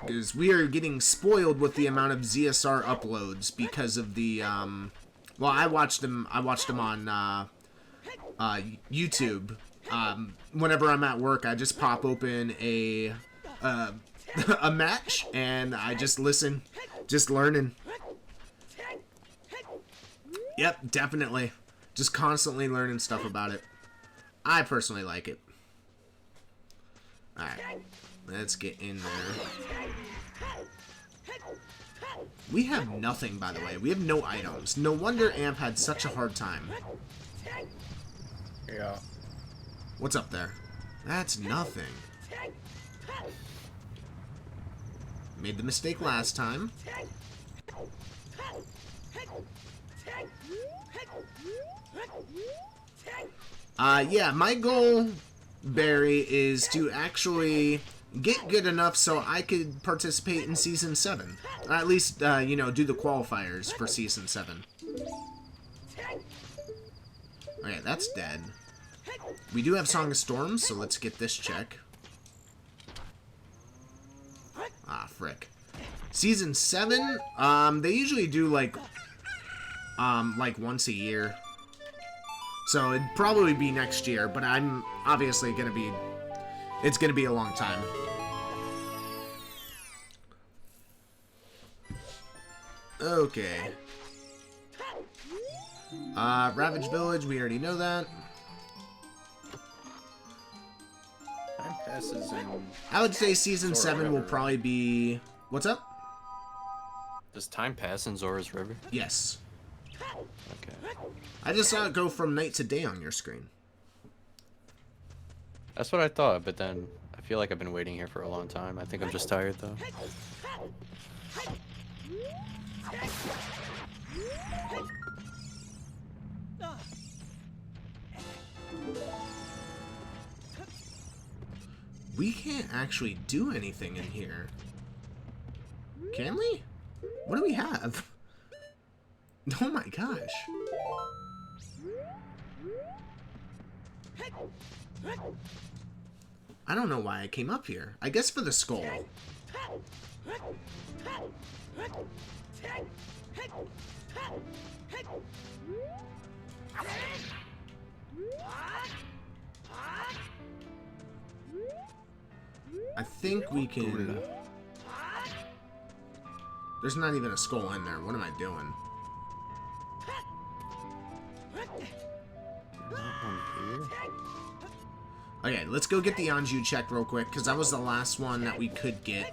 Because we are getting spoiled with the amount of ZSR uploads because of the, well, I watched them on YouTube. Whenever I'm at work, I just pop open a match, and I just listen, just learning. Yep, definitely. Just constantly learning stuff about it. I personally like it. Alright, let's get in there. We have nothing, by the way. We have no items. No wonder Amp had such a hard time. Yeah. What's up there? That's nothing. Made the mistake last time. Yeah, my goal, Barry, is to actually get good enough so I could participate in Season 7. Or at least, you know, do the qualifiers for Season 7. Okay, that's dead. We do have Song of Storms, so let's get this check. Ah, frick. Season 7, they usually do, like once a year. So it'd probably be next year, but I'm obviously gonna be... It's gonna be a long time. Okay. Ravage Village, we already know that. Time passes in... I would say Season Zora 7 will River. probably be... What's up? Does time pass in Zora's River? Yes. Okay. I just saw it go from night to day on your screen. That's what I thought, but then I feel like I've been waiting here for a long time. I think I'm just tired, though. We can't actually do anything in here. Can we? What do we have? Oh my gosh. I don't know why I came up here. I guess for the skull. I think we can... There's not even a skull in there. What am I doing? Okay, let's go get the Anju check real quick, because that was the last one that we could get.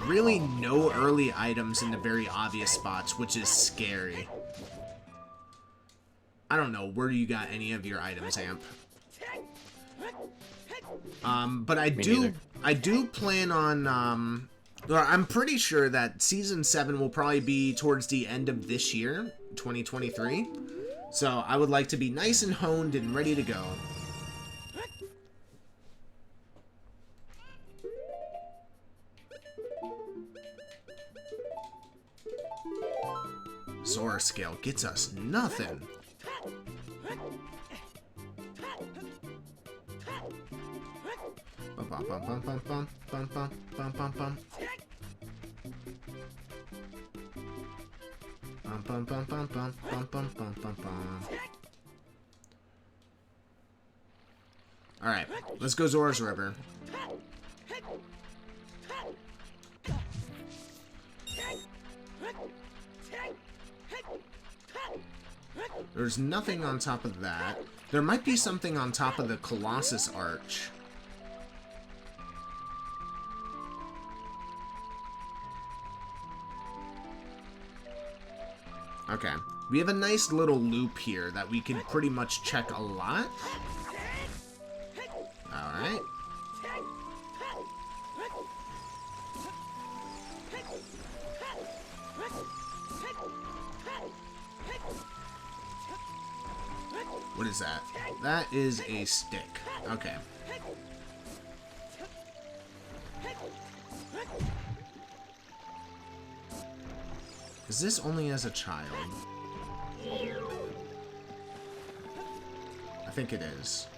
Really no early items in the very obvious spots, which is scary. I don't know, where do you got any of your items, Amp? But I do plan on, or I'm pretty sure that Season 7 will probably be towards the end of this year, 2023. So I would like to be nice and honed and ready to go. Zora scale gets us nothing. Bum, bum, bum, bum, bum, bum, bum, bum, bum, bum, bum. Bum, bum, bum, bum, bum, bum, bum, bum, bum, bum. Alright, let's go Zora's River. There's nothing on top of that. There might be something on top of the Colossus Arch. Okay. We have a nice little loop here that we can pretty much check a lot. Alright. What is that? That is a stick. Okay. Is this only as a child? I think it is.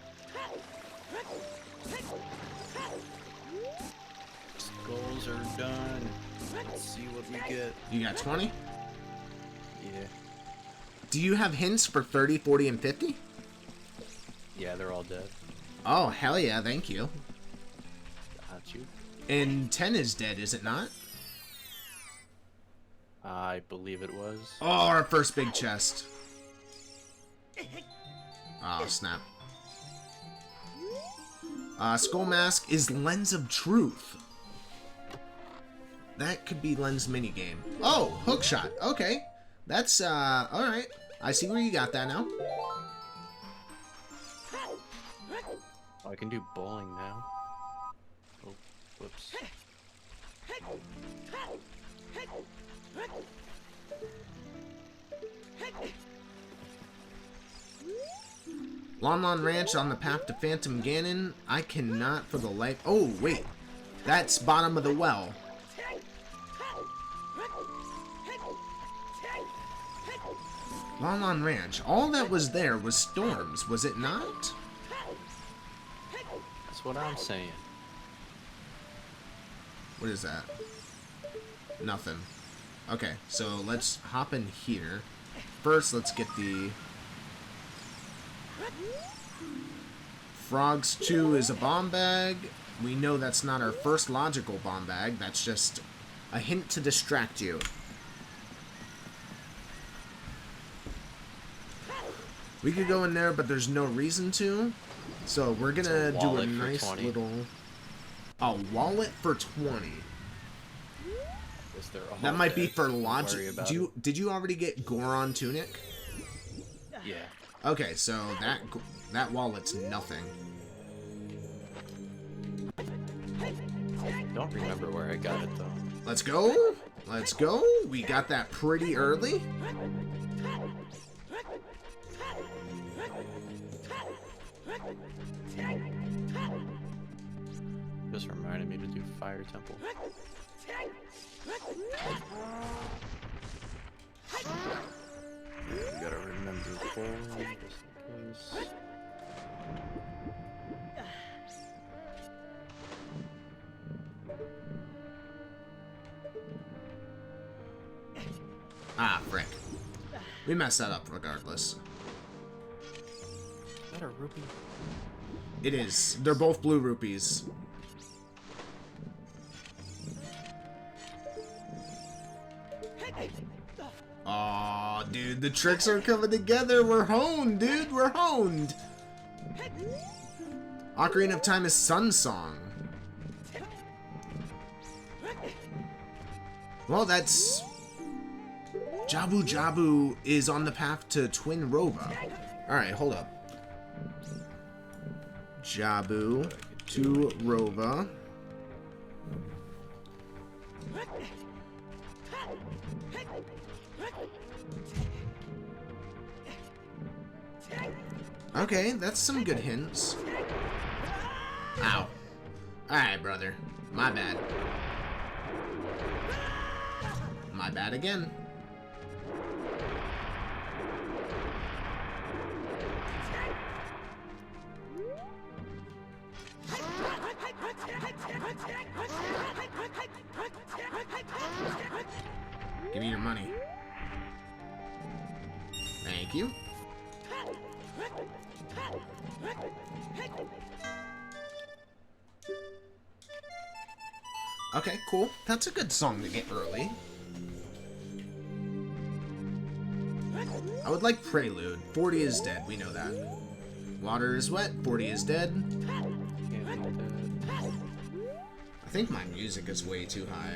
Skulls are done. Let's see what we get. You got 20? Yeah. Do you have hints for 30, 40, and 50? Yeah, they're all dead. Oh, hell yeah, thank you. Got you. And 10 is dead, is it not? I believe it was. Oh, our first big chest. Oh, snap. Skull Mask is Lens of Truth. That could be Lens minigame. Oh, Hookshot. Okay. That's, alright. I see where you got that now. Oh, I can do bowling now. Oh, whoops. Lon Lon Ranch on the path to Phantom Ganon. I cannot for the life... Oh, wait. That's bottom of the well. Lon Lon Ranch. All that was there was storms, was it not? That's what I'm saying. What is that? Nothing. Okay, so let's hop in here. First, let's get the... Frogs 2 is a bomb bag. We know that's not our first logical bomb bag. That's just a hint to distract you. We could go in there, but there's no reason to. So we're gonna do a nice little... A wallet for 20. Is there a That might be for Don't worry logic. about Did you already get Goron Tunic? Yeah. Okay, so that wallet's nothing. Don't remember where I got it though. Let's go. Let's go. We got that pretty early. Just reminded me to do Fire Temple. You gotta remember bowling just in case. Ah, frick. We messed that up regardless. Is that a rupee? It is. They're both blue rupees. Aw, dude, the tricks are coming together. We're honed, dude. We're honed. Ocarina of Time is Sun Song. Well, that's... Jabu Jabu is on the path to Twin Rova. Alright, hold up. Jabu to Rova. Okay, that's some good hints. Ow. Alright, brother. My bad. My bad again. Give me your money. Thank you. Okay, cool. That's a good song to get early. I would like Prelude. 40 is dead, we know that. Water is wet, 40 is dead. I think my music is way too high.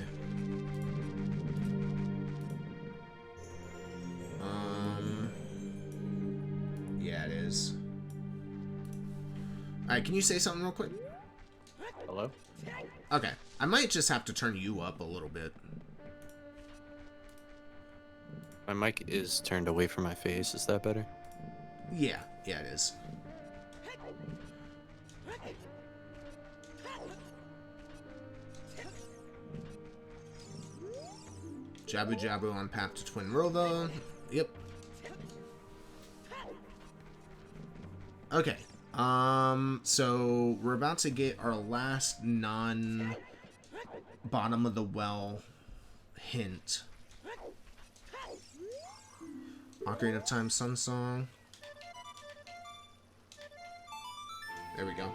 Yeah, it is. Alright, can you say something real quick? Hello? Okay, I might just have to turn you up a little bit. My mic is turned away from my face. Is that better? Yeah, it is. Jabu Jabu on path to Twin Rova. Yep. Okay. So we're about to get our last non-bottom of the well hint. Ocarina of Time Sun Song. There we go.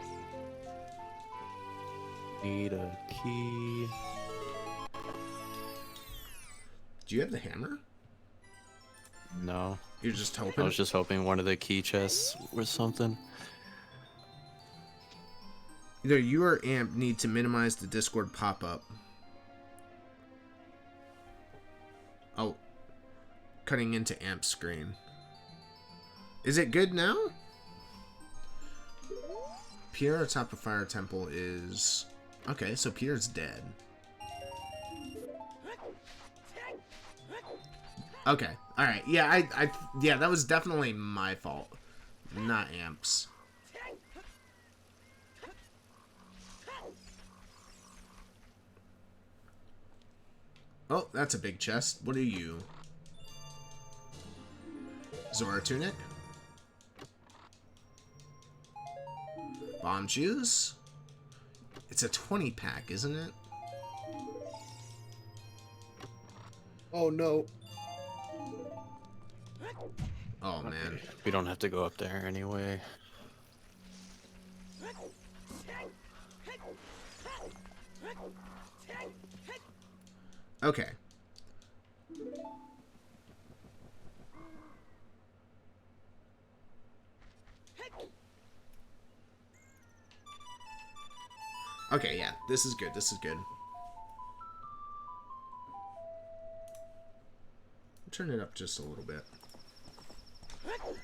Need a key. Do you have the hammer? No. You're just I hoping? was just hoping one of the key chests was something. Either you or Amp need to minimize the Discord pop-up. Oh. Cutting into Amp's screen. Is it good now? Pierre atop a fire temple is... Okay, so Pierre's dead. Okay, alright. Yeah, yeah, that was definitely my fault. Not Amp's. Oh, that's a big chest. What are you? Zora Tunic? Bomb Shoes? It's a 20 pack, isn't it? Oh no. Oh man. We don't have to go up there anyway. Okay. Okay, yeah, this is good, this is good. Turn it up just a little bit.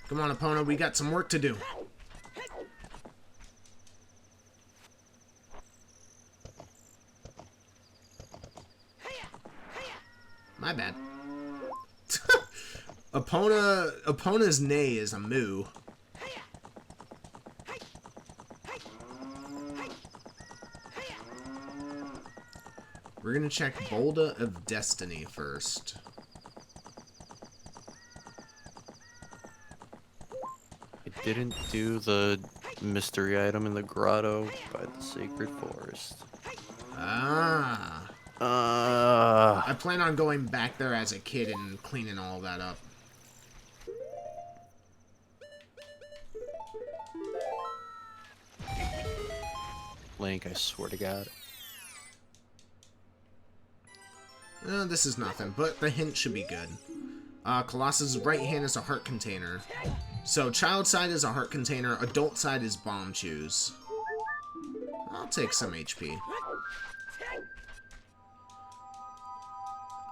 Come on, Epona, we got some work to do. My bad. Epona's neigh is a moo. We're gonna check Bolda of Destiny first. I didn't do the mystery item in the grotto by the sacred forest. Ah. I plan on going back there as a kid and cleaning all that up. Link, I swear to God. This is nothing, but the hint should be good. Colossus' right hand is a heart container. So, child side is a heart container, adult side is bomb shoes. I'll take some HP.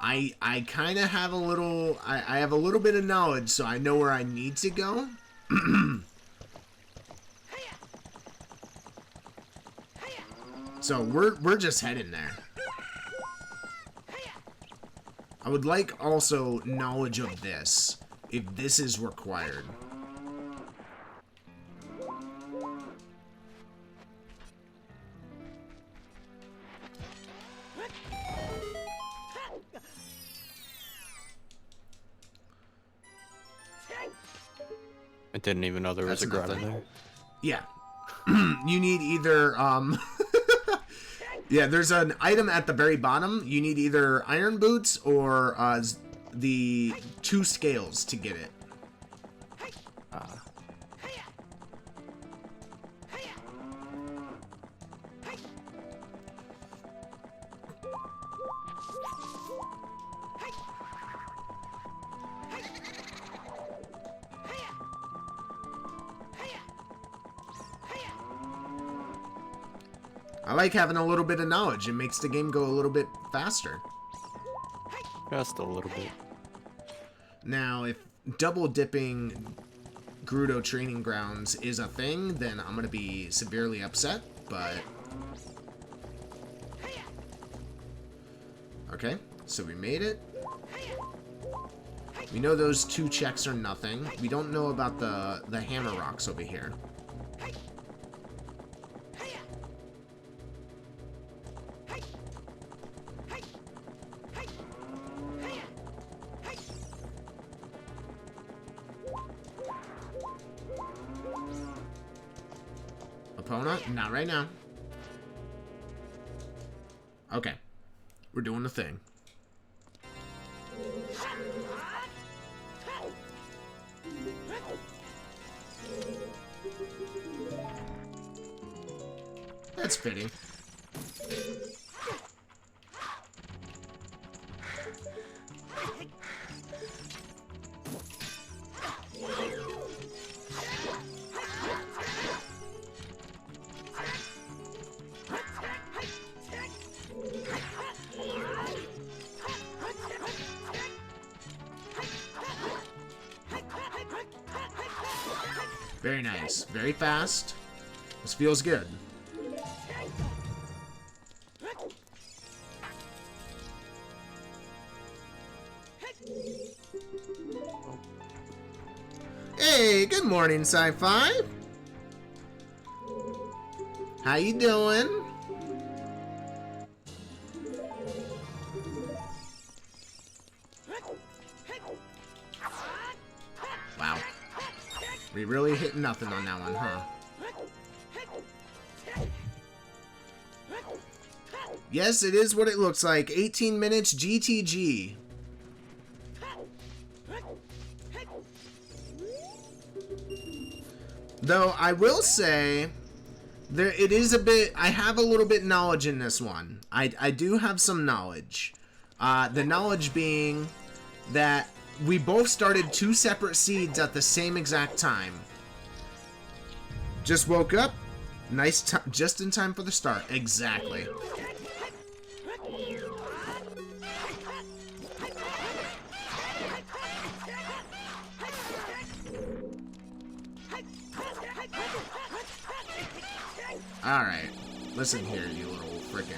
I kind of have a little... I have a little bit of knowledge, so I know where I need to go. So, we're just heading there. I would like also knowledge of this, if this is required. I didn't even know there was That's a grotto nothing. there. Yeah. You need either, Yeah, there's an item at the very bottom. You need either iron boots or the 2 scales to get it. I like having a little bit of knowledge. It makes the game go a little bit faster. Just a little bit. Now, if double dipping Gerudo Training Grounds is a thing, then I'm going to be severely upset, but... Okay, so we made it. We know those 2 checks are nothing. We don't know about the hammer rocks over here. Opponent? Not right now. Okay. We're doing the thing. That's fitting. Very nice. Very fast. This feels good. Hey, good morning, Sci-Fi. How you doing? Wow. We really hit nothing on that one, huh? Yes, it is what it looks like. 18 minutes GTG. Though I will say, it is a bit. I have a little bit knowledge in this one. I do have some knowledge. The knowledge being that we both started 2 separate seeds at the same exact time. Just woke up. Nice time, just in time for the start. Exactly. Alright. Listen here, you little frickin'.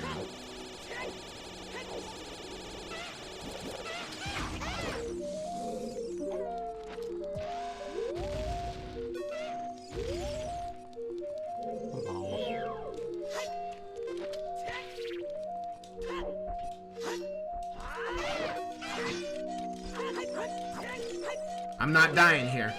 I'm not dying here.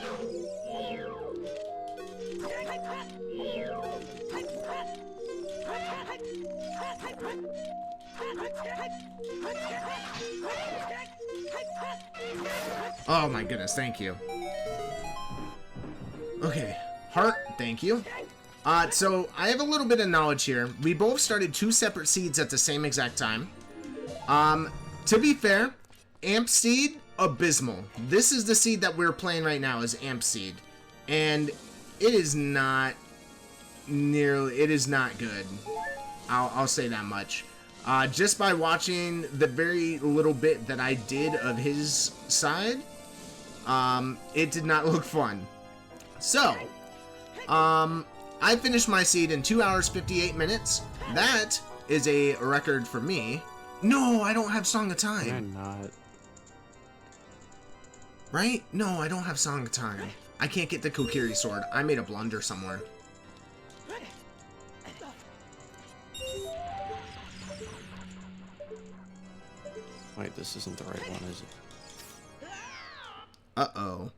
Oh my goodness, thank you. Okay, heart, thank you. So I have a little bit of knowledge here. We both started 2 separate seeds at the same exact time. To be fair, Amp Seed, abysmal. This is the seed that we're playing right now, is Amp Seed. And it is not nearly, it is not good. I'll say that much. Just by watching the very little bit that I did of his side, it did not look fun. So, I finished my seed in 2 hours, 58 minutes. That is a record for me. No, I don't have Song of Time. You're not. Right? No, I don't have Song of Time. I can't get the Kokiri sword. I made a blunder somewhere. Wait, this isn't the right one, is it? Uh-oh.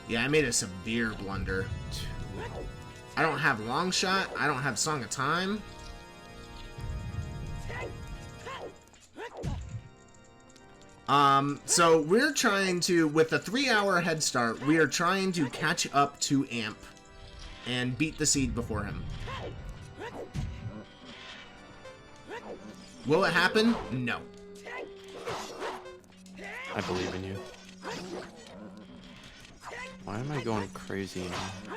Yeah, I made a severe blunder. I don't have long shot. I don't have Song of Time. So we're trying to, with a 3-hour head start, we are trying to catch up to Amp and beat the seed before him. Will it happen? No. I believe in you. Why am I going crazy now?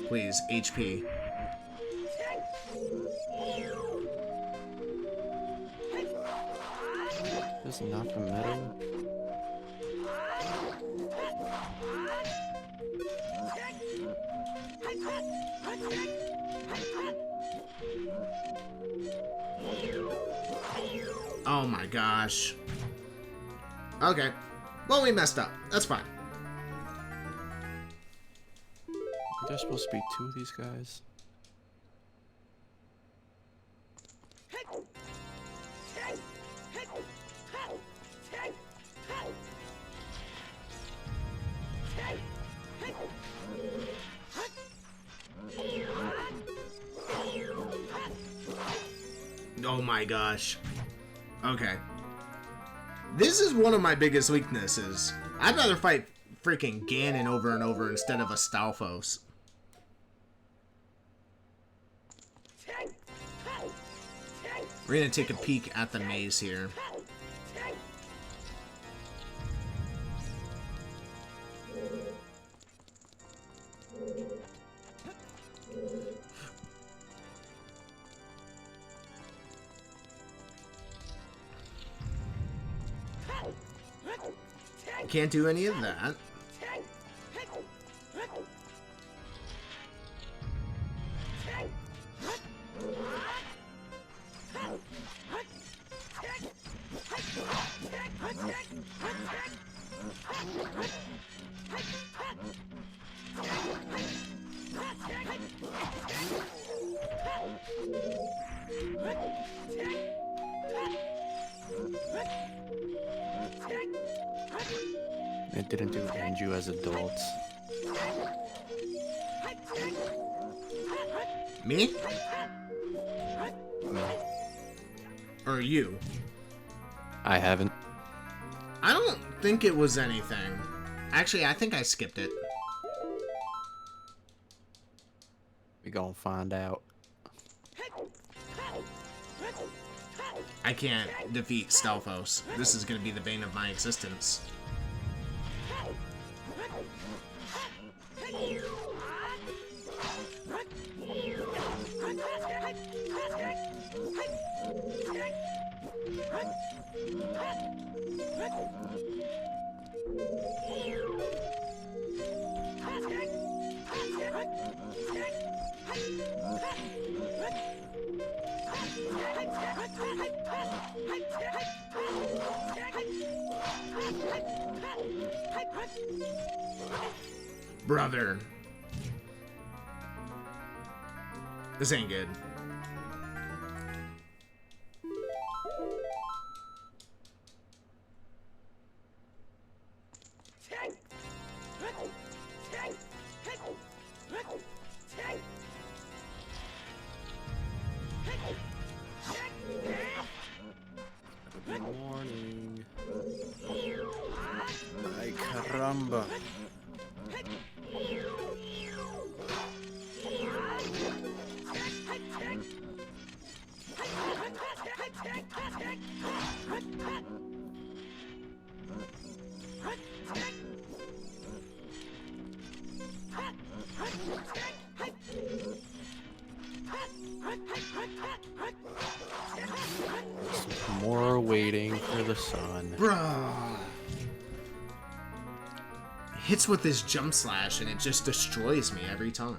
Please, HP. This is not the metal. Oh my gosh. Okay. Well, we messed up. That's fine. Are there supposed to be 2 of these guys? Oh my gosh. Okay. This is one of my biggest weaknesses. I'd rather fight freaking Ganon over and over instead of a Stalfos. We're gonna take a peek at the maze here. Can't do any of that. It didn't do Anju as adults. Me? No, Or you? I haven't. I don't think it was anything. Actually, I think I skipped it. We gonna find out. I can't defeat Stalfos. This is gonna be the bane of my existence. Brother. This ain't good. Good morning. Ay caramba. More waiting for the sun. Bruh. Hits with his jump slash and it just destroys me every time.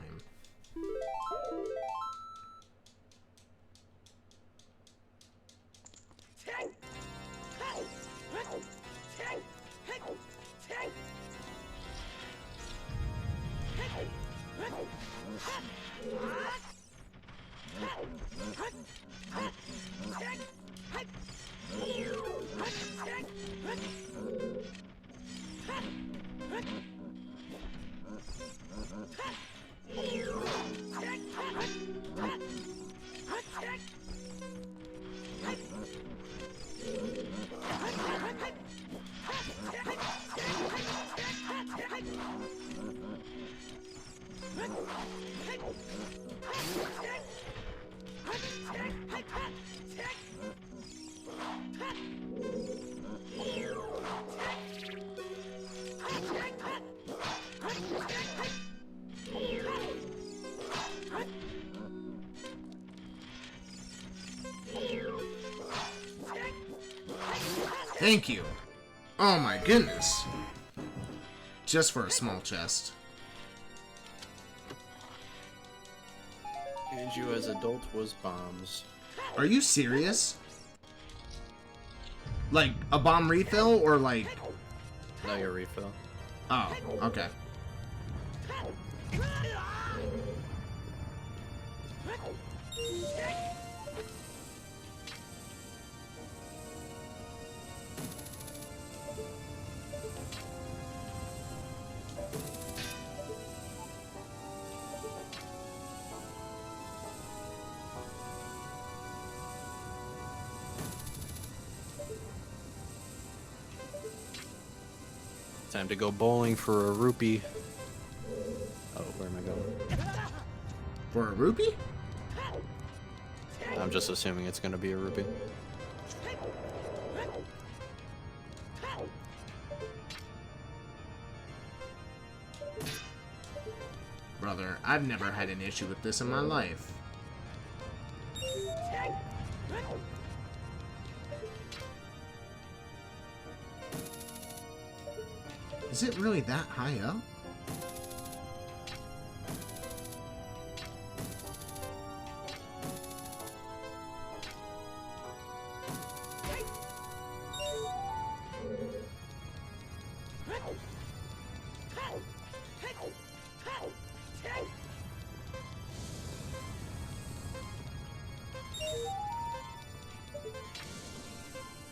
Thank you. Oh my goodness. Just for a small chest. And you as adult was bombs. Are you serious? Like, a bomb refill, or like... Now your refill. Oh, okay. Time to go bowling for a rupee. Oh, where am I going? For a rupee? I'm just assuming it's gonna be a rupee. Brother, I've never had an issue with this in my life. Is it really that high up?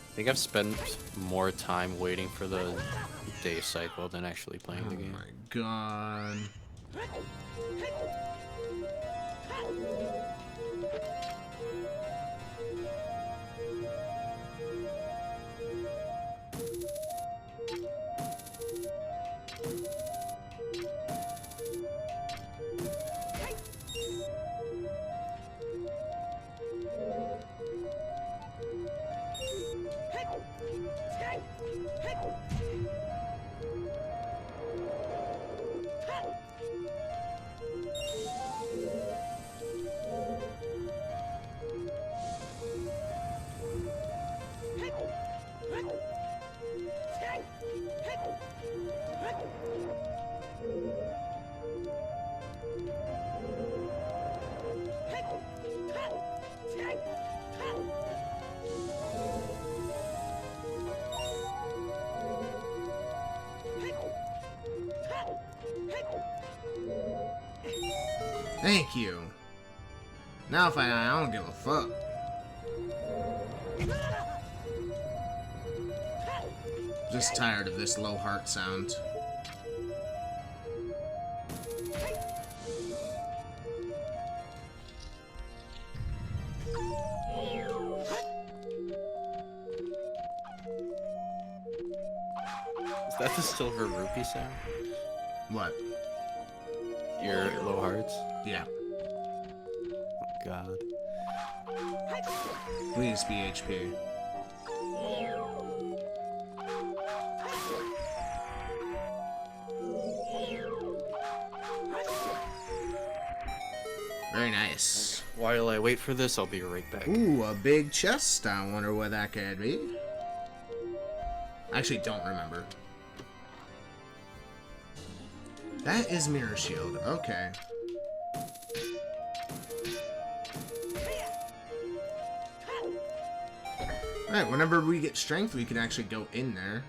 I think I've spent more time waiting for the day cycle than actually playing the game. Oh my god. Thank you. Now if I don't give a fuck. Just tired of this low heart sound. Is that the silver rupee sound? What? Your low hearts? Yeah. God. Please be HP. Very nice. While I wait for this, I'll be right back. Ooh, a big chest. I wonder what that could be. I actually don't remember. That is Mirror Shield. Okay. Alright, whenever we get strength, we can actually go in there.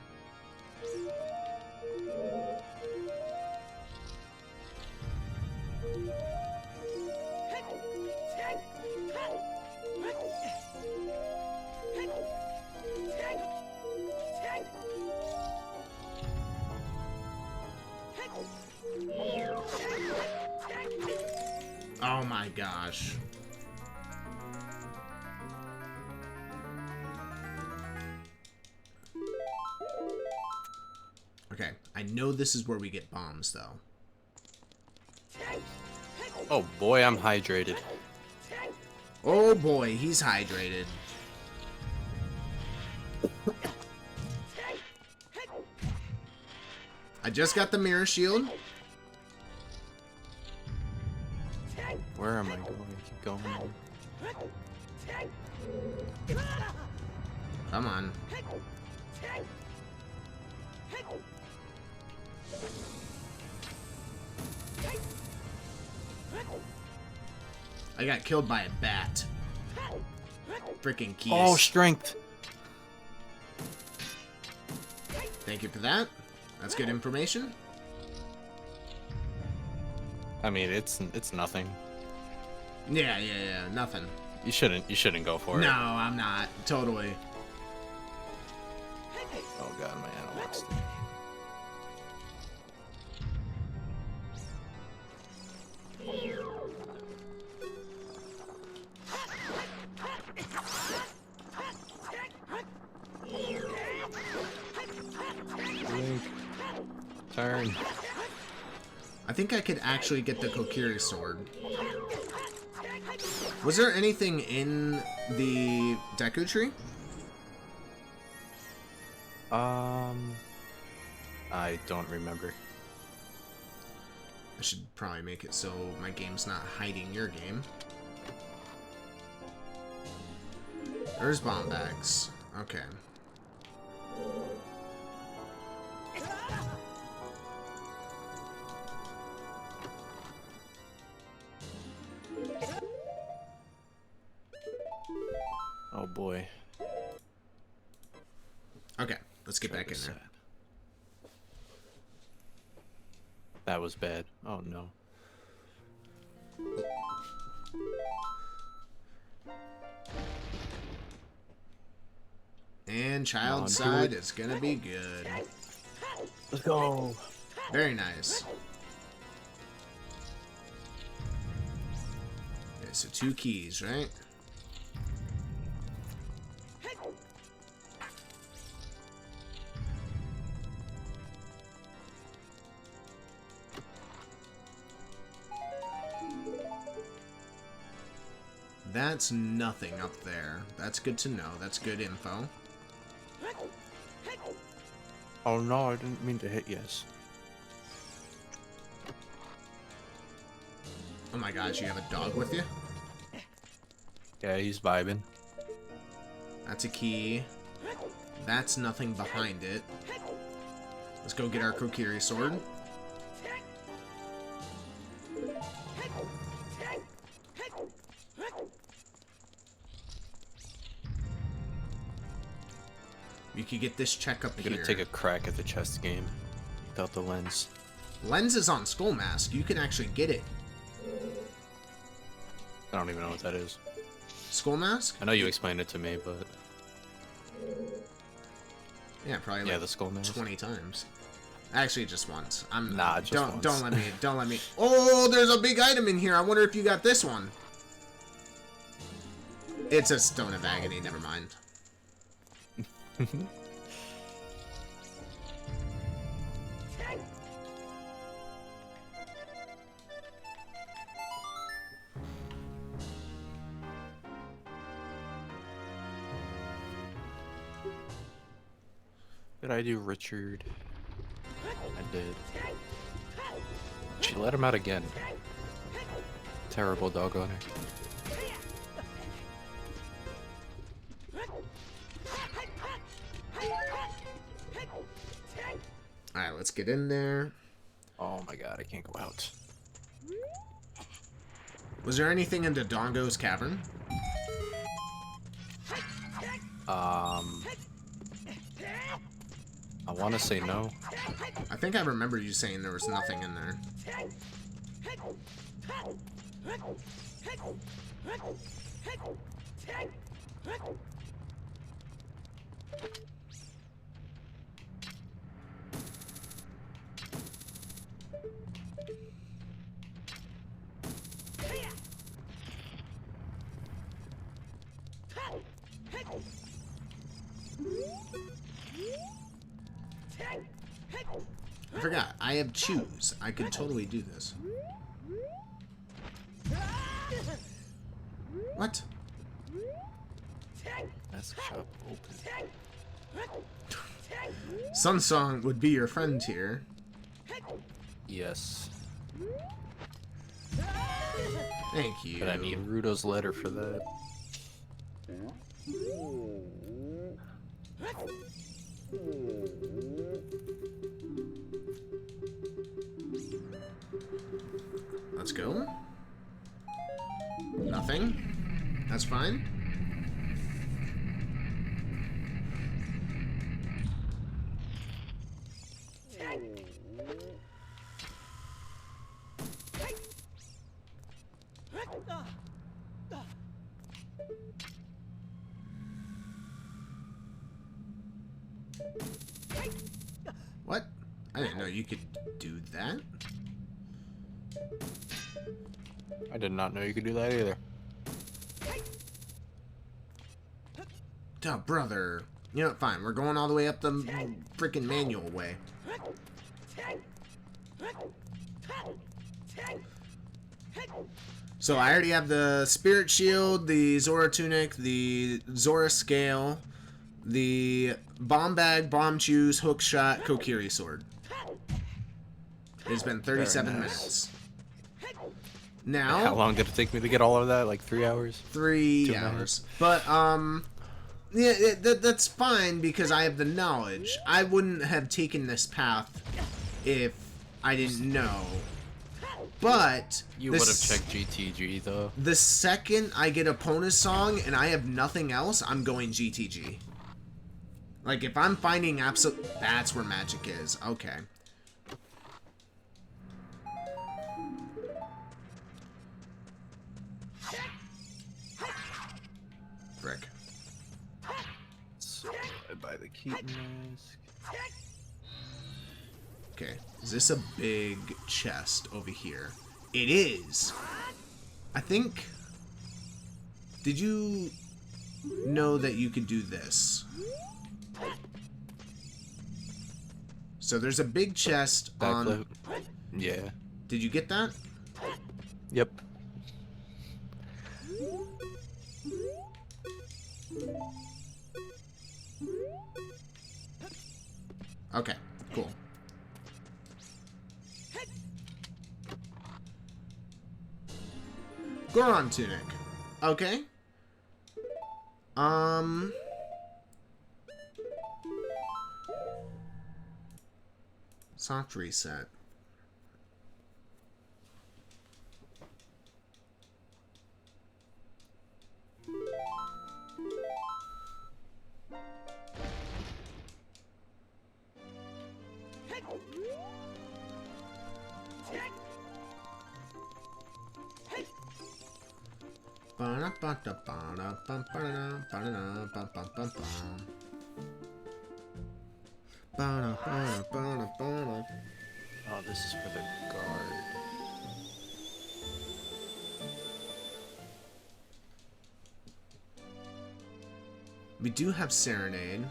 Oh my gosh. Okay, I know this is where we get bombs, though. Oh boy, I'm hydrated. Oh boy, he's hydrated. I just got the mirror shield. Where am I going? Keep going. Come on. I got killed by a bat. Freaking keys. Oh, strength. Thank you for that. That's good information. I mean, it's nothing. Yeah, nothing. You shouldn't go for it. No, I'm not. Totally. Oh god, my analog stick. Link. Turn. I think I could actually get the Kokiri sword. Was there anything in the Deku tree? I don't remember. I should probably make it so my game's not hiding your game. There's bomb bags. Okay. Oh boy. Okay, let's get back in there. That was bad. Oh no. And child do side it. is gonna be good. Let's go. Very nice. Okay, so 2 keys, right? That's nothing up there. That's good to know. That's good info. Oh no, I didn't mean to hit yes. Oh my gosh, you have a dog with you? Yeah, he's vibing. That's a key. That's nothing behind it. Let's go get our Kokiri sword. You could get this check up I'm here. gonna take a crack at the chest game without the lens. Lens is on Skull Mask. You can actually get it. I don't even know what that is. Skull Mask? I know you explained it to me, but Yeah, probably yeah, like the skull mask. 20 times. Actually, just once. I'm Nah, just don't once. don't let me. Oh, there's a big item in here. I wonder if you got this one. It's a Stone of Agony. Never mind. Did I do Richard? I did. She let him out again. Terrible dog owner. Alright, let's get in there. Oh my god, I can't go out. Was there anything in Dodongo's cavern? I want to say no. I think I remember you saying there was nothing in there. I forgot. I have choose. I could totally do this. What? Mask shop open. Sunsong would be your friend here. Yes. Thank you. But I need Rudo's letter for that. Let's go. Nothing. That's fine. What? I didn't know you could do that. I did not know you could do that either. Duh, brother. You know what? Fine. We're going all the way up the freaking manual way. So I already have the Spirit Shield, the Zora Tunic, the Zora Scale, the Bomb Bag, Bomb Choose, Hook Shot, Kokiri Sword. It's been 37 minutes. Now, How long did it take me to get all of that? Like 3 hours? 3 2 hours. minutes. But, yeah, that's fine because I have the knowledge. I wouldn't have taken this path if I didn't know. But You would have checked GTG though. the second I get a Pona song and I have nothing else, I'm going GTG. Like, if I'm finding absolute... That's where magic is. Okay. Frick. So I buy the Keaton mask. Okay. Is this a big chest over here? It is! I think... Did you know that you could do this? So there's a big chest on... Backflip. Yeah. Did you get that? Yep. Okay, cool. Goron Tunic. Okay. Soft reset. Oh, this is for the guard. We do have Serenade.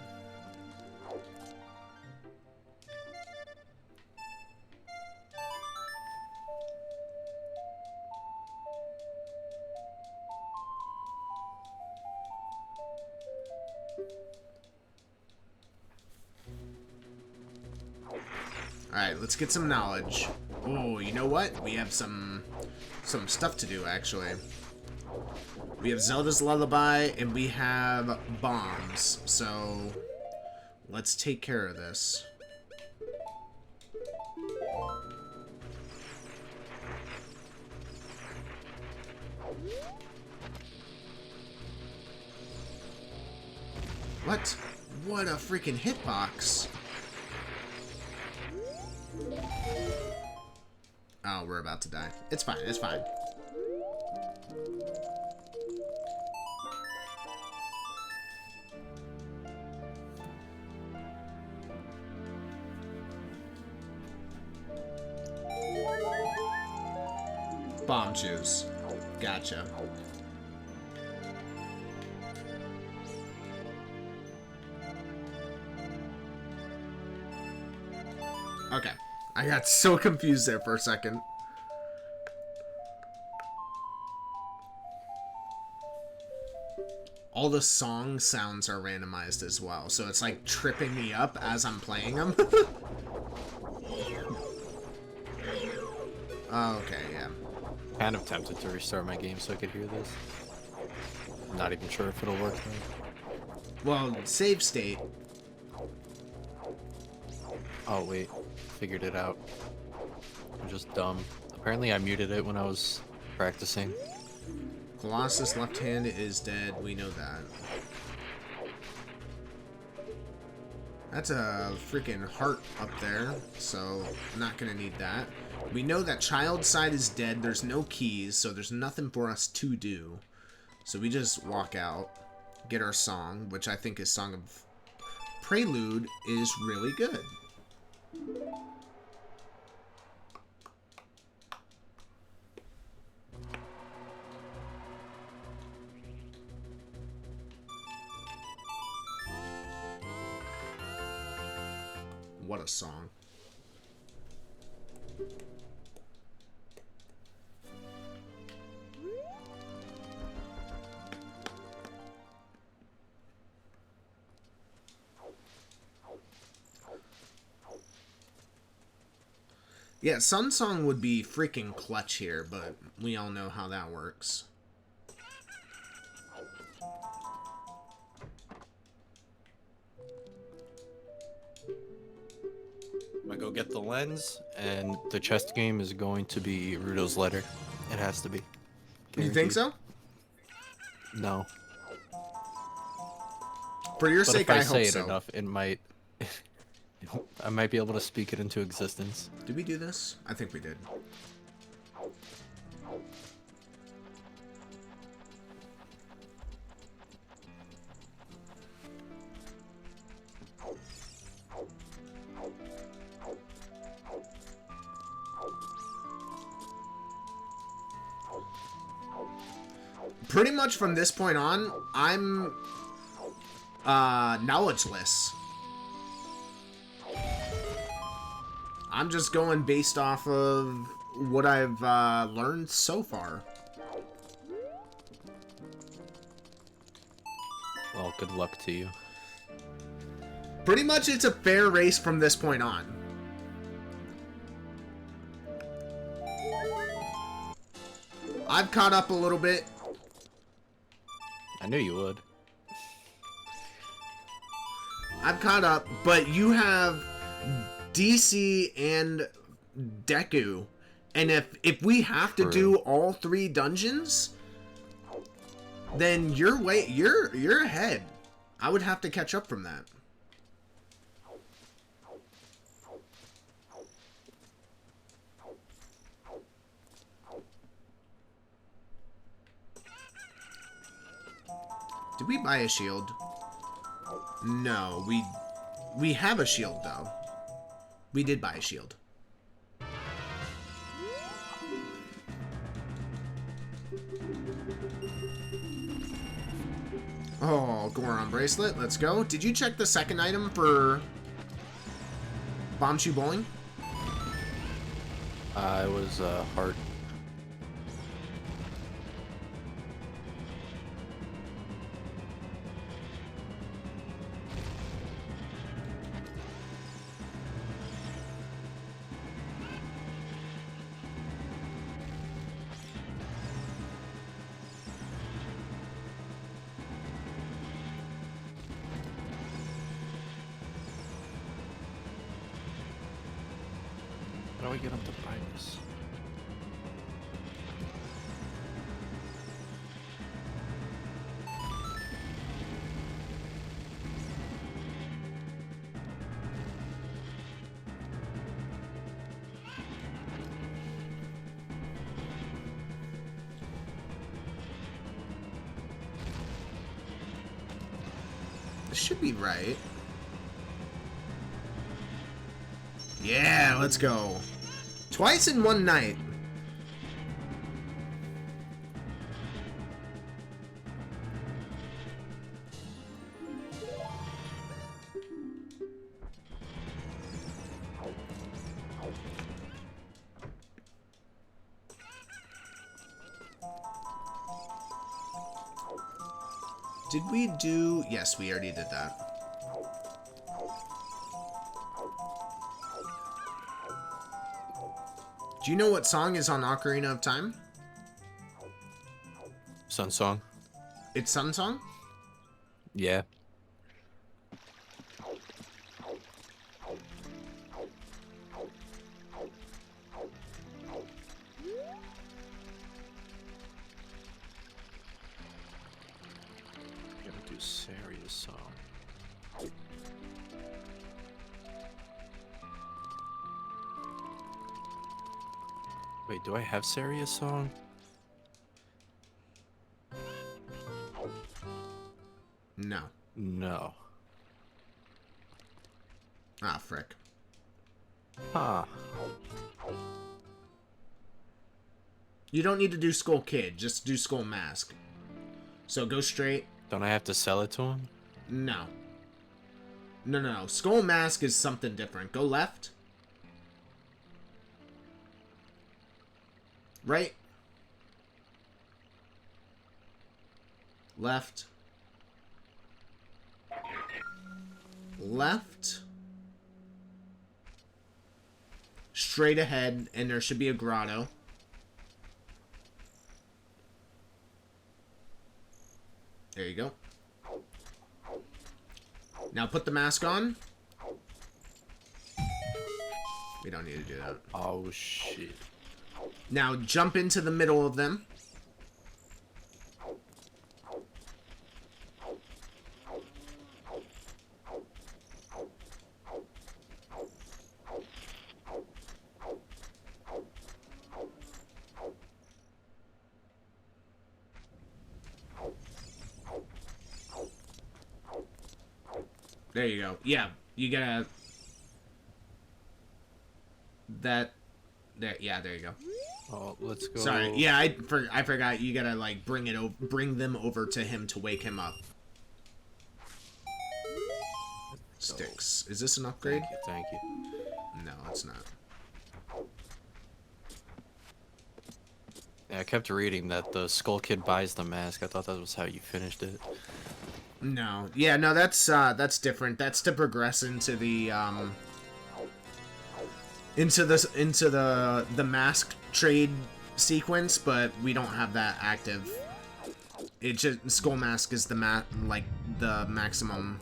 Alright, let's get some knowledge. Oh, you know what? We have some stuff to do, actually. We have Zelda's Lullaby, and we have bombs. So, let's take care of this. What? What a freaking hitbox. Oh, we're about to die. It's fine, it's fine. Bomb juice. Gotcha. Okay. I got so confused there for a second. all the song sounds are randomized as well, so it's like tripping me up as I'm playing them. Okay, yeah. Kind of tempted to restart my game so I could hear this. I'm not even sure if it'll work though. Well, save state. Oh wait, figured it out. I'm just dumb. Apparently I muted it when I was practicing. Colossus left hand is dead, we know that. That's a freaking heart up there, so not gonna need that. We know that child side is dead, there's no keys, so there's nothing for us to do. So we just walk out, get our song, which I think is Song of Prelude is really good. What a song. Yeah, Sun Song would be freaking clutch here, but we all know how that works. I'm gonna go get the lens, and the chest game is going to be Rudo's letter. It has to be. You think so? No. For your But sake, if I I say hope it so. enough, it might. I might be able to speak it into existence. Did we do this? I think we did. Pretty much from this point on, I'm knowledgeless. I'm just going based off of what I've learned so far. Well, good luck to you. Pretty much it's a fair race from this point on. I've caught up a little bit. I knew you would. I've caught up, but you have DC and Deku. And if we have to do all 3 dungeons, then you're ahead. I would have to catch up from that. Did we buy a shield? No, we have a shield though. We did buy a shield. Oh, Goron bracelet, let's go. Did you check the second item for Bombchu Bowling? It was heart. How do I get him to buy this? This should be right. Yeah, let's go. Twice in one night. Did we do... Yes, we already did that. Do you know what song is on Ocarina of Time? Sun Song? It's Sun Song? Yeah. Gotta do Saria's song. Wait, do I have Saria's song? No. No. Ah, frick. Huh. You don't need to do Skull Kid, just do Skull Mask. So go straight. Don't I have to sell it to him? No. No. Skull Mask is something different. Go left. Right. Left. Left. Straight ahead, and there should be a grotto. There you go. Now put the mask on. We don't need to do that. Oh, shit. Now jump into the middle of them. There you go. Yeah, you gotta... That... There, yeah, there you go. Oh, let's go. Sorry, yeah, I forgot. You gotta like bring them over to him to wake him up. Sticks. Is this an upgrade? Thank you. No, it's not. Yeah, I kept reading that the Skull Kid buys the mask. I thought that was how you finished it. No, yeah, no, that's different. That's to progress into the into the mask trade sequence, but we don't have that active. It just Skull Mask is the maximum.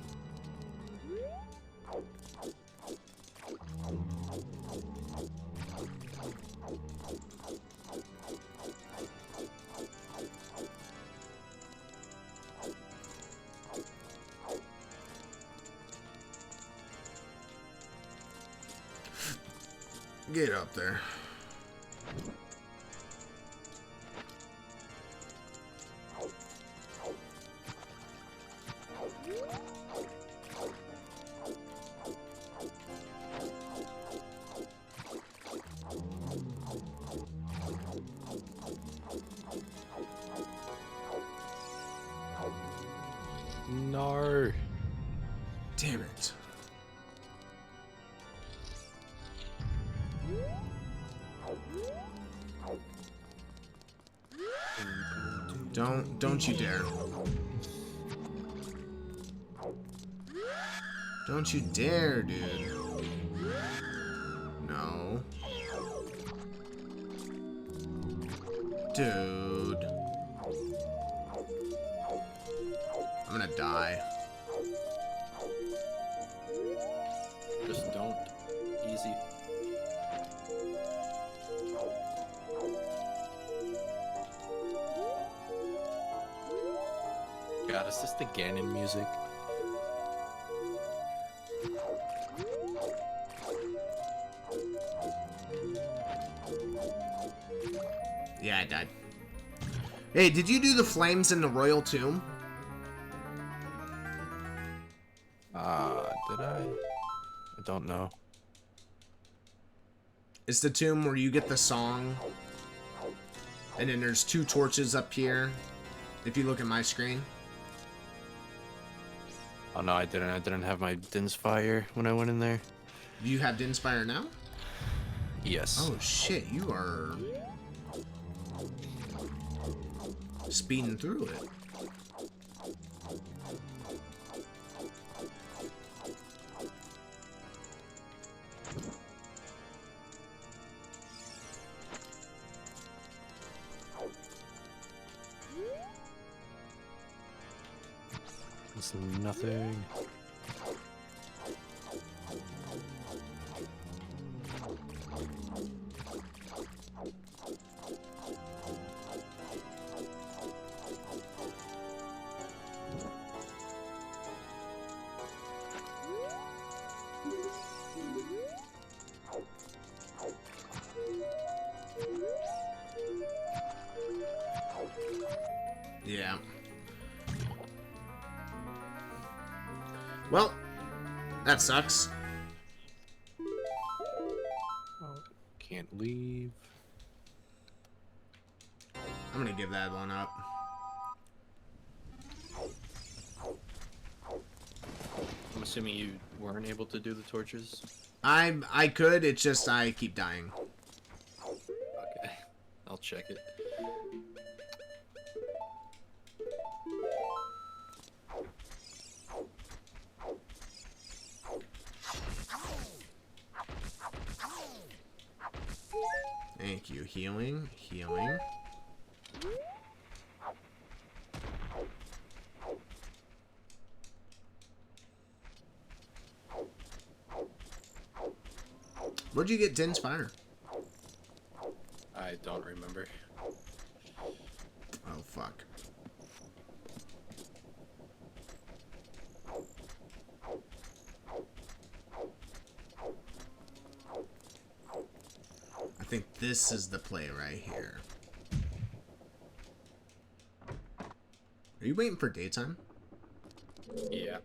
Get up there. No. Damn it. Don't you dare. Don't you dare, dude. No. Dude. I'm gonna die. Just don't. Easy. God, is this the Ganon music? Yeah, I died. Hey, did you do the flames in the royal tomb? Did I? I don't know. It's the tomb where you get the song. And then there's 2 torches up here. If you look at my screen. Oh no, I didn't. I didn't have my Din's Fire when I went in there. Do you have Din's Fire now? Yes. Oh shit, you are speeding through it. It's nothing. Yeah. Well, that sucks. Can't leave. I'm gonna give that one up. I'm assuming you weren't able to do the torches. I could, it's just I keep dying. Okay, I'll check it. Thank you. Healing, healing. Where'd you get Din's fire? I don't remember. Oh, fuck. I think this is the play right here. Are you waiting for daytime? Yeah.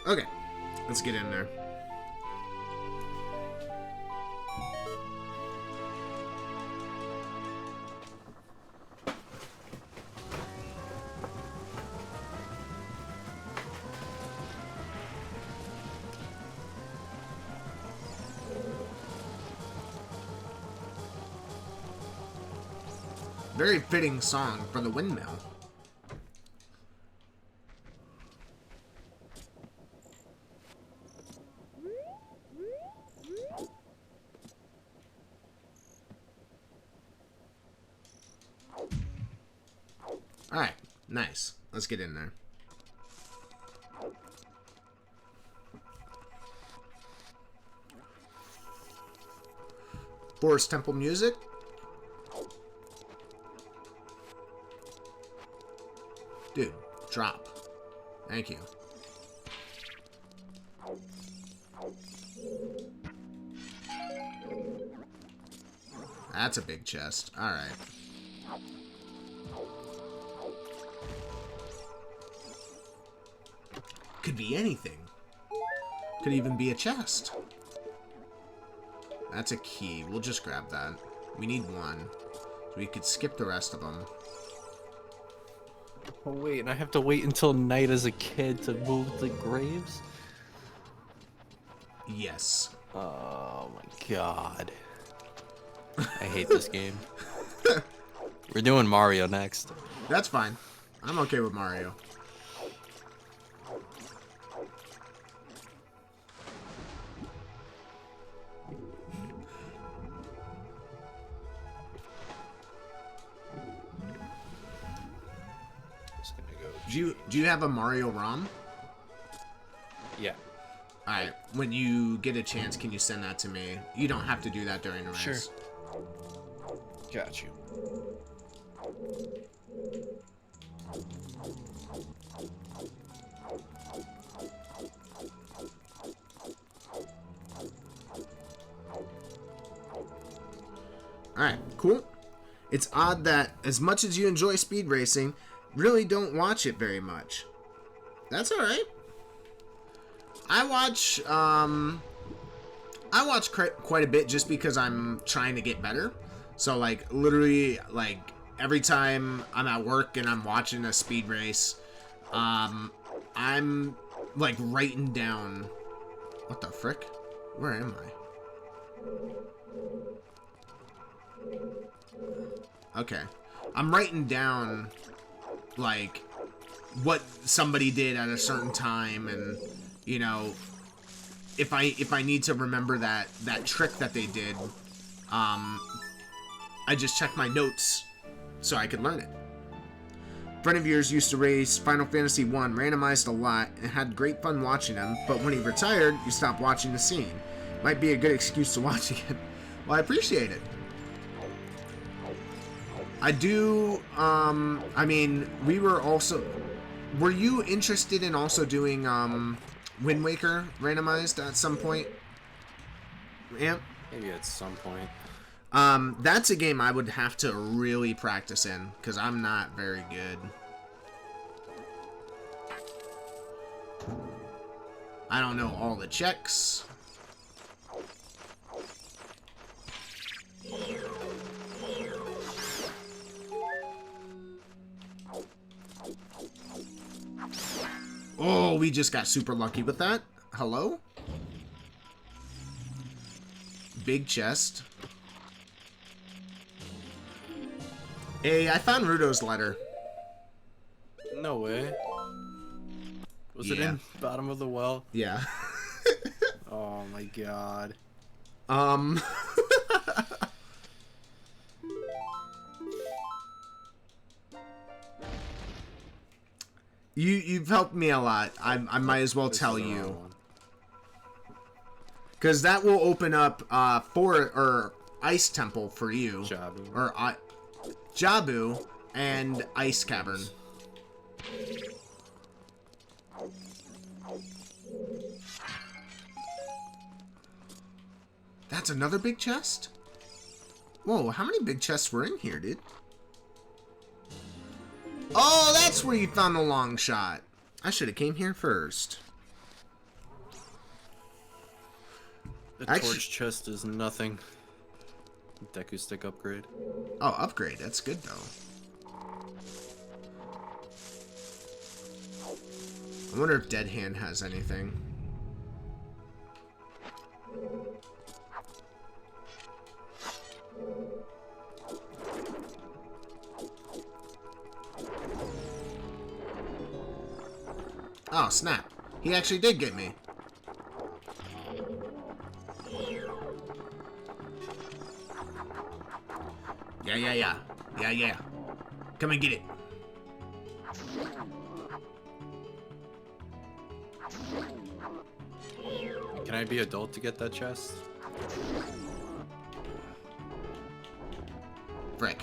Okay, let's get in there. Very fitting song for the windmill. Alright, nice. Let's get in there. Forest Temple music. Dude, drop. Thank you. That's a big chest. Alright. Could be anything. Could even be a chest. That's a key. We'll just grab that. We need one. So we could skip the rest of them. Oh wait, and I have to wait until night as a kid to move the graves? Yes. Oh my god. I hate this game. We're doing Mario next. That's fine. I'm okay with Mario. Just gonna go. Do you have a Mario ROM? Yeah. Alright, when you get a chance, can you send that to me? You don't have to do that during the race. Sure. Got you. Alright, cool. It's odd that as much as you enjoy speed racing, really don't watch it very much. That's alright. I watch quite a bit just because I'm trying to get better. So like literally like every time I'm at work and I'm watching a speed race, I'm like writing down, what the frick? Where am I? Okay. I'm writing down like what somebody did at a certain time, and you know, if I need to remember that trick that they did, I just check my notes so I could learn it. A friend of yours used to race Final Fantasy 1, randomized a lot, and had great fun watching him, but when he retired, you stopped watching the scene. Might be a good excuse to watch again. Well, I appreciate it. I do, I mean, we were also... Were you interested in also doing, Wind Waker randomized at some point? Amp? Maybe at some point. That's a game I would have to really practice in, because I'm not very good. I don't know all the checks. Oh, we just got super lucky with that. Hello? Big chest. Hey, I found Rudo's letter. No way. Was it Yeah. in bottom of the well? Yeah. Oh my god. You've helped me a lot. I might as well This tell is the wrong you. one. Because that will open up for Ice Temple for you. Jabu. Or Jabu and Ice Cavern. That's another big chest? Whoa, how many big chests were in here, dude? Oh, that's where you found the long shot. I should have came here first. The Actu- torch chest is nothing. Deku stick upgrade. Oh, upgrade. That's good, though. I wonder if Dead Hand has anything. Oh, snap. He actually did get me. Yeah. Come and get it. Can I be adult to get that chest? Frick.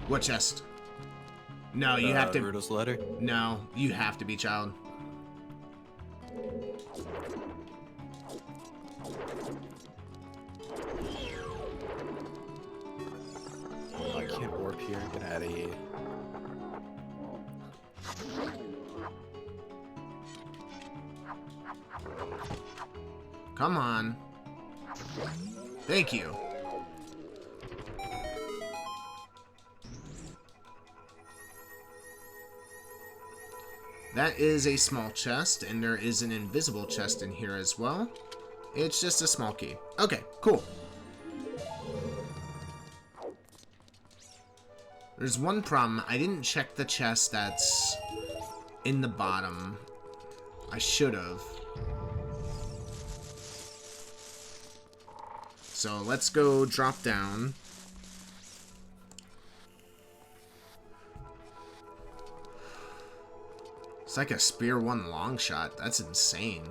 What chest? No, you have to... Rudo's letter? No, you have to be child. Oh, I can't warp here. Get out of here. Come on. Thank you. That is a small chest, and there is an invisible chest in here as well. It's just a small key. Okay, cool. There's one problem. I didn't check the chest that's in the bottom. I should have. So let's go drop down. It's like a Spear 1 long shot. That's insane.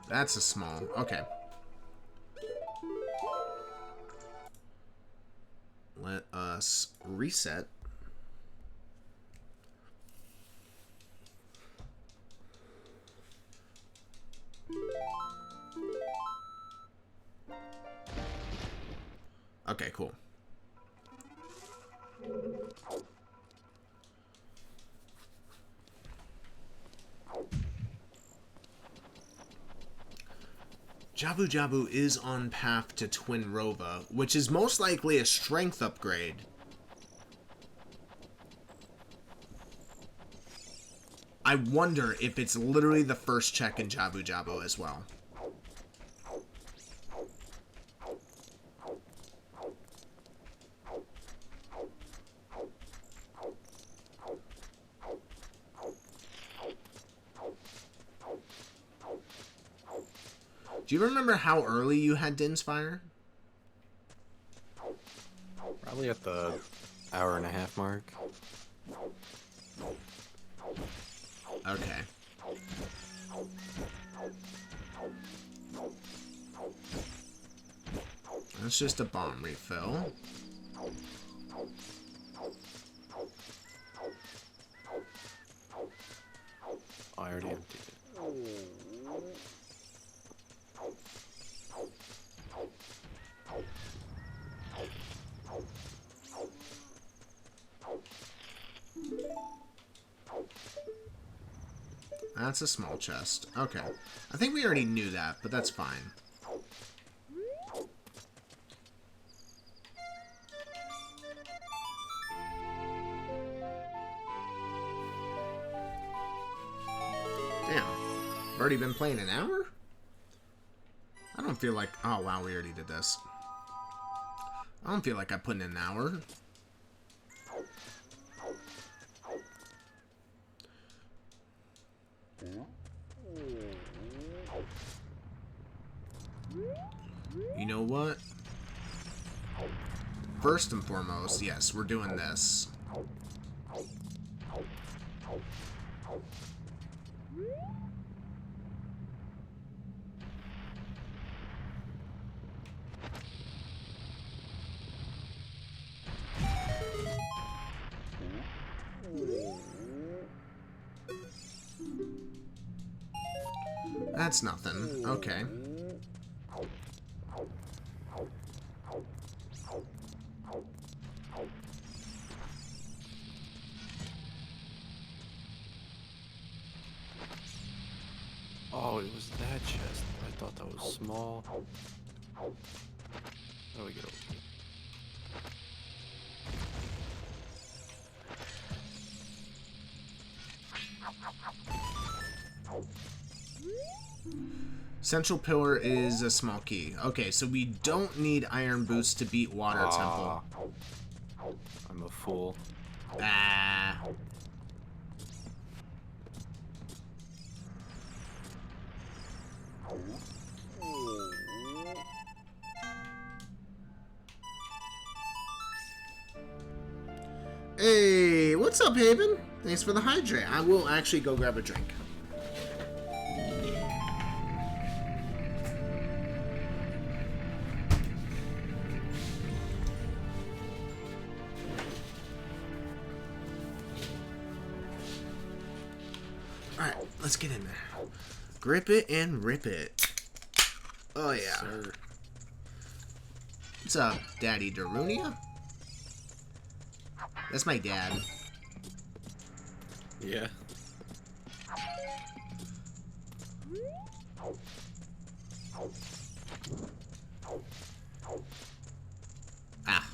That's a small. Okay. Let us reset. Okay, cool. Jabu Jabu is on path to Twin Rova, which is most likely a strength upgrade. I wonder if it's literally the first check in Jabu Jabu as well. Do you remember how early you had Din's Fire? Probably at the hour-and-a-half mark. Okay. That's just a bomb refill. I already emptied it. That's a small chest. Okay. I think we already knew that, but that's fine. Damn. I've already been playing an hour? I don't feel like... Oh, wow, we already did this. I don't feel like I put in an hour. You know what? First and foremost, yes, we're doing this. That's nothing. Okay. Oh, it was that chest. I thought that was small. How do we get over here? Central pillar is a small key. Okay, so we don't need iron boots to beat water temple. I'm a fool. Ah. Hey, what's up, Haven? Thanks for the hydrate. I will actually go grab a drink. Alright, let's get in there. Grip it and rip it. Oh, yeah. Sir. What's up, Daddy Darunia? That's my dad. Yeah. Ah.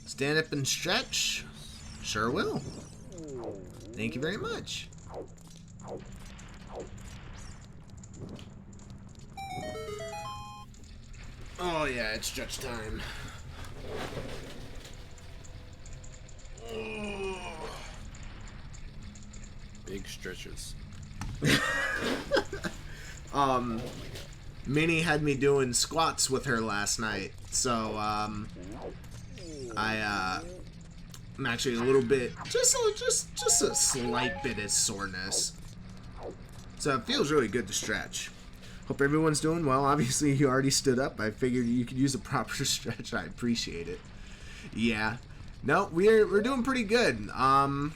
Stand up and stretch? Sure will. Thank you very much. Oh yeah, it's stretch time. Big stretches. Minnie had me doing squats with her last night, so I'm actually a little bit, just a slight bit of soreness. So it feels really good to stretch. Hope everyone's doing well. Obviously, you already stood up. I figured you could use a proper stretch. I appreciate it. Yeah. No, we're doing pretty good. Oh,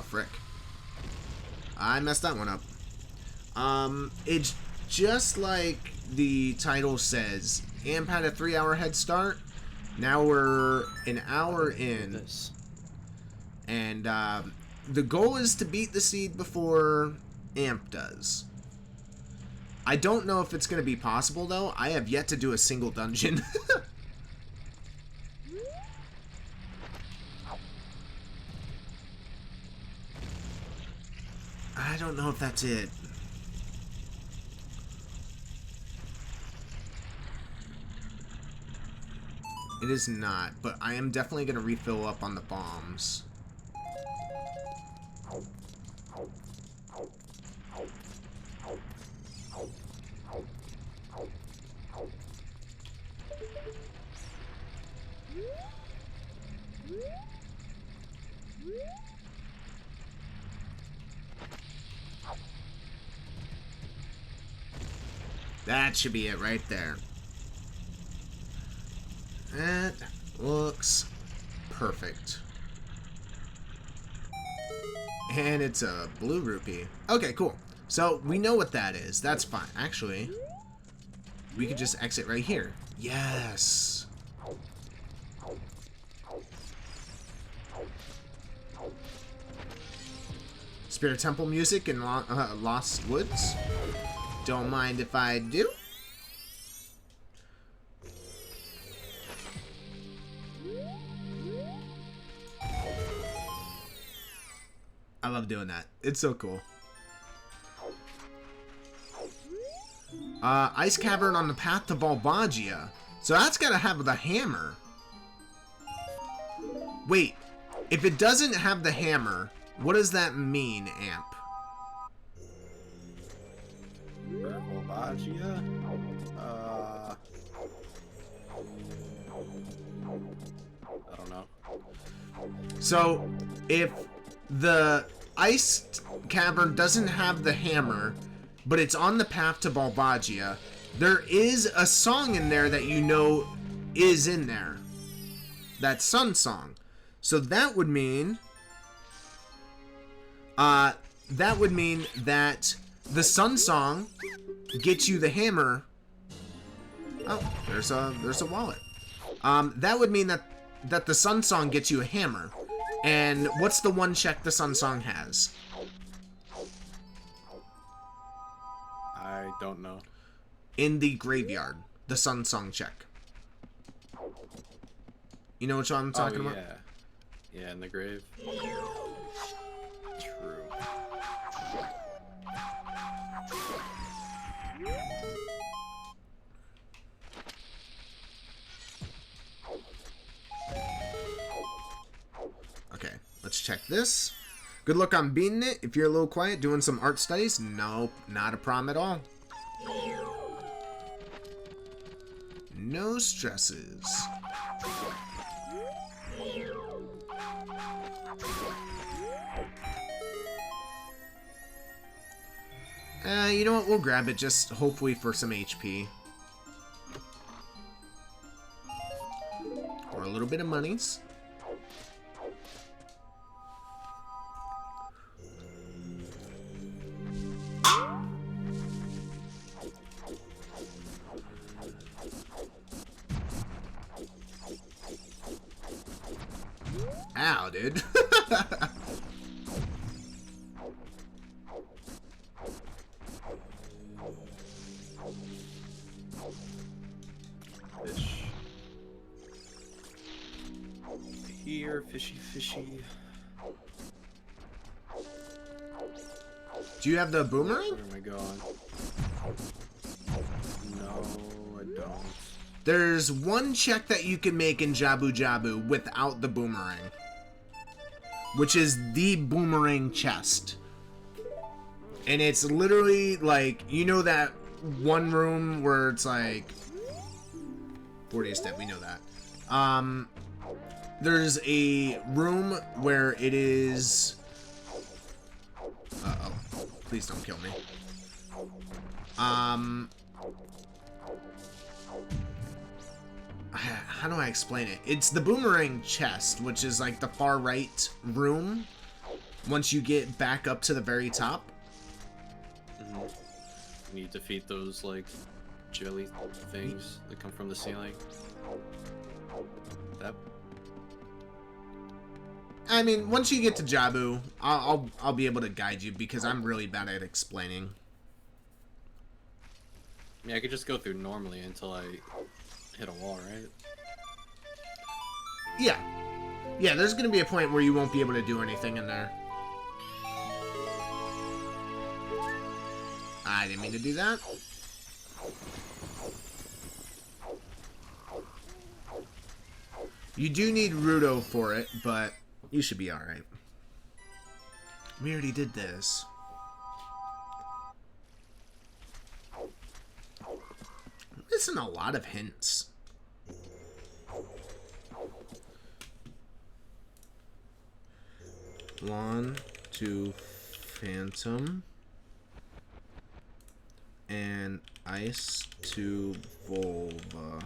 frick. I messed that one up. It's just like the title says. Amp had a 3-hour head start. Now we're an hour in. And the goal is to beat the seed before Amp does. I don't know if it's going to be possible, though. I have yet to do a single dungeon. I don't know if that's it. It is not, but I am definitely going to refill up on the bombs. That should be it right there. That looks perfect. And it's a blue rupee. Okay, cool. So we know what that is. That's fine. Actually, we could just exit right here. Yes. Spirit Temple music in Lost Woods. Don't mind if I do. I love doing that. It's so cool. Ice Cavern on the path to Volbagia. So that's gotta have the hammer. Wait, if it doesn't have the hammer, what does that mean, Amp? Volbagia? I don't know. So, if the Ice Cavern doesn't have the hammer, but it's on the path to Volbagia, there is a song in there that you know is in there. That Sun Song. So that would mean... that the Sun Song gets you the hammer. Oh, there's a wallet. That would mean that the Sun Song gets you a hammer. And what's the one check the Sun Song has? I don't know. In the graveyard, the Sun Song check. You know what I'm talking about? Yeah, in the grave. True. Okay, let's check this. Good luck on beating it. If you're a little quiet, doing some art studies, nope, not a problem at all. No stresses. You know what? We'll grab it just hopefully for some HP. Or a little bit of monies. Ow, dude. Fish. Here, fishy, fishy. Do you have the boomerang? Where am I going? No, I don't. There's one check that you can make in Jabu Jabu without the boomerang. Which is the boomerang chest. And it's literally like, you know that one room where it's like 40 step, we know that. There's a room where it is... Uh-oh. Please don't kill me. How do I explain it? It's the boomerang chest, which is like the far right room once you get back up to the very top. You need to defeat those, like, jelly things that come from the ceiling. That... I mean, once you get to Jabu, I'll be able to guide you because I'm really bad at explaining. Yeah, I could just go through normally until I hit a wall, right? Yeah. Yeah, there's gonna be a point where you won't be able to do anything in there. I didn't mean to do that. You do need Rudo for it, but you should be alright. We already did this. Missing a lot of hints. One, two, Phantom. And Ice to vulva.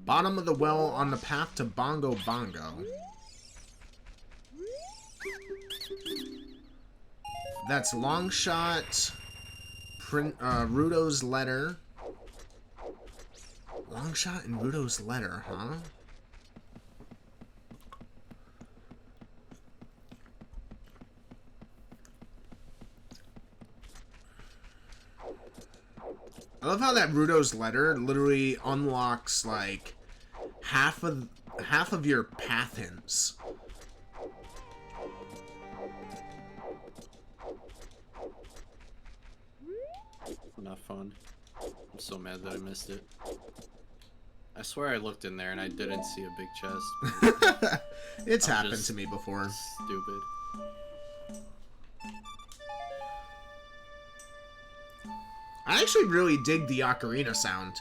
Bottom of the well on the path to Bongo Bongo. That's long shot. Rudo's letter. Long shot and Rudo's letter, huh? I love how that Rudo's letter literally unlocks like half of your path hints. Not fun. I'm so mad that I missed it. I swear I looked in there and I didn't see a big chest. It's happened to me before. Stupid. I actually really dig the ocarina sound.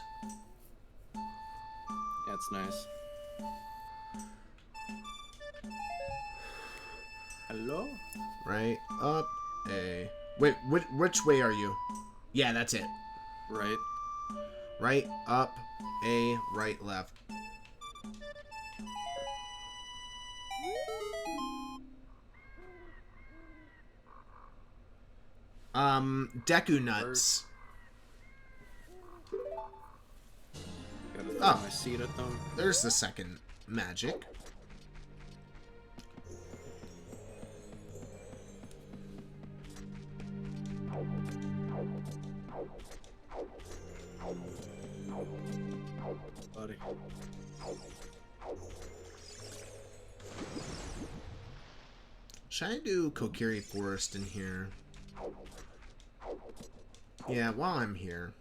Yeah, it's nice. Hello? Right up A. Wait, which way are you? Yeah, that's it. Right. Right up A, right left. Deku nuts. Gotta throw my seed at them. There's the second magic. Buddy. Should I do Kokiri Forest in here? Yeah, while I'm here.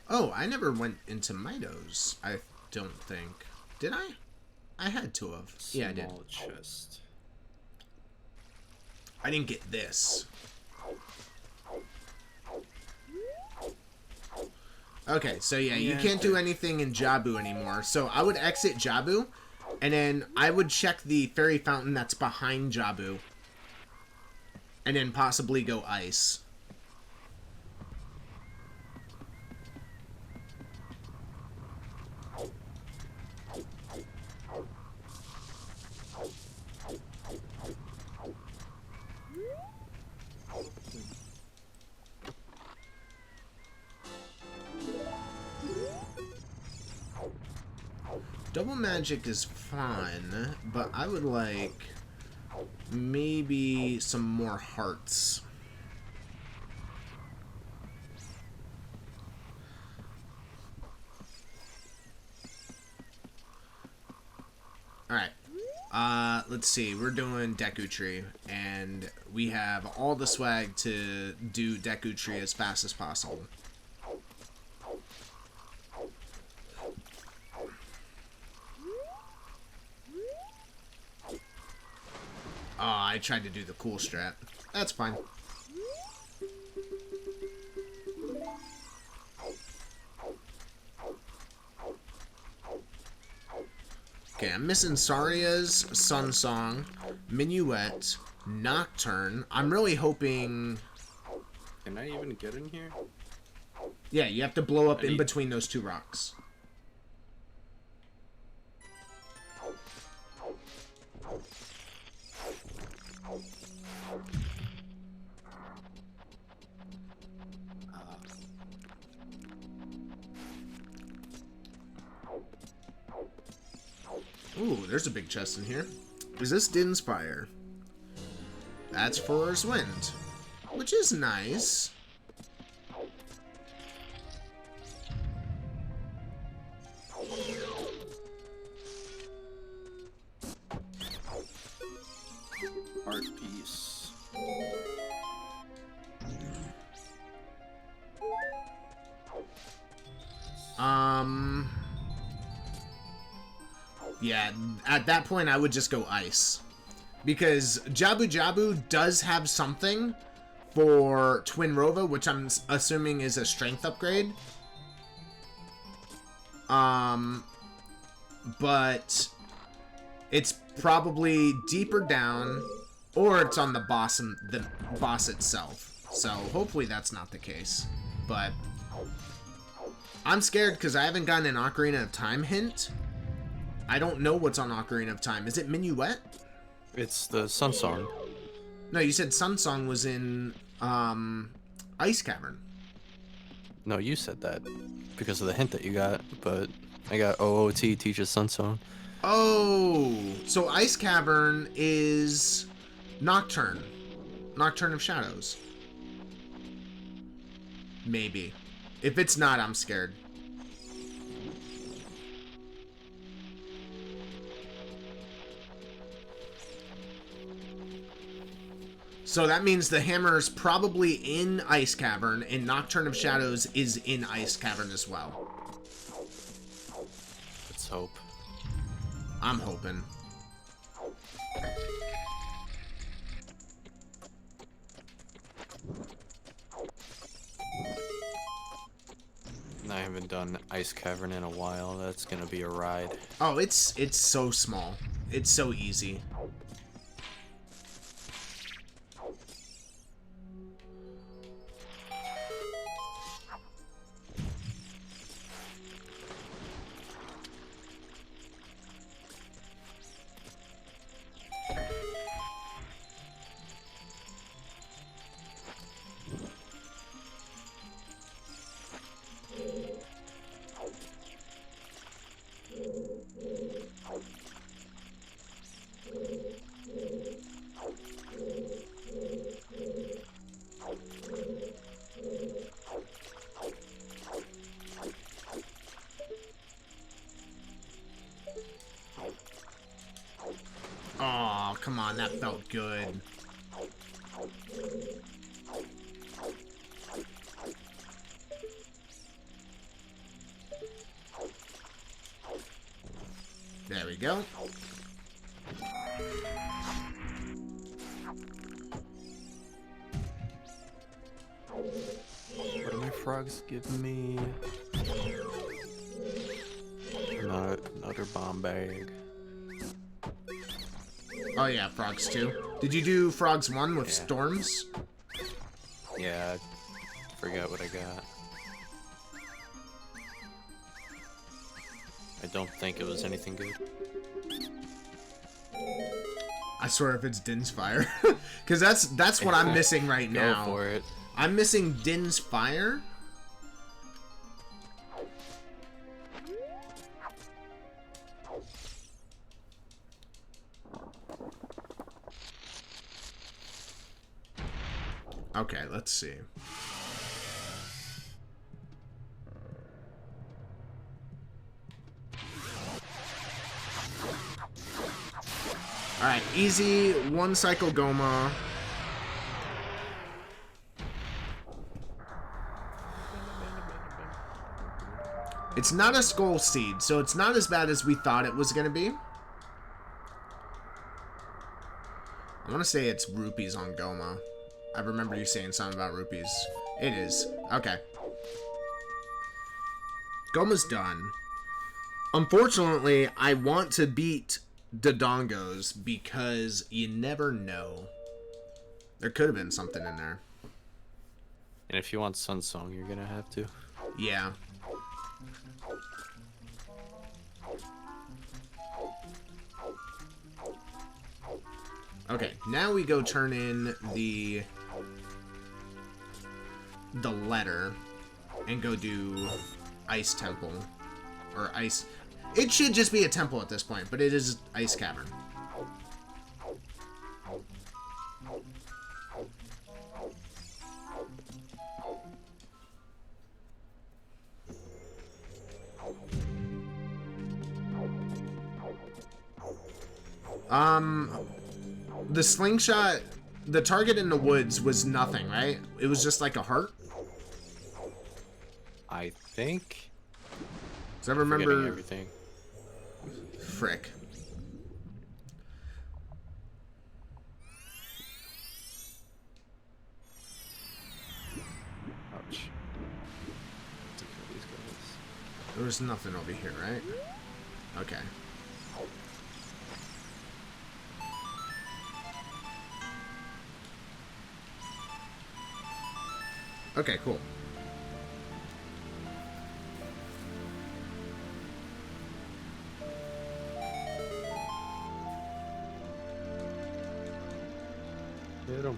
Oh, I never went into Mido's, I don't think. Did I? I had to have. Yeah, I did. Small chest. I didn't get this. Okay, so yeah, you can't do anything in Jabu anymore. So I would exit Jabu, and then I would check the fairy fountain that's behind Jabu. And then possibly go ice. Double magic is fun, but I would like maybe some more hearts. Alright. Let's see. We're doing Deku Tree, and we have all the swag to do Deku Tree as fast as possible. Oh, I tried to do the cool strat. That's fine. Okay, I'm missing Saria's Sun Song, Minuet, Nocturne. I'm really hoping... Can I even get in here? Yeah, you have to blow up in between those two rocks. Ooh, there's a big chest in here. Resist Din's Fire. That's Forest Wind, which is nice. Art piece. Yeah, at that point I would just go ice. Because Jabu Jabu does have something for Twin Rova, which I'm assuming is a strength upgrade. But it's probably deeper down, or it's on the boss itself. So hopefully that's not the case. But I'm scared because I haven't gotten an Ocarina of Time hint. I don't know what's on Ocarina of Time. Is it Minuet? It's the Sun Song. No, you said Sun Song was in Ice Cavern. No, you said that because of the hint that you got, but I got OOT teaches Sun Song. Oh, so Ice Cavern is Nocturne. Nocturne of Shadows. Maybe. If it's not, I'm scared. So that means the hammer is probably in Ice Cavern, and Nocturne of Shadows is in Ice Cavern as well. Let's hope. I'm hoping. I haven't done Ice Cavern in a while. That's gonna be a ride. Oh, it's so small. It's so easy. Oh, come on, that felt good. There we go. What do my frogs give me? Another bomb bag. Oh yeah, Frogs 2. Did you do Frogs 1 with Yeah. Storms? Yeah, I forgot what I got. I don't think it was anything good. I swear if it's Din's Fire. Because that's what I'm missing right Go now. for it. I'm missing Din's Fire. Okay, let's see. Alright, easy, one cycle Goma. It's not a Skull Seed, so it's not as bad as we thought it was gonna be. I want to say it's rupees on Goma. I remember you saying something about rupees. It is. Okay. Goma's done. Unfortunately, I want to beat Dodongos because you never know. There could have been something in there. And if you want Sun Song, you're gonna have to. Yeah. Okay, now we go turn in the letter and go do Ice Temple. Or Ice... It should just be a temple at this point, but it is Ice Cavern. The slingshot, the target in the woods was nothing, right? It was just like a heart? I think. So I Forgetting remember... everything. Frick. Ouch. To kill these guys. There's nothing over here, right? Okay. Okay, cool. Hit him.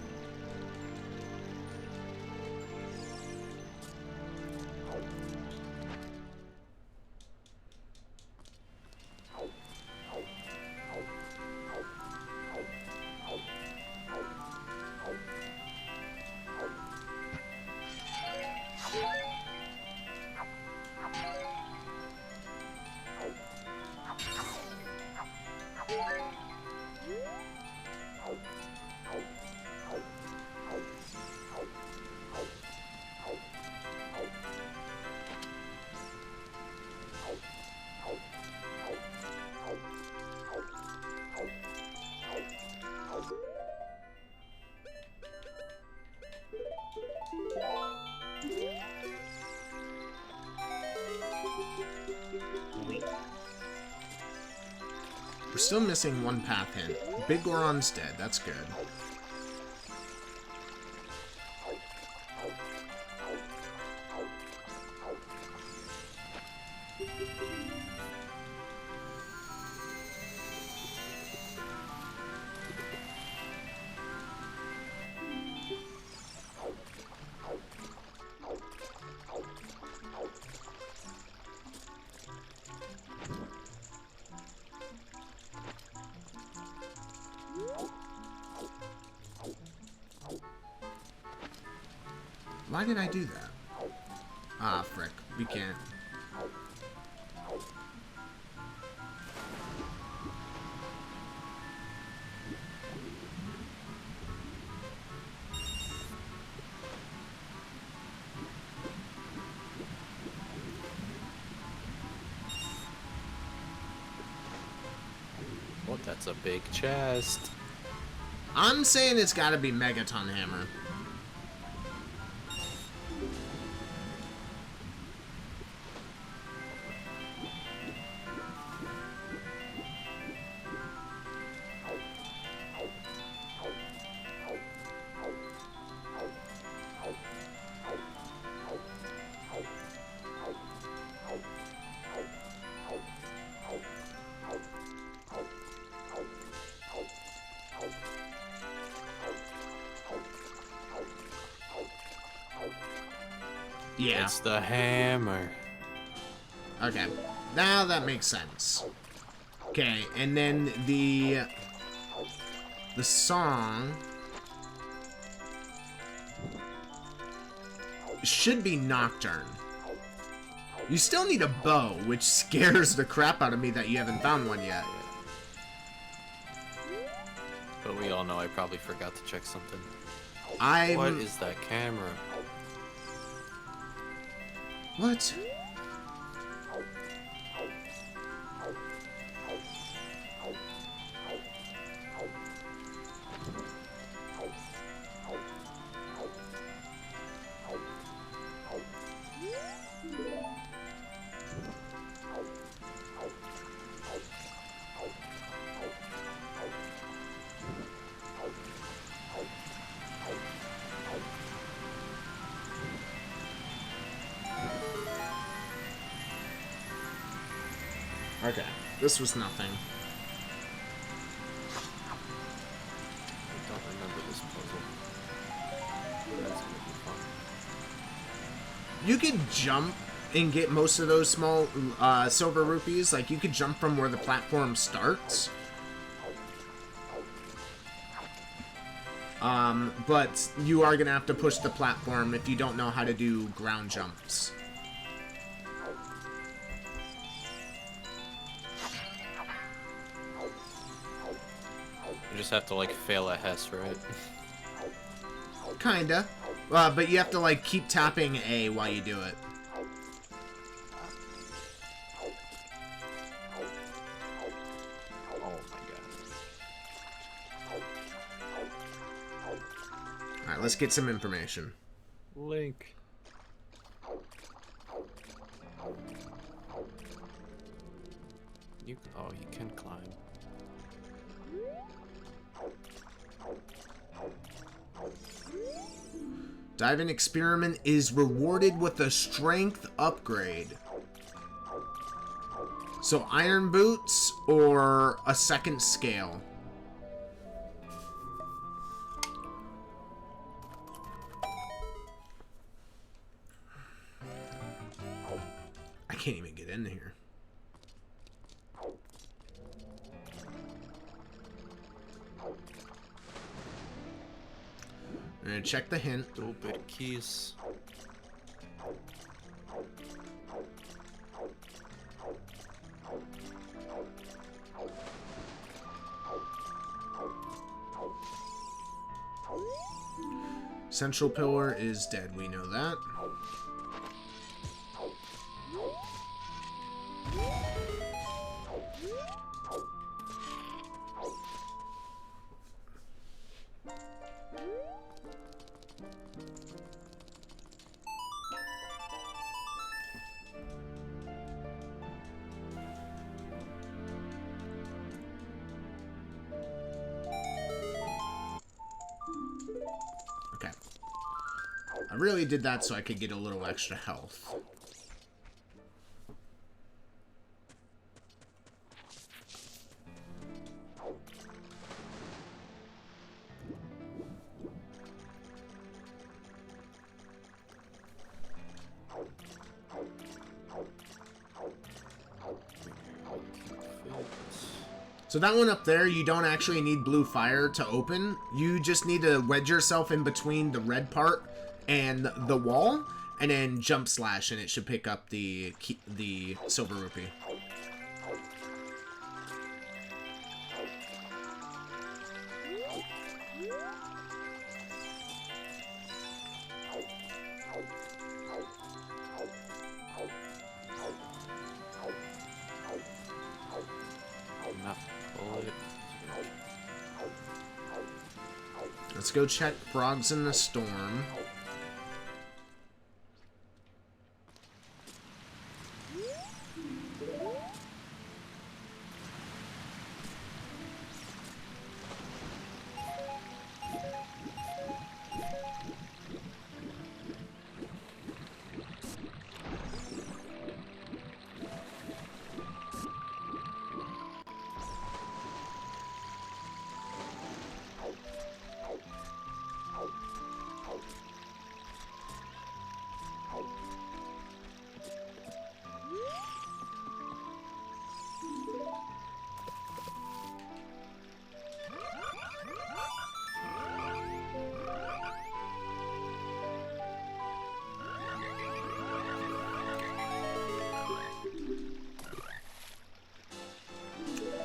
We're still missing one path hint. Big Goron's dead. That's good. Why did I do that? Ah, frick. We can't. Well, that's a big chest. I'm saying it's gotta be Megaton Hammer. Yeah. It's the hammer. Okay. Now that makes sense. Okay, and then the song should be Nocturne. You still need a bow, which scares the crap out of me that you haven't found one yet. But we all know I probably forgot to check something. I'm... What is that camera? What? Okay, this was nothing. I don't remember this puzzle. That's gonna be fun. You could jump and get most of those small silver rupees. Like, you could jump from where the platform starts. But you are gonna have to push the platform if you don't know how to do ground jumps. You just have to, like, fail a Hess, right? Kinda. But you have to, like, keep tapping A while you do it. Alright, let's get some information. Link. Oh, you can climb. Diving experiment is rewarded with a strength upgrade. So iron boots or a second scale. I can't even get in here. I'm gonna check the hint. Stupid keys. Central pillar is dead, we know that. Okay. I really did that so I could get a little extra health. So that one up there, you don't actually need blue fire to open. You just need to wedge yourself in between the red part and the wall, and then jump slash, and it should pick up the silver rupee. Let's go check Frogs in the Storm.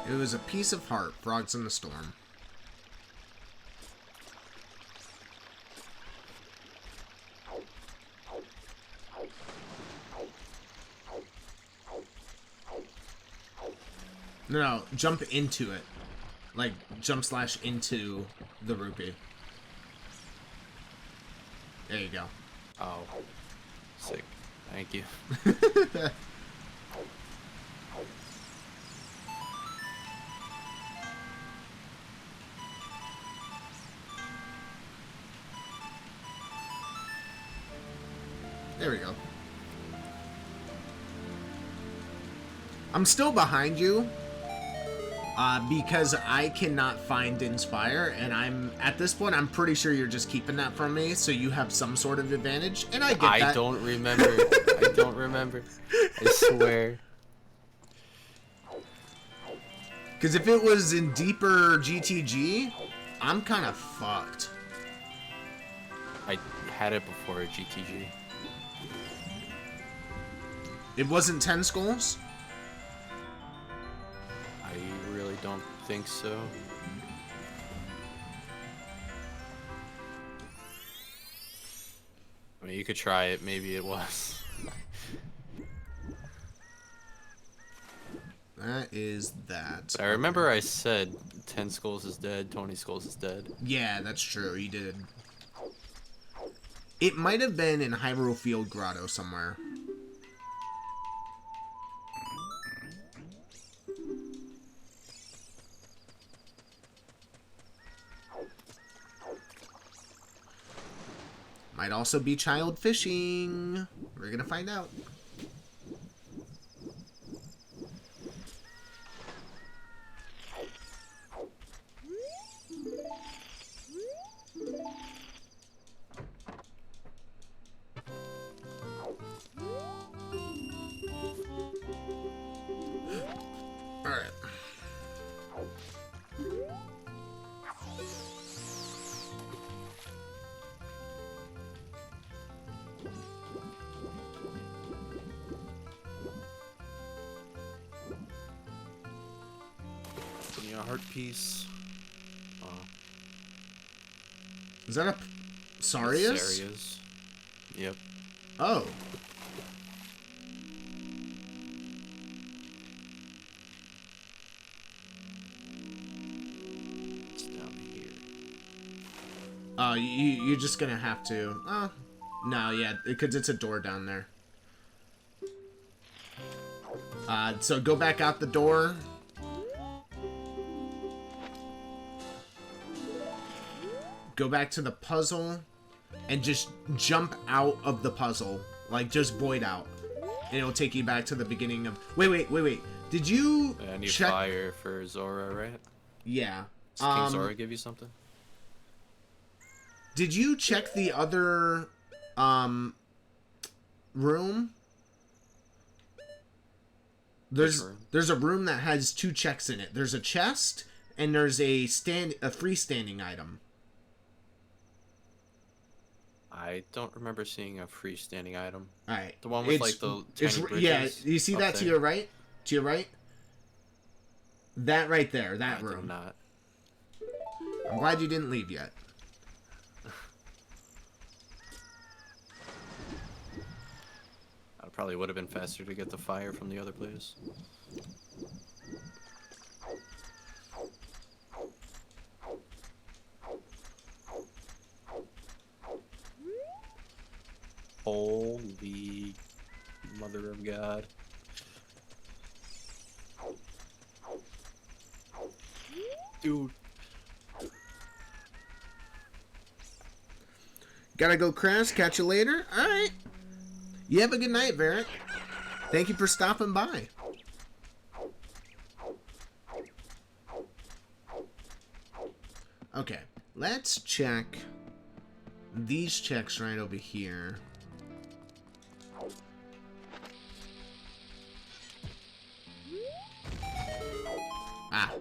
It was a piece of heart, Frogs in the Storm. No, jump into it. Like, jump slash into the rupee. There you go. Oh. Sick. Thank you. There we go. I'm still behind you. Because I cannot find Inspire, and at this point, I'm pretty sure you're just keeping that from me, so you have some sort of advantage, and I get that. I don't remember. I don't remember. I swear. Because if it was in deeper GTG, I'm kind of fucked. I had it before GTG. It wasn't 10 skulls? I really don't think so. I mean, you could try it. Maybe it was. That is that. But I remember I said 10 skulls is dead, 20 skulls is dead. Yeah, that's true. You did. It might have been in Hyrule Field Grotto somewhere. Might also be child fishing. We're gonna find out. Alright. Give me a heart piece. Is that a Sarius? Sarius. Yep. Oh. It's down here. You're just gonna have to. Oh. No, yeah, because it's a door down there. So go back out the door. Go back to the puzzle. And just jump out of the puzzle. Like, just void out. And it'll take you back to the beginning of... Wait. Did you I need check... fire for Zora, right? Yeah. Does King Zora give you something? Did you check the other... room? There's a room that has 2 checks in it. There's a chest, and there's a freestanding item. I don't remember seeing a freestanding item. Alright. The one with like the tiny bridges. Yeah, you see that to there? your right? To your right? That right there, that I room. did not. I'm glad you didn't leave yet. It probably would have been faster to get the fire from the other place. Holy mother of God. Dude. Gotta go, Crash. Catch you later. Alright. You have a good night, Varric. Thank you for stopping by. Okay. Let's check these checks right over here. Ah.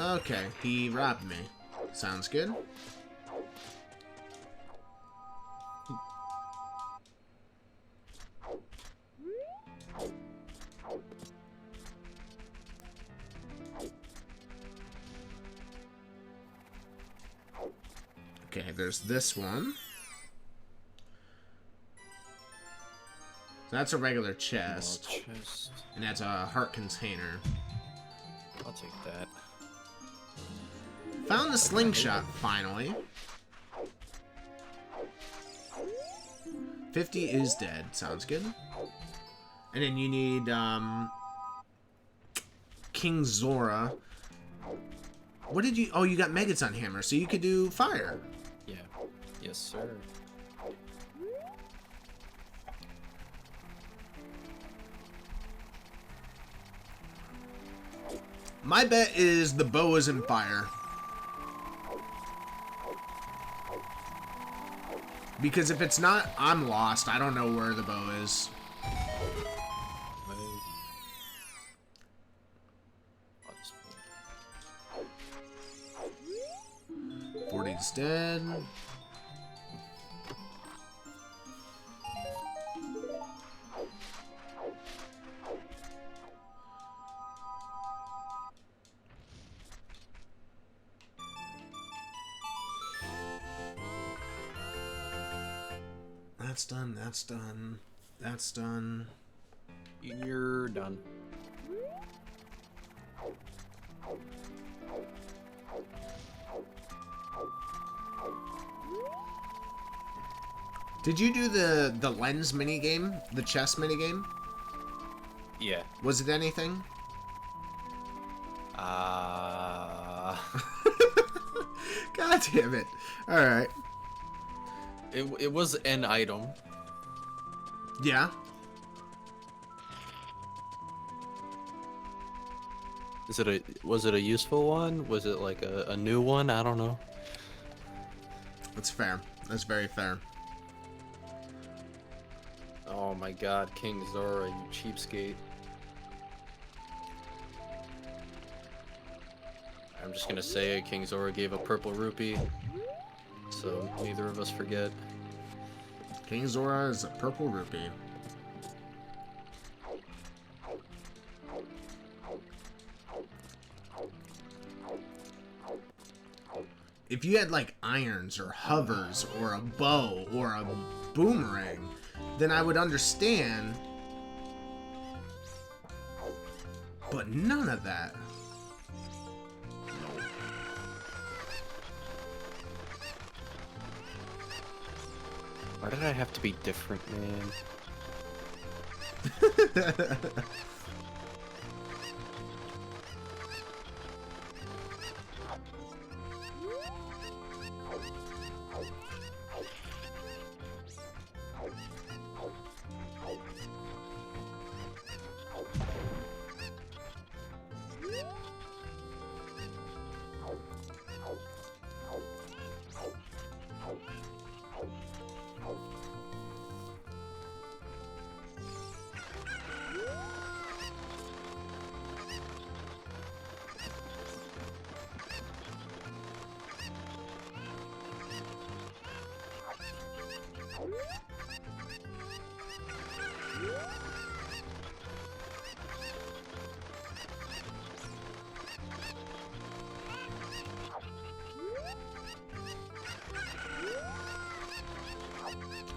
Okay, he robbed me. Sounds good. Okay, there's this one. So that's a regular chest. And that's a heart container. I'll take that. Found the slingshot, finally. 50 is dead. Sounds good. And then you need, King Zora. What did you... Oh, you got Megaton Hammer, so you could do fire. Yeah. Yes, sir. My bet is the bow is in fire. Because if it's not, I'm lost. I don't know where the bow is. 40's dead. That's done, that's done. That's done. You're done. Did you do the lens minigame? The chess minigame? Yeah. Was it anything? God damn it. Alright. It was an item. Yeah. Was it a useful one? Was it like a new one? I don't know. That's fair. That's very fair. Oh my god, King Zora, you cheapskate. I'm just gonna say it, King Zora gave a purple rupee, so neither of us forget. King Zora is a purple rupee. If you had like irons or hovers or a bow or a boomerang, then I would understand. But none of that. Why did I have to be different, man?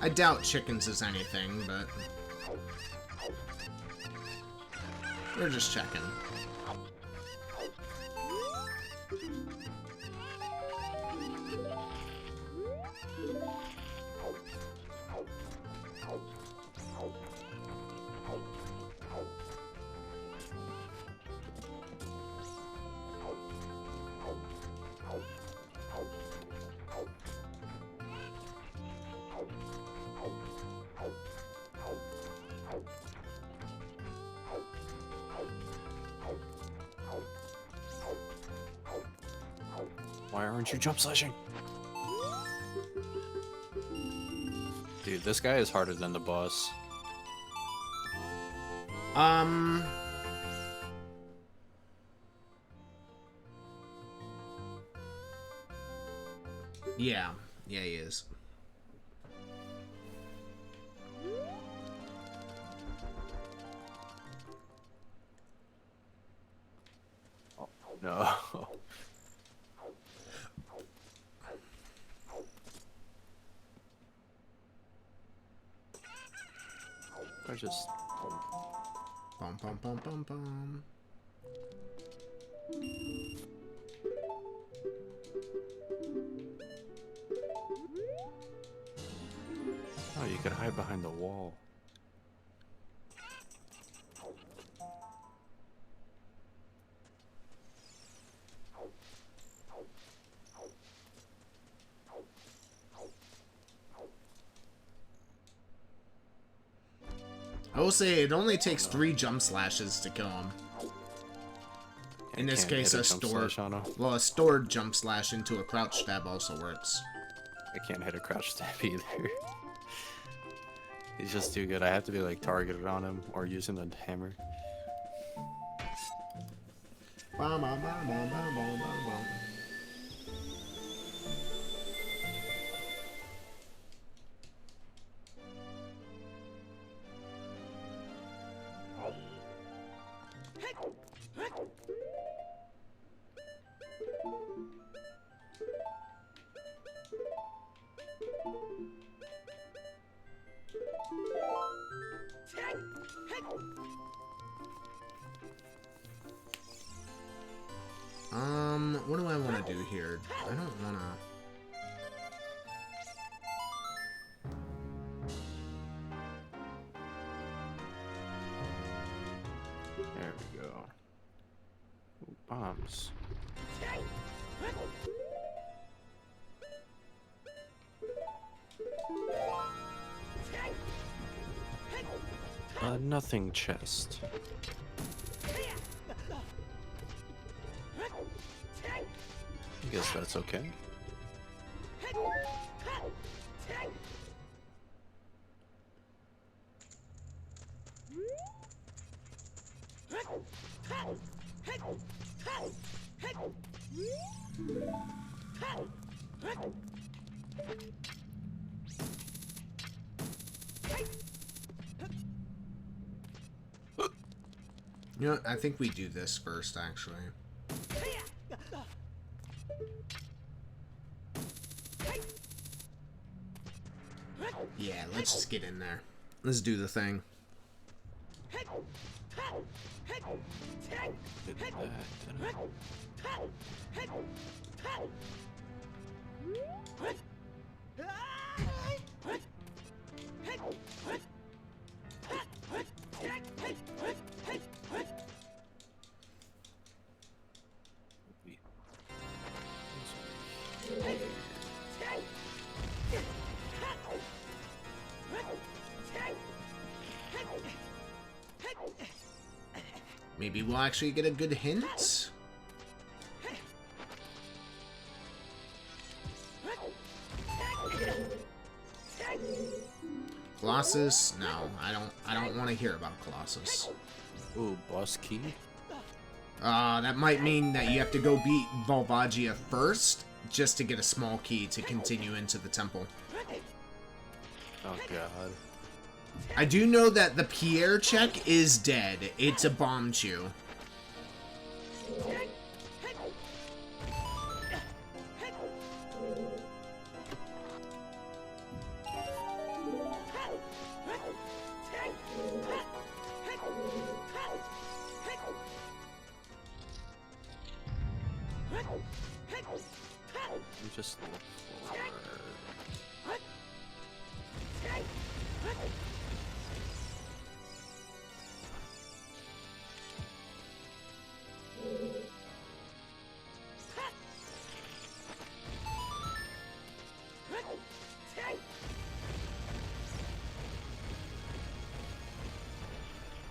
I doubt chickens is anything, but we're just checking. Why aren't you jump slashing? Dude, this guy is harder than the boss. Yeah. Yeah, he is. Oh, no. I just... Bum bum bum bum bum. Oh, you could hide behind the wall. I will say it only takes 3 jump slashes to kill him. In this case, a stored, well, a stored jump slash into a crouch stab also works. I can't hit a crouch stab either. He's just too good. I have to be like targeted on him or using the hammer. Bum, bum, bum, bum, bum, bum, bum. What do I want to do here? I don't want to... There we go. Ooh, bombs. Nothing chest. I guess that's okay. You know what? I think we do this first, actually. Yeah, let's just get in there. Let's do the thing. Did that, didn't Maybe we'll actually get a good hint. Colossus? No, I don't want to hear about Colossus. Ooh, boss key? That might mean that you have to go beat Volvagia first, just to get a small key to continue into the temple. Oh god. I do know that the Pierre check is dead. It's a bomb chew. Just look forward.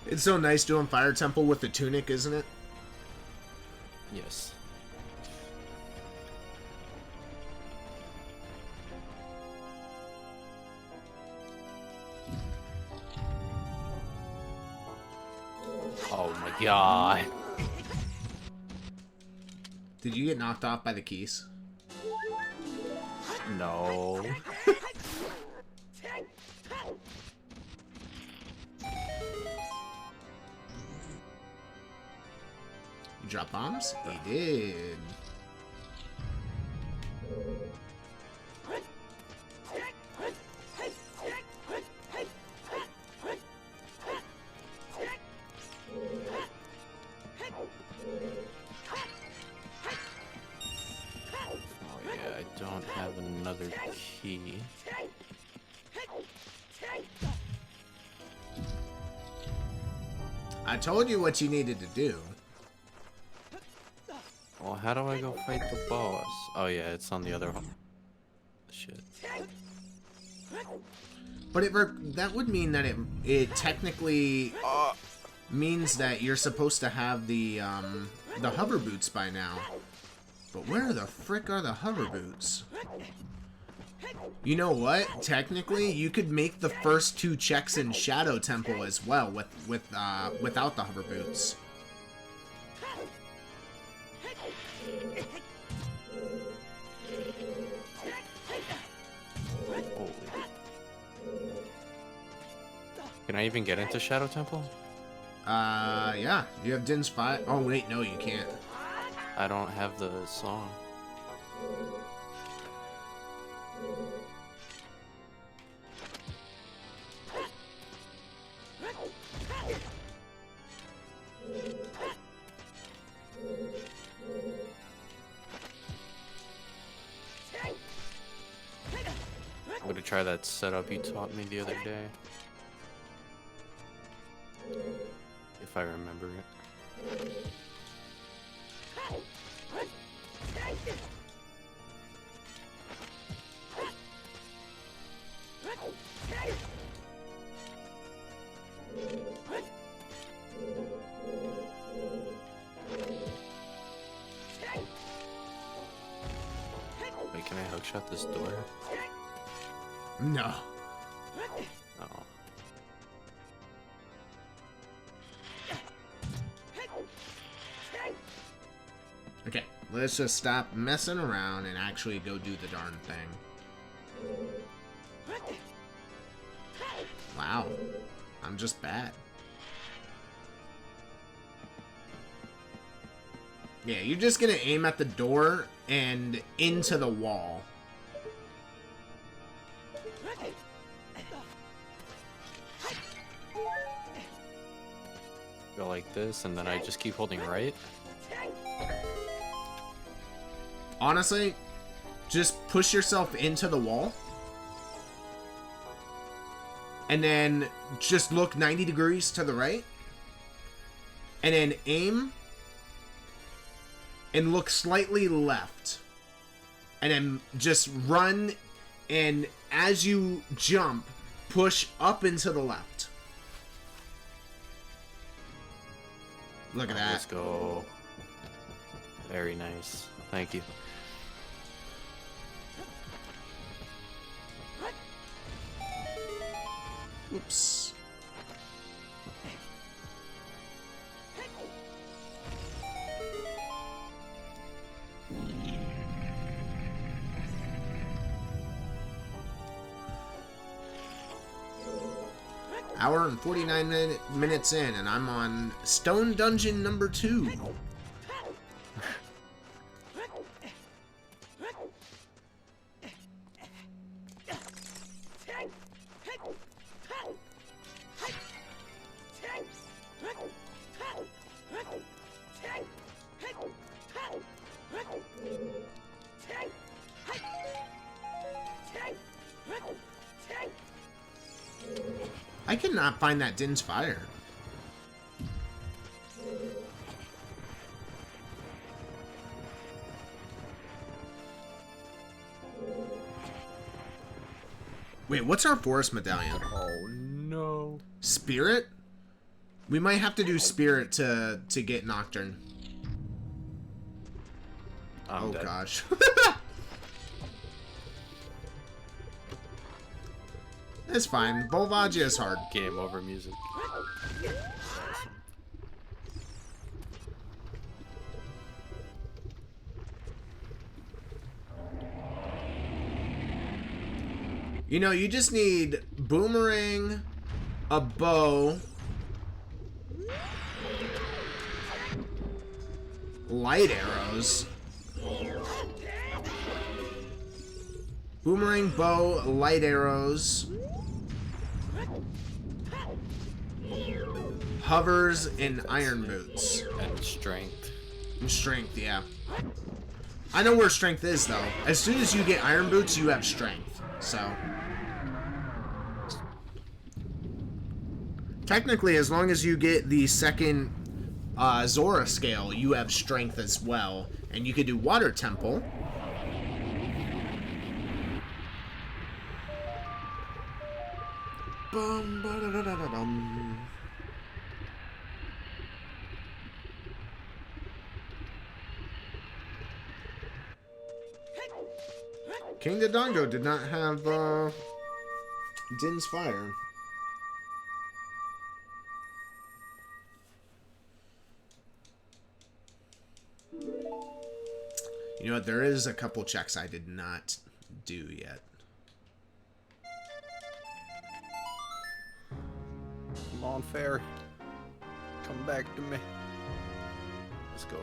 It's so nice doing Fire Temple with the tunic, isn't it? Yes. Oh my god. Did you get knocked off by the keys? No. You drop bombs? He did. Key. I told you what you needed to do. Well, how do I go fight the boss? Oh yeah, it's on the other one. Shit. But that would mean that it technically means that you're supposed to have the hover boots by now. But where the frick are the hover boots? You know what? Technically, you could make the first 2 checks in Shadow Temple as well without the hover boots. Oh. Can I even get into Shadow Temple? Yeah. You have Din's 5. Oh wait, no, you can't. I don't have the song. try that setup you taught me the other day. If I remember it. Wait, can I hookshot this door? No. Oh. Okay, let's just stop messing around and actually go do the darn thing. Wow, I'm just bad. Yeah, you're just gonna aim at the door and into the wall. Go like this, and then I just keep holding right. Honestly, just push yourself into the wall. And then just look 90 degrees to the right. And then aim. And look slightly left. And then just run. And as you jump, push up into the left. Look at that. Let's go. Very nice. Thank you. Oops. Hour and 49 minutes in, and I'm on Stone Dungeon number 2. I cannot find that Din's Fire. Wait, what's our forest medallion? Oh no. Spirit? We might have to do Spirit to get Nocturne. I'm dead. Gosh. It's fine. Volvagia is hard. Game over music. You know, you just need boomerang, a bow, light arrows. Boomerang, bow, light arrows. Hovers and iron boots. And strength. And strength, yeah. I know where strength is, though. As soon as you get iron boots, you have strength. So. Technically, as long as you get the second Zora scale, you have strength as well. And you could do Water Temple. Bum, ba-da-da-da-da-dum. King Dodongo did not have Din's Fire. You know what? There is a couple checks I did not do yet. Come on, fair. Come back to me. Let's go.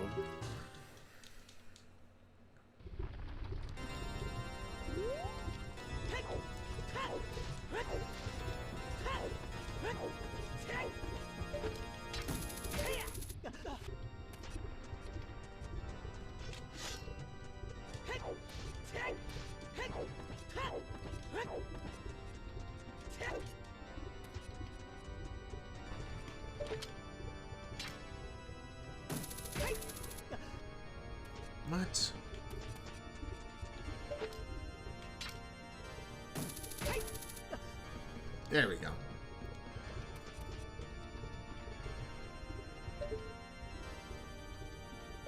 What? There we go.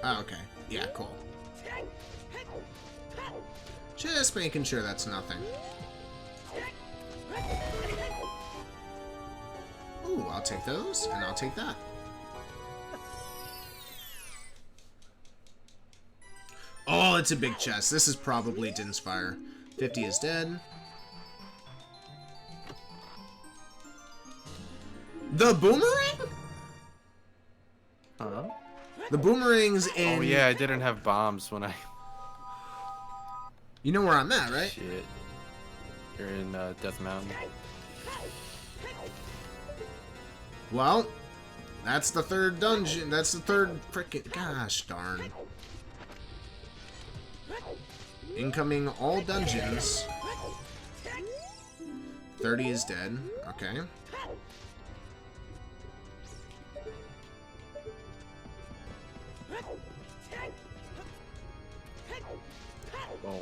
Oh, okay. Yeah, cool. Just making sure that's nothing. Ooh, I'll take those, and I'll take that. Oh, it's a big chest. This is probably Din's Fire. 50 is dead. The boomerang? Huh? The boomerangs in... Oh yeah, I didn't have bombs when I... You know where I'm at, right? Shit. You're in Death Mountain. Well, that's the third dungeon. That's the third frickin'... Gosh darn. Incoming all dungeons. 30 is dead. Okay. Boom.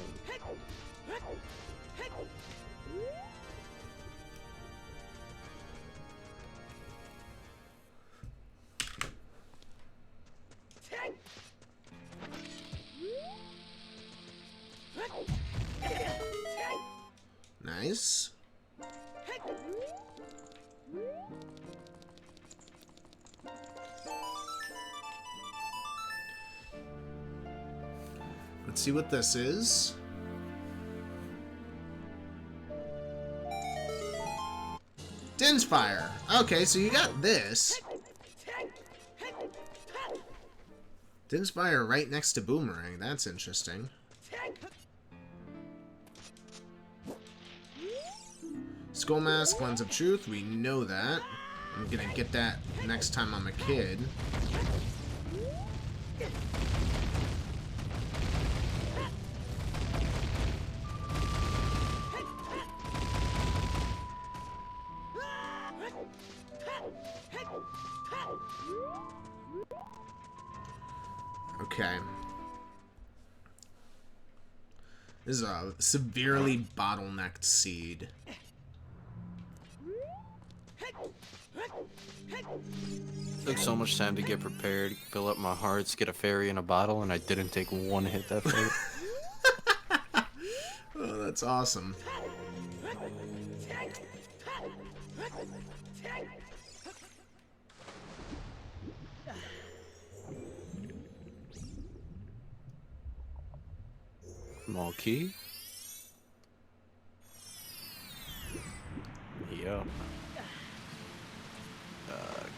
Nice. Let's see what this is. Din's Fire. Okay, so you got this. Din's Fire right next to Boomerang. That's interesting. Skull Mask, Lens of Truth. We know that. I'm gonna get that next time I'm a kid. Okay. This is a severely bottlenecked seed. Took so much time to get prepared, fill up my hearts, get a fairy in a bottle, and I didn't take one hit that fight. Oh, that's awesome. Small key. Yep.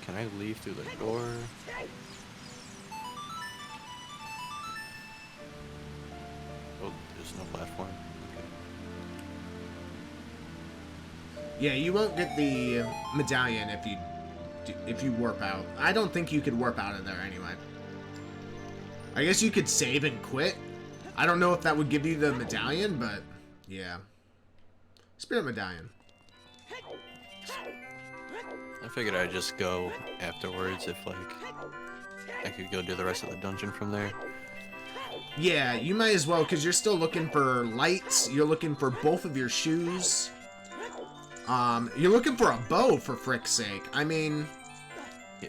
Can I leave through the door? Oh, there's no platform. Okay. Yeah, you won't get the medallion if you warp out. I don't think you could warp out of there anyway. I guess you could save and quit. I don't know if that would give you the medallion, but yeah. Spirit medallion. I figured I'd just go afterwards if, like, I could go do the rest of the dungeon from there. Yeah, you might as well, because you're still looking for lights. You're looking for both of your shoes. You're looking for a bow, for frick's sake. I mean... Yeah.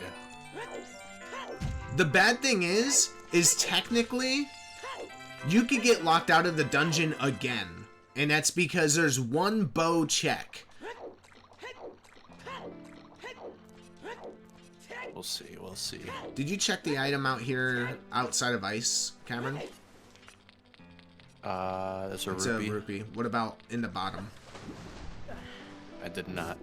The bad thing is technically, you could get locked out of the dungeon again. And that's because there's one bow check. We'll see, we'll see. Did you check the item out here outside of ice, Cameron? That's a It's rupee. a rupee. What about in the bottom? I did not.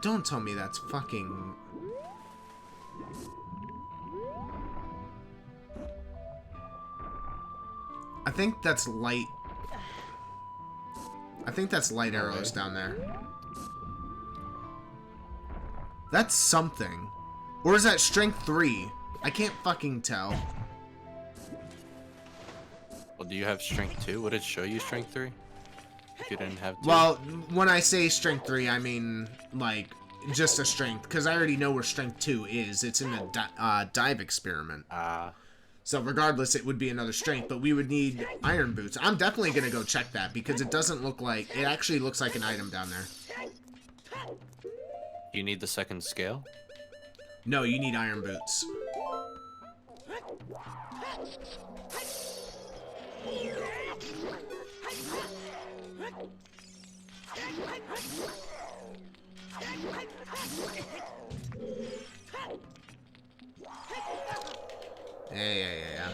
Don't tell me that's fucking... I think that's light. I think that's light arrows down there. That's something. Or is that strength 3? I can't fucking tell. Well, do you have strength 2? Would it show you strength 3? If you didn't have 2? Well, when I say strength 3, I mean, like, just a strength, because I already know where strength 2 is. It's in the dive experiment. So regardless, it would be another strength, but we would need iron boots. I'm definitely going to go check that, because it doesn't look like... It actually looks like an item down there. You need the second scale? No, you need iron boots. Yeah.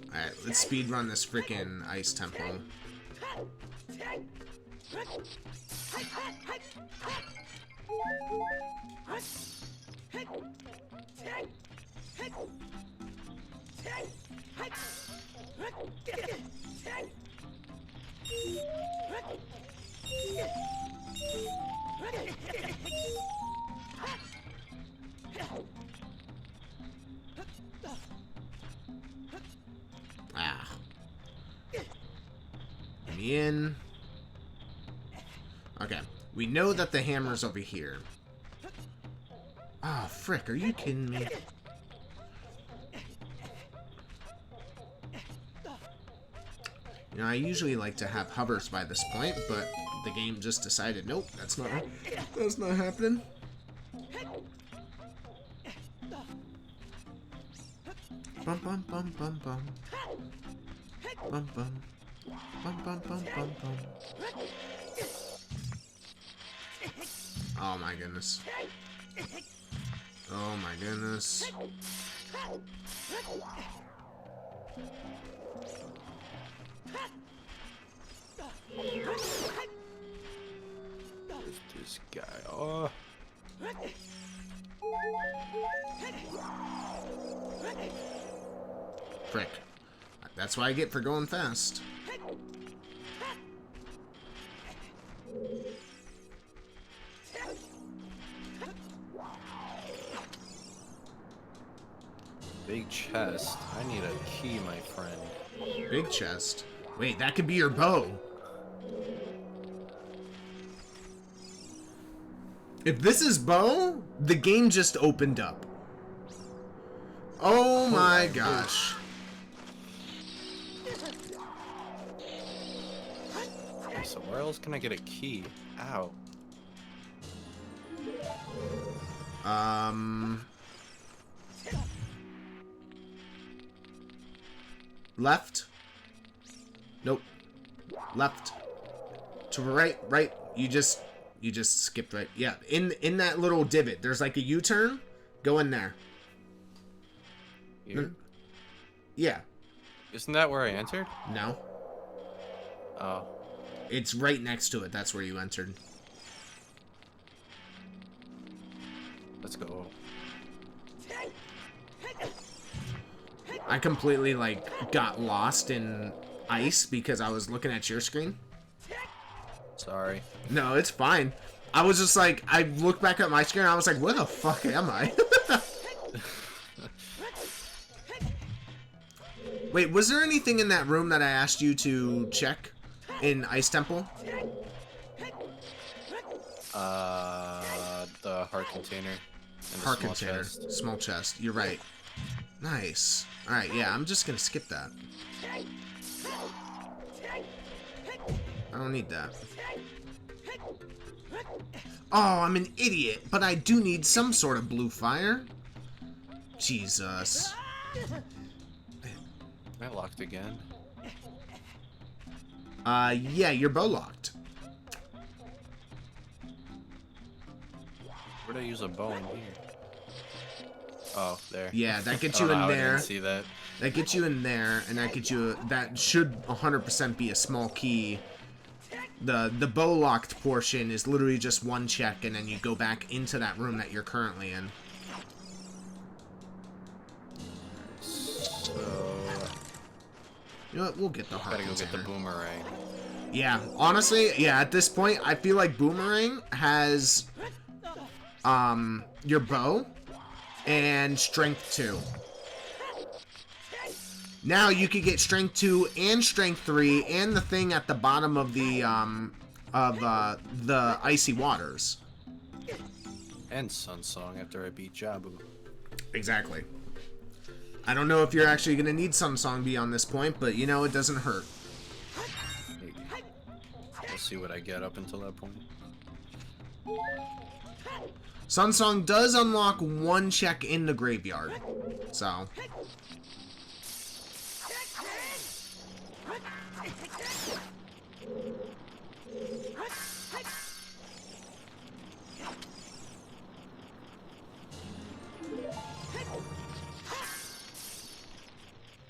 Alright, let's speedrun this freaking ice temple. Let me in. Okay, we know that the hammer's over here. Oh, frick, are you kidding me? You know, I usually like to have hovers by this point, but the game just decided, nope, that's not happening. Bum bum bum bum bum. Bum bum. Bum bum bum bum bum. Oh my goodness. Oh my goodness. Where's this guy? Oh. Frick. That's what I get for going fast. Big chest. I need a key, my friend. Big chest. Wait, that could be your bow. If this is bow, the game just opened up. Oh my gosh. Okay, so where else can I get a key? Ow. Left. Nope. Left. To right. You just skipped right. Yeah, in that little divot, there's like a U-turn. Go in there. Here? Yeah. Isn't that where I entered? No. Oh. It's right next to it. That's where you entered. Let's go. I completely, like, got lost in ice because I was looking at your screen. Sorry. No, it's fine. I was just like, I looked back at my screen and I was like, where the fuck am I? Wait, was there anything in that room that I asked you to check in Ice Temple? The heart container. And Heart the small container. chest. Small chest. You're right. Nice. Alright, yeah, I'm just gonna skip that. I don't need that. Oh, I'm an idiot, but I do need some sort of blue fire. Jesus. Am I locked again? Yeah, you're bow locked. Where'd I use a bow in here? Oh, there. Yeah, that gets I you don't in know how I there. didn't see that. That gets you in there, and that gets you. That should 100% be a small key. The bow locked portion is literally just one check, and then you go back into that room that you're currently in. So You know what? We'll get the heart gotta go get the container. boomerang. Yeah, honestly, yeah. At this point, I feel like boomerang has your bow and strength 2. Now you could get Strength 2 and Strength 3 and the thing at the bottom of the icy waters. And Sun Song after I beat Jabu. Exactly. I don't know if you're actually going to need Samsung beyond this point, but you know, it doesn't hurt. Maybe. We'll see what I get up until that point. Sunsong does unlock one check in the graveyard. So.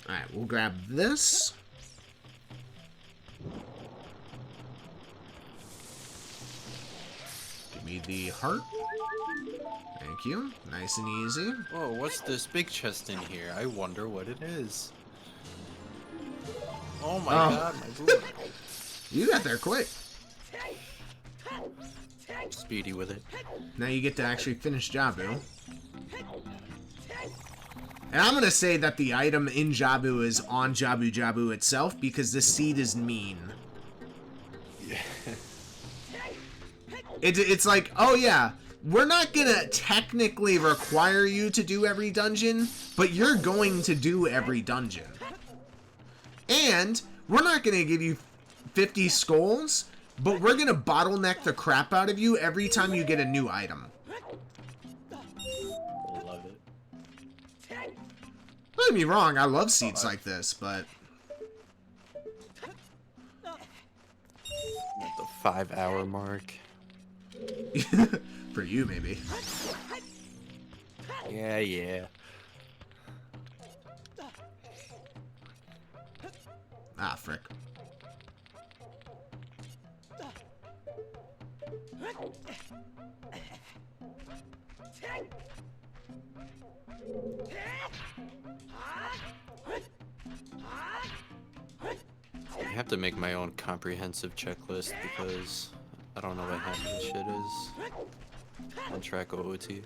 Alright, we'll grab this. Give me the heart. Thank you. Nice and easy. Whoa, what's this big chest in here? I wonder what it is. Oh my god, my boomer. You got there quick. Speedy with it. Now you get to actually finish Jabu. And I'm going to say that the item in Jabu is on Jabu Jabu itself because this seed is mean. Yeah. It's like, oh yeah, we're not going to technically require you to do every dungeon, but you're going to do every dungeon. And we're not going to give you 50 skulls, but we're going to bottleneck the crap out of you every time you get a new item. Love it. Don't get me wrong, I love seeds like this, but... At the 5-hour mark. For you, maybe. Yeah. Ah, frick. I have to make my own comprehensive checklist because I don't know what half of this shit is. On track OOT.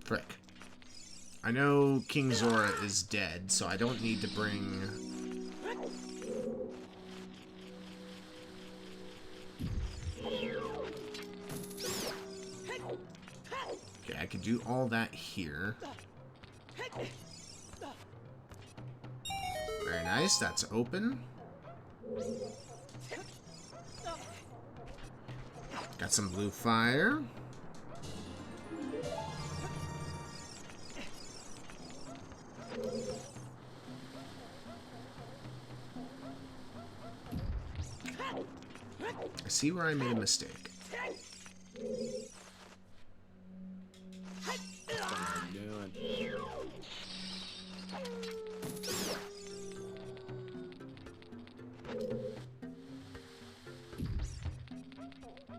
Frick. I know King Zora is dead, so I don't need to bring... Okay, I could do all that here. Very nice, that's open. Got some blue fire. I see where I made a mistake. What am I doing?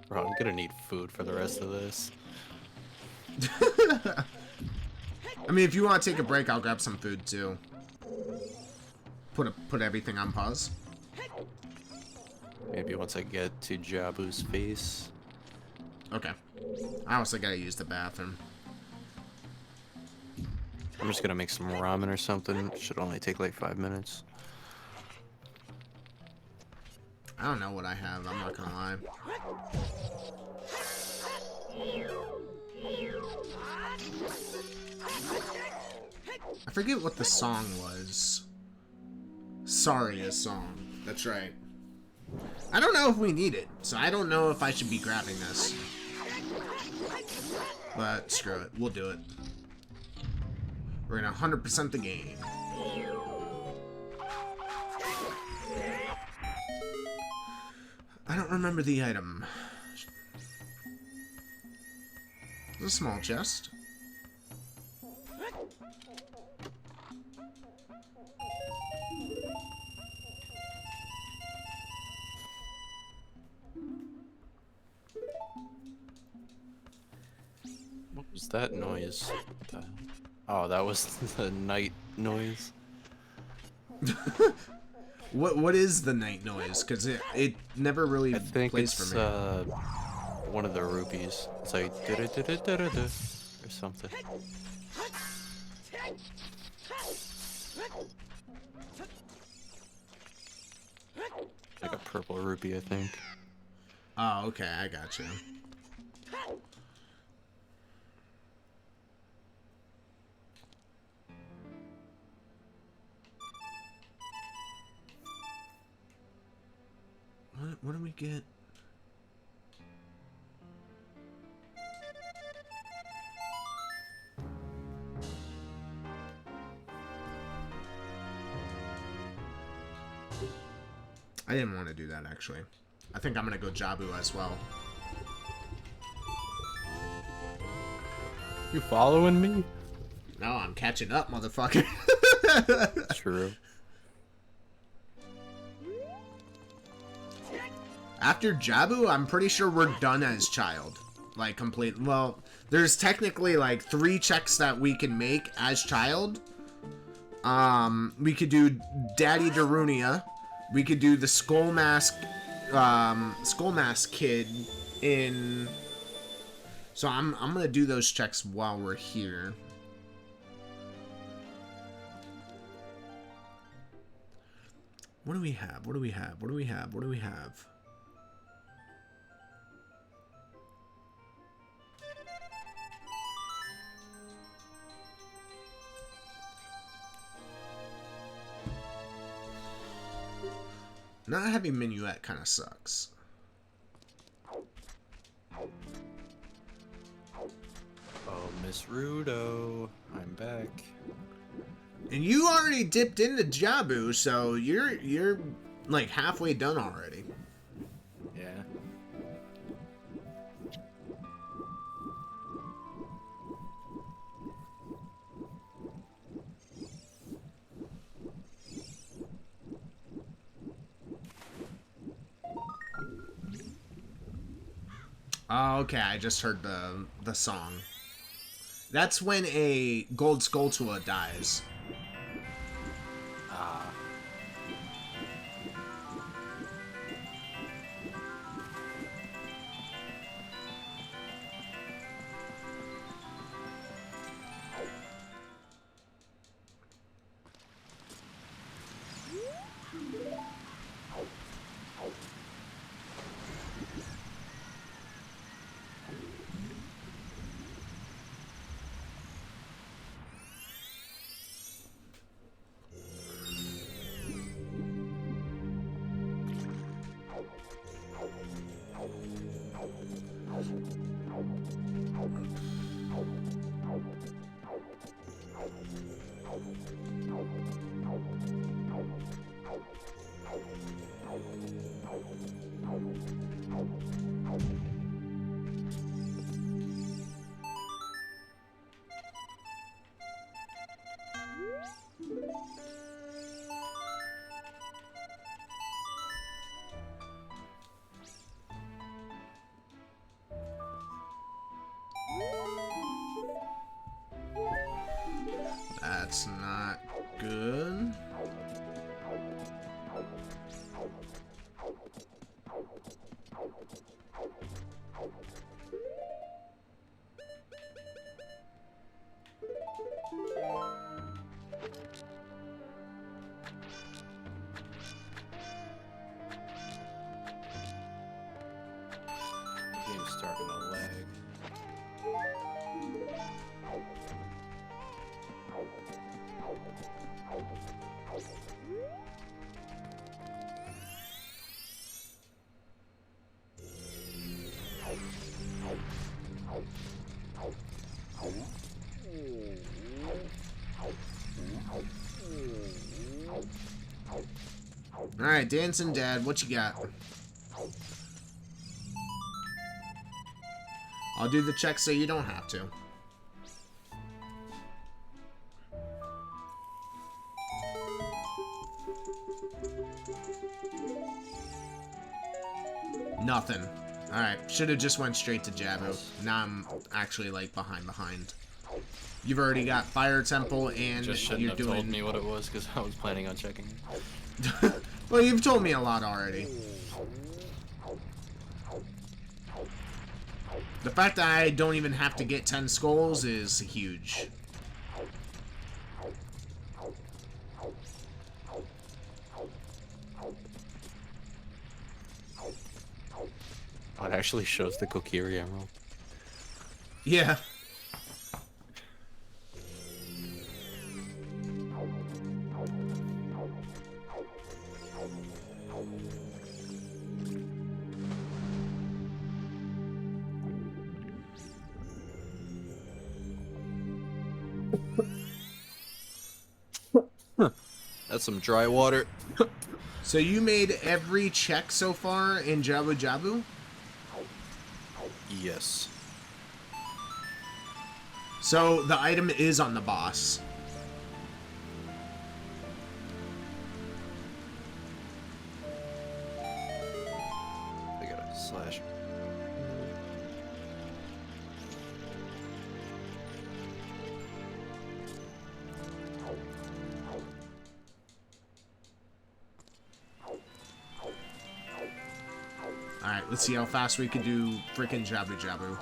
Bro, I'm gonna need food for the rest of this. I mean, if you want to take a break, I'll grab some food too. Put everything on pause. Maybe once I get to Jabu's face. Okay. I also gotta use the bathroom. I'm just gonna make some ramen or something. Should only take like 5 minutes. I don't know what I have, I'm not gonna lie. I forget what the song was. Saria's song. That's right. I don't know if we need it, so I don't know if I should be grabbing this. But screw it, we'll do it. We're gonna 100% the game. I don't remember the item. It's a small chest. What was that noise? Oh, that was the night noise. What is the night noise? Because it never really I think plays it's for me. one of the rupees. It's like da-da-da-da-da-da, or something. Like a purple rupee, I think. Oh, okay, I got you. What do we get? I didn't want to do that, actually. I think I'm going to go Jabu as well. You following me? No, I'm catching up, motherfucker. True. After Jabu, I'm pretty sure we're done as child. Like, complete. Well, there's technically, like, 3 checks that we can make as child. We could do Daddy Darunia. We could do the Skull Mask kid in... So I'm gonna do those checks while we're here. What do we have? What do we have? What do we have? What do we have? Not having Minuet kind of sucks. Oh, Miss Rudo, I'm back. And you already dipped into Jabu, so you're like halfway done already. Yeah. Oh, okay, I just heard the song. That's when a Gold Skulltula dies. Ah. That's not good. Game's starting to lag. Alright, Dancing Dad, what you got? I'll do the check so you don't have to. Nothing. Alright, should have just went straight to Jabu. Now I'm actually, like, behind. You've already got Fire Temple, and Just shouldn't you're have doing... told me what it was, because I was planning on checking. Well, you've told me a lot already. The fact that I don't even have to get 10 skulls is huge. Oh, it actually shows the Kokiri Emerald. Yeah. That's some dry water. So you made every check so far in Jabu Jabu? Yes. So the item is on the boss. I gotta slash. Alright, let's see how fast we can do frickin' Jabu Jabu.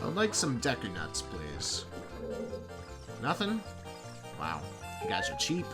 I'd like some Deku Nuts, please. Nothing? Wow, you guys are cheap.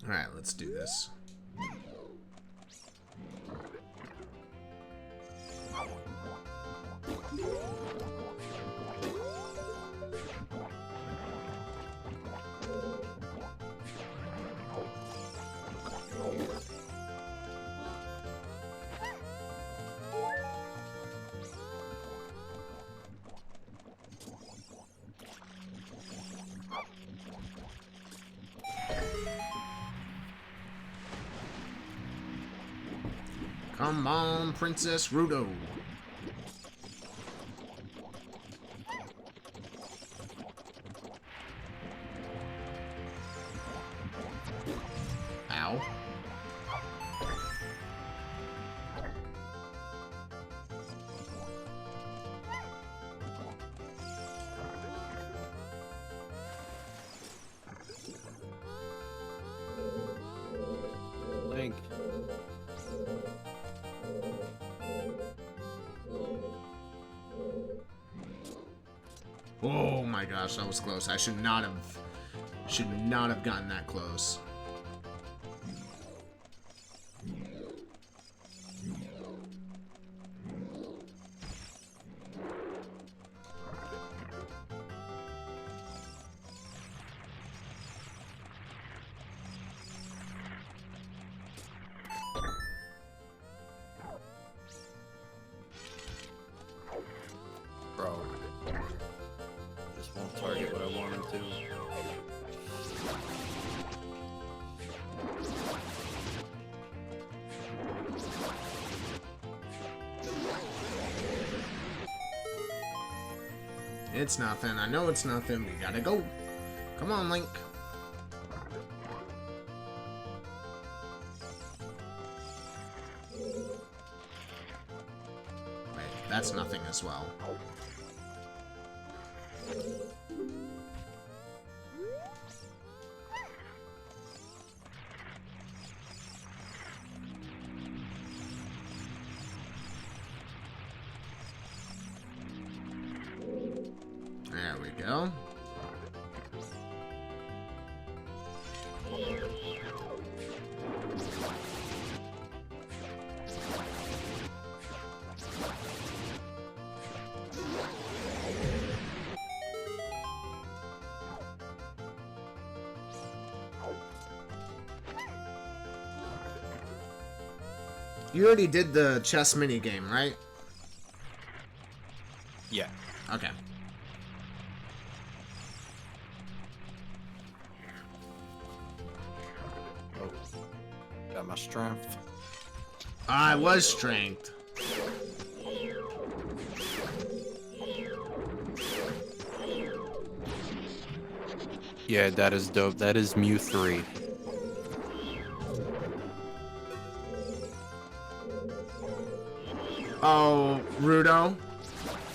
Alright, let's do this. Come on, Princess Rudo. Ow. Link. Oh my gosh, that was close. I should not have gotten that close. want him to. It's nothing. I know it's nothing. We gotta go. Come on, Link. Wait, that's nothing as well. There we go. You already did the chess mini game, right? Yeah. Okay. Oh. Got my strength. I was strength. Yeah, that is dope. That is Mew 3. Oh, Rudo.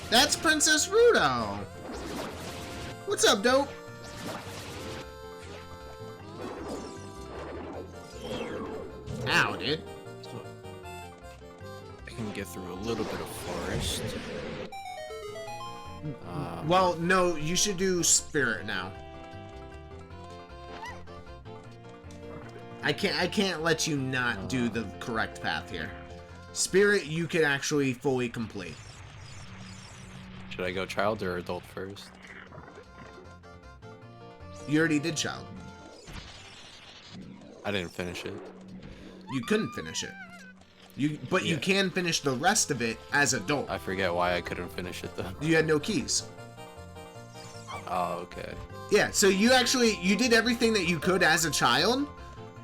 That's Princess Rudo. What's up, dope? Ow, dude. So I can get through a little bit of forest. Well, no, you should do Spirit now. I can't let you not do the correct path here. Spirit, you can actually fully complete. Should I go child or adult first? You already did Child. I didn't finish it. You couldn't finish it. You Yeah. can finish the rest of it as adult. I forget why I couldn't finish it though. You had no keys. Oh, okay. Yeah, so you did everything that you could as a child.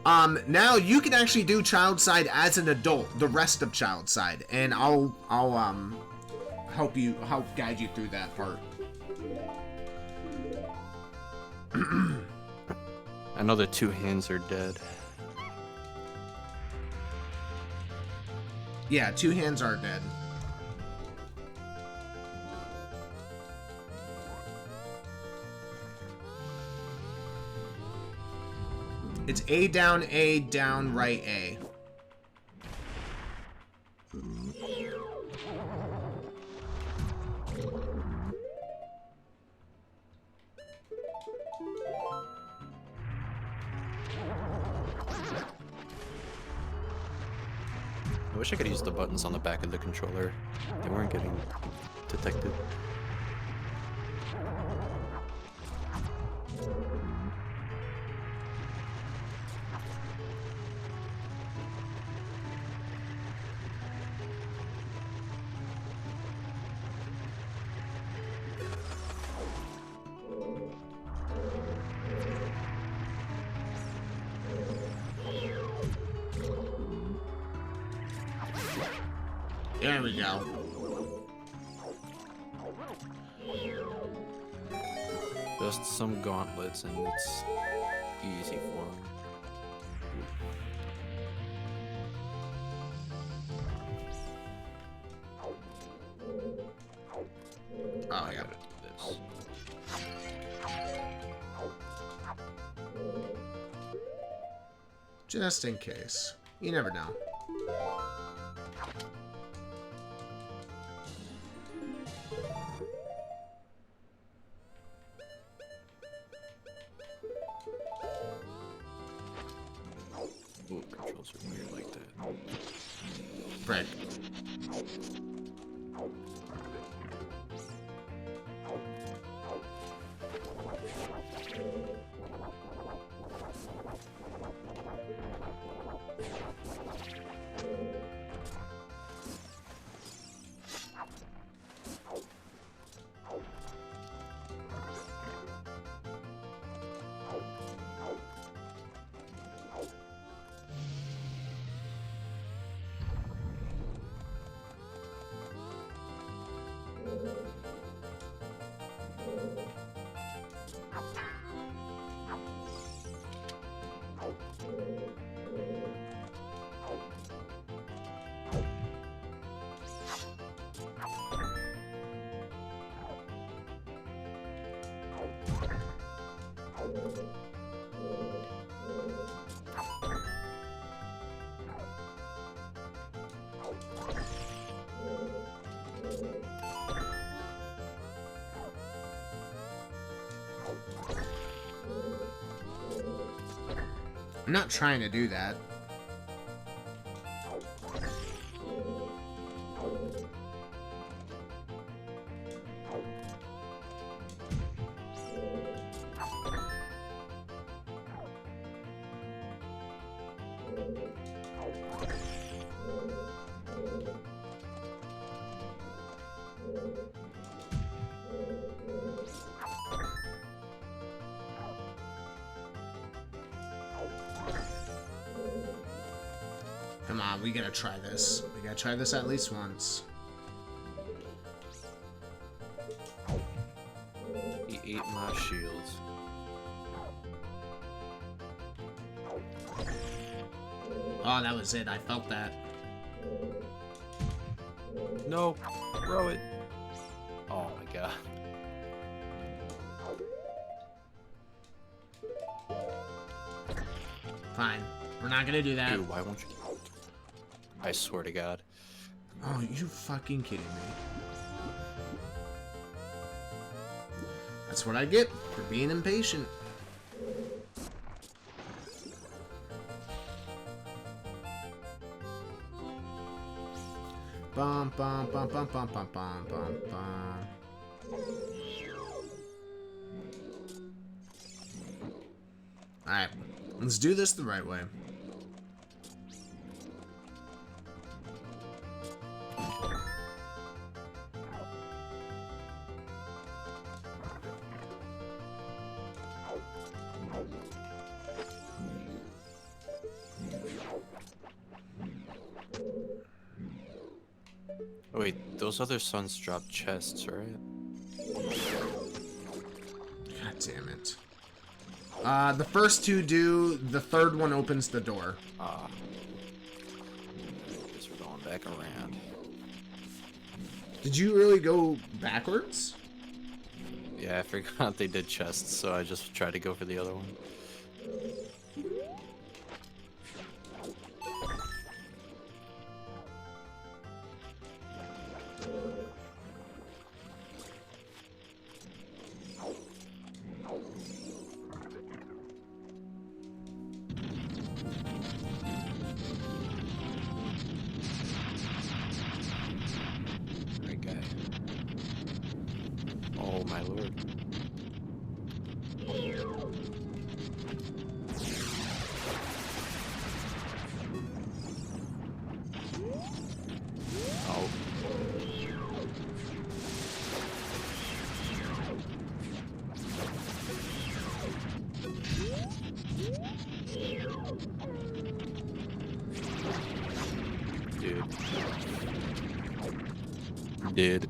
Now you can actually do child side as an adult, the rest of child side, and I'll help guide you through that part. I know the two hands are dead. Yeah, two hands are dead. It's A, down, right, A. I wish I could use the buttons on the back of the controller. They weren't getting detected. There we go. Just some gauntlets and it's easy for me. Oh, yeah. This. Just in case. You never know. Ooh, controls are weird like that. Frick. I'm not trying to do that. Come on, we gotta try this. We gotta try this at least once. He ate my shields. Oh, that was it. I felt that. No, throw it. Oh my god. Fine. We're not gonna do that. Dude, why won't you? I swear to God. Oh, you fucking kidding me? That's what I get for being impatient. Bum bum bum bum bum bum bum bum bum. Alright, let's do this the right way. Wait, those other suns drop chests, right? God damn it. The first two do, the third one opens the door. Ah. Guess we're going back around. Did you really go backwards? Yeah, I forgot they did chests, so I just tried to go for the other one. Right guy. Oh my lord. Oh. Dude.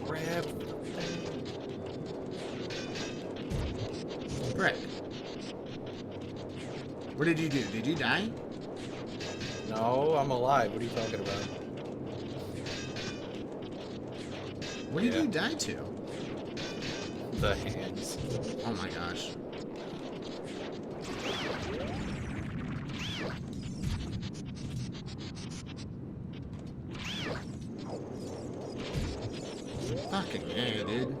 Grab. Frick. What did you do? Did you die? No, I'm alive. What are you talking about? What did Yeah. you die to? The hands. Oh my gosh. Fucking A, dude.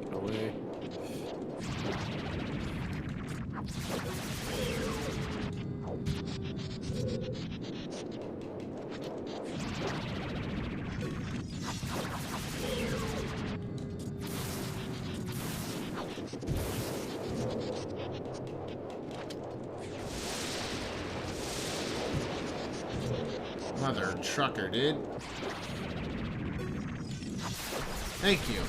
Get away. Mother trucker, dude. Thank you.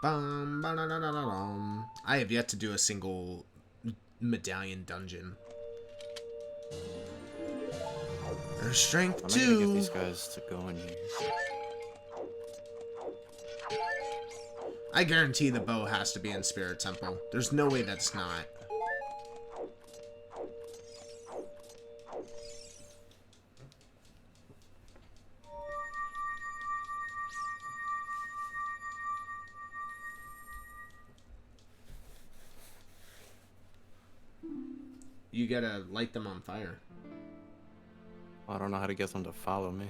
Bum, ba-da-da-da-da-dum. I have yet to do a single medallion dungeon. There's strength I'm gonna get too. these guys to go in here. I guarantee the bow has to be in Spirit Temple. There's no way that's not. You gotta light them on fire. Well, I don't know how to get them to follow me.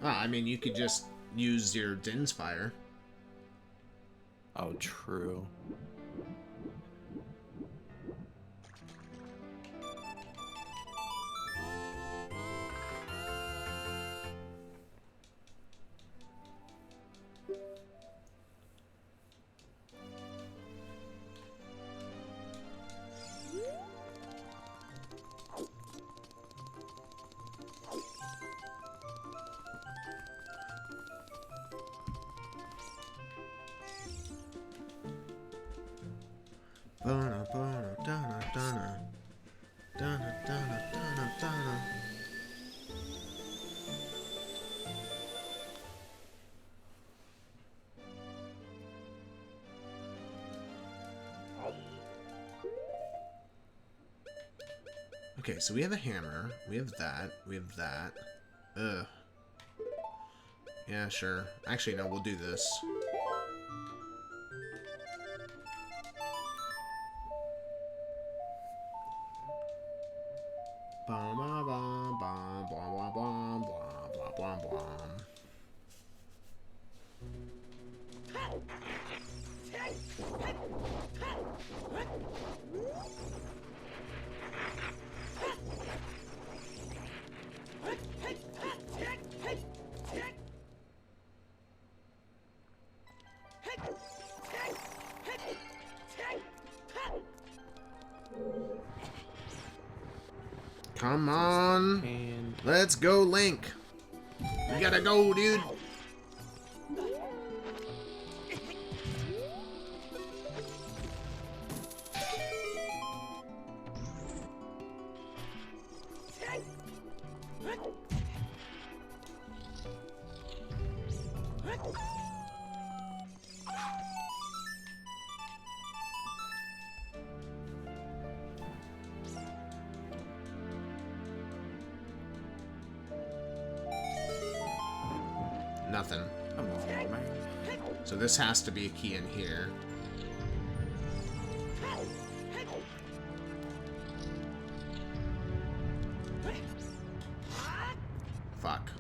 I mean, you could just use your Din's fire. Oh, true. Okay, so we have a hammer. We have that. We have that. Ugh. Yeah, sure. Actually, no, we'll do this. Bum, bum, bum, bum, bum, bum, bum, bum, bum, bum. Come on. And Let's go, Link. You gotta go, dude. Nothing. come on, man. So this has to be a key in here. Fuck.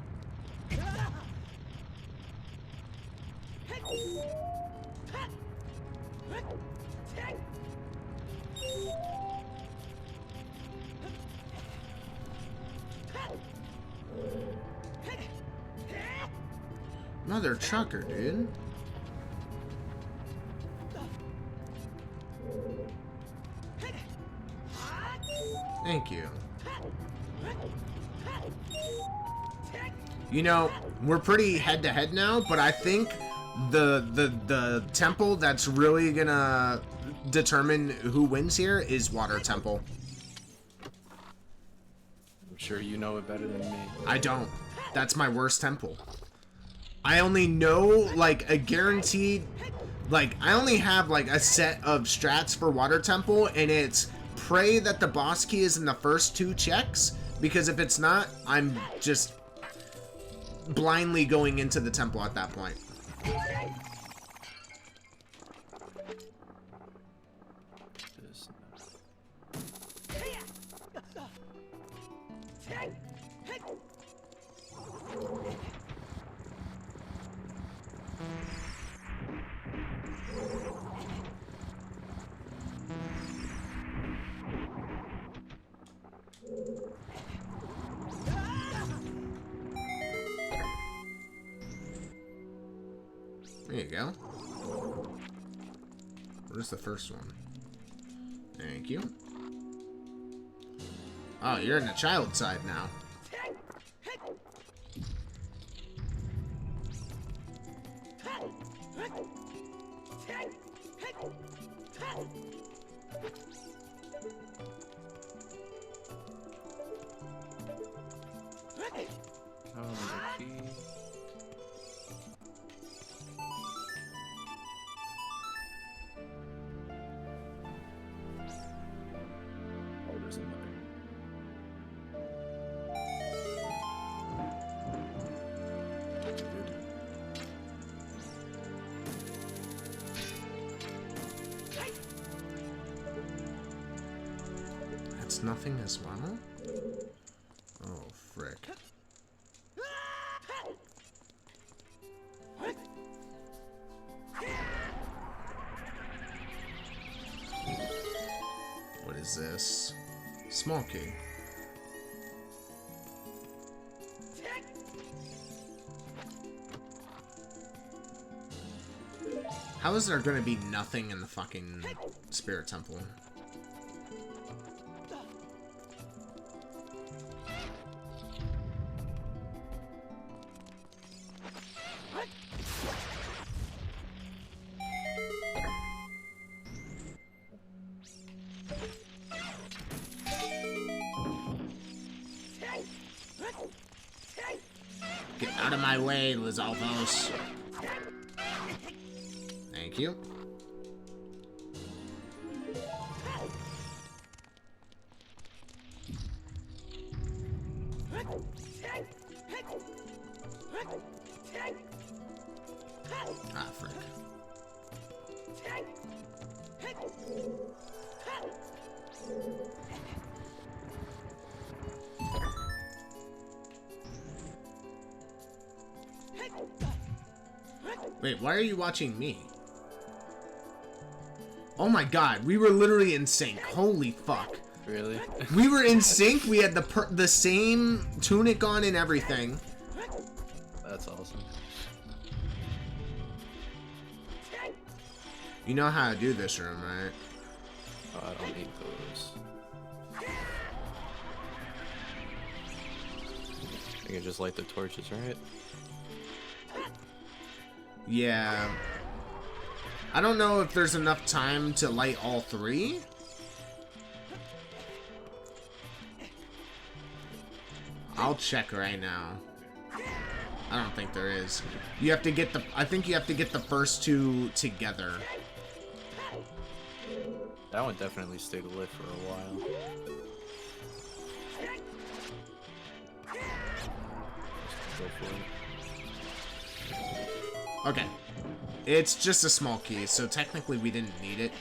Mother trucker, dude. Thank you. You know, we're pretty head-to-head now, but I think the temple that's really gonna determine who wins here is Water Temple. I'm sure you know it better than me. I don't. That's my worst temple. I only know, like, a guaranteed... Like, I only have, like, a set of strats for Water Temple, and it's pray that the boss key is in the first 2 checks, because if it's not, I'm just blindly going into the temple at that point. This- There you go. Where's the first one? Thank you. Oh, you're in the child side now. Oh, another key. Oh, there's another. Good. That's nothing as well? Oh, frick. What is this? Small key. How is there gonna be nothing in the fucking Spirit Temple? Get out of my way, Lizalvos. Thank you. Ah, frick. Wait, why are you watching me? Oh my god, we were literally in sync. Holy fuck. Really? We were in sync. We had the same tunic on and everything. That's awesome. You know how to do this room, right? Oh, I don't need those. You can just light the torches, right? Yeah. I don't know if there's enough time to light all three. I'll check right now. I don't think there is. You have to get the... I think you have to get the first two together. That one definitely stayed lit for a while. Go for it. Okay. It's just a small key, so technically we didn't need it.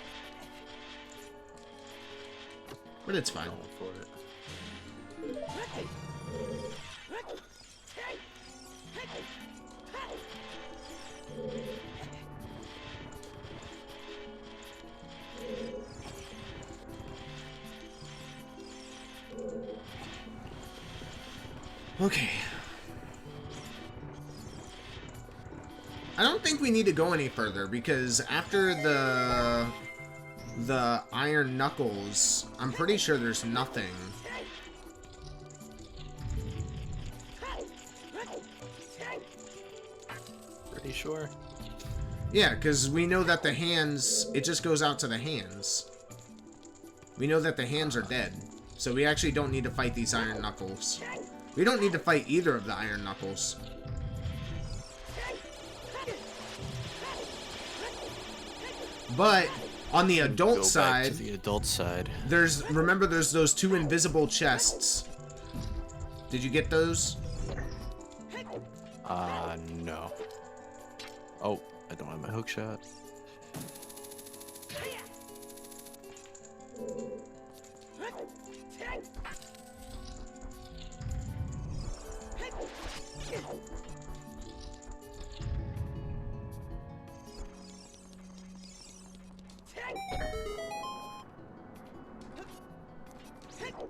But it's fine. Going for it. Okay. I don't think we need to go any further because after the iron knuckles, I'm pretty sure there's nothing. Pretty sure. Yeah, because we know that the hands, it just goes out to the hands. We know that the hands are dead. So we actually don't need to fight these iron knuckles. We don't need to fight either of the iron knuckles. But on the adult Go side, back to the adult side. remember there's those two invisible chests. Did you get those? No. Oh, I don't have my hook shot.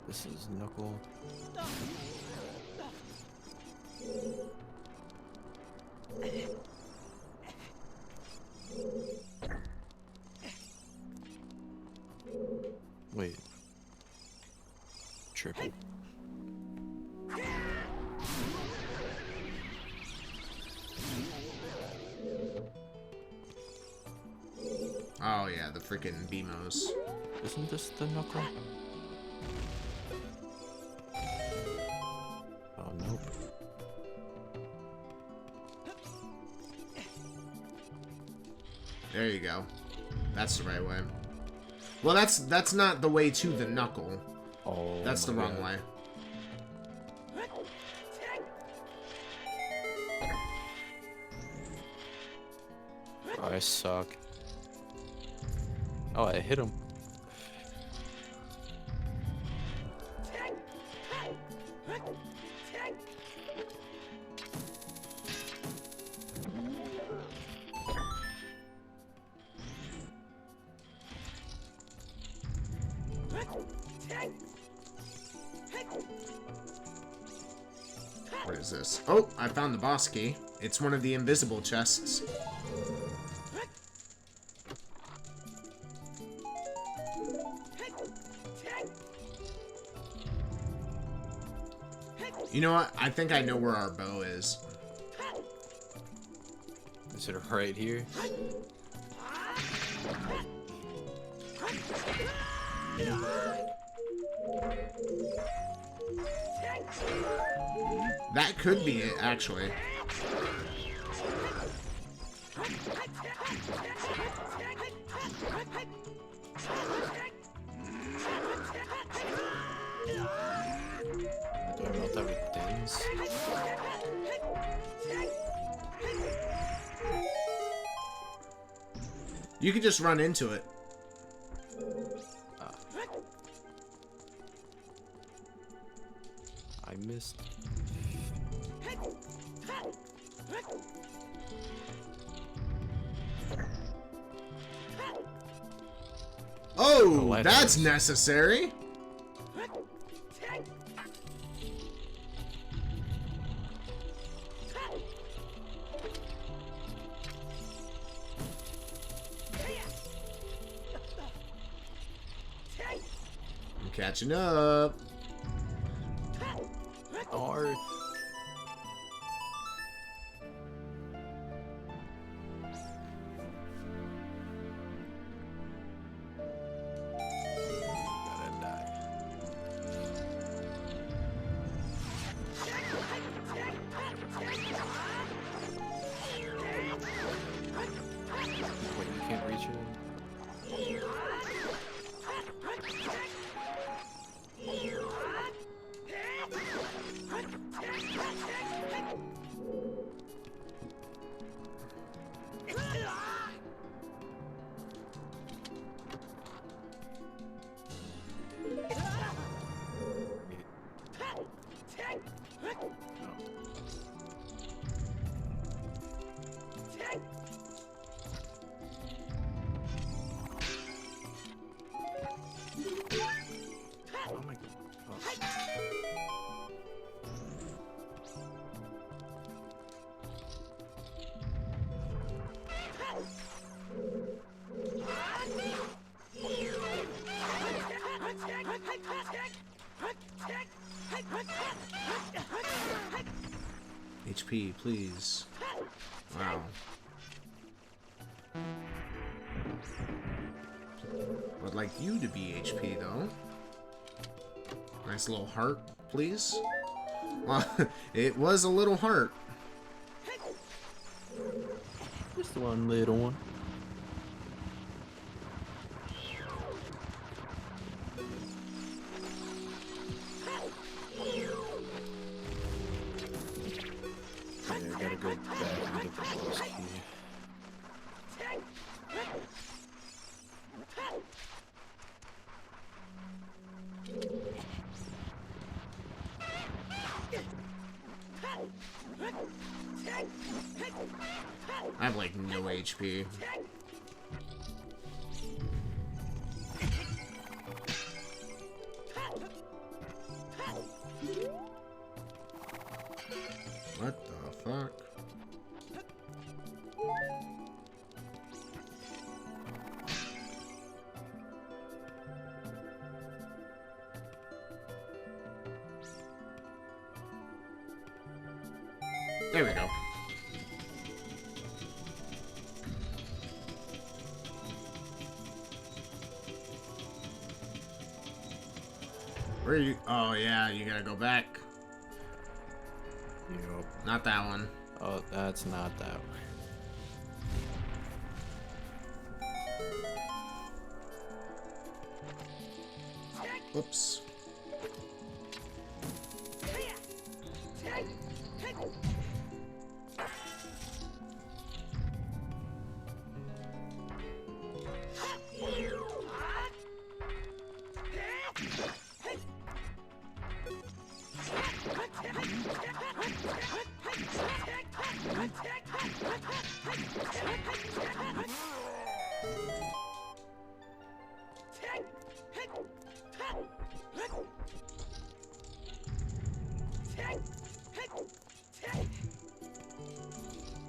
This is Knuckle. Wait. Triple. Oh yeah, the freaking BMOs. Isn't this the knuckle? Oh, nope. There you go. That's the right way. Well, that's not the way to the knuckle. Oh, That's the my wrong God. way. Oh, I suck. Oh, I hit him. What is this? Oh, I found the boss key. It's one of the invisible chests. You know what? I think I know where our bow is. Is it right here? That could be it, actually. Do I melt that with things? You could just run into it. I missed. Oh, lighthouse. that's necessary. I'm catching up. Or gotta die. Wait, you can't reach it? Oh my god. HP, please. Wow. Would like you to be HP, though. Nice little heart, please. Well, it was a little heart. Just one little one. Yeah, I gotta go back and get the boss key. I have like no HP. What the fuck? There we go. Where are you? Oh, yeah, you gotta go back. Yup. Not that one. Oh, that's not that way. Oops.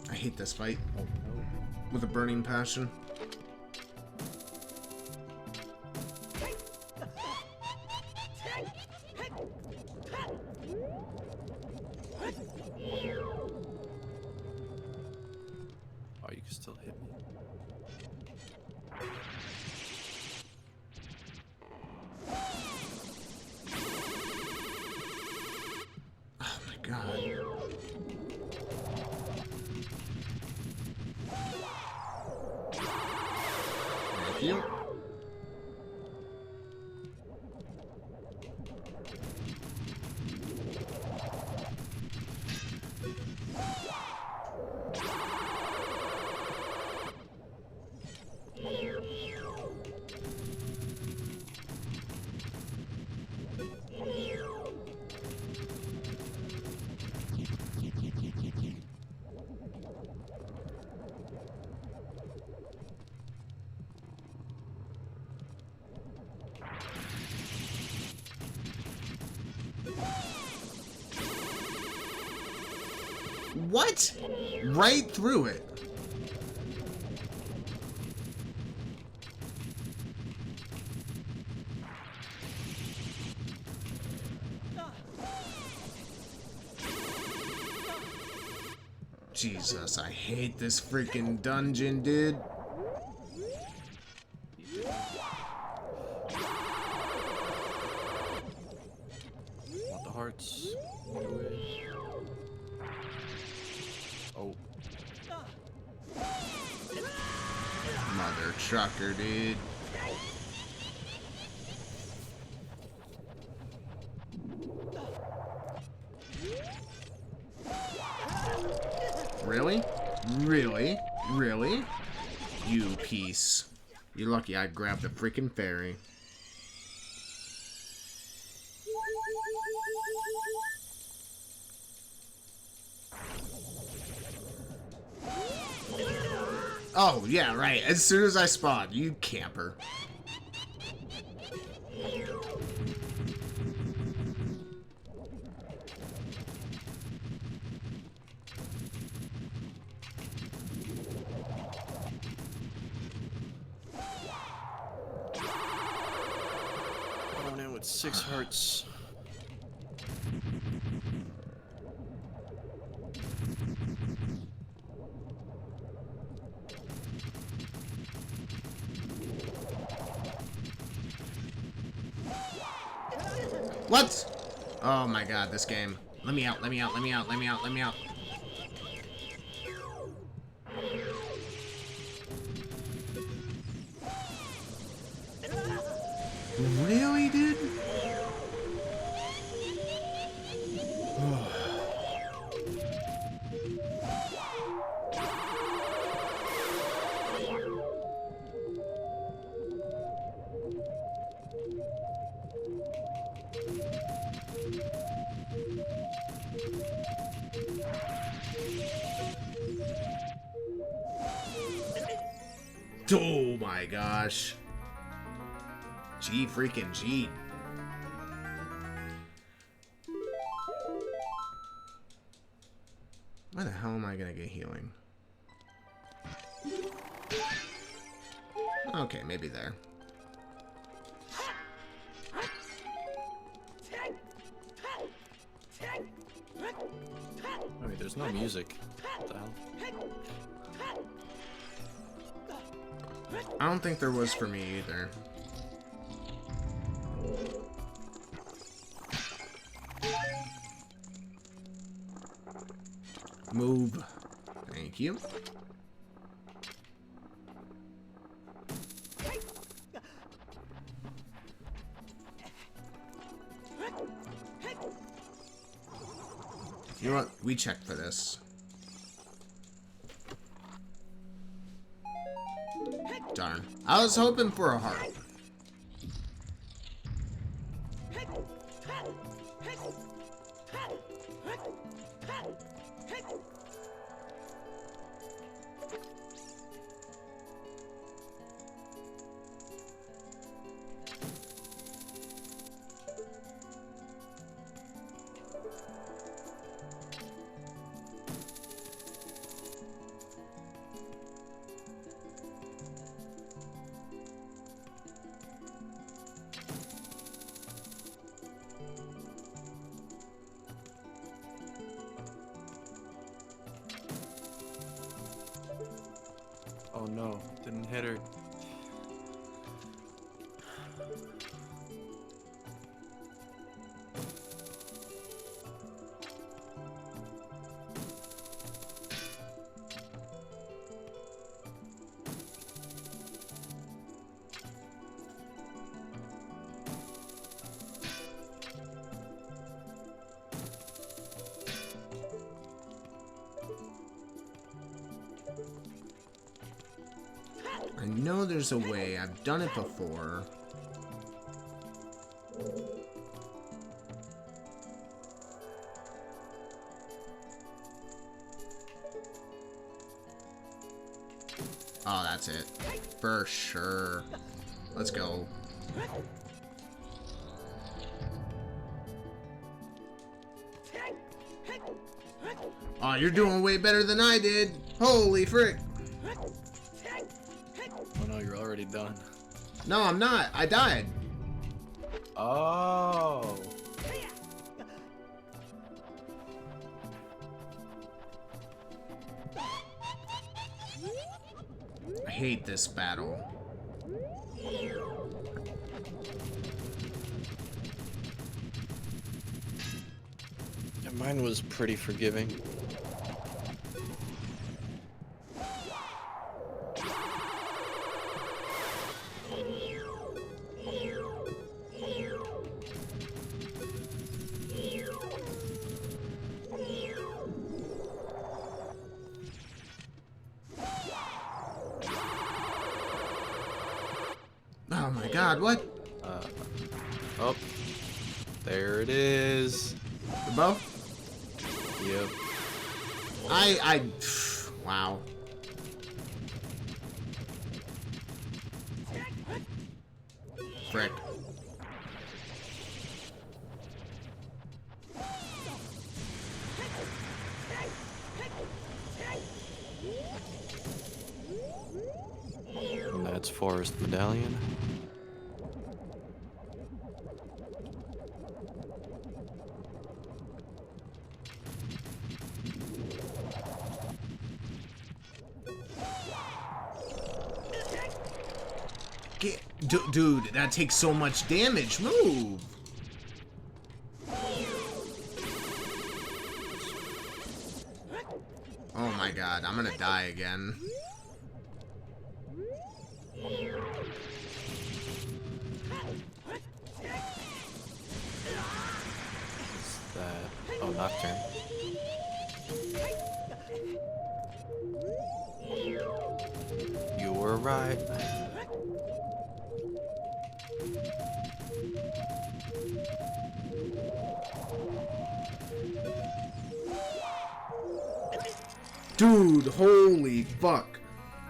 I hate this fight with a burning passion. Oh, you can still hit me. Oh my god. Thank you. What? Right through it. Jesus, I hate this freaking dungeon, dude. Want the hearts? Oh. Mother trucker, dude. Really? Really? Really? You piece. You're lucky I grabbed the freaking fairy. Oh, yeah, right. As soon as I spawned, you camper. Going in with 6 hearts. What? Oh my god, this game. Let me out, let me out, let me out, let me out, let me out. Really, dude? Oh my gosh. G freaking G. Why the hell am I gonna get healing? Okay, maybe there. Wait, there's no music. What the hell? I don't think there was for me either. Move. Thank you. You know what? We checked for this. Darn. I was hoping for a heart. Oh no, didn't hit her. I know there's a way. I've done it before. Oh, that's it. For sure. Let's go. Oh, you're doing way better than I did. Holy frick. Oh no, you're already done. No, I'm not. I died. Oh. I hate this battle. Yeah, mine was pretty forgiving. Oh my god, what? Oh, there it is. The bow? Yep. Wow. Frick. And that's Forest Medallion. Dude, that takes so much damage. Move. Oh my god, I'm gonna die again. That. Oh, Nocturne. You were right. Dude, holy fuck.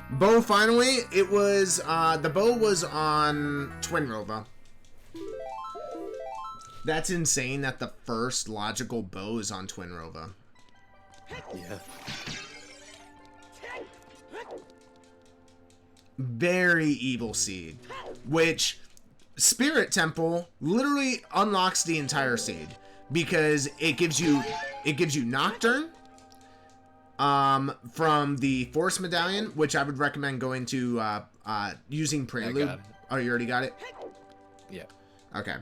Bow finally, it was, the bow was on Twin Rova. That's insane that the first logical bow is on Twin Rova. Yeah. Very evil seed. Which, Spirit Temple literally unlocks the entire seed. Because it gives you Nocturne. From the Force Medallion, which I would recommend going to, using Prelude. got it. Oh, you already got it? Yeah. Okay.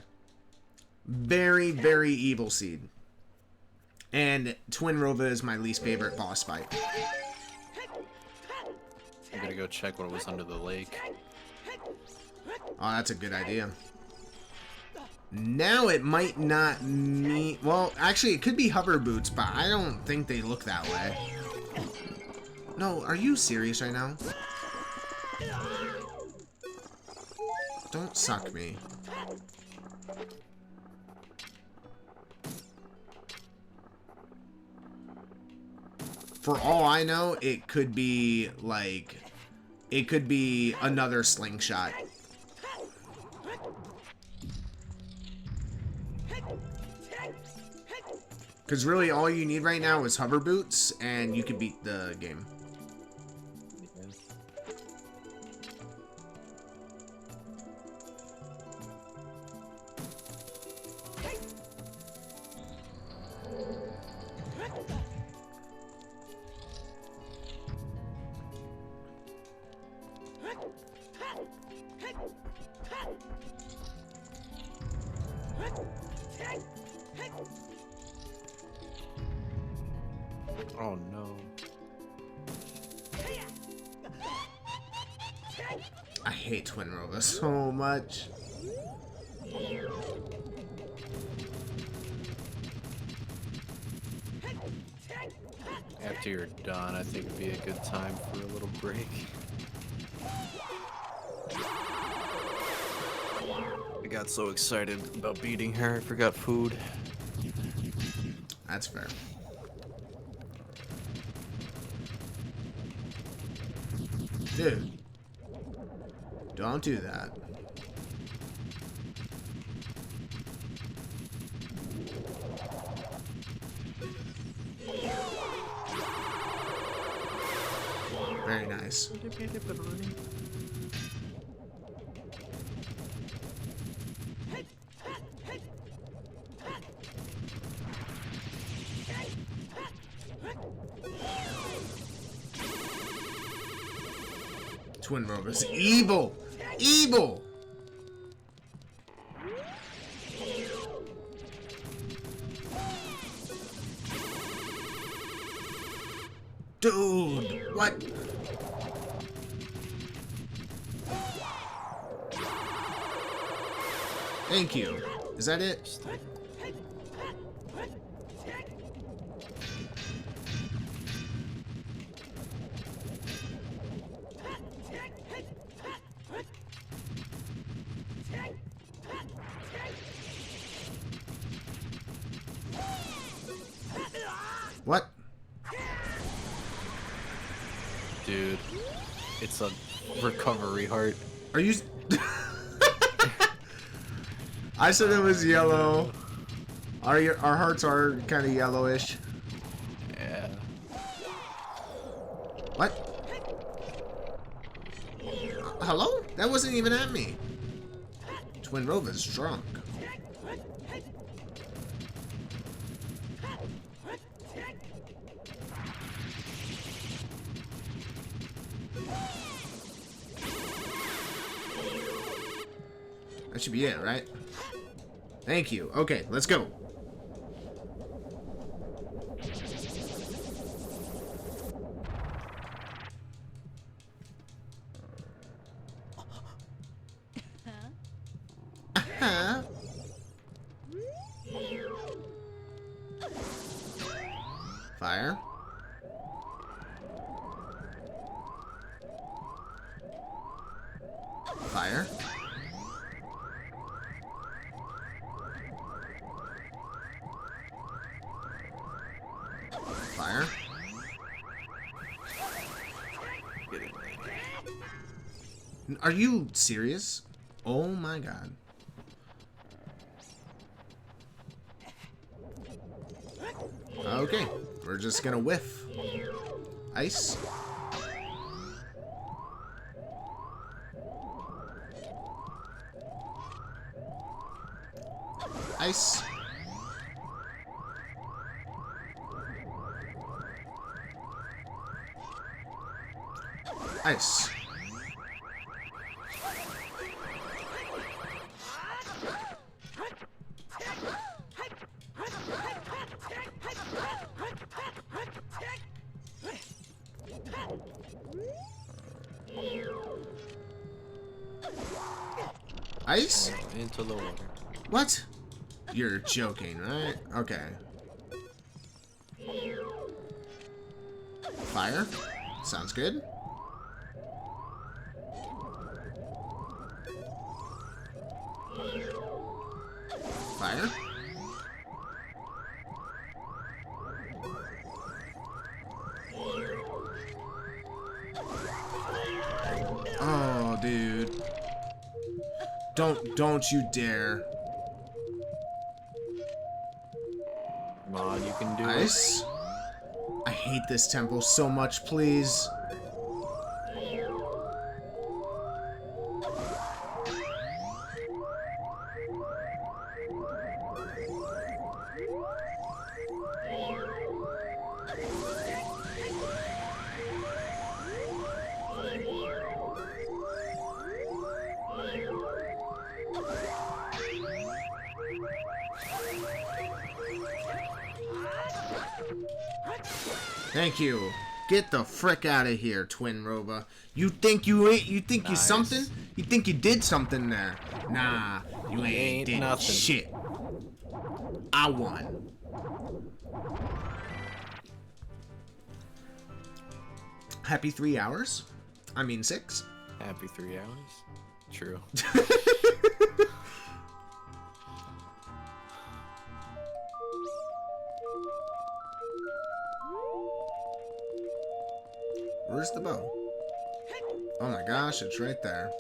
Very, very evil seed. And Twin Rova is my least favorite boss fight. I'm gonna go check what was under the lake. Oh, that's a good idea. Now it might not mean... Well, actually, it could be hover boots, but I don't think they look that way. No, are you serious right now? Don't suck me. For all I know, it could be, like... It could be another slingshot. Because really, all you need right now is hover boots, and you can beat the game. Oh no. I hate Twin Rova so much. After you're done, I think it'd be a good time for a little break. I got so excited about beating her, I forgot food. That's fair. Dude. Don't do that. Very nice. Twin Rova's evil! Evil! Dude, what? Thank you. Is that it? What? Dude, it's a recovery heart. Are you... I said it was yellow. Our hearts are kind of yellowish. Yeah. What? Hello? That wasn't even at me. Twin Rova's drunk. That should be it, right? Thank you. Okay, let's go. Uh-huh. Fire. Fire. Fire. Are you serious? Oh my god. Okay, we're just gonna whiff. Ice. Ice. Ice. Ice? Into the water. What? You're joking, right? Okay. Fire? Sounds good. Fire? Oh, dude. Don't you dare. Come on, you can do Ice? I hate this temple so much, please. Thank you. Get the frick out of here, Twin Roba. You think you ain't? You think you Nice. something? You think you did something there? Nah, you ain't did nothing. shit. I won. Happy 3 hours? I mean 6. Happy 3 hours. True. Where's the bow? Oh my gosh, it's right there.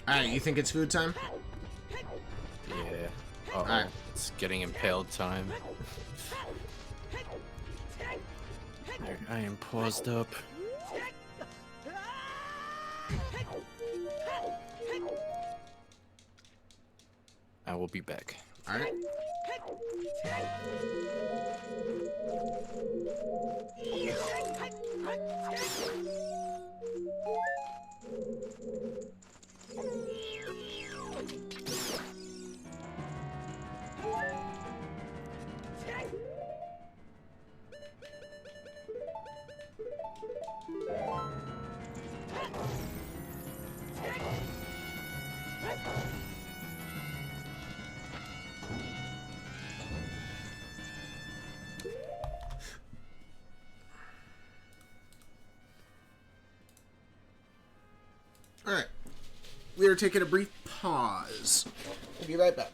Alright, you think it's food time? Yeah. Uh-oh. Alright. It's getting impaled time. There, I am paused up. I will be back. Alright. Alright. We are taking a brief pause. We'll be right back.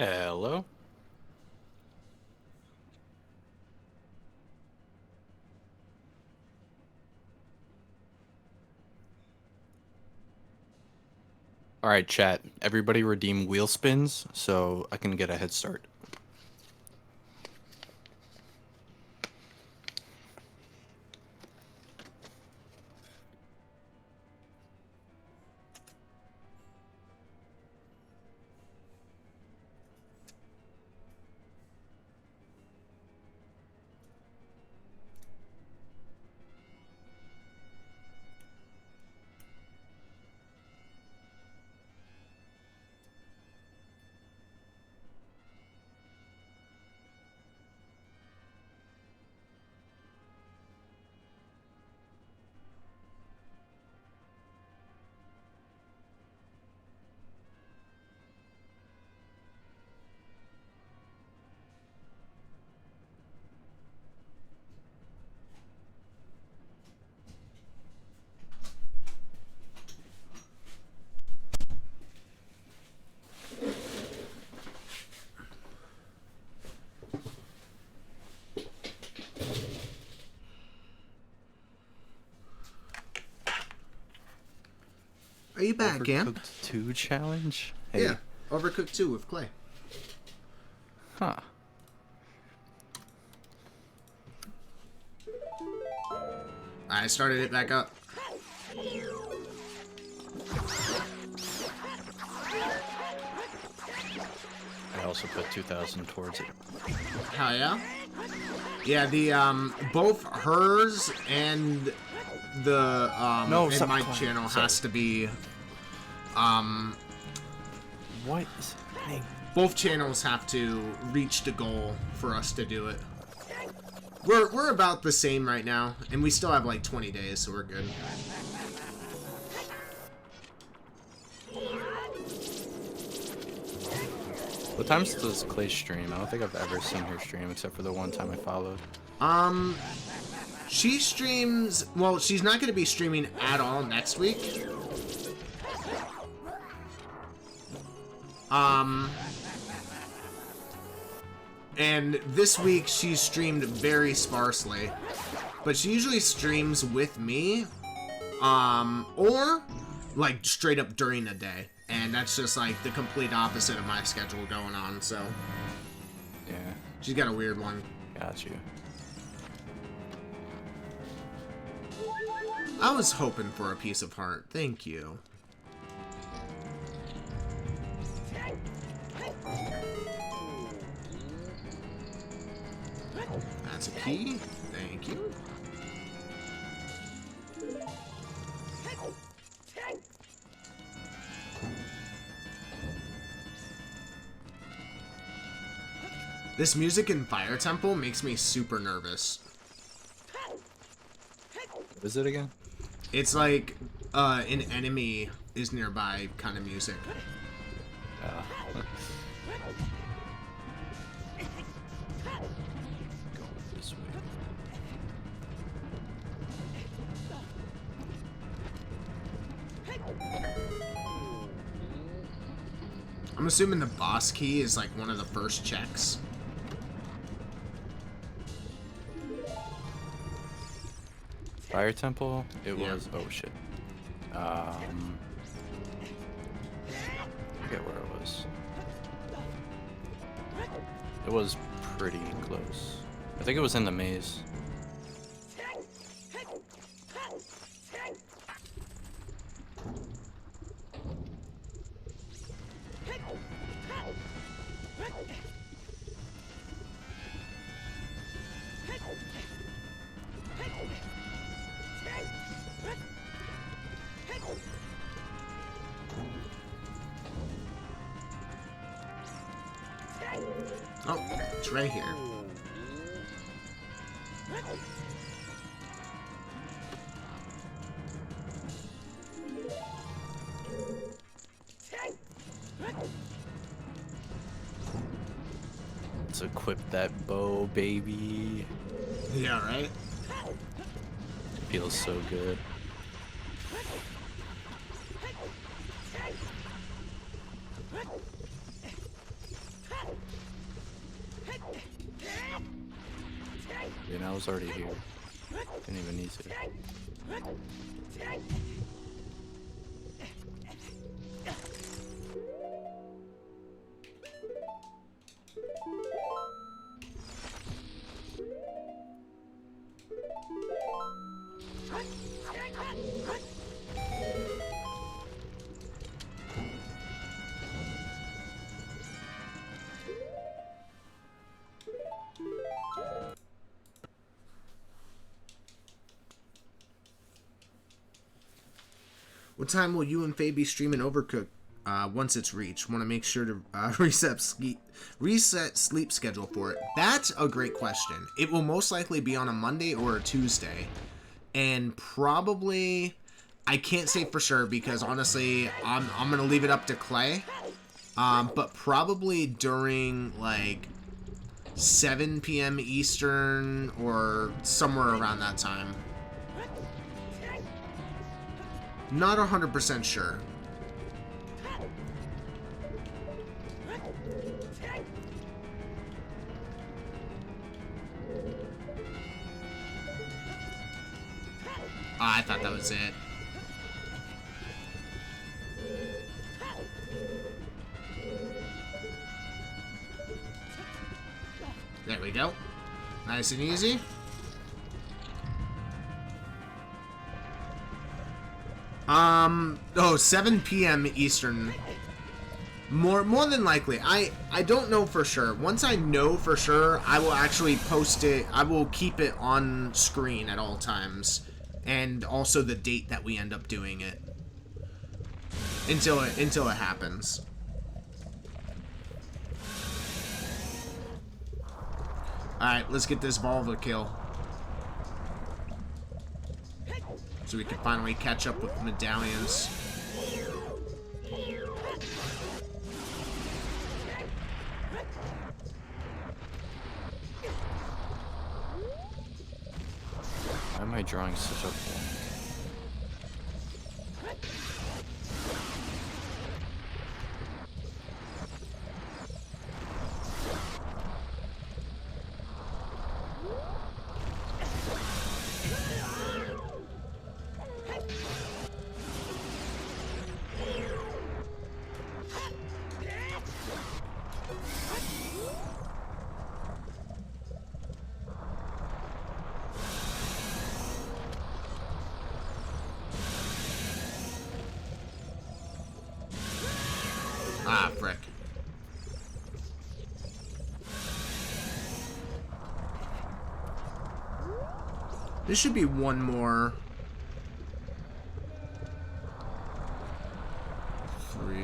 Hello? Alright, chat. Everybody redeem wheel spins so I can get a head start. Are you back, Amp? Overcooked 2 challenge? Hey. Yeah, Overcooked 2 with Clay. Huh. I started it back up. I also put 2,000 towards it. Hell yeah. Yeah, the both hers and the No, and stop my calling. channel Sorry. has to be What is happening? both channels have to reach the goal for us to do it. We're about the same right now, and we still have like 20 days, so we're good. What times does Clay stream? I don't think I've ever seen her stream except for the one time I followed. She streams, well, she's not going to be streaming at all next week. And this week she streamed very sparsely, but she usually streams with me, or like straight up during the day, and that's just like the complete opposite of my schedule going on. So Yeah, she's got a weird one. got you. I was hoping for a piece of heart. Thank you. That's a key. Thank you. This music in Fire Temple makes me super nervous. What is it again? It's like an enemy is nearby kind of music. Go this way. I'm assuming the boss key is like one of the first checks. Fire Temple? It Yeah. was. Oh shit. I forget where it was. It was pretty close. I think it was in the maze. Oh, it's right here. Let's equip that bow, baby. Yeah, right? Feels so good. And I was already here. Didn't even need to. What time will you and Faye be streaming Overcooked once it's reached? Want to make sure to reset sleep schedule for it. That's a great question. It will most likely be on a Monday or a Tuesday. And probably, I can't say for sure because honestly, I'm going to leave it up to Clay. But probably during like 7 p.m. Eastern or somewhere around that time. Not 100% sure. I thought that was it. There we go. Nice and easy. Oh, 7 p.m. Eastern. More than likely. I don't know for sure. Once I know for sure, I will actually post it. I will keep it on screen at all times. And also the date that we end up doing it. Until it happens. Alright, let's get this Volva kill. So we can finally catch up with medallions. Why am I drawing such a blank? Ah, frick. This should be one more. 3.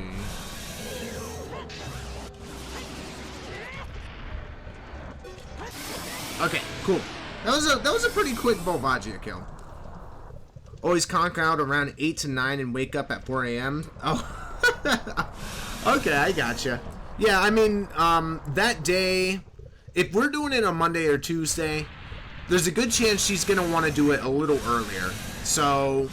Okay, cool. That was a pretty quick Volvagia kill. Always conk out around 8 to 9 and wake up at 4 a.m. Oh. Okay, I gotcha. Yeah, I mean, that day, if we're doing it on Monday or Tuesday, there's a good chance she's going to want to do it a little earlier. So,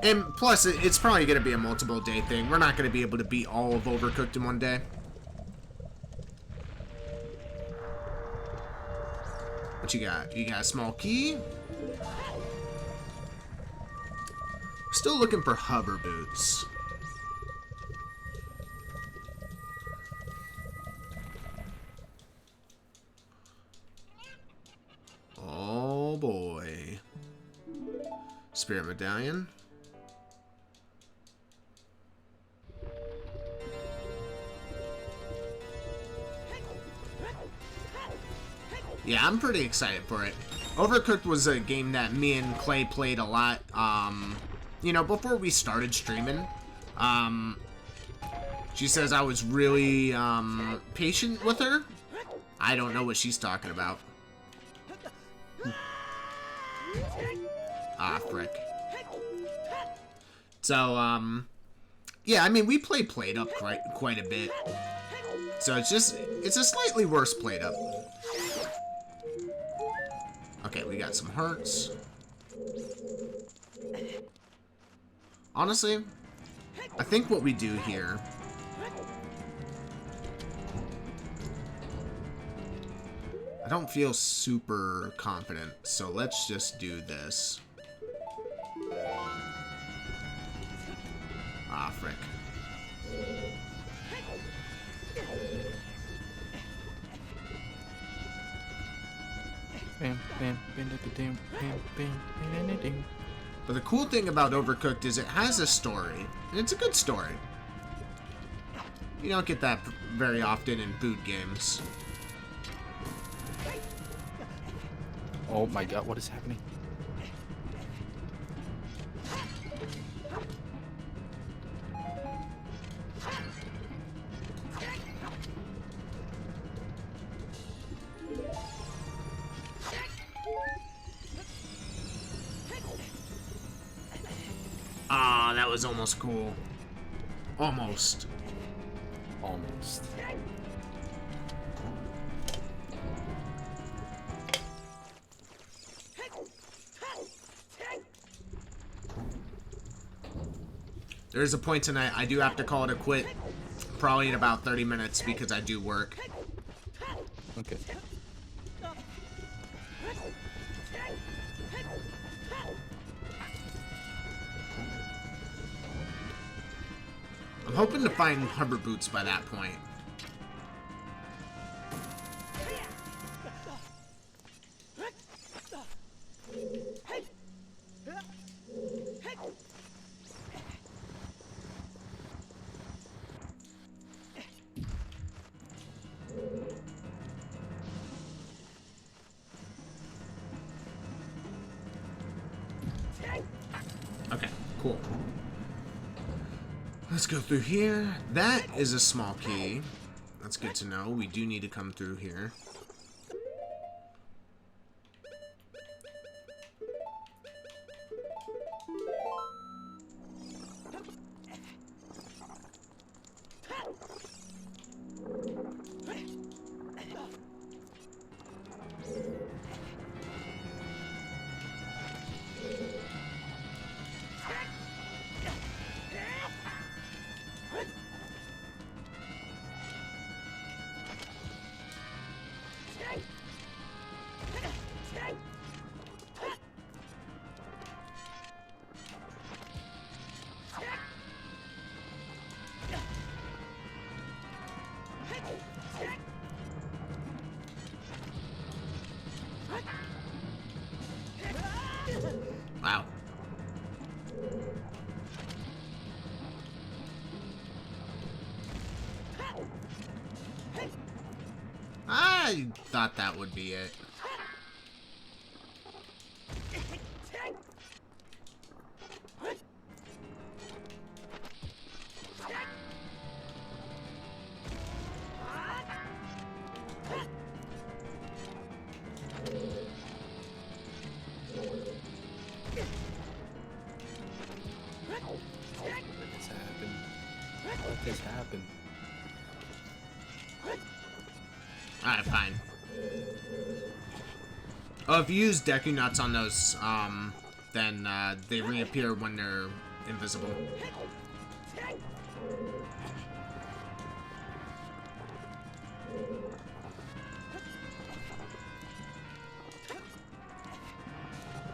and plus, it's probably going to be a multiple day thing. We're not going to be able to beat all of Overcooked in one day. What you got? You got a small key? Still looking for hover boots. Oh boy. Spirit medallion. Yeah, I'm pretty excited for it. Overcooked was a game that me and Clay played a lot, you know, before we started streaming. She says I was really, patient with her. I don't know what she's talking about. Ah, frick. So, yeah, I mean, we play Played Up quite a bit. So it's a slightly worse Played Up. Okay, we got some hearts. Honestly, I think what we do here... I don't feel super confident, so let's just do this. Ah, frick. Bam, bam, bam, bam, bam, bam, bam, bam. But the cool thing about Overcooked is it has a story, and it's a good story. You don't get that very often in food games. Oh my god, what is happening? Ah, that was almost cool. Almost. Almost. There's a point tonight I do have to call it a quit. Probably in about 30 minutes because I do work. Okay. I'm hoping to find hover boots by that point. Okay, cool. Let's go through here. That is a small key. That's good to know. We do need to come through here. Wow. I thought that would be it. What has happened? Alright, fine. Oh, if you use Deku Nuts on those, then, they reappear when they're invisible.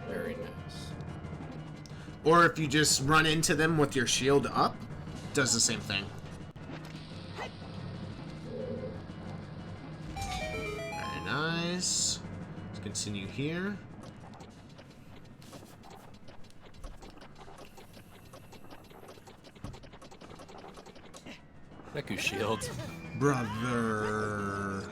Very nice. Or if you just run into them with your shield up, does the same thing. Very nice. Let's continue here. Deku shield. Brother.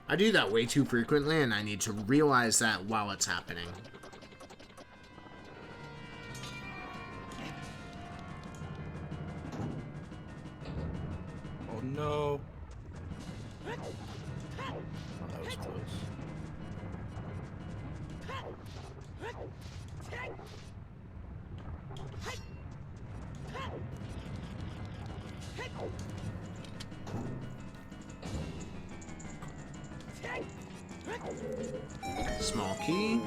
I do that way too frequently, and I need to realize that while it's happening. Oh no. Small key.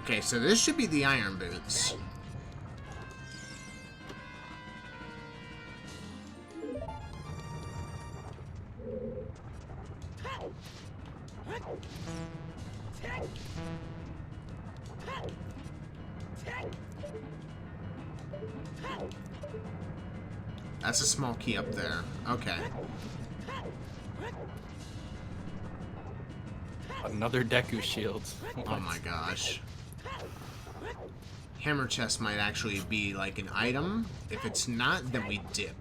Okay, so this should be the iron boots. That's a small key up there. Okay. Another Deku shield. Oh my gosh. Hammer chest might actually be like an item. If it's not, then we dip.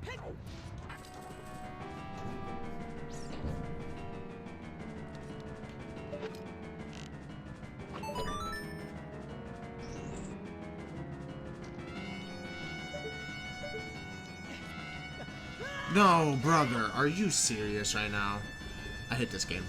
No, brother. Are you serious right now? I hate this game.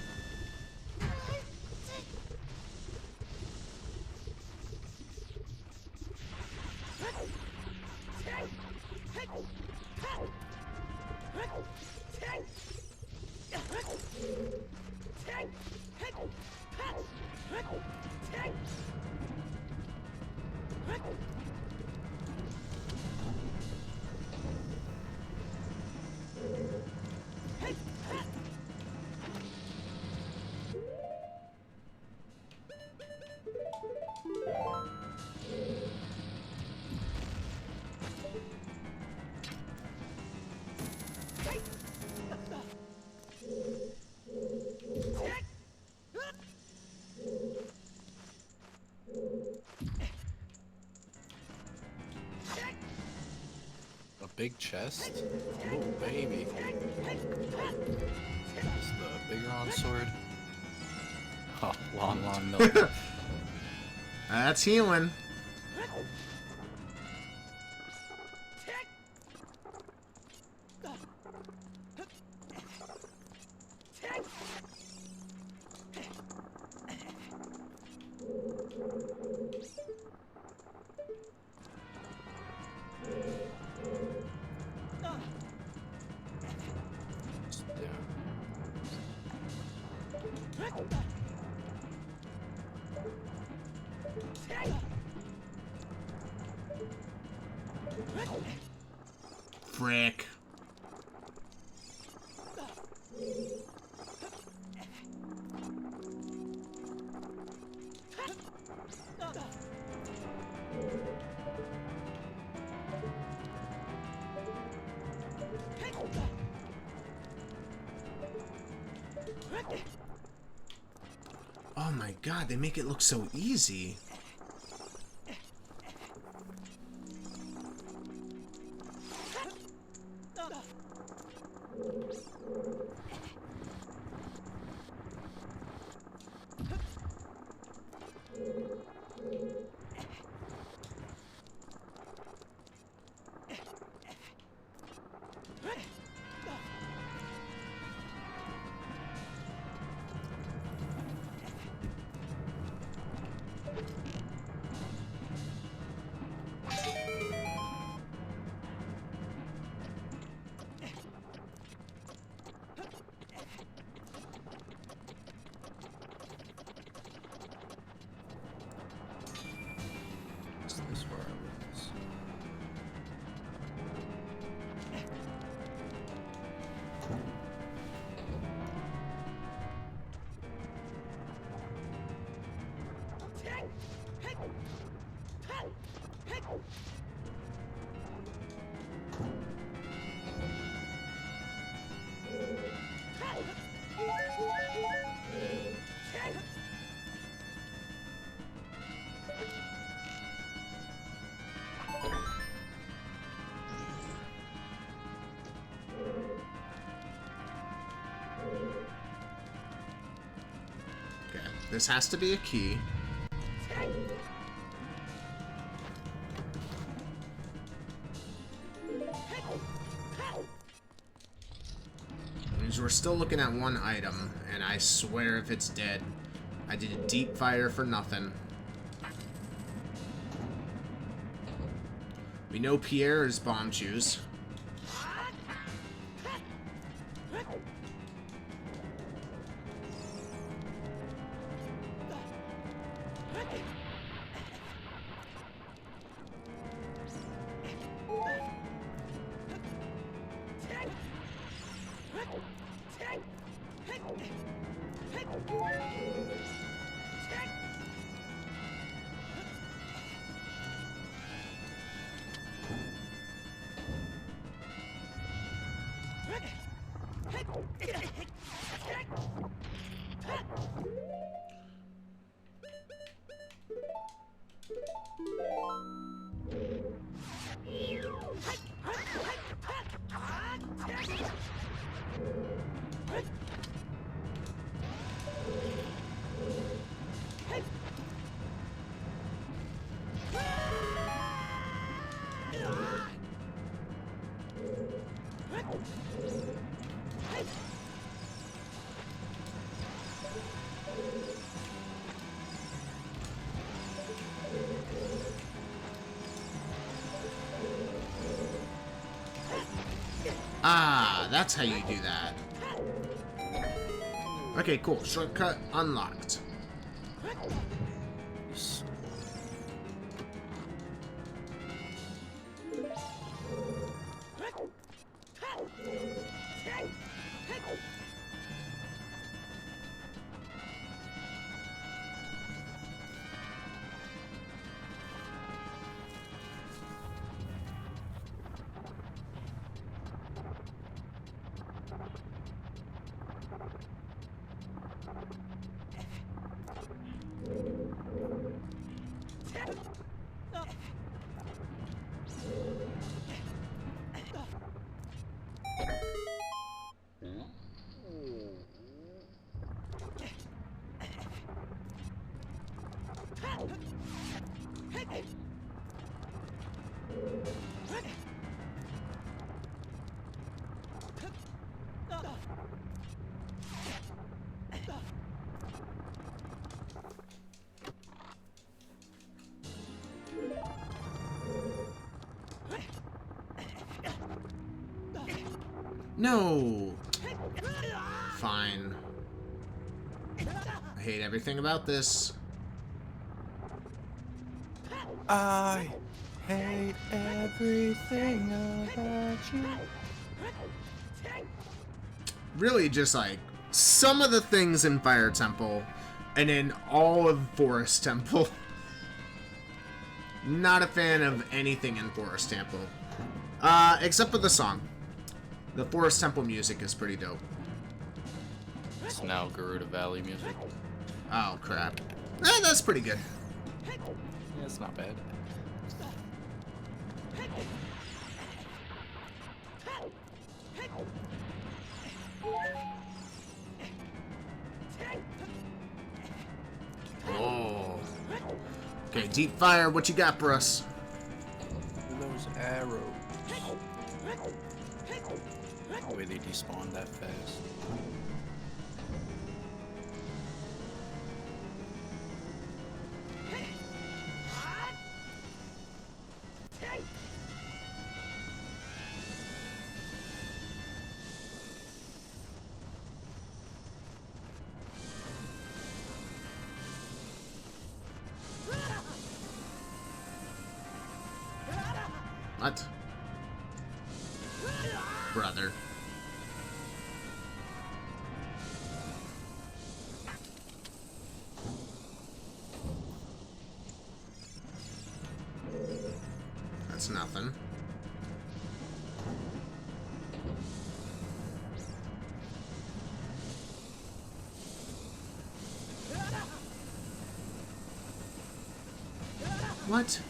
A big chest? Oh, baby. Is the bigger on sword? Oh, long milk. That's healing. Frick. Oh my god, they make it look so easy. This has to be a key. Means we're still looking at one item, and I swear if it's dead, I did a deep fire for nothing. We know Pierre is bomb shoes. Ah, that's how you do that. Okay, cool. Shortcut unlocked. No! Fine. I hate everything about this. I hate everything about you. Really just like some of the things in Fire Temple and in all of Forest Temple. Not a fan of anything in Forest Temple. Except for the song. The Forest Temple music is pretty dope. It's now Garuda Valley music. Oh, crap. That's pretty good. Yeah, it's not bad. Oh. Okay, Deep Fire, what you got for us? Those arrows. The way they despawn that fast. What? Brother. That's nothing. What?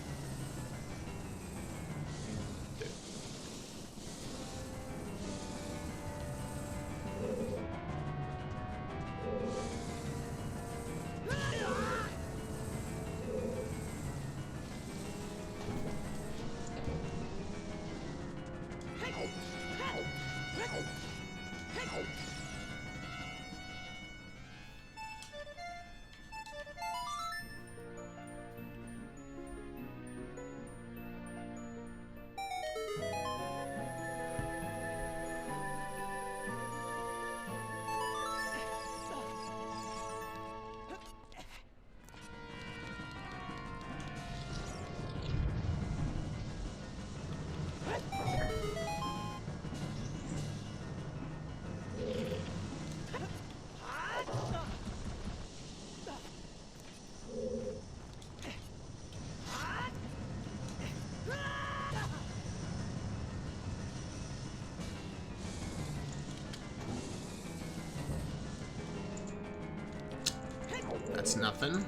That's nothing.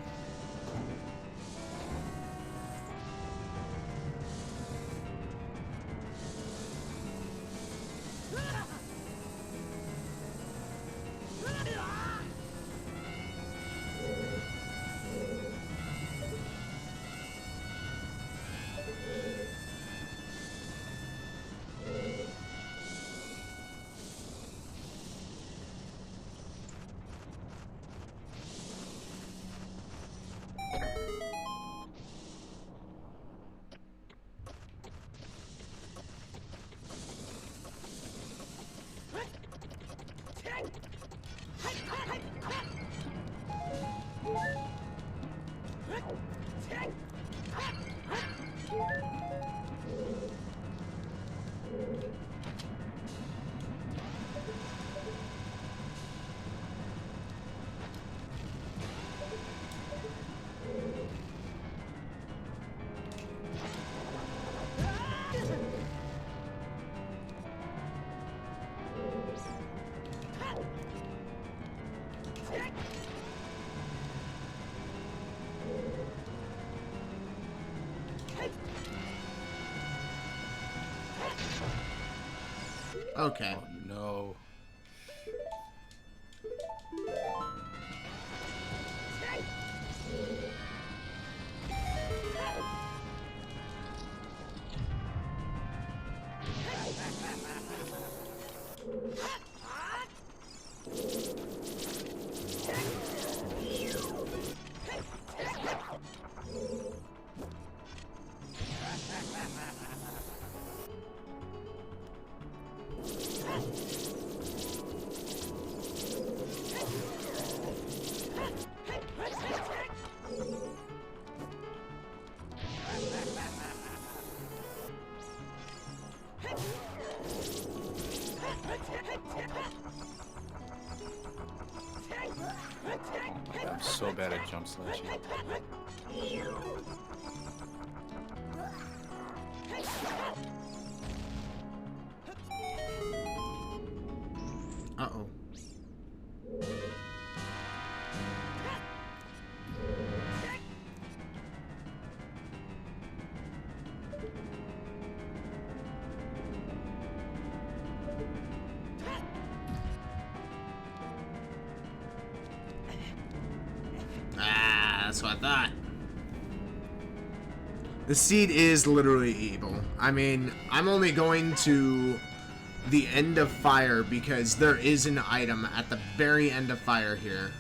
Okay. Oh no. I'm so bad at jump slashing. Uh-oh. Ah, that's what I thought. The seed is literally evil. I mean, I'm only going to the end of fire because there is an item at the very end of fire here.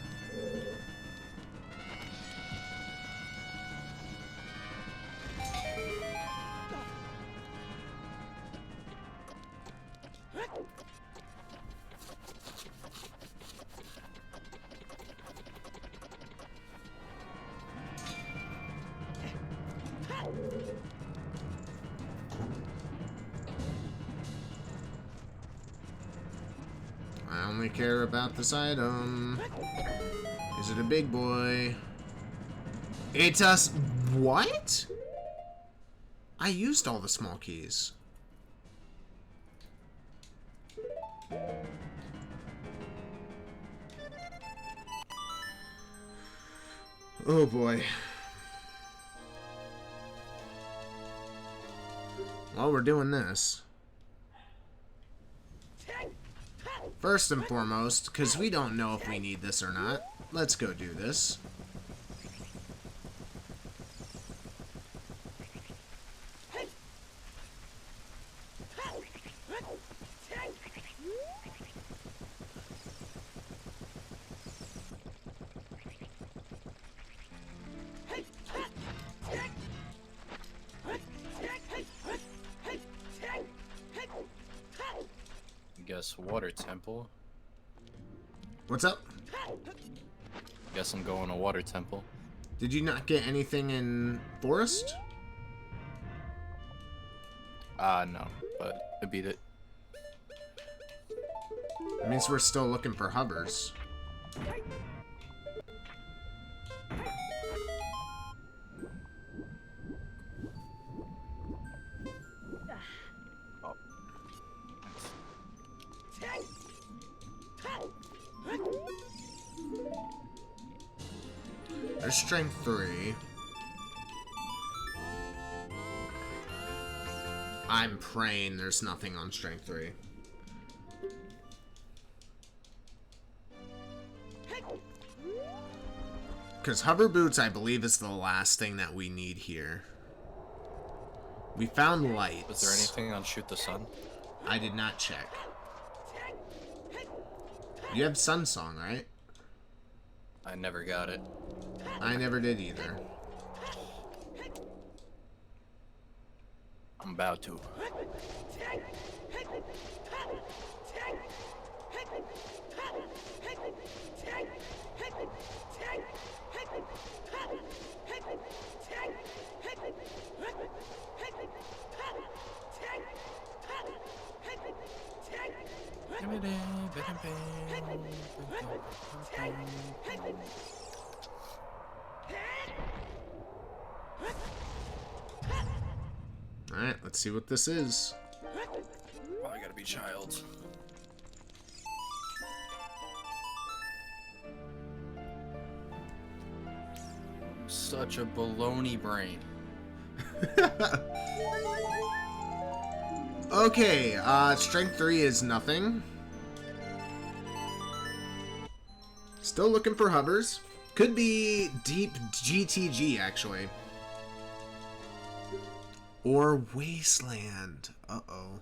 I only care about this item. Is it a big boy? It's us. What? I used all the small keys. Oh boy. While we're doing this, first and foremost, because we don't know if we need this or not, let's go do this. guess water temple. What's up? Guess I'm going to water temple. Did you not get anything in forest? No, but I beat it. That means we're still looking for hovers. Oh. There's strength 3. I'm praying there's nothing on strength 3. Because hover boots, I believe, is the last thing that we need here. We found lights. Was there anything on Shoot the Sun? I did not check. You have Sun Song, right? I never got it. I never did either. I'm about to. Alright, let's see what this is. Oh, I gotta be child. Such a baloney brain. Okay, strength 3 is nothing. Still looking for hovers. Could be deep GTG, actually. Or Wasteland. Uh-oh.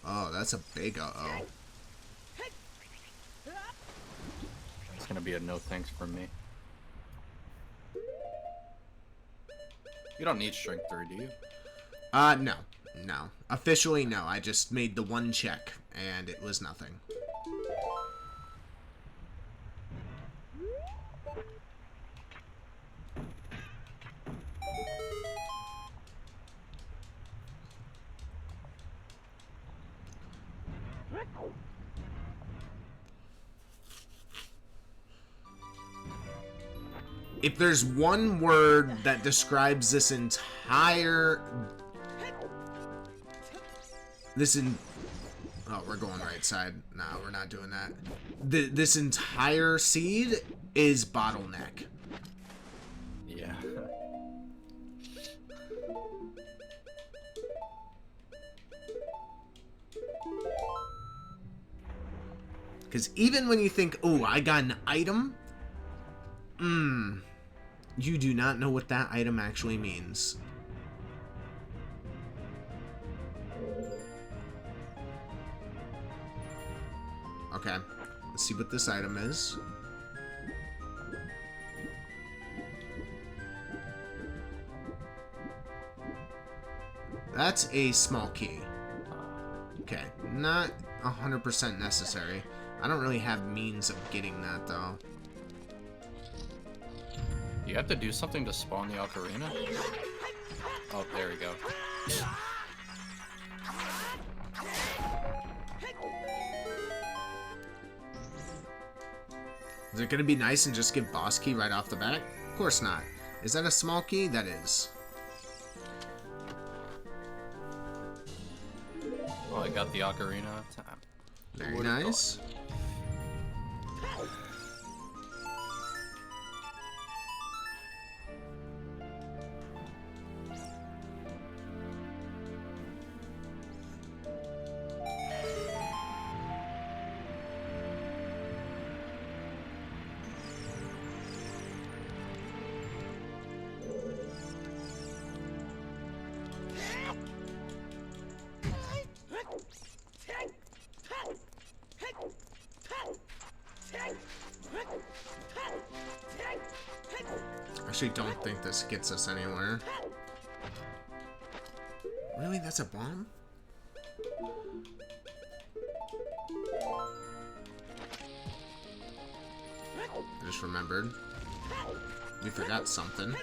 Oh, that's a big uh-oh. It's gonna be a no thanks from me. You don't need strength 3, do you? No. No. Officially, no. I just made the one check, and it was nothing. If there's one word that describes this entire... Oh, we're going right side. No, we're not doing that. This entire seed is bottleneck. Yeah. Because even when you think, oh, I got an item, you do not know what that item actually means. Okay, let's see what this item is. That's a small key. Okay, not 100% necessary. I don't really have means of getting that, though. You have to do something to spawn the ocarina? Oh, there we go. Is it gonna be nice and just give boss key right off the bat? Of course not. Is that a small key? That is. Well, I got the ocarina of time. Very nice. Actually, don't think this gets us anywhere. Really? That's a bomb? I just remembered. We forgot something.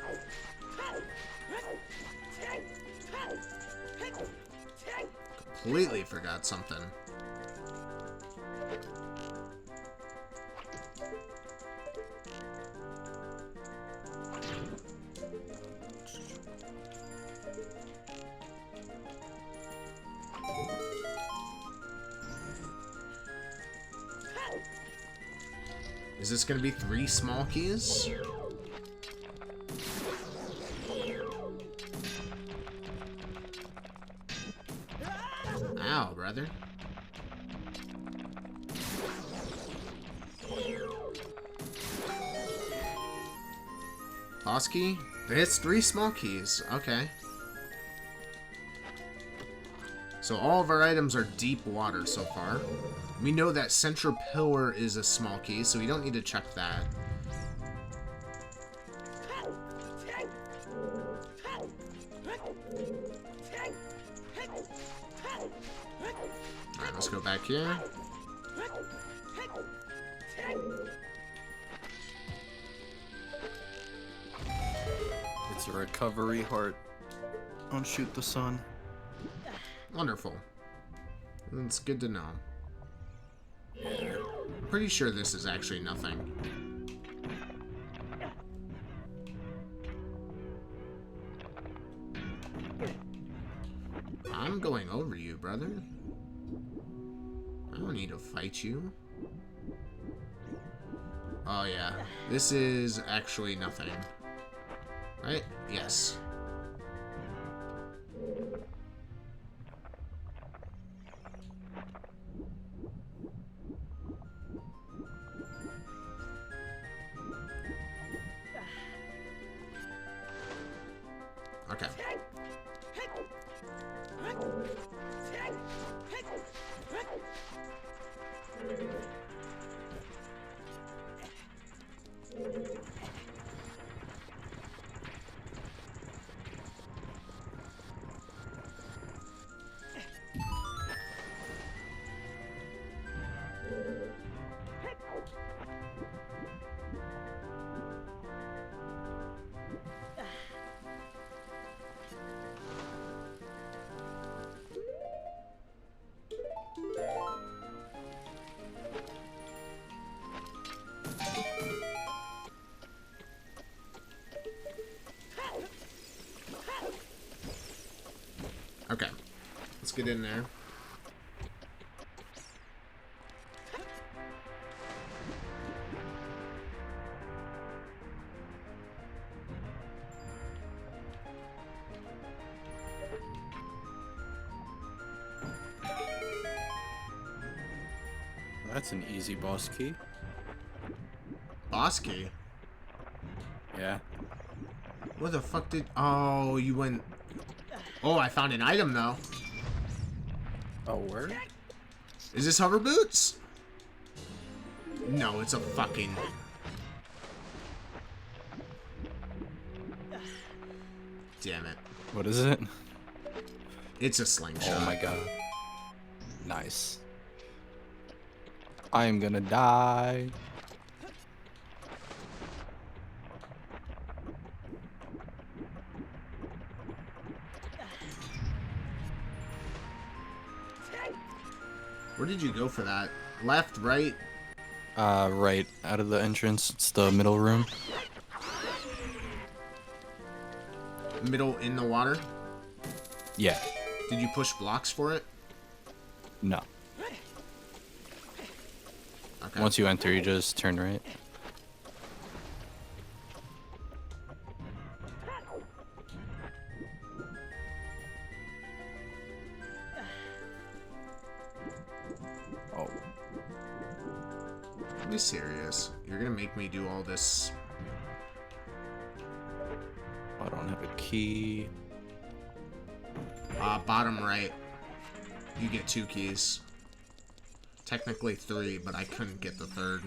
Completely forgot something. Is this gonna be 3 small keys? Ow, brother. Boss key? It's 3 small keys. Okay. So all of our items are deep water so far. We know that central pillar is a small key, so we don't need to check that. Alright, let's go back here. It's a recovery heart. Don't shoot the sun. Wonderful. It's good to know. Pretty sure this is actually nothing. I'm going over you, brother. I don't need to fight you. Oh yeah, this is actually nothing. Right? Yes. Okay. Okay, let's get in there. That's an easy boss key. Boss key? Yeah. What the fuck did... Oh, you went... Oh, I found an item, though. Oh, word? Is this hover boots? No, it's a fucking... Damn it. What is it? It's a slingshot. Oh my god. Nice. I am gonna die. Where did you go for that? Left, right? Right out of the entrance. It's the middle room. Middle in the water? Yeah. Did you push blocks for it? No. Okay. Once you enter, you just turn right. Oh. Be serious. You're gonna make me do all this. I don't have a key. Bottom right. You get 2 keys. Technically 3, but I couldn't get the 3rd.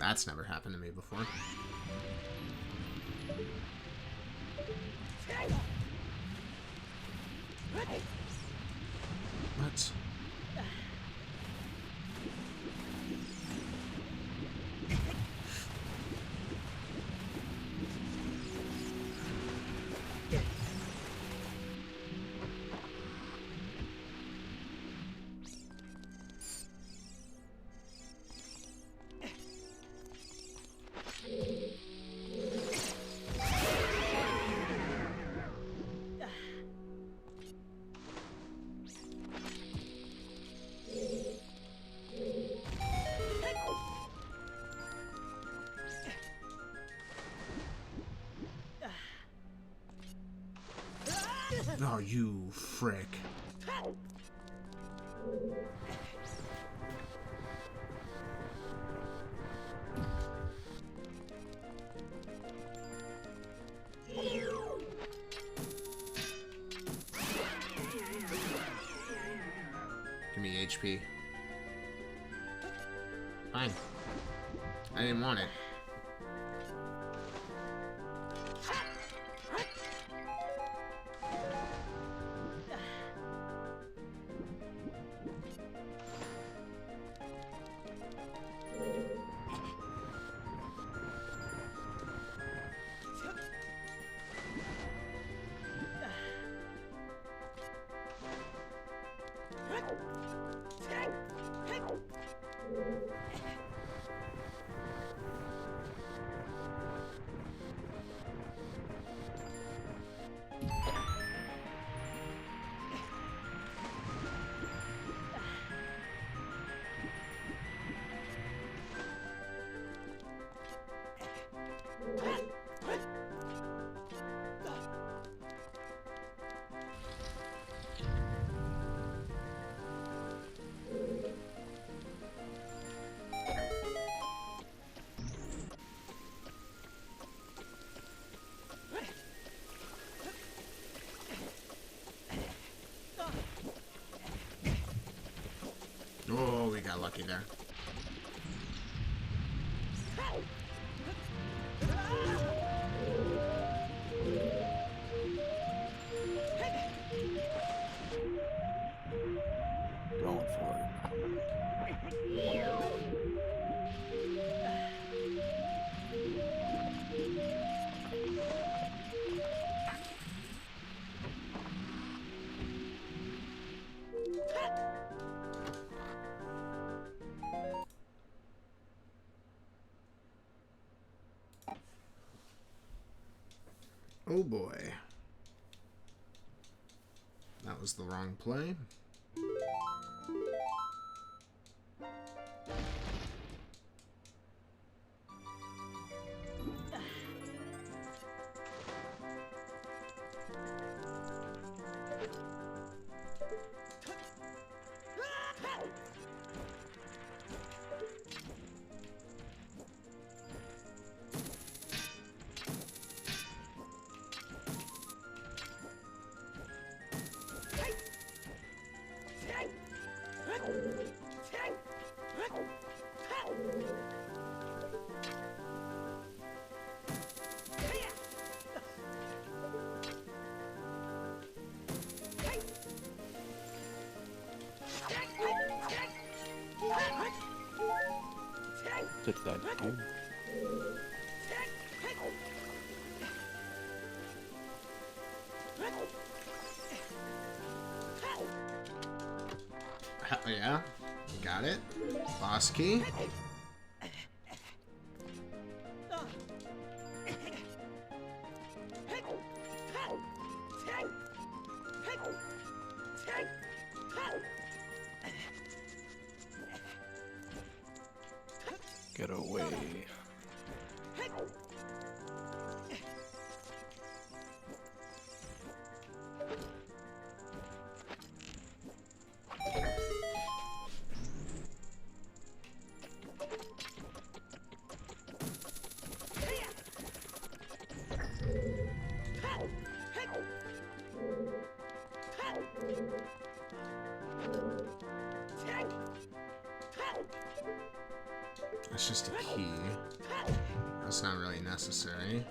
That's never happened to me before. What? Oh, you frick. Give me HP. Fine. I didn't want it. Oh, we got lucky there. Going for it. Oh boy. That was the wrong play. Did that do? Hell yeah. Got it. Boss key. Get away. That's just a key. That's not really necessary.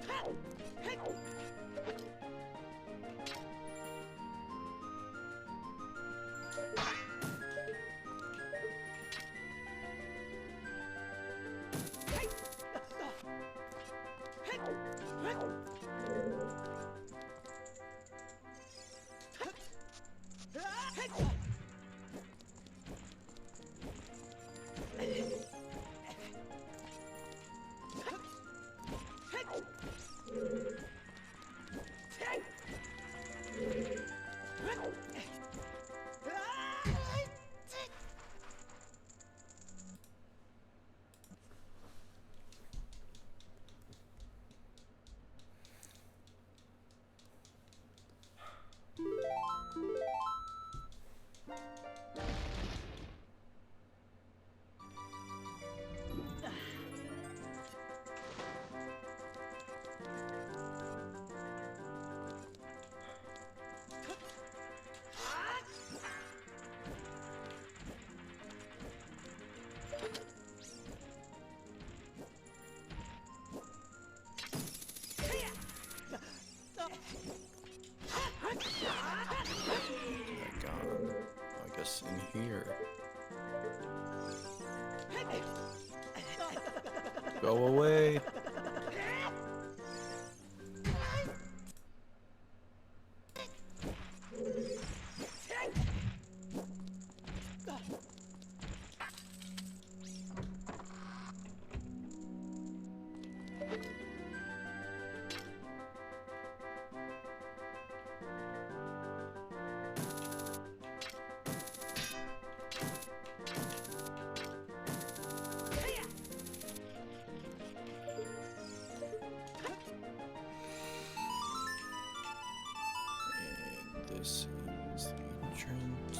I guess in here. Go away. This is the entrance.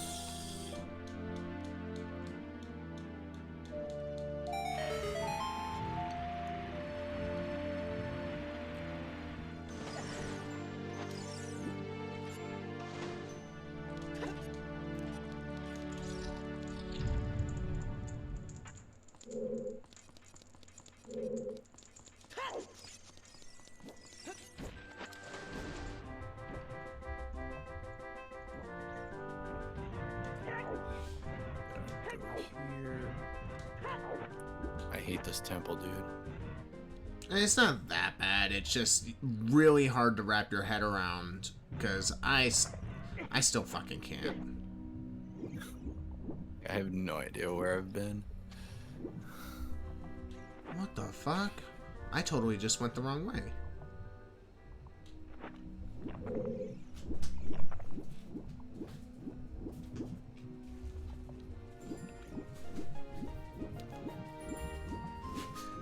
I hate this temple, dude. It's not that bad. It's just really hard to wrap your head around because I still fucking can't. I have no idea where I've been. What the fuck? I totally just went the wrong way.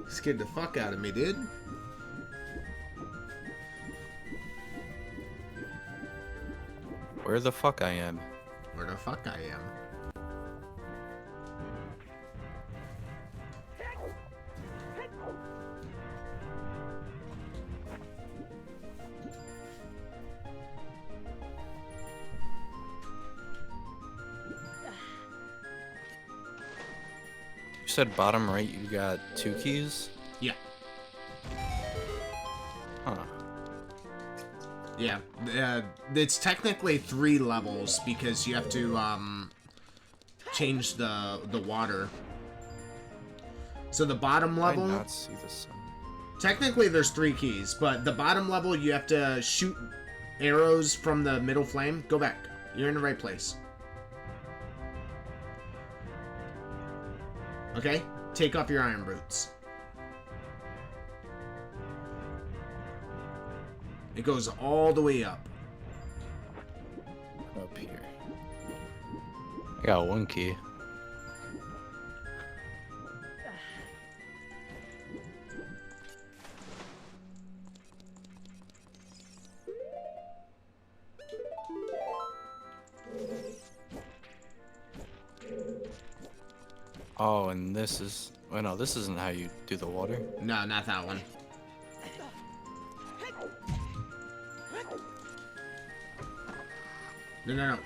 Scared the fuck out of me, dude. Where the fuck I am? Where the fuck I am? You said bottom right you got 2 keys? Yeah. Huh. Yeah. It's technically 3 levels because you have to change the water. So the bottom Did I level. not see the sun? Technically, there's 3 keys, but the bottom level you have to shoot arrows from the middle flame. Go back. You're in the right place. Okay? Take off your iron boots. It goes all the way up. Up here. I got 1 key. Oh, and this is... Oh, no, this isn't how you do the water. No, not that one. No.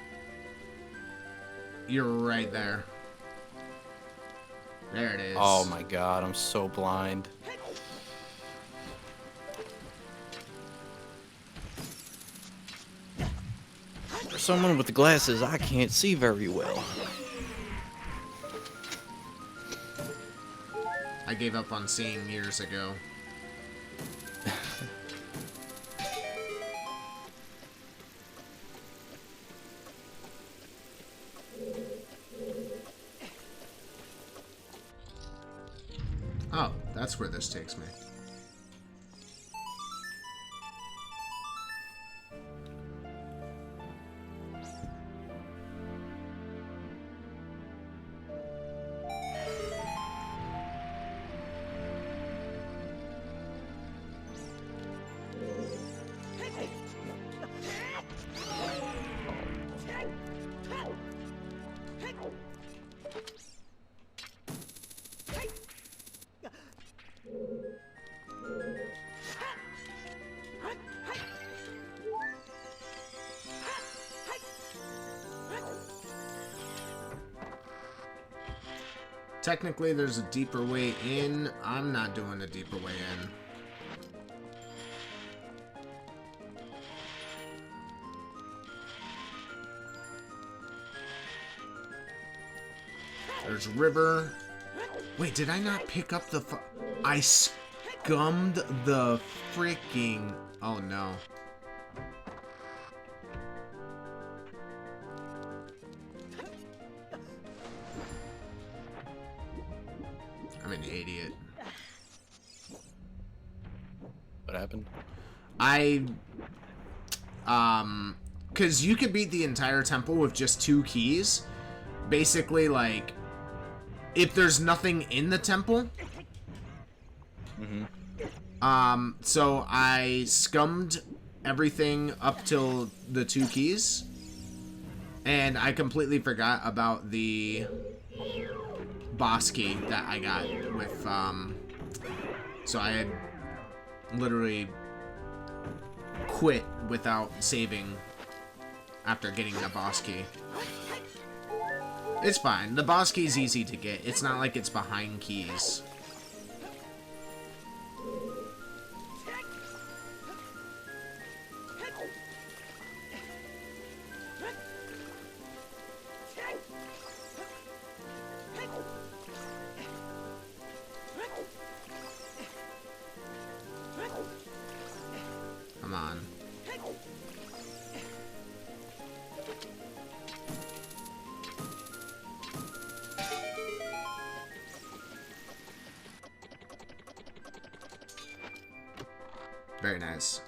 You're right there. There it is. Oh my god, I'm so blind. For someone with glasses, I can't see very well. I gave up on seeing years ago. Oh, that's where this takes me. Technically, there's a deeper way in. I'm not doing a deeper way in. There's river. Wait, did I not pick up the I scummed the freaking... Oh, no. I'm an idiot. What happened? Because you could beat the entire temple with just 2 keys. Basically, like, if there's nothing in the temple. So I scummed everything up till the 2 keys. And I completely forgot about the boss key that I got with, so I had literally quit without saving after getting the boss key. It's fine. The boss key is easy to get. It's not like it's behind keys. Come on. Very nice.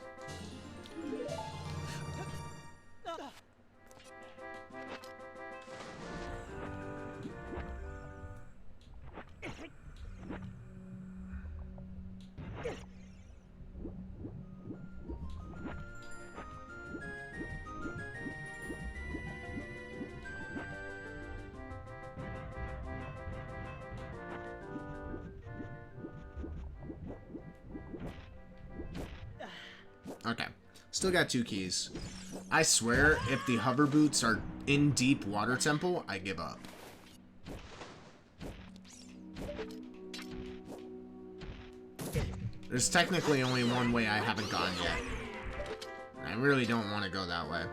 Okay. Still got 2 keys. I swear, if the hover boots are in deep water temple, I give up. There's technically only one way I haven't gone yet. I really don't want to go that way.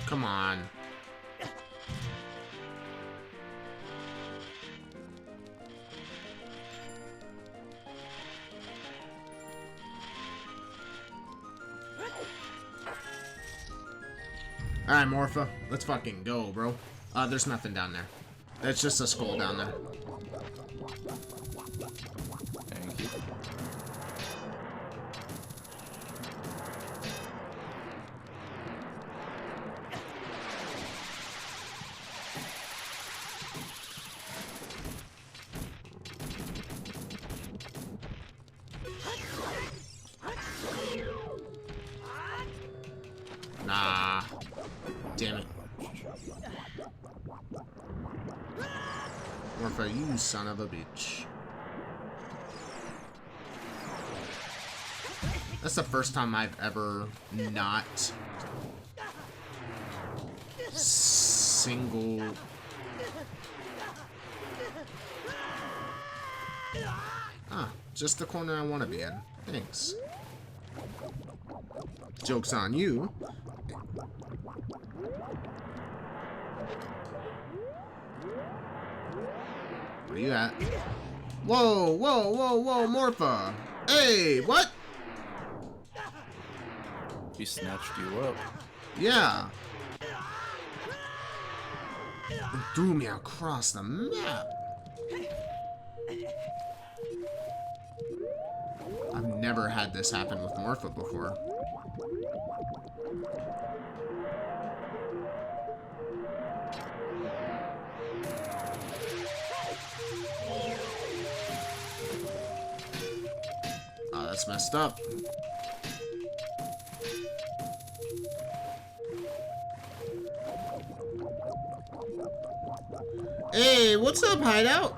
Come on. Alright, Morpha. Let's fucking go, bro. There's nothing down there. That's just a skull down there. Thank you. Morpha, you son of a bitch. That's the first time I've ever not single... Ah, just the corner I want to be in. Thanks. Joke's on you. Where you at? Whoa, whoa, whoa, whoa, Morpha! Hey, what? He snatched you up. Yeah. And threw me across the map. I've never had this happen with Morpha before. Oh, that's messed up. Hey, what's up, Hideout?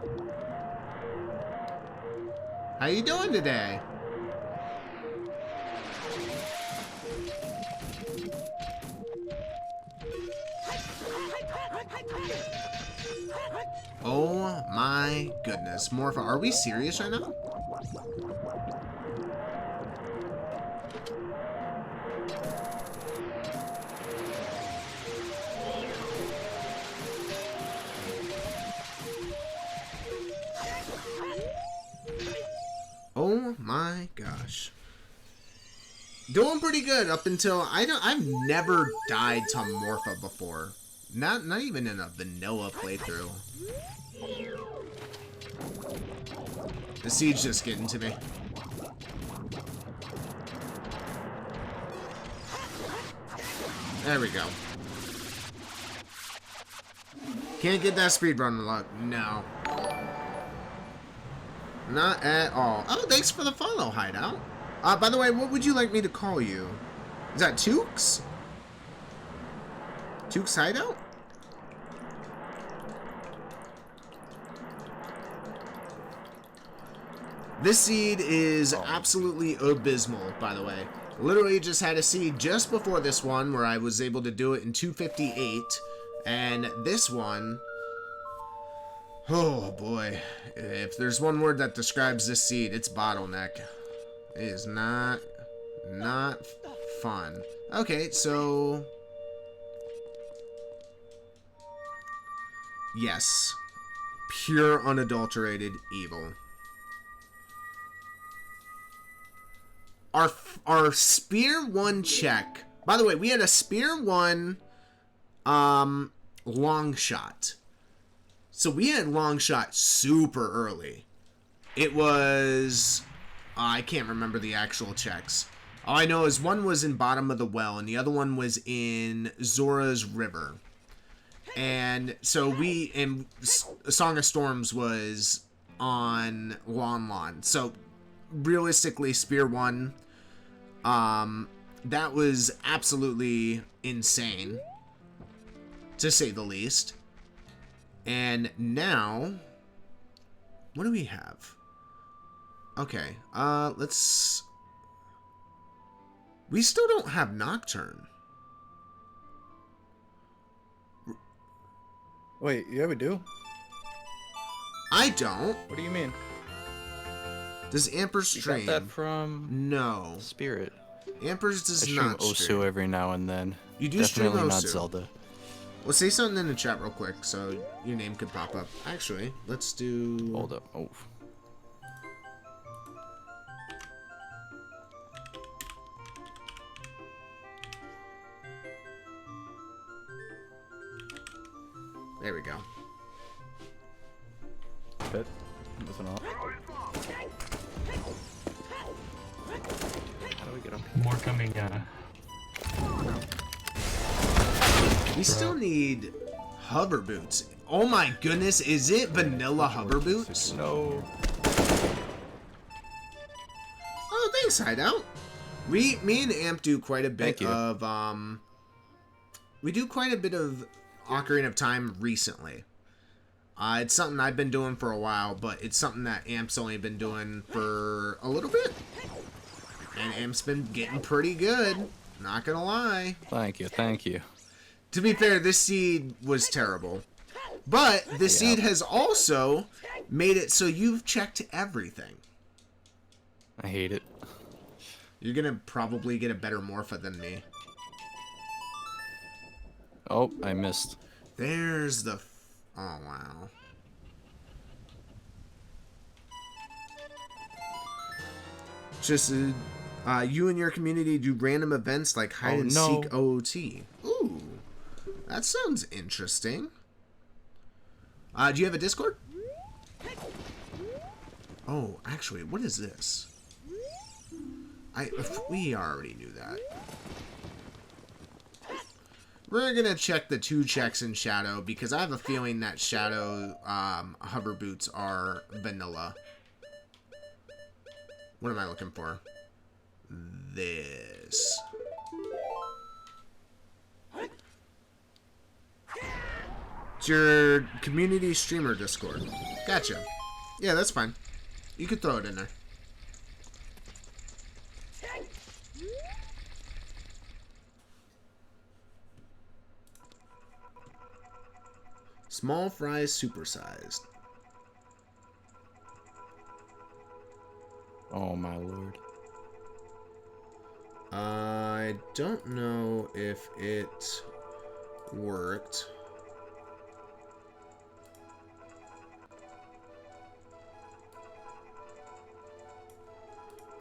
How you doing today? Oh my goodness. Morpha, are we serious right now? Oh my gosh. Doing pretty good up until I've never died to Morpha before. Not even in a vanilla playthrough. The siege just getting to me. There we go. Can't get that speedrun luck. No. Not at all. Oh, thanks for the follow, Hideout. By the way, what would you like me to call you? Is that Tukes? Tukes Hideout? This seed is absolutely abysmal, by the way. Literally just had a seed just before this one where I was able to do it in 258. And this one... Oh boy. If there's one word that describes this seed, it's bottleneck. It is not fun. Okay, so... Yes. Pure unadulterated evil. Our Spear 1 check. By the way, we had a Spear 1 long shot. So we had long shot super early. It was... I can't remember the actual checks. All I know is one was in Bottom of the Well and the other one was in Zora's River. And so Song of Storms was on Lon Lon. So realistically, Spear 1, that was absolutely insane, to say the least. And now, what do we have? Okay, let's... We still don't have Nocturne. Wait, yeah, we do. I don't. What do you mean? Does Amper stream? You got that from No. Spirit. Ampers does I stream not Osu stream. every now and then. You do Definitely stream not Osu. Zelda. Well, say something in the chat real quick so your name could pop up. Actually, let's do... Hold up. Oh. There we go. Hit. Listen up. How do we get up? More coming, We still need hover boots. Oh my goodness, is it vanilla hover boots? No. Oh, thanks, Hideout. Me and Amp do quite a bit of, we do quite a bit of Ocarina of Time recently. It's something I've been doing for a while, but it's something that Amp's only been doing for a little bit. And Amp's been getting pretty good. Not gonna lie. Thank you, thank you. To be fair, this seed was terrible. But this seed has also made it so you've checked everything. I hate it. You're gonna probably get a better Morpha than me. Oh, I missed. There's the... Oh, wow. Just, you and your community do random events like hide and seek OOT. Ooh, that sounds interesting. Do you have a Discord? Oh, actually, what is this? We already knew that. We're gonna check the 2 checks in Shadow because I have a feeling that Shadow hover boots are vanilla. What am I looking for? This. It's your community streamer Discord. Gotcha. Yeah, that's fine. You could throw it in there. Small fries supersized. Oh my lord. I don't know if it worked.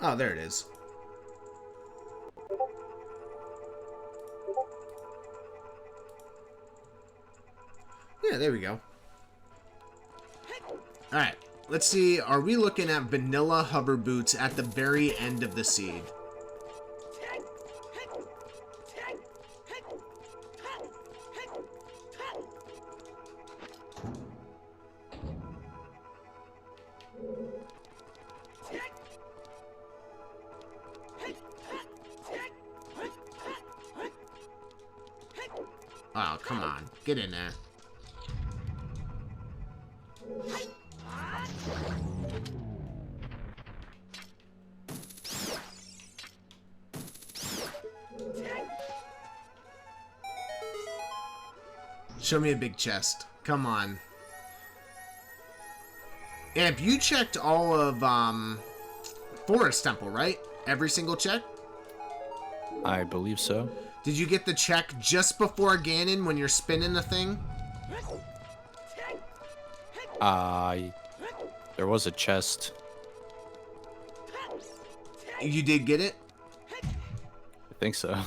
Oh, there it is. Yeah, there we go. Alright, let's see. Are we looking at vanilla hover boots at the very end of the seed? Oh, come on. Get in there. Show me a big chest. Come on. Amp, you checked all of, Forest Temple, right? Every single check? I believe so. Did you get the check just before Ganon when you're spinning the thing? There was a chest. You did get it? I think so.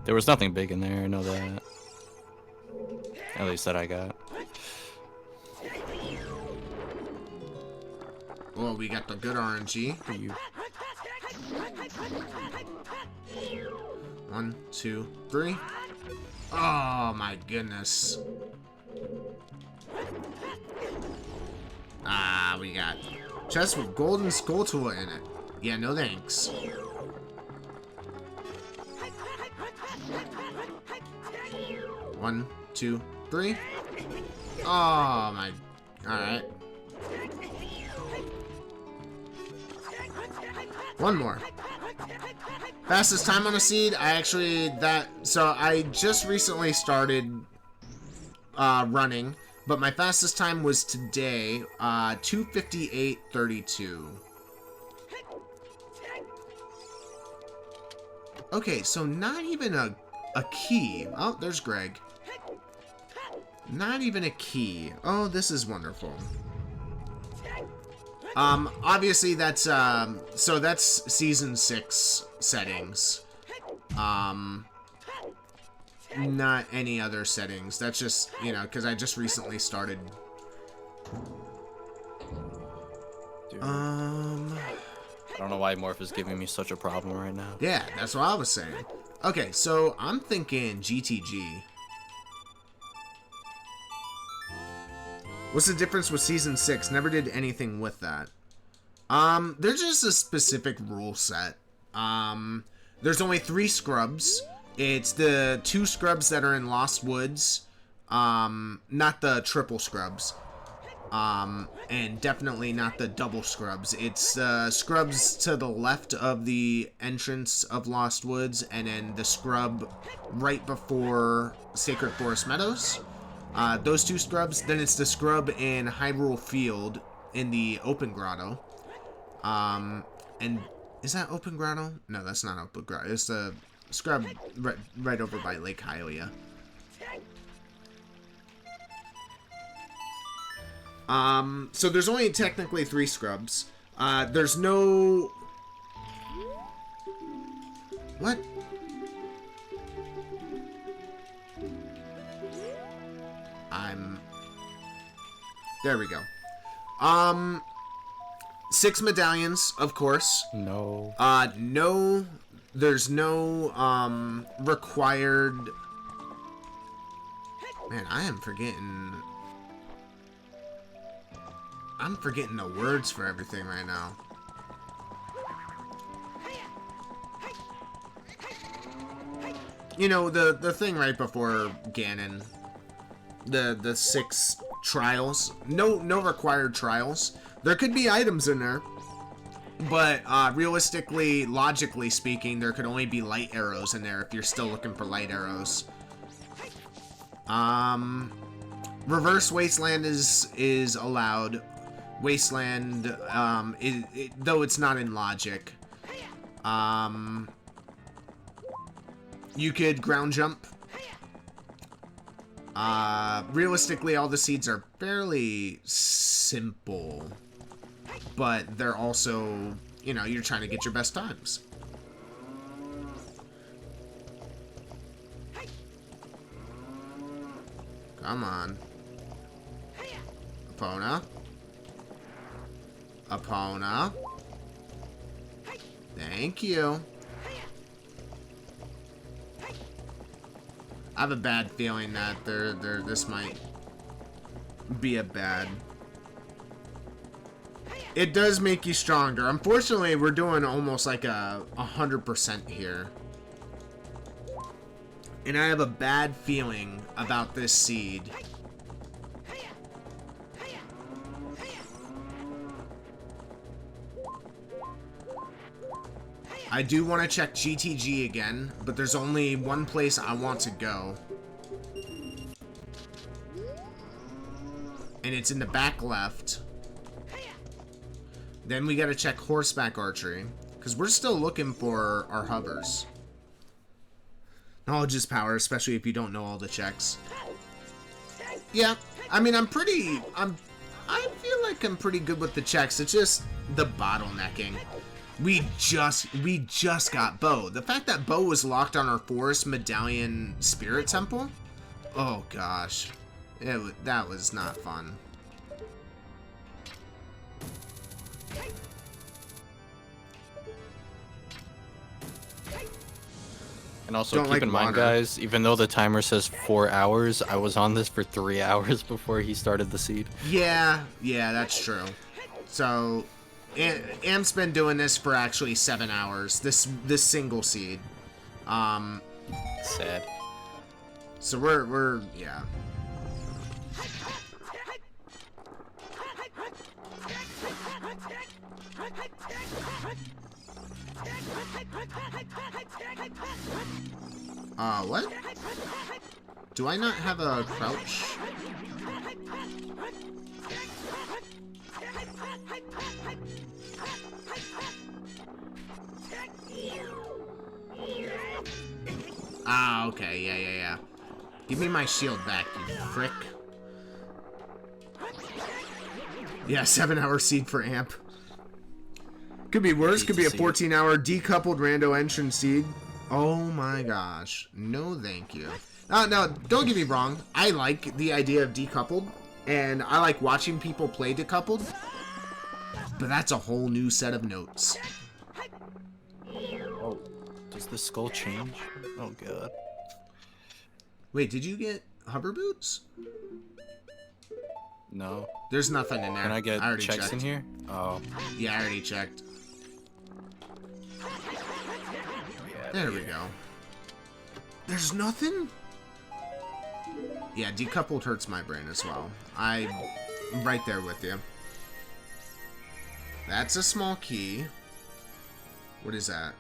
There was nothing big in there, I know that. At least that I got. Oh, we got the good RNG. You. 1, 2, 3. Oh my goodness. Ah, we got chest with golden skull tool in it. Yeah, no thanks. One, 2, 3. Oh my. Alright. One more. Fastest time on a seed, so I just recently started running, but my fastest time was today, 2:58:32. Okay, so not even a key. Oh, there's Greg. Not even a key. Oh, this is wonderful. Obviously that's, so that's Season 6 settings. Not any other settings. That's just, you know, because I just recently started. Dude. I don't know why Morph is giving me such a problem right now. Yeah, that's what I was saying. Okay, so I'm thinking GTG. What's the difference with Season 6? Never did anything with that. There's just a specific rule set. There's only 3 scrubs. It's the 2 scrubs that are in Lost Woods, Not the triple scrubs. And definitely not the double scrubs. It's scrubs to the left of the entrance of Lost Woods, and then the scrub right before Sacred Forest Meadows. Those two scrubs. Then it's the scrub in Hyrule Field in the Open Grotto. And is that Open Grotto? No, that's not Open Grotto. It's the scrub right over by Lake Hylia. So there's only technically 3 scrubs. There's no... What? There we go. 6 medallions, of course. No. No, there's no, required... Man, I'm forgetting the words for everything right now. You know, the thing right before Ganon. The 6 trials. No required trials. There could be items in there. But, realistically, logically speaking, there could only be light arrows in there if you're still looking for light arrows. Reverse Wasteland is allowed. Wasteland, though it's not in logic. You could ground jump. Realistically, all the seeds are fairly simple. But they're also, you know, you're trying to get your best times. Come on. Epona. Epona. Thank you. I have a bad feeling that this might be a bad... It does make you stronger. Unfortunately, we're doing almost like a 100% here. And I have a bad feeling about this seed. I do want to check GTG again, but there's only one place I want to go. And it's in the back left. Then we gotta check horseback archery, because we're still looking for our hovers. Knowledge is power, especially if you don't know all the checks. Yeah, I mean, I feel like I'm pretty good with the checks. It's just the bottlenecking. We just got Bo. The fact that Bo was locked on our Forest Medallion Spirit Temple? Oh gosh. That was not fun. And also keep in mind, guys, even though the timer says 4 hours, I was on this for 3 hours before he started the seed. Yeah, that's true. So, Am's been doing this for actually 7 hours. This single seed. Sad. So we're yeah. What? Do I not have a crouch? Ah, okay, yeah. Give me my shield back, you frick. Yeah, 7-hour seed for Amp. Could be worse, could be a 14-hour decoupled rando entrance seed. Oh my gosh. No, thank you. No, don't get me wrong. I like the idea of decoupled, and I like watching people play decoupled, but that's a whole new set of notes. Oh, does the skull change? Oh god. Wait, did you get hover boots? No. There's nothing in there. Can I get already checks checked. in here? Oh. Yeah, I already checked. There we go. There's nothing? Yeah, decoupled hurts my brain as well. I'm right there with you. That's a small key. What is that?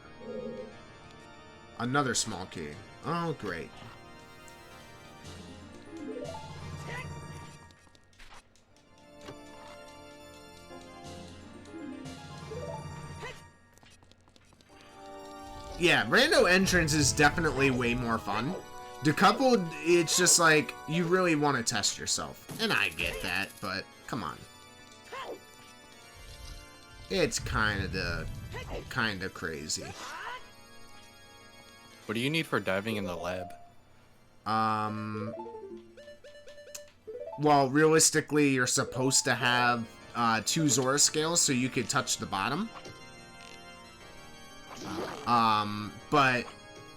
Another small key. Oh, great. Yeah, rando entrance is definitely way more fun. Decoupled, it's just like, you really want to test yourself. And I get that, but come on. It's kind of crazy. What do you need for diving in the lab? Well, realistically, you're supposed to have 2 Zora scales so you could touch the bottom. But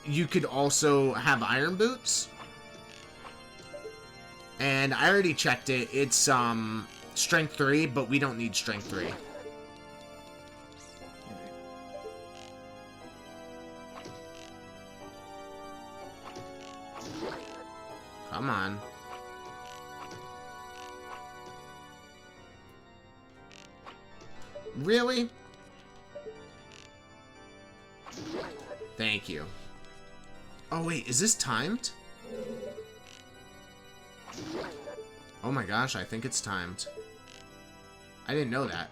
you could also have iron boots. And I already checked it. It's strength 3, but we don't need strength 3. Come on. Really? Thank you. Oh wait, is this timed? Oh my gosh, I think it's timed. I didn't know that.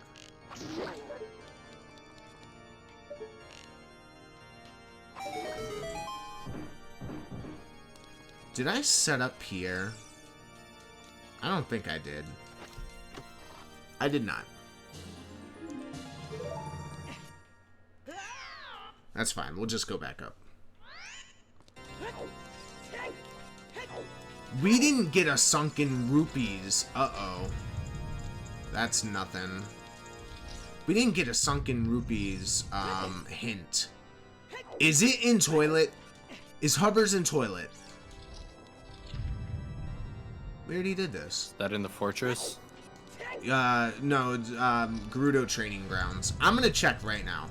Did I set up here? I don't think I did. I did not. That's fine. We'll just go back up. We didn't get a sunken rupees. Uh-oh. That's nothing. We didn't get a sunken rupees hint. Is it in toilet? Is Hubbard's in toilet? We already did this. Is that in the fortress? No, Gerudo training grounds. I'm gonna check right now.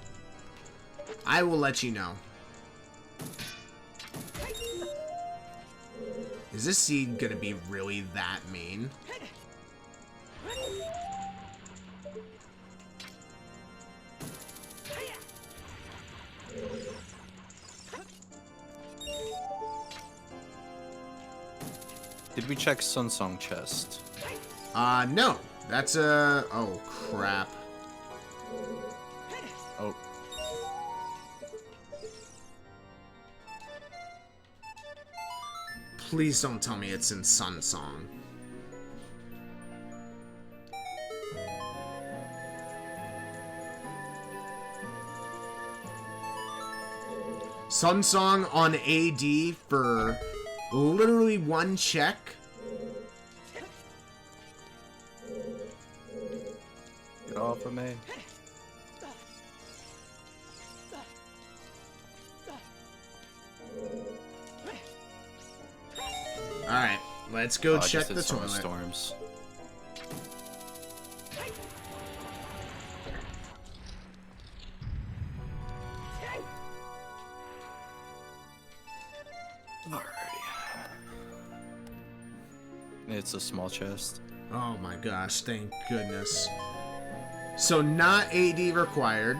I will let you know. Is this seed gonna be really that mean? Did we check Sun Song chest? No. That's a... Oh, crap. Oh. Please don't tell me it's in Sun Song. Sun Song on AD for literally 1 check. Get off of me. Alright, let's go I check just the did some toilet. storms. Alrighty. It's a small chest. Oh my gosh, thank goodness. So not AD required.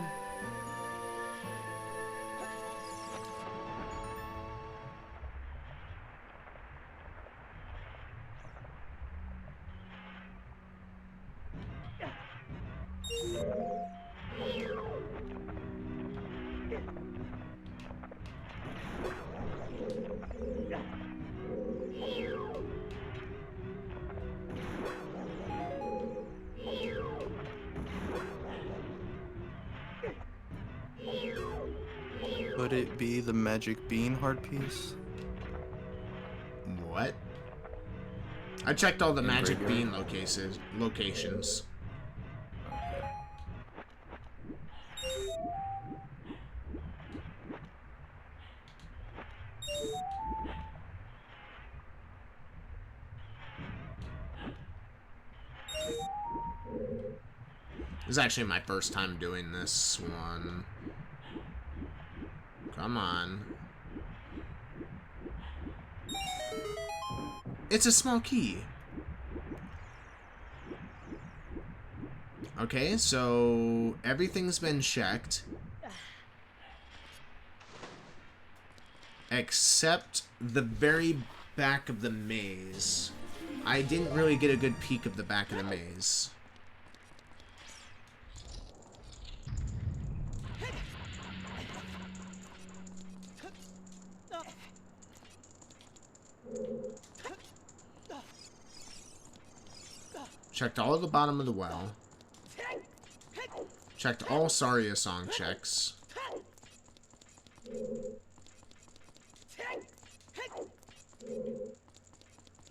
Could it be the magic bean heart piece? What? I checked all the In magic graveyard. bean locations. This is actually my first time doing this one. Come on. It's a small key. Okay, so everything's been checked. Except the very back of the maze. I didn't really get a good peek of the back of the maze. Checked all of the bottom of the well. Checked all Saria song checks.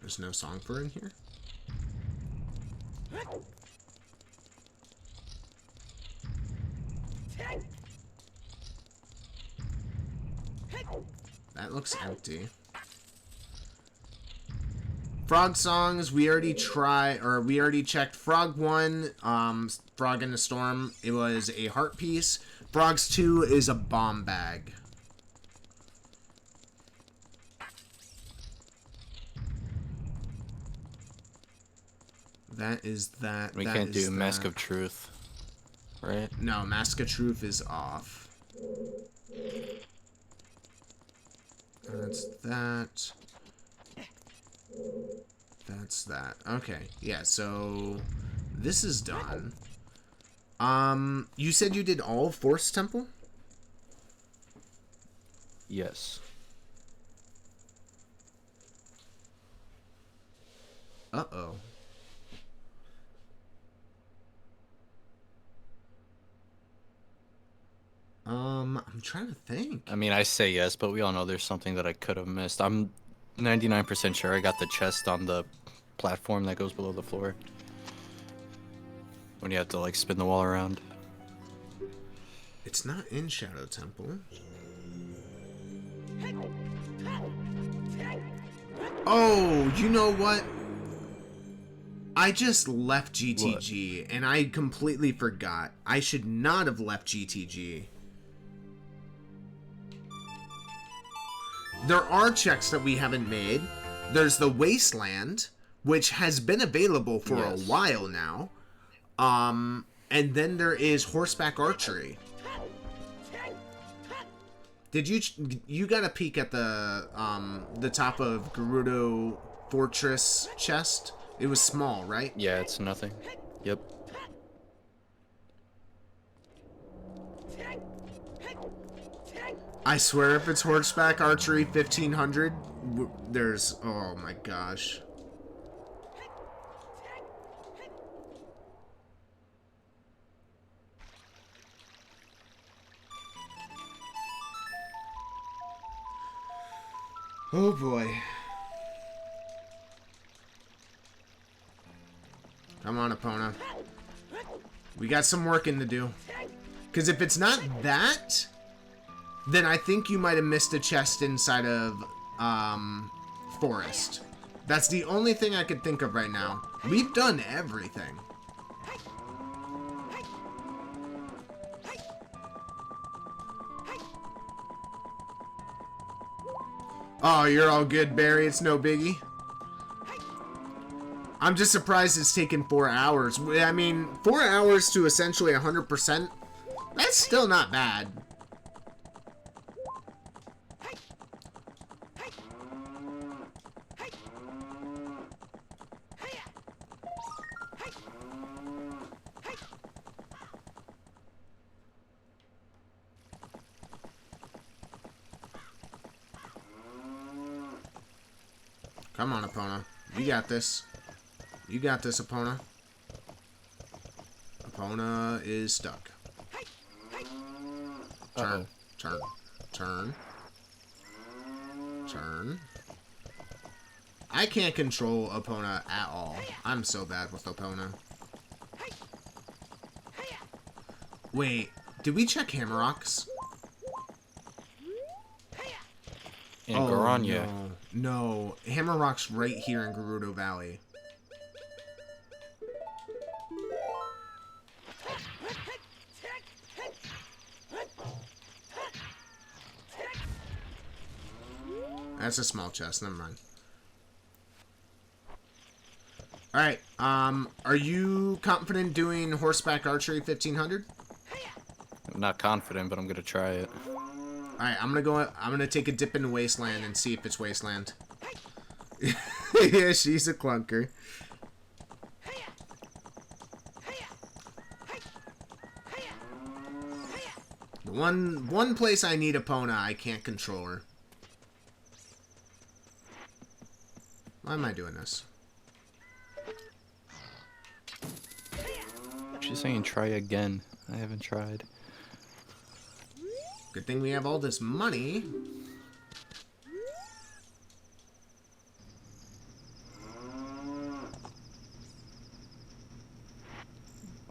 There's no song for in here. That looks empty. Frog songs, we already checked Frog 1, Frog in the Storm, it was a heart piece. Frogs 2 is a bomb bag. That is that. We that can't is do Mask of Truth, right? No, Mask of Truth is off. That's that. That's that. Okay, yeah, so this is done. You said you did all of Force Temple? Yes. Uh-oh. I'm trying to think. I mean, I say yes, but we all know there's something that I could have missed. I'm 99% sure I got the chest on the platform that goes below the floor. When you have to, like, spin the wall around. It's not in Shadow Temple. Oh, you know what? I just left GTG, What? and I completely forgot. I should not have left GTG. There are checks that we haven't made. There's the Wasteland, which has been available for a while now. And then there is Horseback Archery. Did you got a peek at the top of Gerudo Fortress chest? It was small, right? Yeah, it's nothing. Yep. I swear if it's Horseback Archery 1500, there's... Oh my gosh. Oh boy. Come on, Epona. We got some working to do. Because if it's not that, then I think you might have missed a chest inside of Forest. That's the only thing I could think of right now. We've done everything. Oh, you're all good, Barry. It's no biggie. I'm just surprised it's taken 4 hours. I mean, 4 hours to essentially 100%, that's still not bad. Come on, Epona. You got this. You got this, Epona. Epona is stuck. Turn. Turn. Turn. Turn. I can't control Epona at all. I'm so bad with Epona. Wait, did we check Hammerocks? In Garanya. No, Hammerrock's right here in Gerudo Valley. That's a small chest, never mind. Alright, are you confident doing horseback archery 1500? I'm not confident, but I'm gonna try it. Alright, I'm gonna take a dip in Wasteland and see if it's Wasteland. Yeah, she's a clunker. The one place I need Epona, I can't control her. Why am I doing this? She's saying try again. I haven't tried. Good thing we have all this money.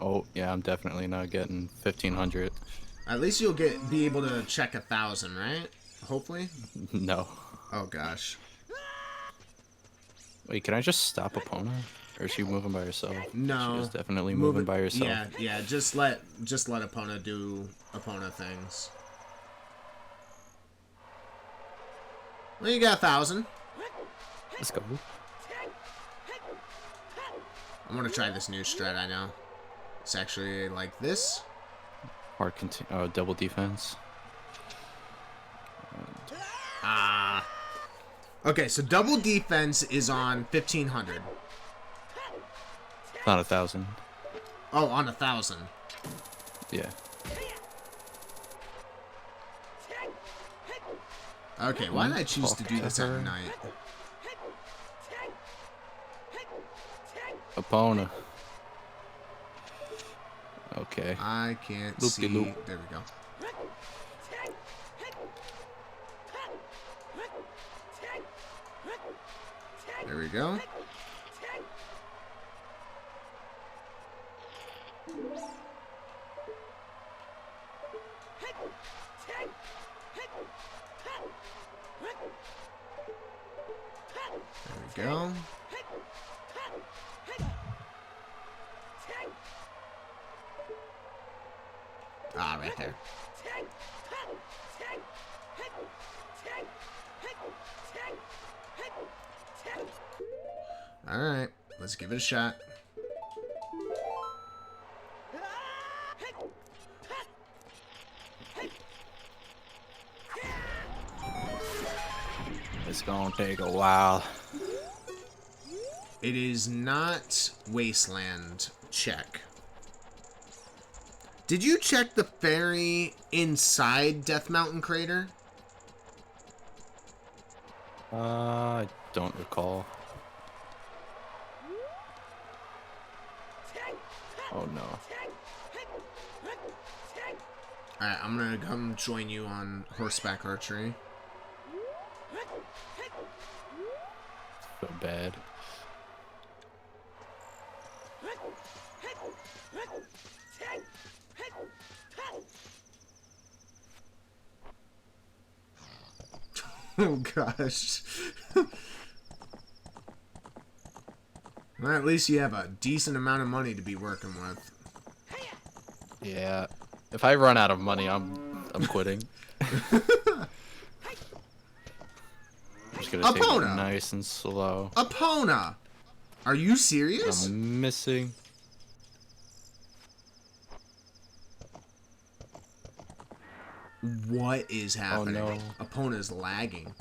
Oh, yeah, I'm definitely not getting 1500. At least you'll be able to check 1,000, right? Hopefully. No. Oh gosh. Wait, can I just stop Epona? Or is she moving by herself? No. She is definitely moving by herself. Yeah, yeah. Just let Epona do Epona things. Well, you got 1,000. Let's go. I'm gonna try this new strat. I know. It's actually like this. Hard double defense. Okay, so double defense is on 1,500. Not 1,000. Oh, on 1,000. Yeah. Okay, why did I choose to do Talk this to at her. night? Epona. Okay. I can't see. Loop-de-loop. There we go. There we go. There we go. Ah, right there. Alright, let's give it a shot. It's gonna take a while. It is not Wasteland. Check. Did you check the ferry inside Death Mountain Crater? I don't recall. Oh no. Alright, I'm gonna come join you on horseback archery. So bad. Oh gosh. Well, at least you have a decent amount of money to be working with. Yeah. If I run out of money, I'm quitting. I'm just gonna take it nice and slow. Epona! Are you serious? I'm missing. What is happening? Oh, no. Epona's lagging.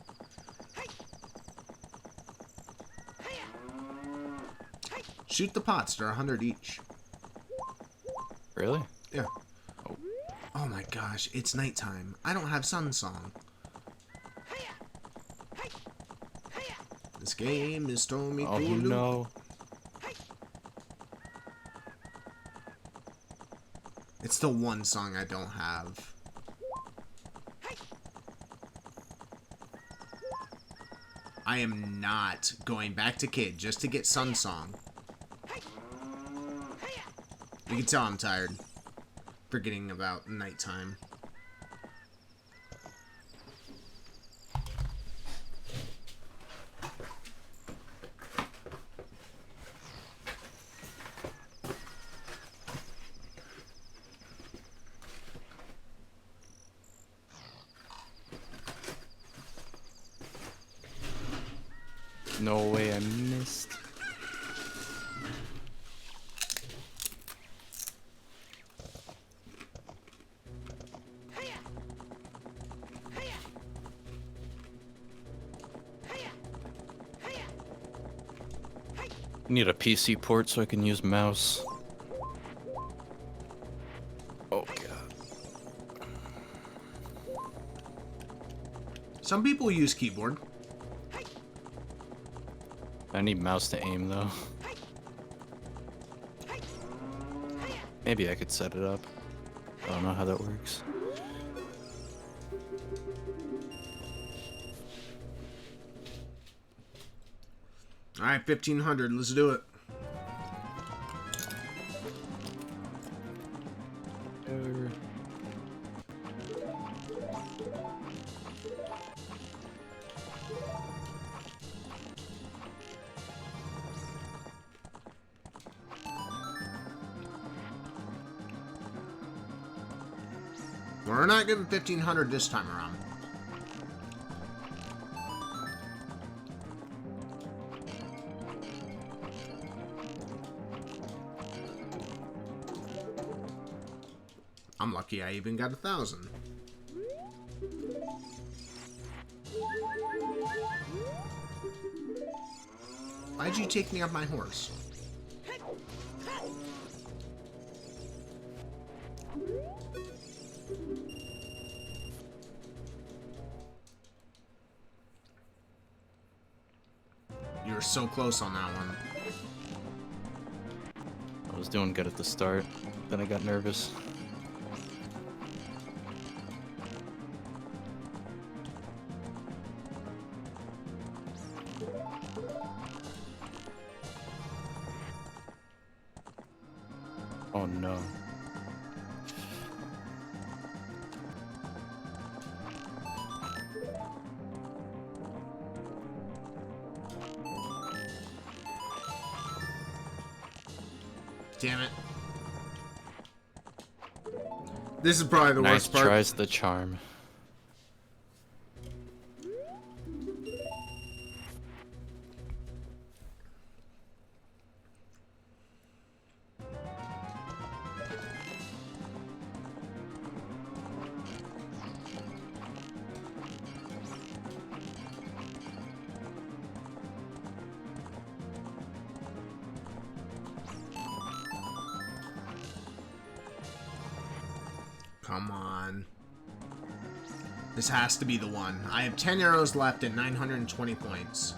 Shoot the pots, they're 100 each. Really? Yeah. Oh my gosh, it's nighttime. I don't have Sun Song. This game is throwing me Oh through a loop. no. It's the one song I don't have. I am not going back to Kid just to get Sun Song. You can tell I'm tired. Forgetting about nighttime. No way I missed. need a PC port so I can use mouse. Oh god. Some people use keyboard. I need mouse to aim though. Maybe I could set it up. I don't know how that works. All right, 1500. Let's do it. We're not getting 1500 this time around. I'm lucky I even got 1,000. Why'd you take me off my horse? You were so close on that one. I was doing good at the start, then I got nervous. Oh no. Damn it. This is probably the Nice worst part. tries the charm. Come on. This has to be the one. I have 10 arrows left and 920 points.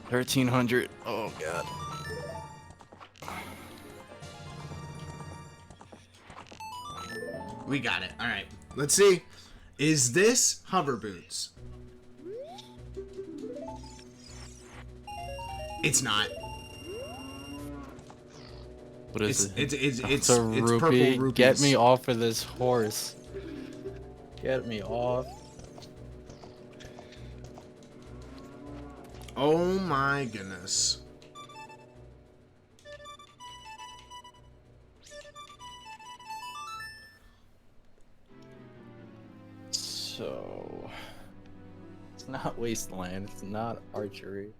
$1,300. Oh god. We got it. Alright. Let's see. Is this hover boots? It's not. What is it? It's a purple rupee. rupees. Get me off of this horse. Get me off. Oh my goodness. So it's not wasteland, it's not archery.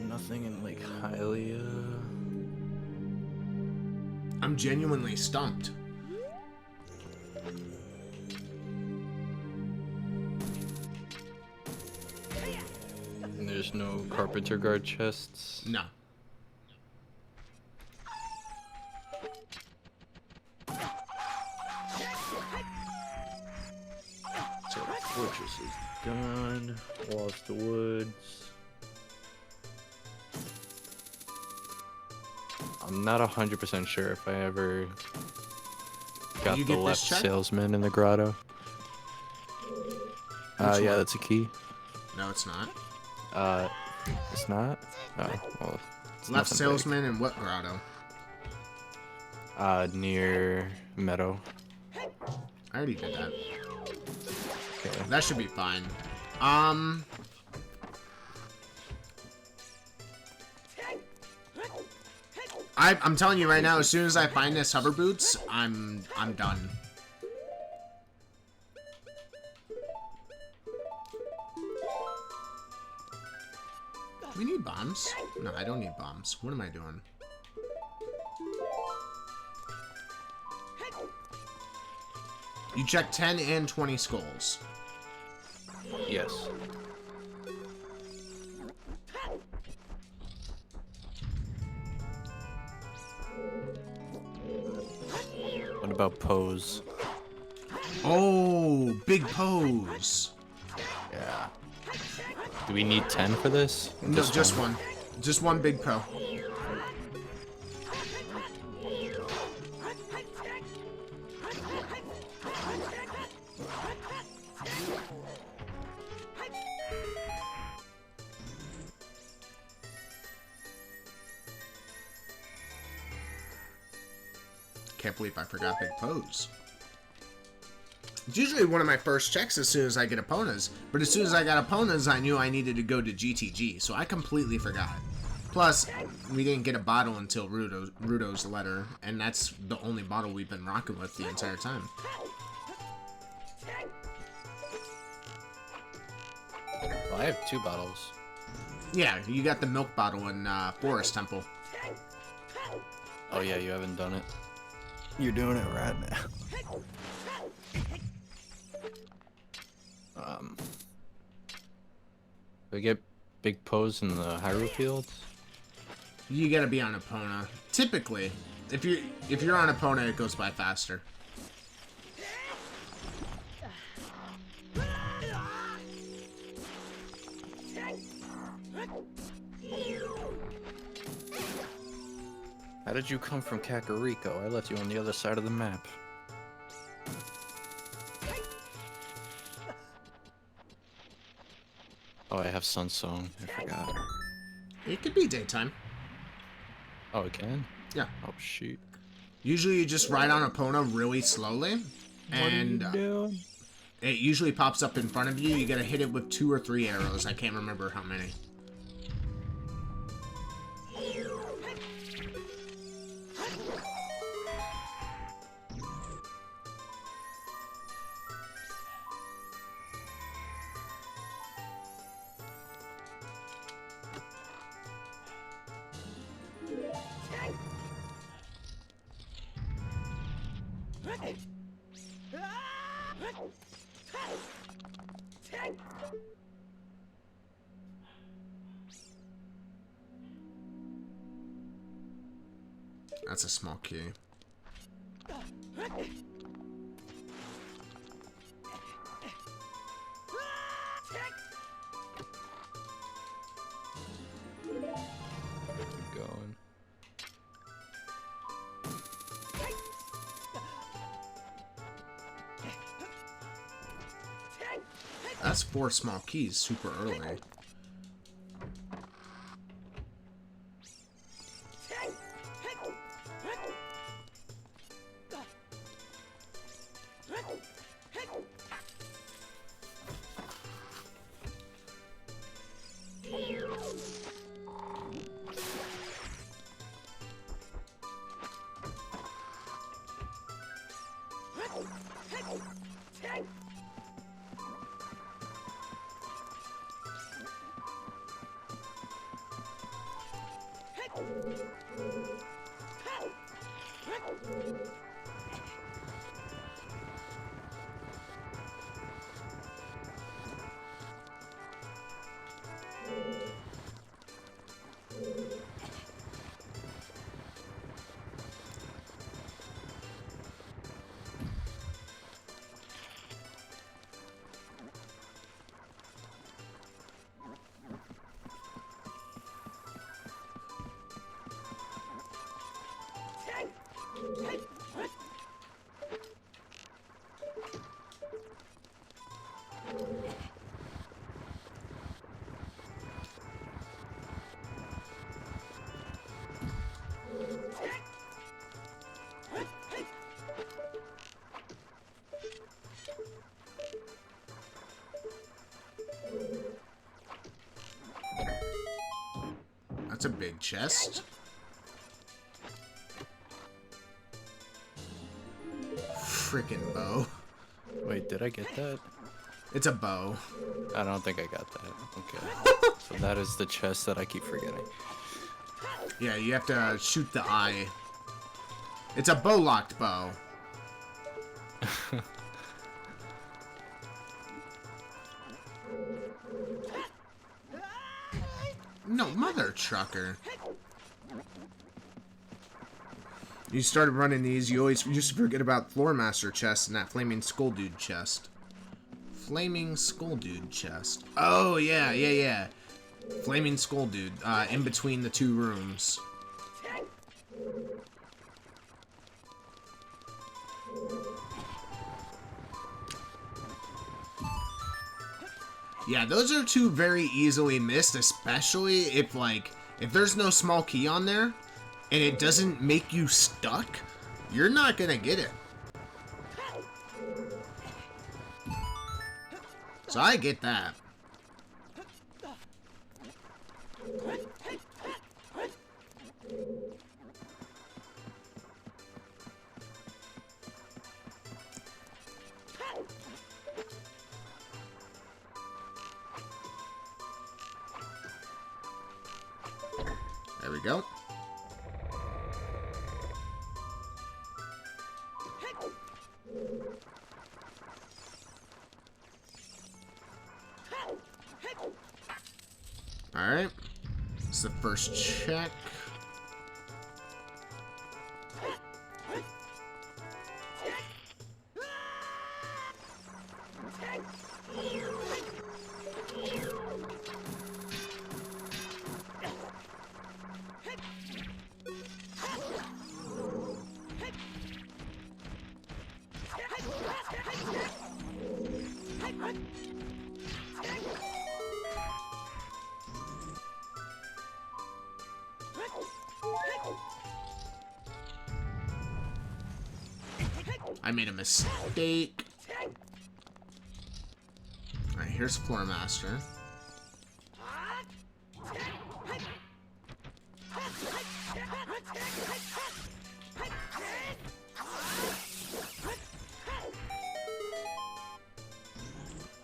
Nothing in Lake Hylia. I'm genuinely stumped. And there's no carpenter guard chests. No. So the fortress is done. Lost the woods. I'm not 100% sure if I ever got you the get this left check? salesman in the grotto. Yeah, one? that's a key. No, it's not. It's not? Oh, well. It's Left nothing salesman in what grotto? big. Near Meadow. I already did that. Okay. That should be fine. I'm telling you right now, as soon as I find this hover boots, I'm done. We need bombs. No, I don't need bombs. What am I doing? You check 10 and 20 skulls. Yes. What about pose? Oh, big pose. Yeah. Do we need 10 for this? No, just one. Just one big po. Can't believe I forgot big pose. It's usually one of my first checks as soon as I get Eponas, but as soon as I got Eponas, I knew I needed to go to GTG, so I completely forgot. Plus, we didn't get a bottle until Rudo's letter, and that's the only bottle we've been rocking with the entire time. Well, I have 2 bottles. Yeah, you got the milk bottle in Forest Temple. Oh yeah, you haven't done it. You're doing it right now. Do we get big pose in the Hyrule Fields? You gotta be on Epona. Typically, if you're on Epona, it goes by faster. How did you come from Kakariko? I left you on the other side of the map. Oh, I have Sunsong. I forgot. It could be daytime. Oh, it can? Yeah. Oh, shoot. Usually you just ride on Epona really slowly, and it usually pops up in front of you. You gotta hit it with 2 or 3 arrows. I can't remember how many. That's a small key. Keep going. That's 4 small keys super early. That's a big chest. Frickin' bow. Wait, did I get that? It's a bow. I don't think I got that. Okay. So that is the chest that I keep forgetting. Yeah, you have to shoot the eye. It's a bow-locked bow. No, mother trucker. You started running these, you always used to forget about Floor Master chest and that Flaming Skull Dude chest. Flaming Skull Dude chest. Oh, yeah, yeah, yeah. Flaming Skull Dude, in between the two rooms. Yeah, those are two very easily missed, especially if, like, if there's no small key on there, and it doesn't make you stuck, you're not gonna get it. So I get that. There we go. Alright. It's the first check. I made a mistake. Alright, here's Floor Master.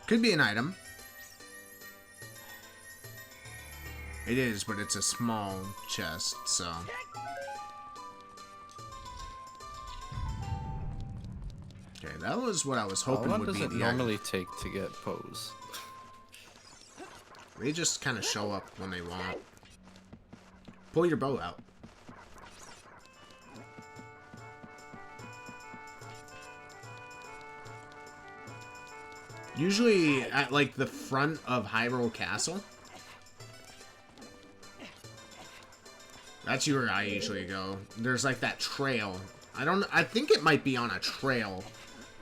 Could be an item. It is, but it's a small chest, so... Okay, that was what I was hoping would be the What does it normally take to get pose? They just kind of show up when they want. Pull your bow out. Usually at like the front of Hyrule Castle. That's where I usually go. There's like that trail. I think it might be on a trail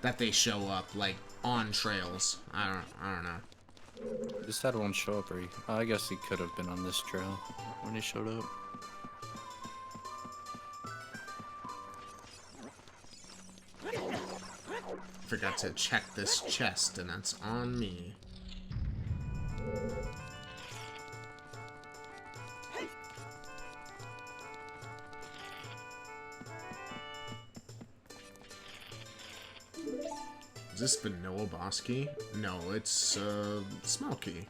that they show up, like on trails. I don't know. Just had one show up, or I guess he could have been on this trail when he showed up. Forgot to check this chest, and that's on me. Is this vanilla boss key? No, it's small key.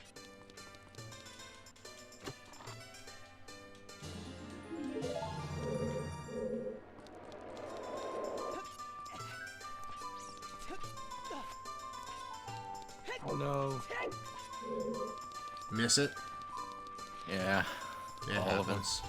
Oh no. Miss it? Yeah. It all of them. happens.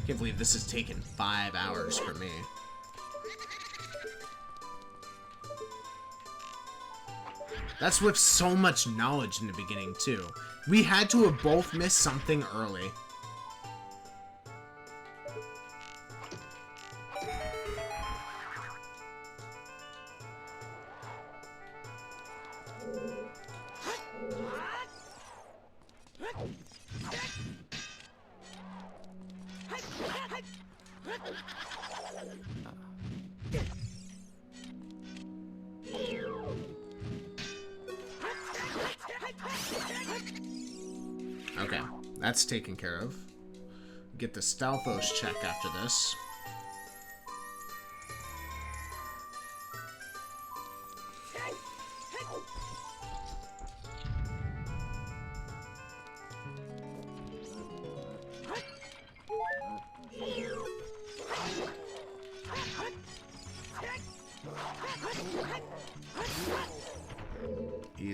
Can't believe this has taken 5 hours for me. That's with so much knowledge in the beginning, too. We had to have both missed something early. Okay, that's taken care of. Get the Stalfos check after this.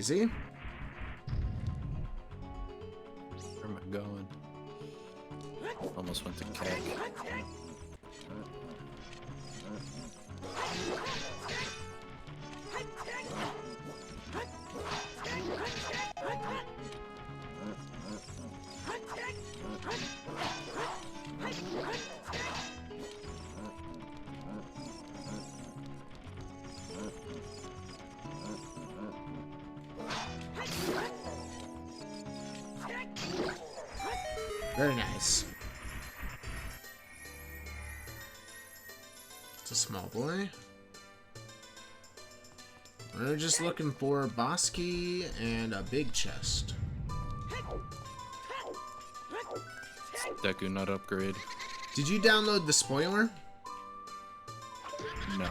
Easy. Where am I going? Almost went to Keg. Very nice. It's a small boy. We're just looking for a boss key and a big chest. Deku Nut upgrade. Did you download the spoiler? No.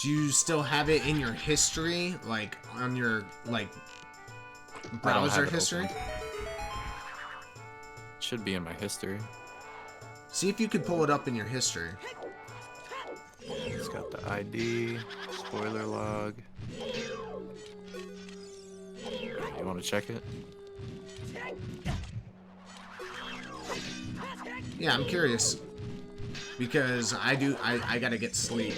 Do you still have it in your history? Like, on your, like, browser history? Should be in my history. See if you could pull it up in your history. It's got the ID, spoiler log. You want to check it? Yeah, I'm curious. Because I gotta get sleep.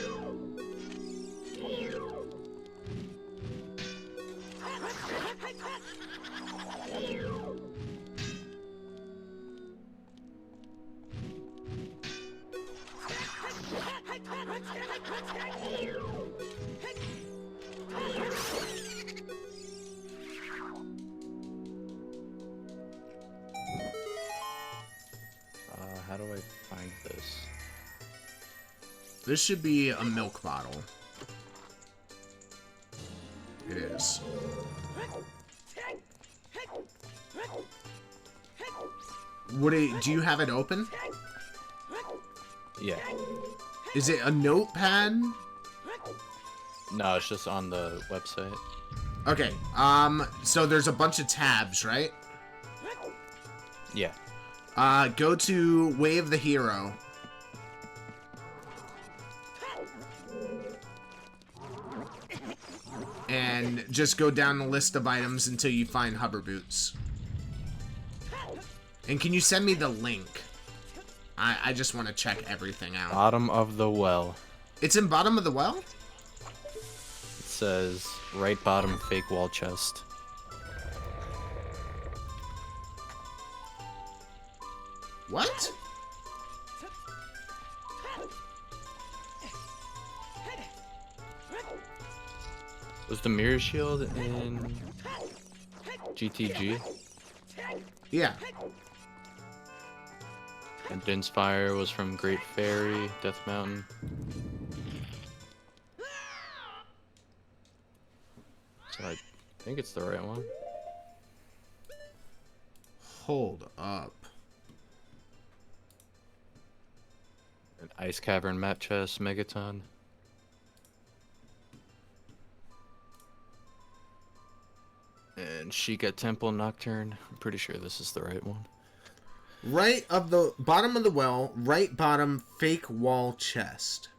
How do I find this? This should be a milk bottle. It is. Do you have it open? Yeah. Is it a notepad? No, it's just on the website. Okay, so there's a bunch of tabs, right? Yeah. Go to Way of the Hero. And just go down the list of items until you find hover boots. And can you send me the link? I just want to check everything out. Bottom of the well. It's in bottom of the well? It says right bottom fake wall chest. What? Was the mirror shield in GTG? Yeah. And Din's Fire was from Great Fairy, Death Mountain. So I think it's the right one. Hold up. An Ice Cavern map chest, Megaton. And Sheikah Temple Nocturne. I'm pretty sure this is the right one. Right of the bottom of the well, right bottom fake wall chest.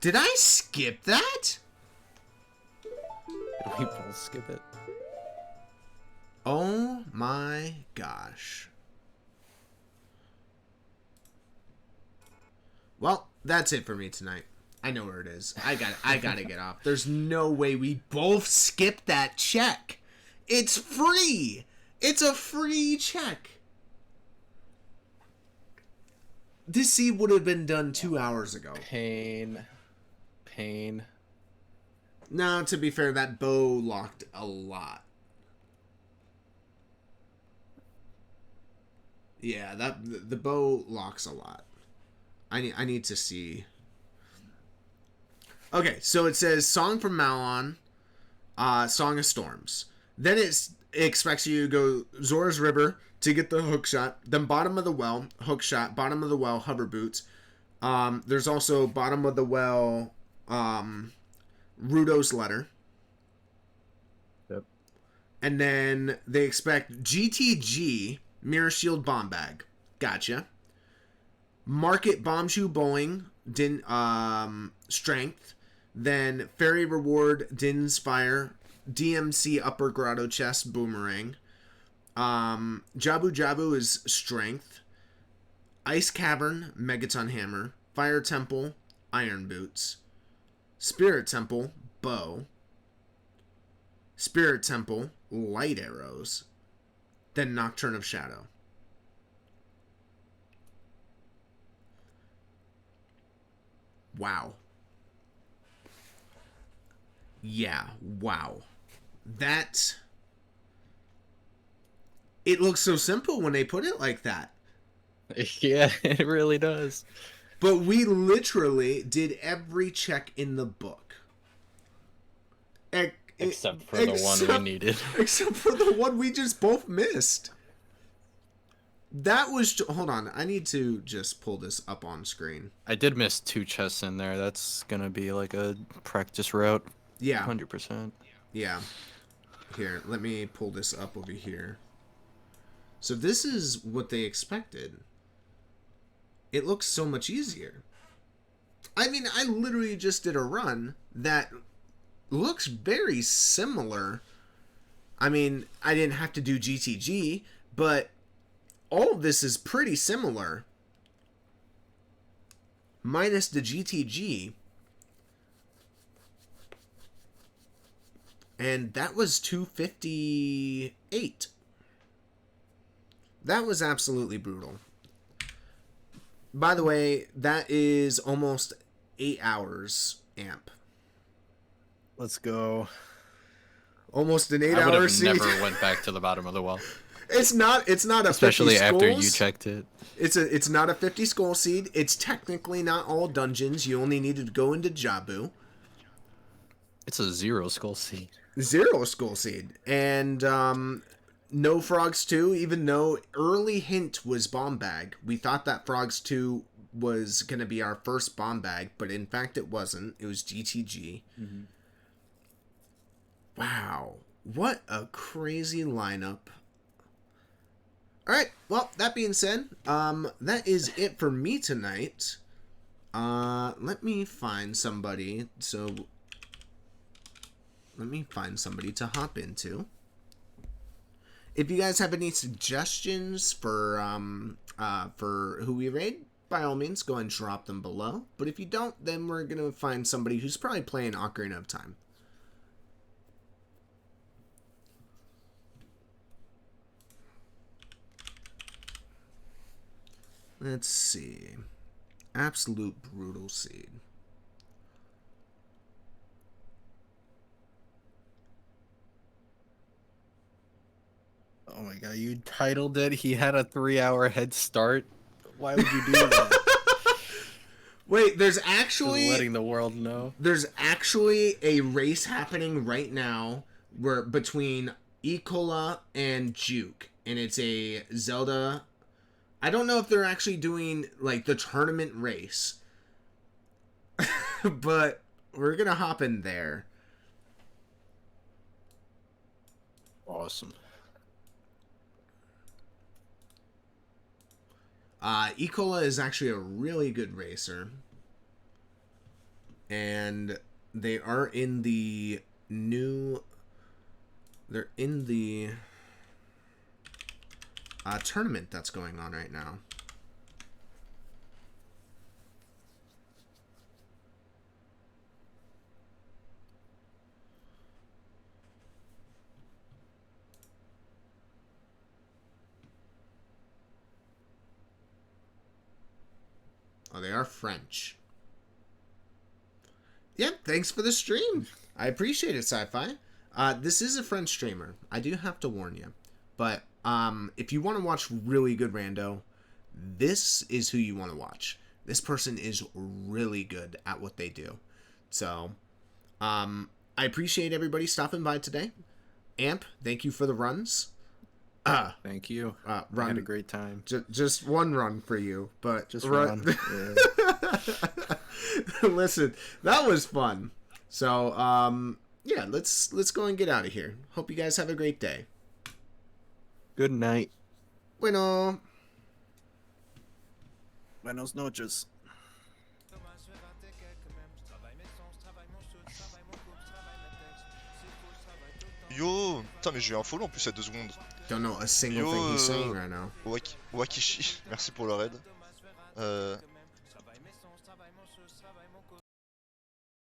Did I skip that? Did we both skip it? Oh my gosh. Well, that's it for me tonight. I know where it is. I gotta get off. There's no way we both skipped that check. It's free. It's a free check. This seed would have been done 2 hours ago. Pain. No, to be fair, that bow locked a lot. Yeah, the bow locks a lot. I need to see. Okay, so it says Song from Malon, Song of Storms. Then it expects you to go Zora's River to get the hook shot. Then bottom of the well, hook shot. Bottom of the well, hover boots. There's also bottom of the well, Rudo's letter. Yep. And then they expect GTG, Mirror Shield Bomb Bag. Gotcha. Market Bombshoe Bowling, Strength. Then Fairy Reward, Din's Fire, DMC Upper Grotto Chest, Boomerang. Jabu Jabu is Strength. Ice Cavern, Megaton Hammer. Fire Temple, Iron Boots. Spirit Temple, Bow. Spirit Temple, Light Arrows. Then Nocturne of Shadow. Wow. Yeah, wow. That... It looks so simple when they put it like that. Yeah, it really does. But we literally did every check in the book. Except for the one we needed. Except for the one we just both missed. That was... Hold on, I need to just pull this up on screen. I did miss 2 chests in there. That's gonna be like a practice route. Yeah. 100%. Yeah. Here, let me pull this up over here. So this is what they expected. It looks so much easier. I mean, I literally just did a run that looks very similar. I mean, I didn't have to do GTG, but all of this is pretty similar. Minus the GTG. And that was 258. That was absolutely brutal. By the way, that is almost 8 hours, Amp. Let's go. Almost an 8 I would hour have seed. never went back to the bottom of the well. It's not a Especially 50 after skulls. you checked it. It's not a 50 skull seed. It's technically not all dungeons. You only needed to go into Jabu. It's a 0 skull seed. 0 skull seed. And no Frogs 2, even though early hint was Bomb Bag. We thought that Frogs 2 was going to be our first Bomb Bag, but in fact it wasn't. It was GTG. Mm-hmm. Wow. What a crazy lineup. Alright, well, that being said, that is it for me tonight. Let me find somebody, let me find somebody to hop into. If you guys have any suggestions for who we raid, by all means, go and drop them below. But if you don't, then we're going to find somebody who's probably playing Ocarina of Time. Let's see. Absolute Brutal Seed. Oh my god, you titled it. He had a 3-hour head start. Why would you do that? Wait, there's actually... Just letting the world know. There's actually a race happening right now where between Ikola and Juke. And it's a Zelda... I don't know if they're actually doing, like, the tournament race. But we're gonna hop in there. Awesome. Ikola is actually a really good racer. And they are in the new... They're in the... tournament that's going on right now. Oh, they are French. Yeah, thanks for the stream. I appreciate it, Sci-Fi. This is a French streamer. I do have to warn you. But if you want to watch really good rando, this is who you want to watch. This person is really good at what they do. So, I appreciate everybody stopping by today. Amp, thank you for the runs. Thank you. Run. I had a great time. Just one run for you, but Just run. Yeah. Listen, that was fun. So, yeah, let's go and get out of here. Hope you guys have a great day. Good night. Bueno. Buenos noches. Yo. Putain, mais j'ai eu un follow en plus à 2 secondes. Don't know a single Yo, thing he's saying right now. Wakishi, merci pour le raid.